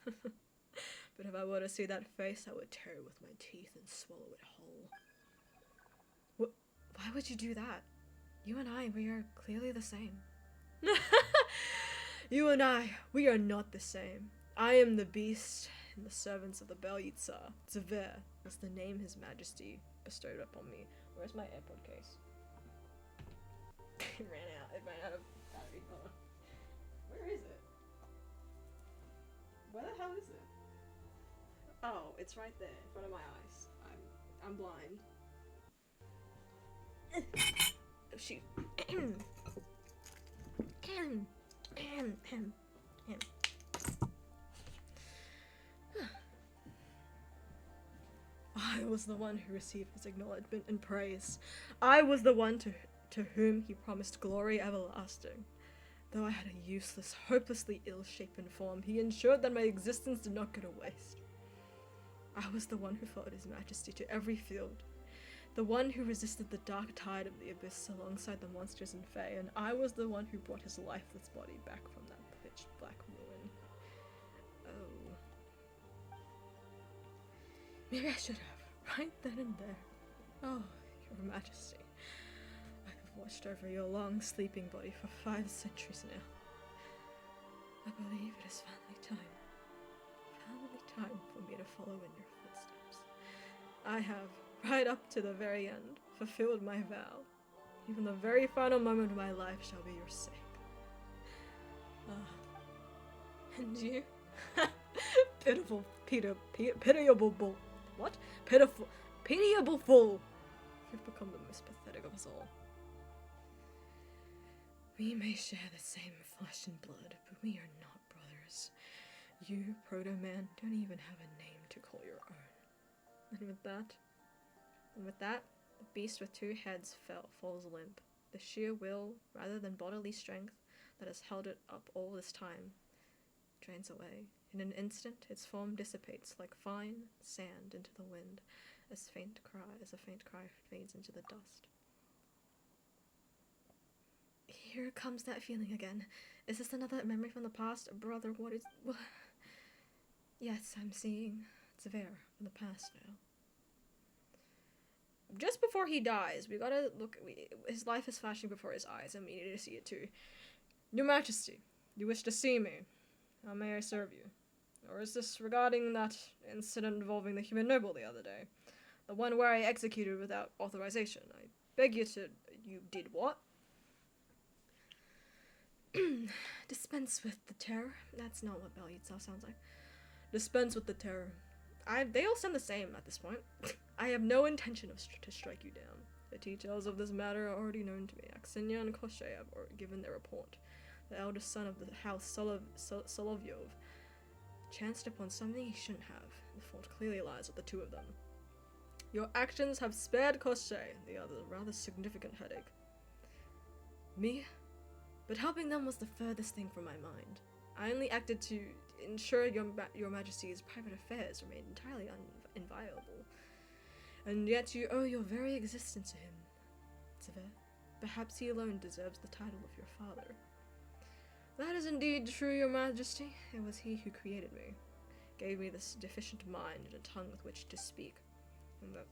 But if I were to see that face, I would tear it with my teeth and swallow it whole. Why would you do that? You and I, we are clearly the same. You and I, we are not the same. I am the beast, and the servants of the Bel Yitzhar. Zver was the name His Majesty bestowed upon me. Where's my AirPod case? It ran out. It ran out of battery. Hold on. Where is it? Where the hell is it? Oh, it's right there in front of my eyes. I'm blind. Oh shoot. I was the one who received his acknowledgement and praise. I was the one to whom he promised glory everlasting. Though I had a useless, hopelessly ill-shapen form, he ensured that my existence did not go to waste. I was the one who followed His Majesty to every field, the one who resisted the dark tide of the abyss alongside the monsters and fae, and I was the one who brought his lifeless body back from that pitch-black ruin. Oh. Maybe I should have, right then and there. Oh, Your Majesty. I have watched over your long sleeping body for 5 centuries now. I believe it is finally time. Finally time for me to follow in your footsteps. I have, right up to the very end, fulfilled my vow. Even the very final moment of my life shall be your sake. And you? Pitiful, pitiable bull. What? Pitiable fool. You've become the most pathetic of us all. We may share the same flesh and blood, but we are not brothers. You, Proto-Man, don't even have a name to call your own. And with that, the beast with two heads falls limp. The sheer will, rather than bodily strength, that has held it up all this time, drains away. In an instant, its form dissipates like fine sand into the wind, as a faint cry fades into the dust. Here comes that feeling again. Is this another memory from the past? Brother, what is... Yes, I'm seeing Tver from the past now. Just before he dies, we gotta look... his life is flashing before his eyes, and we need to see it too. Your Majesty, you wish to see me. How may I serve you? Or is this regarding that incident involving the human noble the other day? The one where I executed without authorization. I beg you to... You did what? Dispense with the terror. That's not what Bell itself sounds like. Dispense with the terror. They all sound the same at this point. I have no intention to strike you down. The details of this matter are already known to me. Aksinya and Koshchei have given their report. The eldest son of the house Solovyov chanced upon something he shouldn't have. The fault clearly lies with the two of them. Your actions have spared Koshchei, the other rather significant headache. Me? But helping them was the furthest thing from my mind. I only acted to ensure your Majesty's private affairs remained entirely inviolable. And yet you owe your very existence to him. Tver, perhaps he alone deserves the title of your father. That is indeed true, your Majesty. It was he who created me, gave me this deficient mind and a tongue with which to speak. And that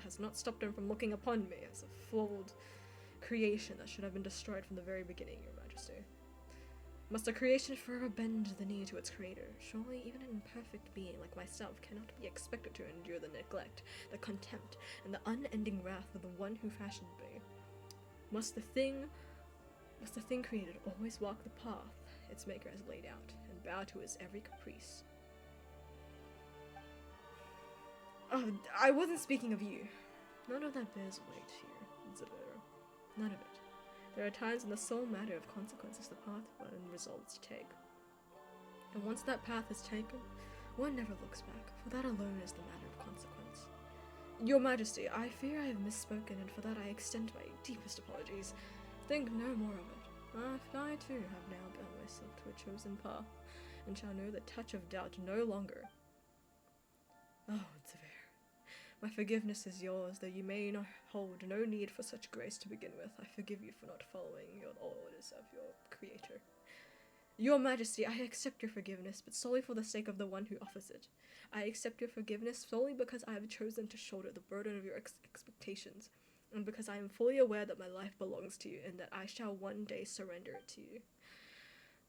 has not stopped him from looking upon me as a flawed creation that should have been destroyed from the very beginning, your Majesty. Must a creation forever bend the knee to its creator? Surely even an imperfect being like myself cannot be expected to endure the neglect, the contempt, and the unending wrath of the one who fashioned me. Must the thing created always walk the path its maker has laid out, and bow to his every caprice? Oh, I wasn't speaking of you. None of that bears weight here, Zavera. None of it. There are times when the sole matter of consequence is the path one resolves to take. And once that path is taken, one never looks back, for that alone is the matter of consequence. Your Majesty, I fear I have misspoken, and for that I extend my deepest apologies. Think no more of it. I too have now bound myself to a chosen path, and shall know the touch of doubt no longer. Oh, Tver. My forgiveness is yours, though you may not hold no need for such grace to begin with. I forgive you for not following your orders of your creator. Your Majesty, I accept your forgiveness, but solely for the sake of the one who offers it. I accept your forgiveness solely because I have chosen to shoulder the burden of your expectations, and because I am fully aware that my life belongs to you, and that I shall one day surrender it to you.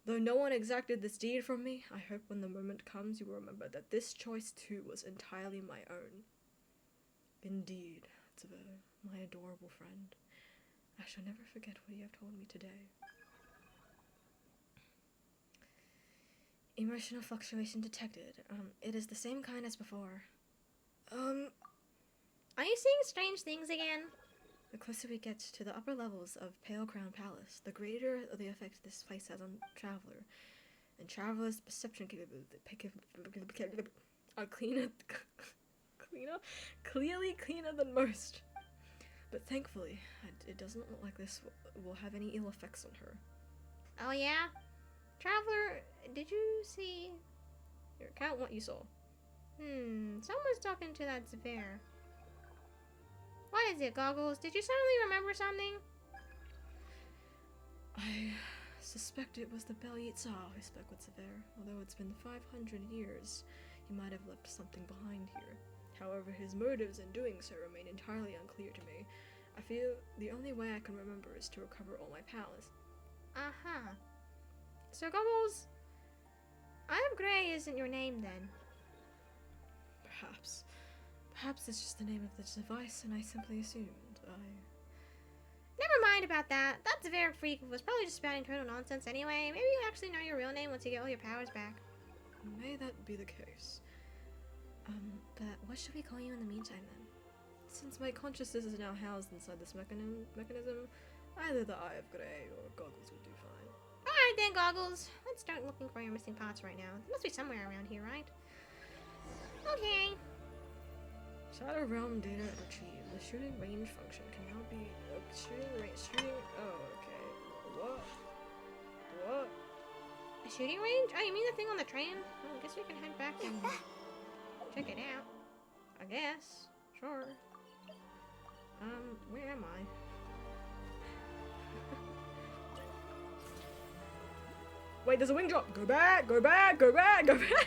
Though no one exacted this deed from me, I hope when the moment comes you will remember that this choice too was entirely my own. Indeed, Tver, my adorable friend, I shall never forget what you have told me today. Emotional fluctuation detected. It is the same kind as before. Are you seeing strange things again? The closer we get to the upper levels of Pale Crown Palace, the greater the effect this place has on Traveler. And Traveler's perception are clearly cleaner than most. But thankfully, it doesn't look like this will have any ill effects on her. Oh yeah? Traveler, did you see... Here, count what you saw. Someone's talking to that Tver. What is it, Goggles? Did you suddenly remember something? I suspect it was the Belyet Tsar who spoke with Tver. Although it's been 500 years, he might have left something behind here. However, his motives in doing so remain entirely unclear to me. I feel the only way I can remember is to recover all my powers. Uh-huh. So Goggles, Eye of Grey isn't your name then. Perhaps. Perhaps it's just the name of the device, and I simply assumed. Never mind about that. That Zaveric freak was probably just spouting total nonsense anyway. Maybe you actually know your real name once you get all your powers back. May that be the case. But what should we call you in the meantime then? Since my consciousness is now housed inside this mechanism, either the Eye of Grey or Goggles would do fine. Alright then, Goggles. Let's start looking for your missing parts right now. They must be somewhere around here, right? Okay. Shadow Realm data retrieved. The shooting range function can now be shooting. Oh, okay. What? A shooting range? Oh, you mean the thing on the train? Well, I guess we can head back and check it out. I guess. Sure. Where am I? Wait, there's a wing drop! Go back! Go back! Go back! Go back!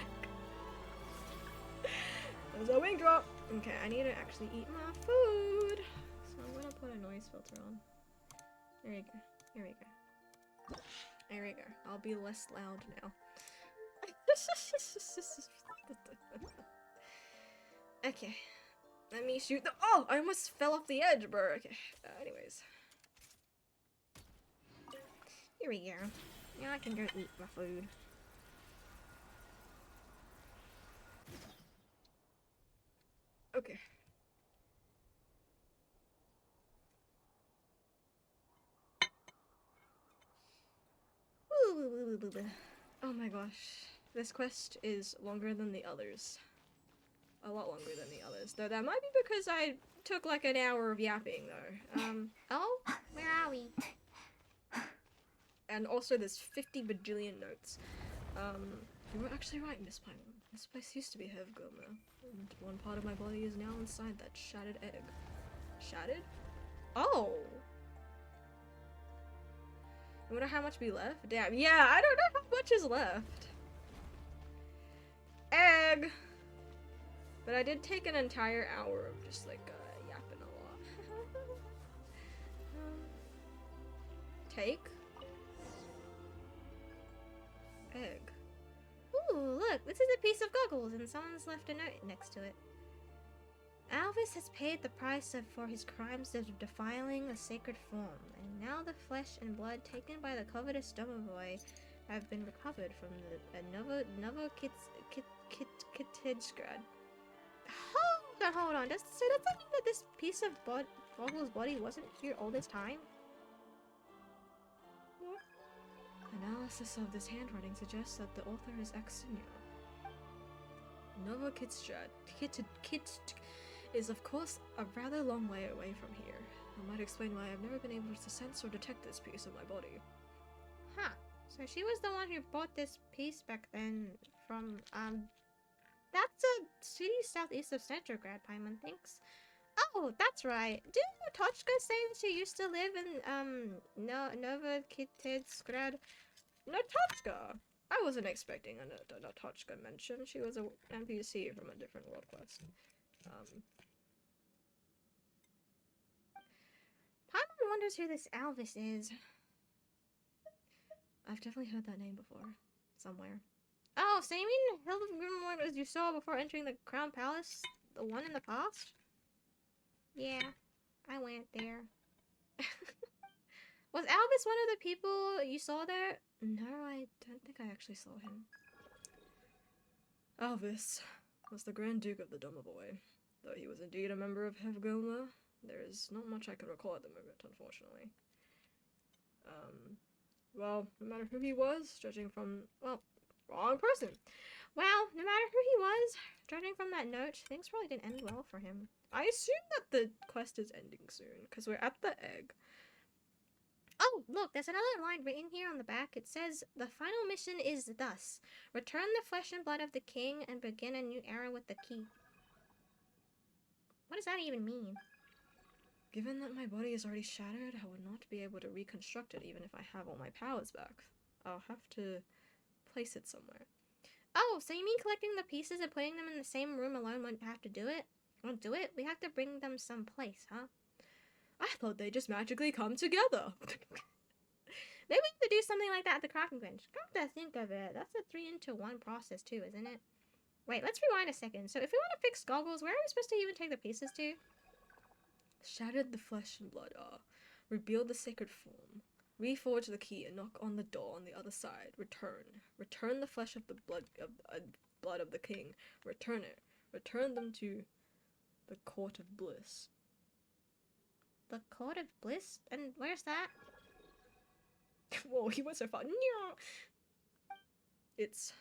There's a wing drop! Okay, I need to actually eat my food. So I'm gonna put a noise filter on. There we go. Here we go. There we go. I'll be less loud now. Okay. Let me shoot the- Oh! I almost fell off the edge, bro. Okay. Anyways. Here we go. Now I can go eat my food. Okay. Oh my gosh. This quest is longer than the others. A lot longer than the others. Though that might be because I took like an hour of yapping though. Oh? Where are we? And also there's 50 bajillion notes. You were actually right, Miss Paimon. This place used to be Hevgoma, and one part of my body is now inside that shattered egg. Shattered? Oh! I wonder how much be left? Damn, yeah, I don't know how much is left. Egg! But I did take an entire hour of just like yapping a lot. Take? Egg. Ooh, look, this is a piece of Goggles and someone's left a note next to it. Alvis has paid the price for his crimes of defiling a sacred form, and now the flesh and blood taken by the covetous Domovoy have been recovered from the Novo Kittidsgrad. Hold on. Does that mean that this piece of Goggles' body wasn't here all this time? Analysis of this handwriting suggests that the author is Exinio. Nova Kitstrad is of course a rather long way away from here. That might explain why I've never been able to sense or detect this piece of my body. Huh. So she was the one who bought this piece back then from, that's a city southeast of Snezhnaya, Paimon thinks. Oh, that's right. Didn't Natochka say that she used to live in, Nova Kittidsgrad? Natochka! I wasn't expecting a Natochka mention. She was an NPC from a different world quest. Paimon wonders who this Alvis is. I've definitely heard that name before. Somewhere. Oh, so you mean Hildegrim as you saw before entering the Crown Palace? The one in the past? Yeah, I went there. Was Alvis one of the people you saw there? No, I don't think I actually saw him. Alvis was the Grand Duke of the Domovoy. Though he was indeed a member of Hevgoma, there is not much I can recall at the moment, unfortunately. Well, no matter who he was, judging from, well, wrong person. Well, no matter who he was, judging from that note, things probably didn't end well for him. I assume that the quest is ending soon, because we're at the egg. Oh, look, there's another line written here on the back. It says, the final mission is thus. Return the flesh and blood of the king and begin a new era with the key. What does that even mean? Given that my body is already shattered, I would not be able to reconstruct it even if I have all my powers back. I'll have to place it somewhere. Oh, so you mean collecting the pieces and putting them in the same room alone wouldn't have to do it? Won't do it? We have to bring them someplace, huh? I thought they just magically come together. Maybe we have to do something like that at the crafting bench. Come to think of it, that's a 3-into-1 process too, isn't it? Wait, let's rewind a second. So if we want to fix goggles, where are we supposed to even take the pieces to? Shattered the flesh and blood are. Rebuild the sacred form. Reforge the key and knock on the door on the other side. Return. Return the flesh of the blood of the king. Return it. Return them to the court of bliss. The Court of Bliss? And where's that? Whoa, he went so far. No. It's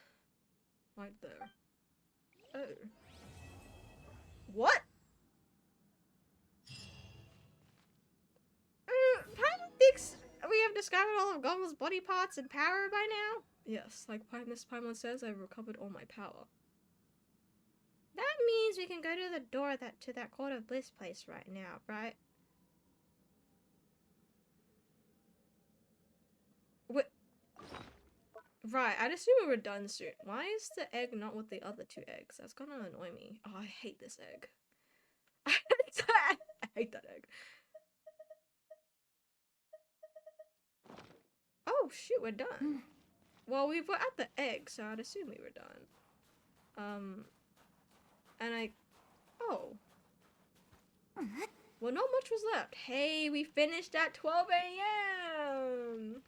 right there. Oh. What? Paimon thinks we have discovered all of Goggle's body parts and power by now? Yes, like Miss Paimon says, I've recovered all my power. That means we can go to the door to that Court of Bliss place right now, right? What? Right, I'd assume we were done soon. Why is the egg not with the other 2 eggs? That's gonna annoy me. Oh, I hate this egg. I hate that egg. Oh shoot, we're done. Well, we were at the egg, so I'd assume we were done. And oh. Well, not much was left. Hey, we finished at 12 a.m.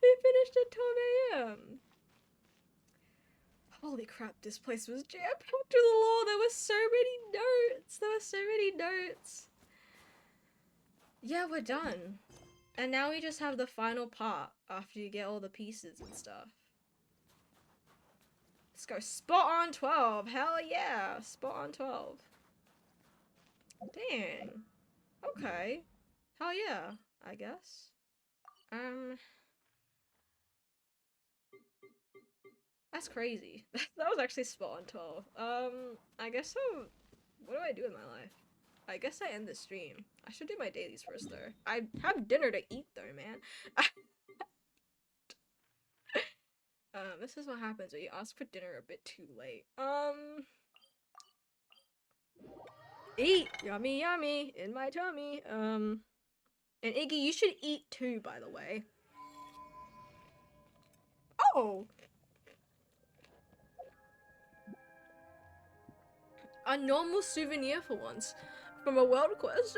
We finished at 12 a.m. Holy crap, this place was jam-packed to the law. There were so many notes. There were so many notes. Yeah, we're done. And now we just have the final part after you get all the pieces and stuff. Let's go spot on 12. Hell yeah. Spot on 12. Dang. Okay. Hell yeah, I guess. That's crazy. That was actually spot on 12. I guess so. What do I do in my life? I guess I end the stream. I should do my dailies first, though. I have dinner to eat, though, man. This is what happens when you ask for dinner a bit too late. Eat! Yummy, yummy! In my tummy. And Iggy, you should eat too, by the way. Oh! A normal souvenir for once. From a world quest.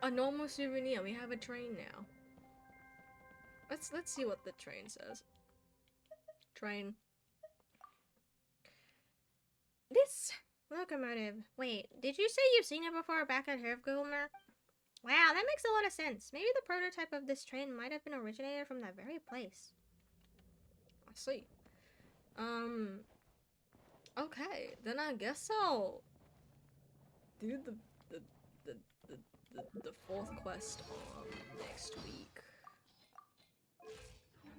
A normal souvenir. We have a train now. Let's see what the train says. Train. This locomotive. Wait, did you say you've seen it before back at Hervgulmer? Wow, that makes a lot of sense. Maybe the prototype of this train might have been originated from that very place. I see. Okay, then I guess I'll do the 4th quest next week.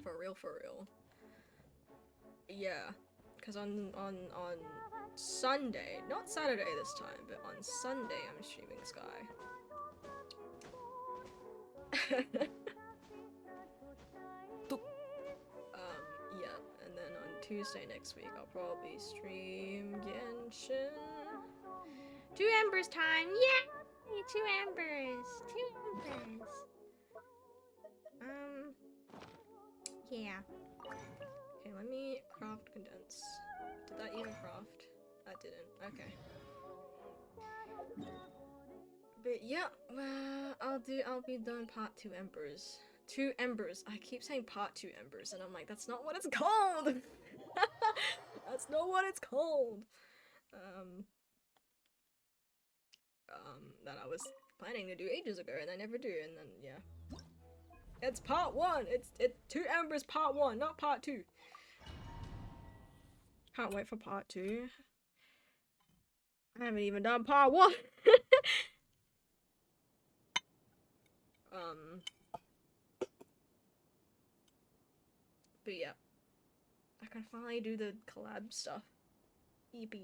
For real. Yeah, because on Sunday, not Saturday this time, but on Sunday I'm streaming Sky. Yeah, and then on Tuesday next week I'll probably stream Genshin. 2 embers time! Yay! 2 embers! 2 embers! Yeah. Okay, let me craft condense. Did that even craft? That didn't. Okay. But yeah, I'll be done part 2 embers. 2 embers. I keep saying part 2 embers, and I'm like, that's not what it's called! That's not what it's called! That I was planning to do ages ago, and I never do, and then, yeah. It's part 1! It's 2 embers part 1, not part 2! Can't wait for part 2. I haven't even done part 1! But yeah. I can finally do the collab stuff. EP.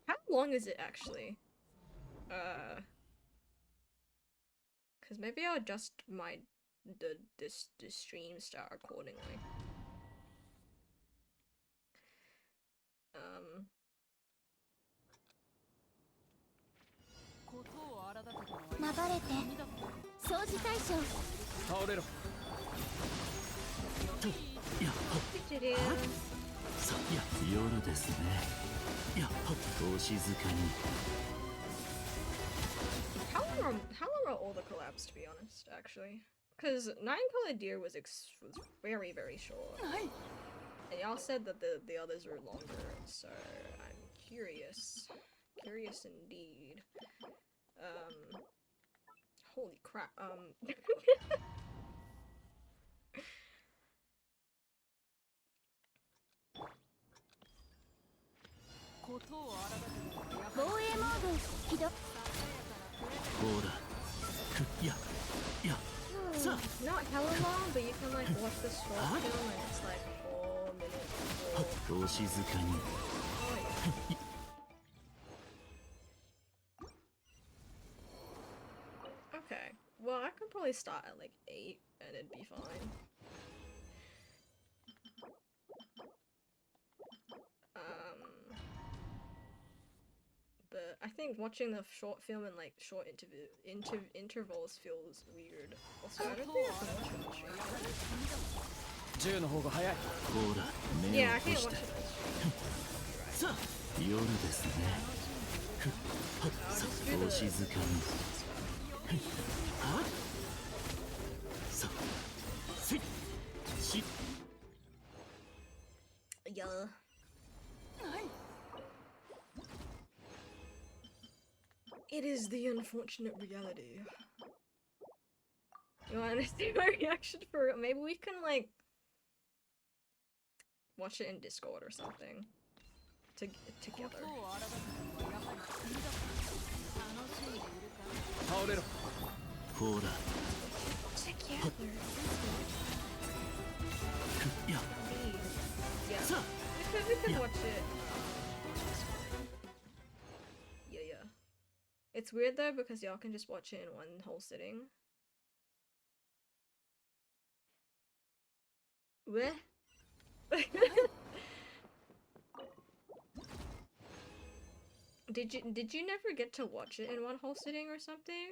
How long is it actually? Cause maybe I'll adjust this stream start accordingly. 流れて掃除対象倒れろ。やっほっ Did さや夜ですねやっほっお静かに How long are all the collabs, to be honest, actually? Because Nine Colored Deer was very, very short. And y'all said that the others were longer, so I'm curious. Curious indeed. Holy crap,防衛モード起動ほらくややさ not hella long, but you can like watch the short film and it's like 4 minutes or... お静かに Oh, yeah. Okay, well I could probably start at like 8 and it'd be fine. But I think watching the short film in like short intervals feels weird. Also, I don't think I can watch it on stream. 銃の方が早い。ほら目 Yeah, を I 閉 can't し watch て it on stream. さあ夜ですねふっはっ I'll さ just do お the 静かにふっはっさせいし Yeah. It is the unfortunate reality. You want to see my reaction for it? Maybe we can like watch it in Discord or something. Together. 倒れろ。ほら Together. くや Yeah. さあ We could Yeah. watch it. Yeah, yeah. It's weird though because y'all can just watch it in one whole sitting. What? Did you never get to watch it in one whole sitting or something?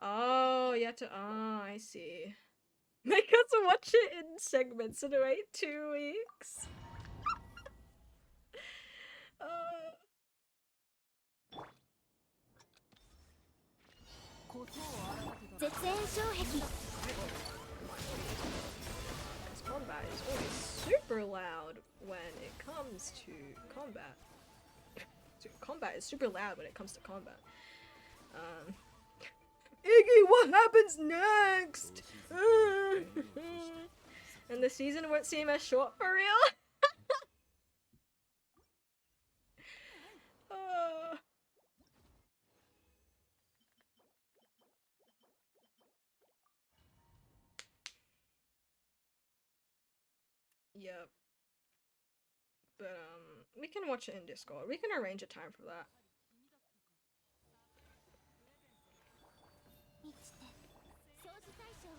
Oh, you had to. Oh, I see. Make us watch it in segments and wait 2 weeks. Uh, 絶縁障壁 Because combat is always super loud when it comes to combat. Combat is super loud when it comes to combat. Iggy, what happens next? And the season won't seem as short for real? Yep. But we can watch it in Discord. We can arrange a time for that. 位置で掃除対象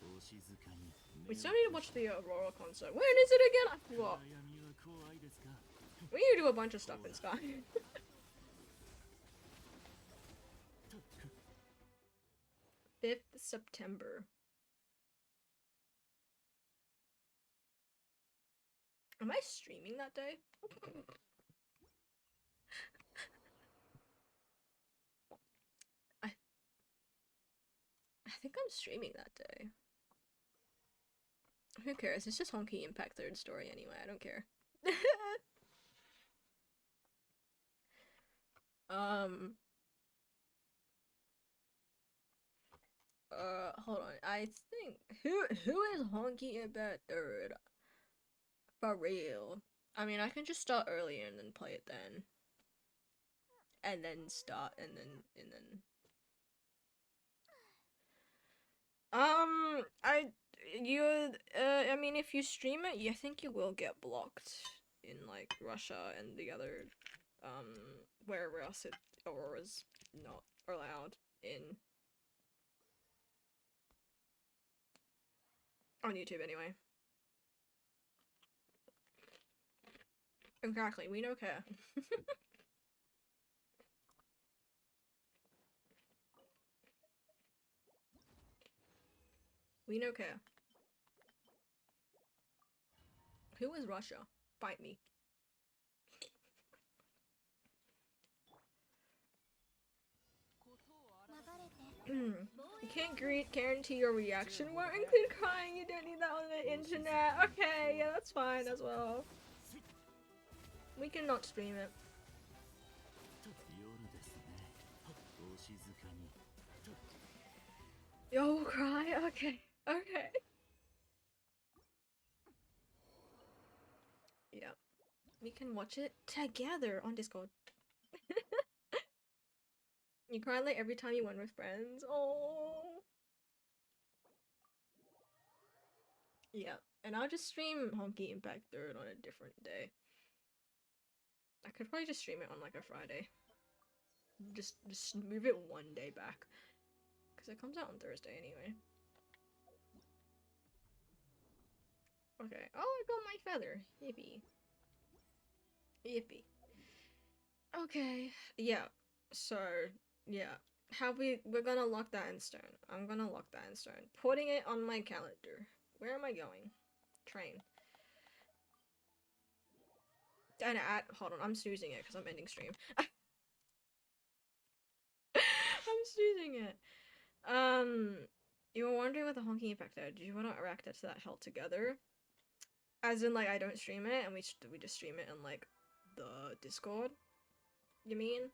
お静かに We still need to watch the Aurora concert. When is it again? I forgot. 暗闇は怖いですか We need to do a bunch of stuff in Sky. 5th September. Am I streaming that day? I think I'm streaming that day. Who cares? It's just Honky Impact 3rd story anyway. I don't care. Hold on. I think who is Honky Impact 3rd? For real. I mean, I can just start earlier and then play it then. And then start and then I mean, if you stream it, I think you will get blocked in like Russia and the other wherever else Aurora's not allowed in. On YouTube anyway. Exactly, we don't care. We no care. Who is Russia? Fight me. You can't guarantee your reaction won't include crying. You don't need that on the internet. Okay, yeah, that's fine as well. We cannot stream it. 夜ですね。お静かに。 Yo, we'll cry? Okay. Okay. Yeah. We can watch it together on Discord. You cry like every time you went with friends. Oh. Yeah. And I'll just stream Honky Impact Third on a different day. I could probably just stream it on like a Friday. Just move it one day back. Because it comes out on Thursday anyway. Okay. Oh, I got my feather. Yippee. Yippee. Okay. Yeah. So, yeah. We're gonna lock that in stone. I'm gonna lock that in stone. Putting it on my calendar. Where am I going? Train. And hold on, I'm snoozing it because I'm ending stream. I'm snoozing it. You were wondering what the honking effect is. Do you want to react to that held together? As in, like, I don't stream it and we just stream it in, like, the Discord? You mean?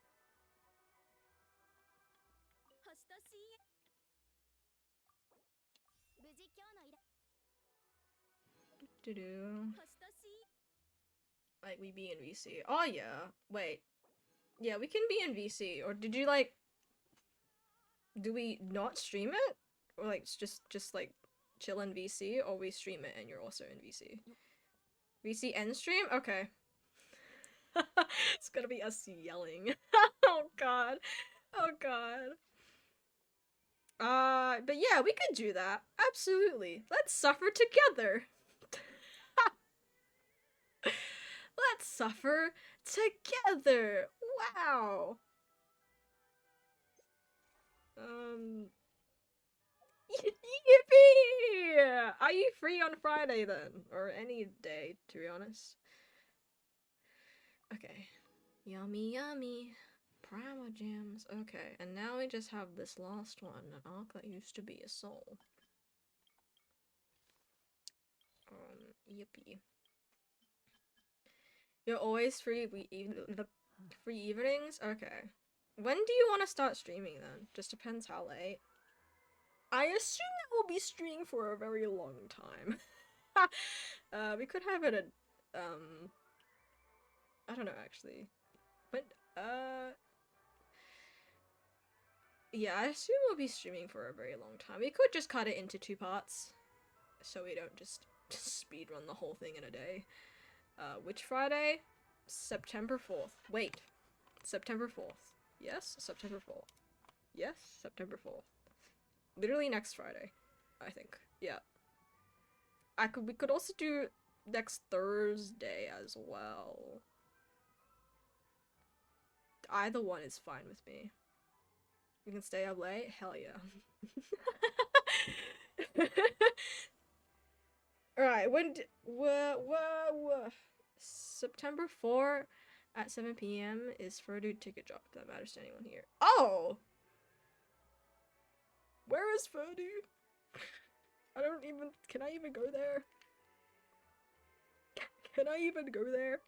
Do-do. Like, we be in VC. Oh, yeah. Wait. Yeah, we can be in VC. Or did you, like... Do we not stream it? Or, like, just like, chill in VC? Or we stream it and you're also in VC? VC end stream? Okay. It's gonna be us yelling. Oh, God. Oh, God. But yeah, we could do that. Absolutely. Let's suffer together. Let's suffer together. Wow. Yippee! Are you free on Friday then? Or any day, to be honest. Okay. Yummy, yummy. Prima gems. Okay, and now we just have this last one, an arc that used to be a soul. Yippee. You're always free free evenings? Okay. When do you want to start streaming then? Just depends how late. I assume that we'll be streaming for a very long time. We could have it at, I don't know actually. But, yeah, I assume we'll be streaming for a very long time. We could just cut it into 2 parts, so we don't just speedrun the whole thing in a day. Which Friday? September 4th. Wait. September 4th. Yes? September 4th. Yes? September 4th. Literally next Friday, I think. Yeah. We could also do next Thursday as well. Either one is fine with me. You can stay up late? Hell yeah. Alright, September 4 at 7 p.m. is Furdu ticket drop, if that matters to anyone here. Oh! Where is Furdu? I don't even... Can I even go there? Can I even go there?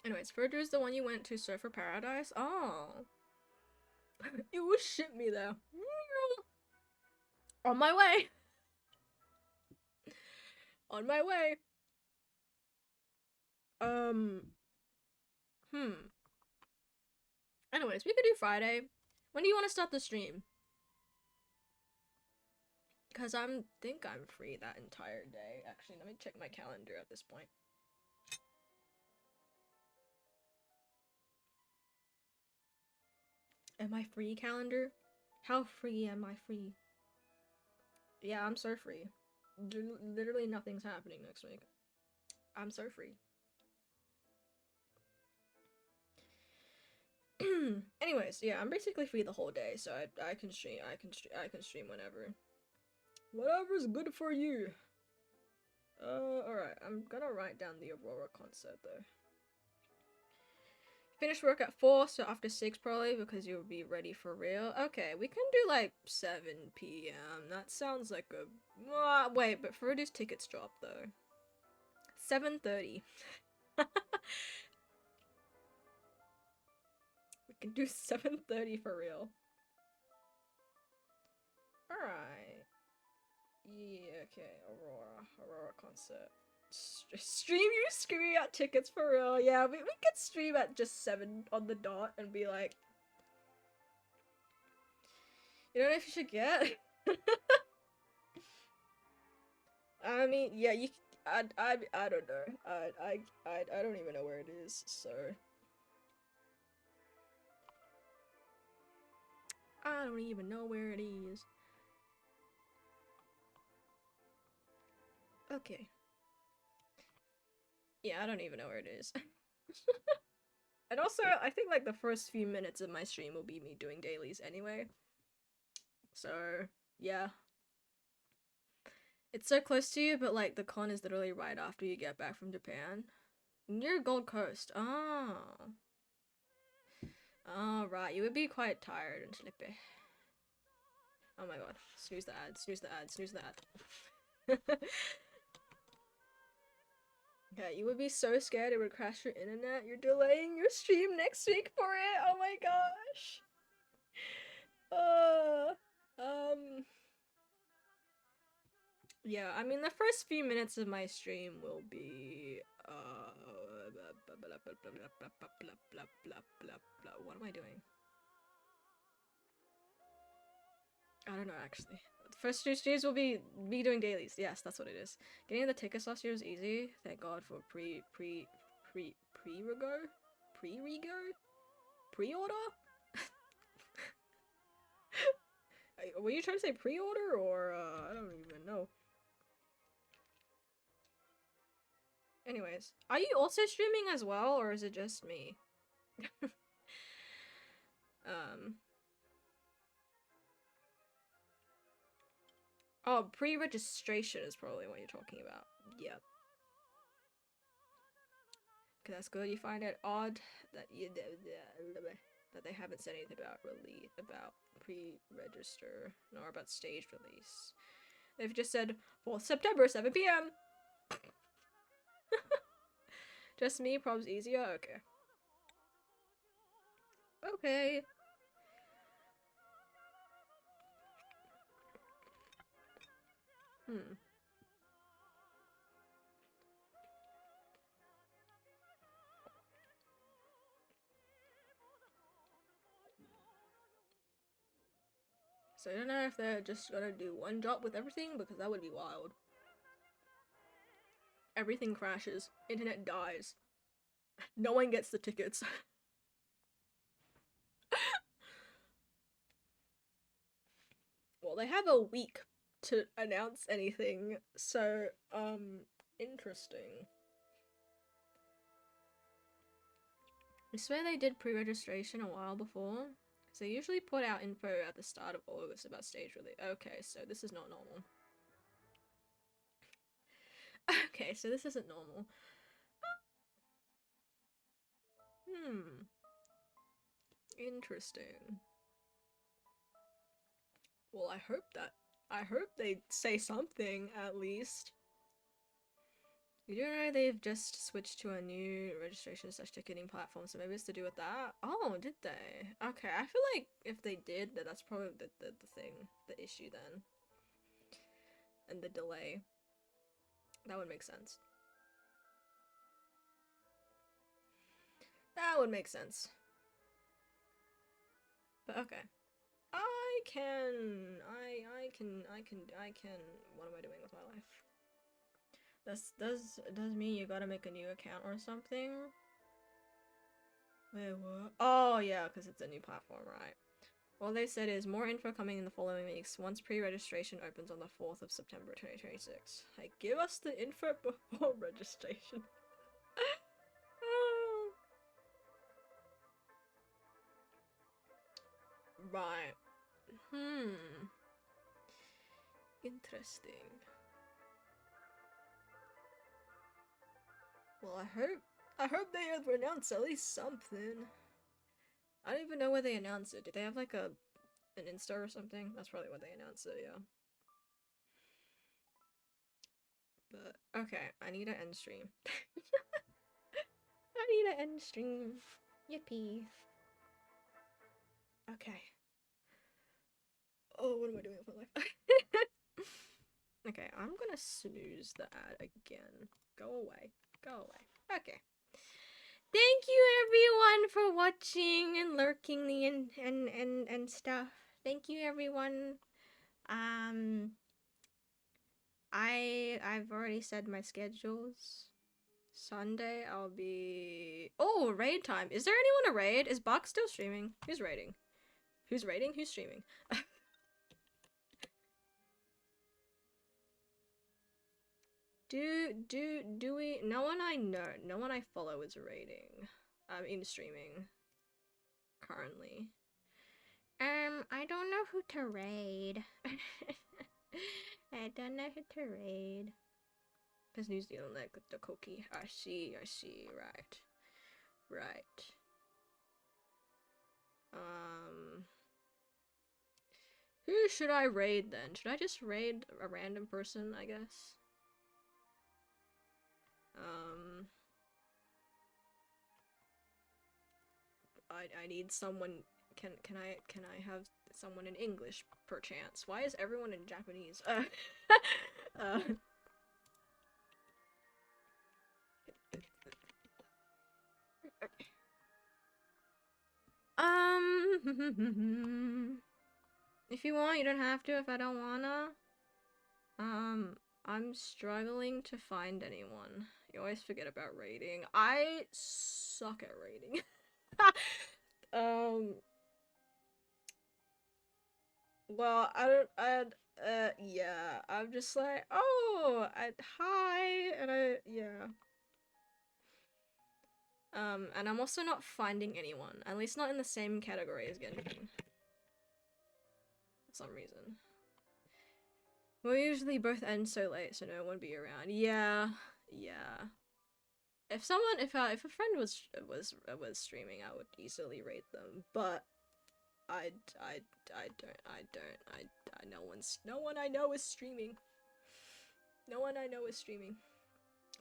Anyways, Furdu's the one you went to Surfer Paradise? Oh. You will ship me there. On my way. On my way. Anyways, we could do Friday. When do you want to start the stream? Because think I'm free that entire day. Actually, let me check my calendar at this point. Am I free calendar? How free am I free? Yeah, I'm so free. Literally nothing's happening next week. I'm so free. Anyways, yeah, I'm basically free the whole day, so I can stream. I can stream whenever. Whatever's good for you. Alright, I'm gonna write down the Aurora concert though. Finish work at 4, so after 6 probably, because you'll be ready for real. Okay, we can do like 7 p.m. That sounds like a... wait, but Fruity's tickets drop though. 7:30. We can do 7:30 for real. Alright. Yeah, okay, Aurora concert. Stream you screaming out tickets for real. Yeah, we could stream at just 7 on the dot and be like, you know what you should get? I mean, yeah, you. I don't know. I don't even know where it is. So I don't even know where it is. Okay. Yeah, I don't even know where it is. And also, I think like the first few minutes of my stream will be me doing dailies anyway. So yeah. It's so close to you, but like the con is literally right after you get back from Japan. Near Gold Coast. Oh. Oh, right. You would be quite tired and sleepy. Oh my god. Snooze the ad, snooze the ad, snooze the ad. Yeah, you would be so scared it would crash your internet. You're delaying your stream next week for it. Oh my gosh. Yeah, I mean the first few minutes of my stream will be what am I doing? I don't know actually. The first two streams will be me doing dailies. Yes, that's what it is. Getting the tickets last year was easy. Thank God for pre-rego? Pre-order? Were you trying to say pre-order or I don't even know. Anyways, are you also streaming as well or is it just me? Oh, pre-registration is probably what you're talking about. Yep. Okay, that's good. You find it odd that that they haven't said anything about pre-register nor about stage release. They've just said 4th September, 7 p.m. Just me, probs easier? Okay. Okay. So I don't know if they're just gonna do one drop with everything, because that would be wild. Everything crashes. Internet dies. No one gets the tickets. Well, they have a week to announce anything, so, interesting. I swear they did pre-registration a while before. Because they usually put out info at the start of August about stage release. Okay, so this is not normal. Okay, so this isn't normal. Interesting. Well, I hope they say something, at least. You do know they've just switched to a new registration/ticketing platform, so maybe it's to do with that? Oh, did they? Okay, I feel like if they did, that's probably the thing, the issue then. And the delay. That would make sense. That would make sense. But okay. I can, what am I doing with my life? Does mean you gotta make a new account or something? Wait, what? Oh, yeah, because it's a new platform, right? All they said is more info coming in the following weeks once pre-registration opens on the 4th of September 2026. Hey, give us the info before registration. Right. Interesting. Well, I hope they have announced at least something. I don't even know where they announced it. Did they have like an Insta or something? That's probably what they announced it, yeah. But okay, I need to end stream. I need to end stream. Yippee. Okay. Oh, what am I doing with my life? Okay, I'm gonna snooze the ad again. Go away. Go away. Okay. Thank you everyone for watching and lurking the and stuff. Thank you everyone. I've already said my schedules. Sunday I'll be raid time. Is there anyone to raid? Is Buck still streaming? Who's raiding? Who's raiding? Who's streaming? do we? No one I know, no one I follow is raiding. In streaming. Currently. I don't know who to raid. I don't know who to raid. Because New Zealand, like the cookie. I see, right. Right. Who should I raid then? Should I just raid a random person, I guess? I need someone. Can I have someone in English perchance? Why is everyone in Japanese? If you want, you don't have to if I don't wanna. I'm struggling to find anyone. You always forget about raiding. I suck at raiding. Well, yeah, I'm just like, oh, hi, and yeah. And I'm also not finding anyone, at least not in the same category as Genjin. For some reason. We usually both end so late, so no one be around. Yeah. If a friend was streaming, I would easily rate them, but no one I know is streaming. No one I know is streaming.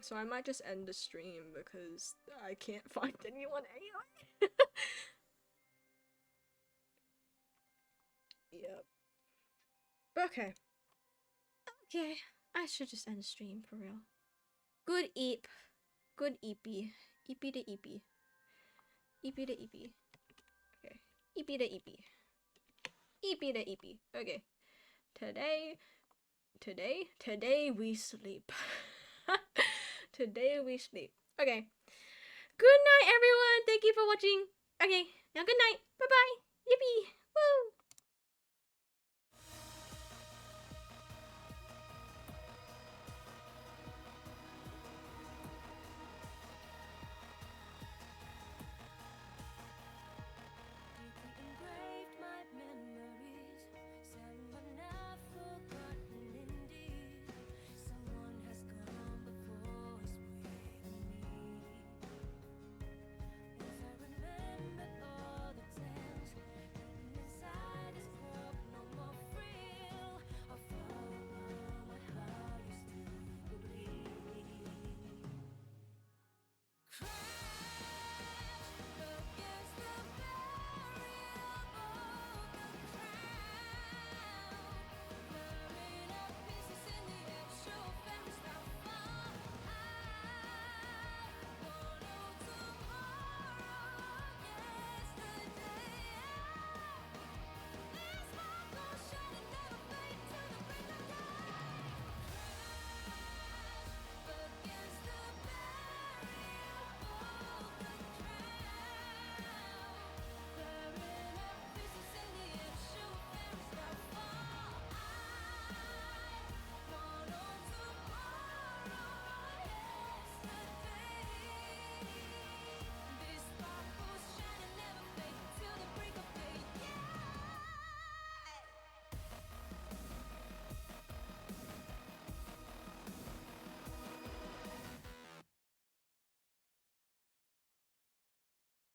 So I might just end the stream because I can't find anyone anyway. Yep. Okay. Okay. I should just end the stream for real. Good eep. Good eepy. Eepy to eepy. Eepy to eepy. Okay. Eepy to eepy. Eepy to eepy. Okay. Today we sleep. Today we sleep. Okay. Good night, everyone. Thank you for watching. Okay. Now good night. Bye-bye. Yippee. Woo.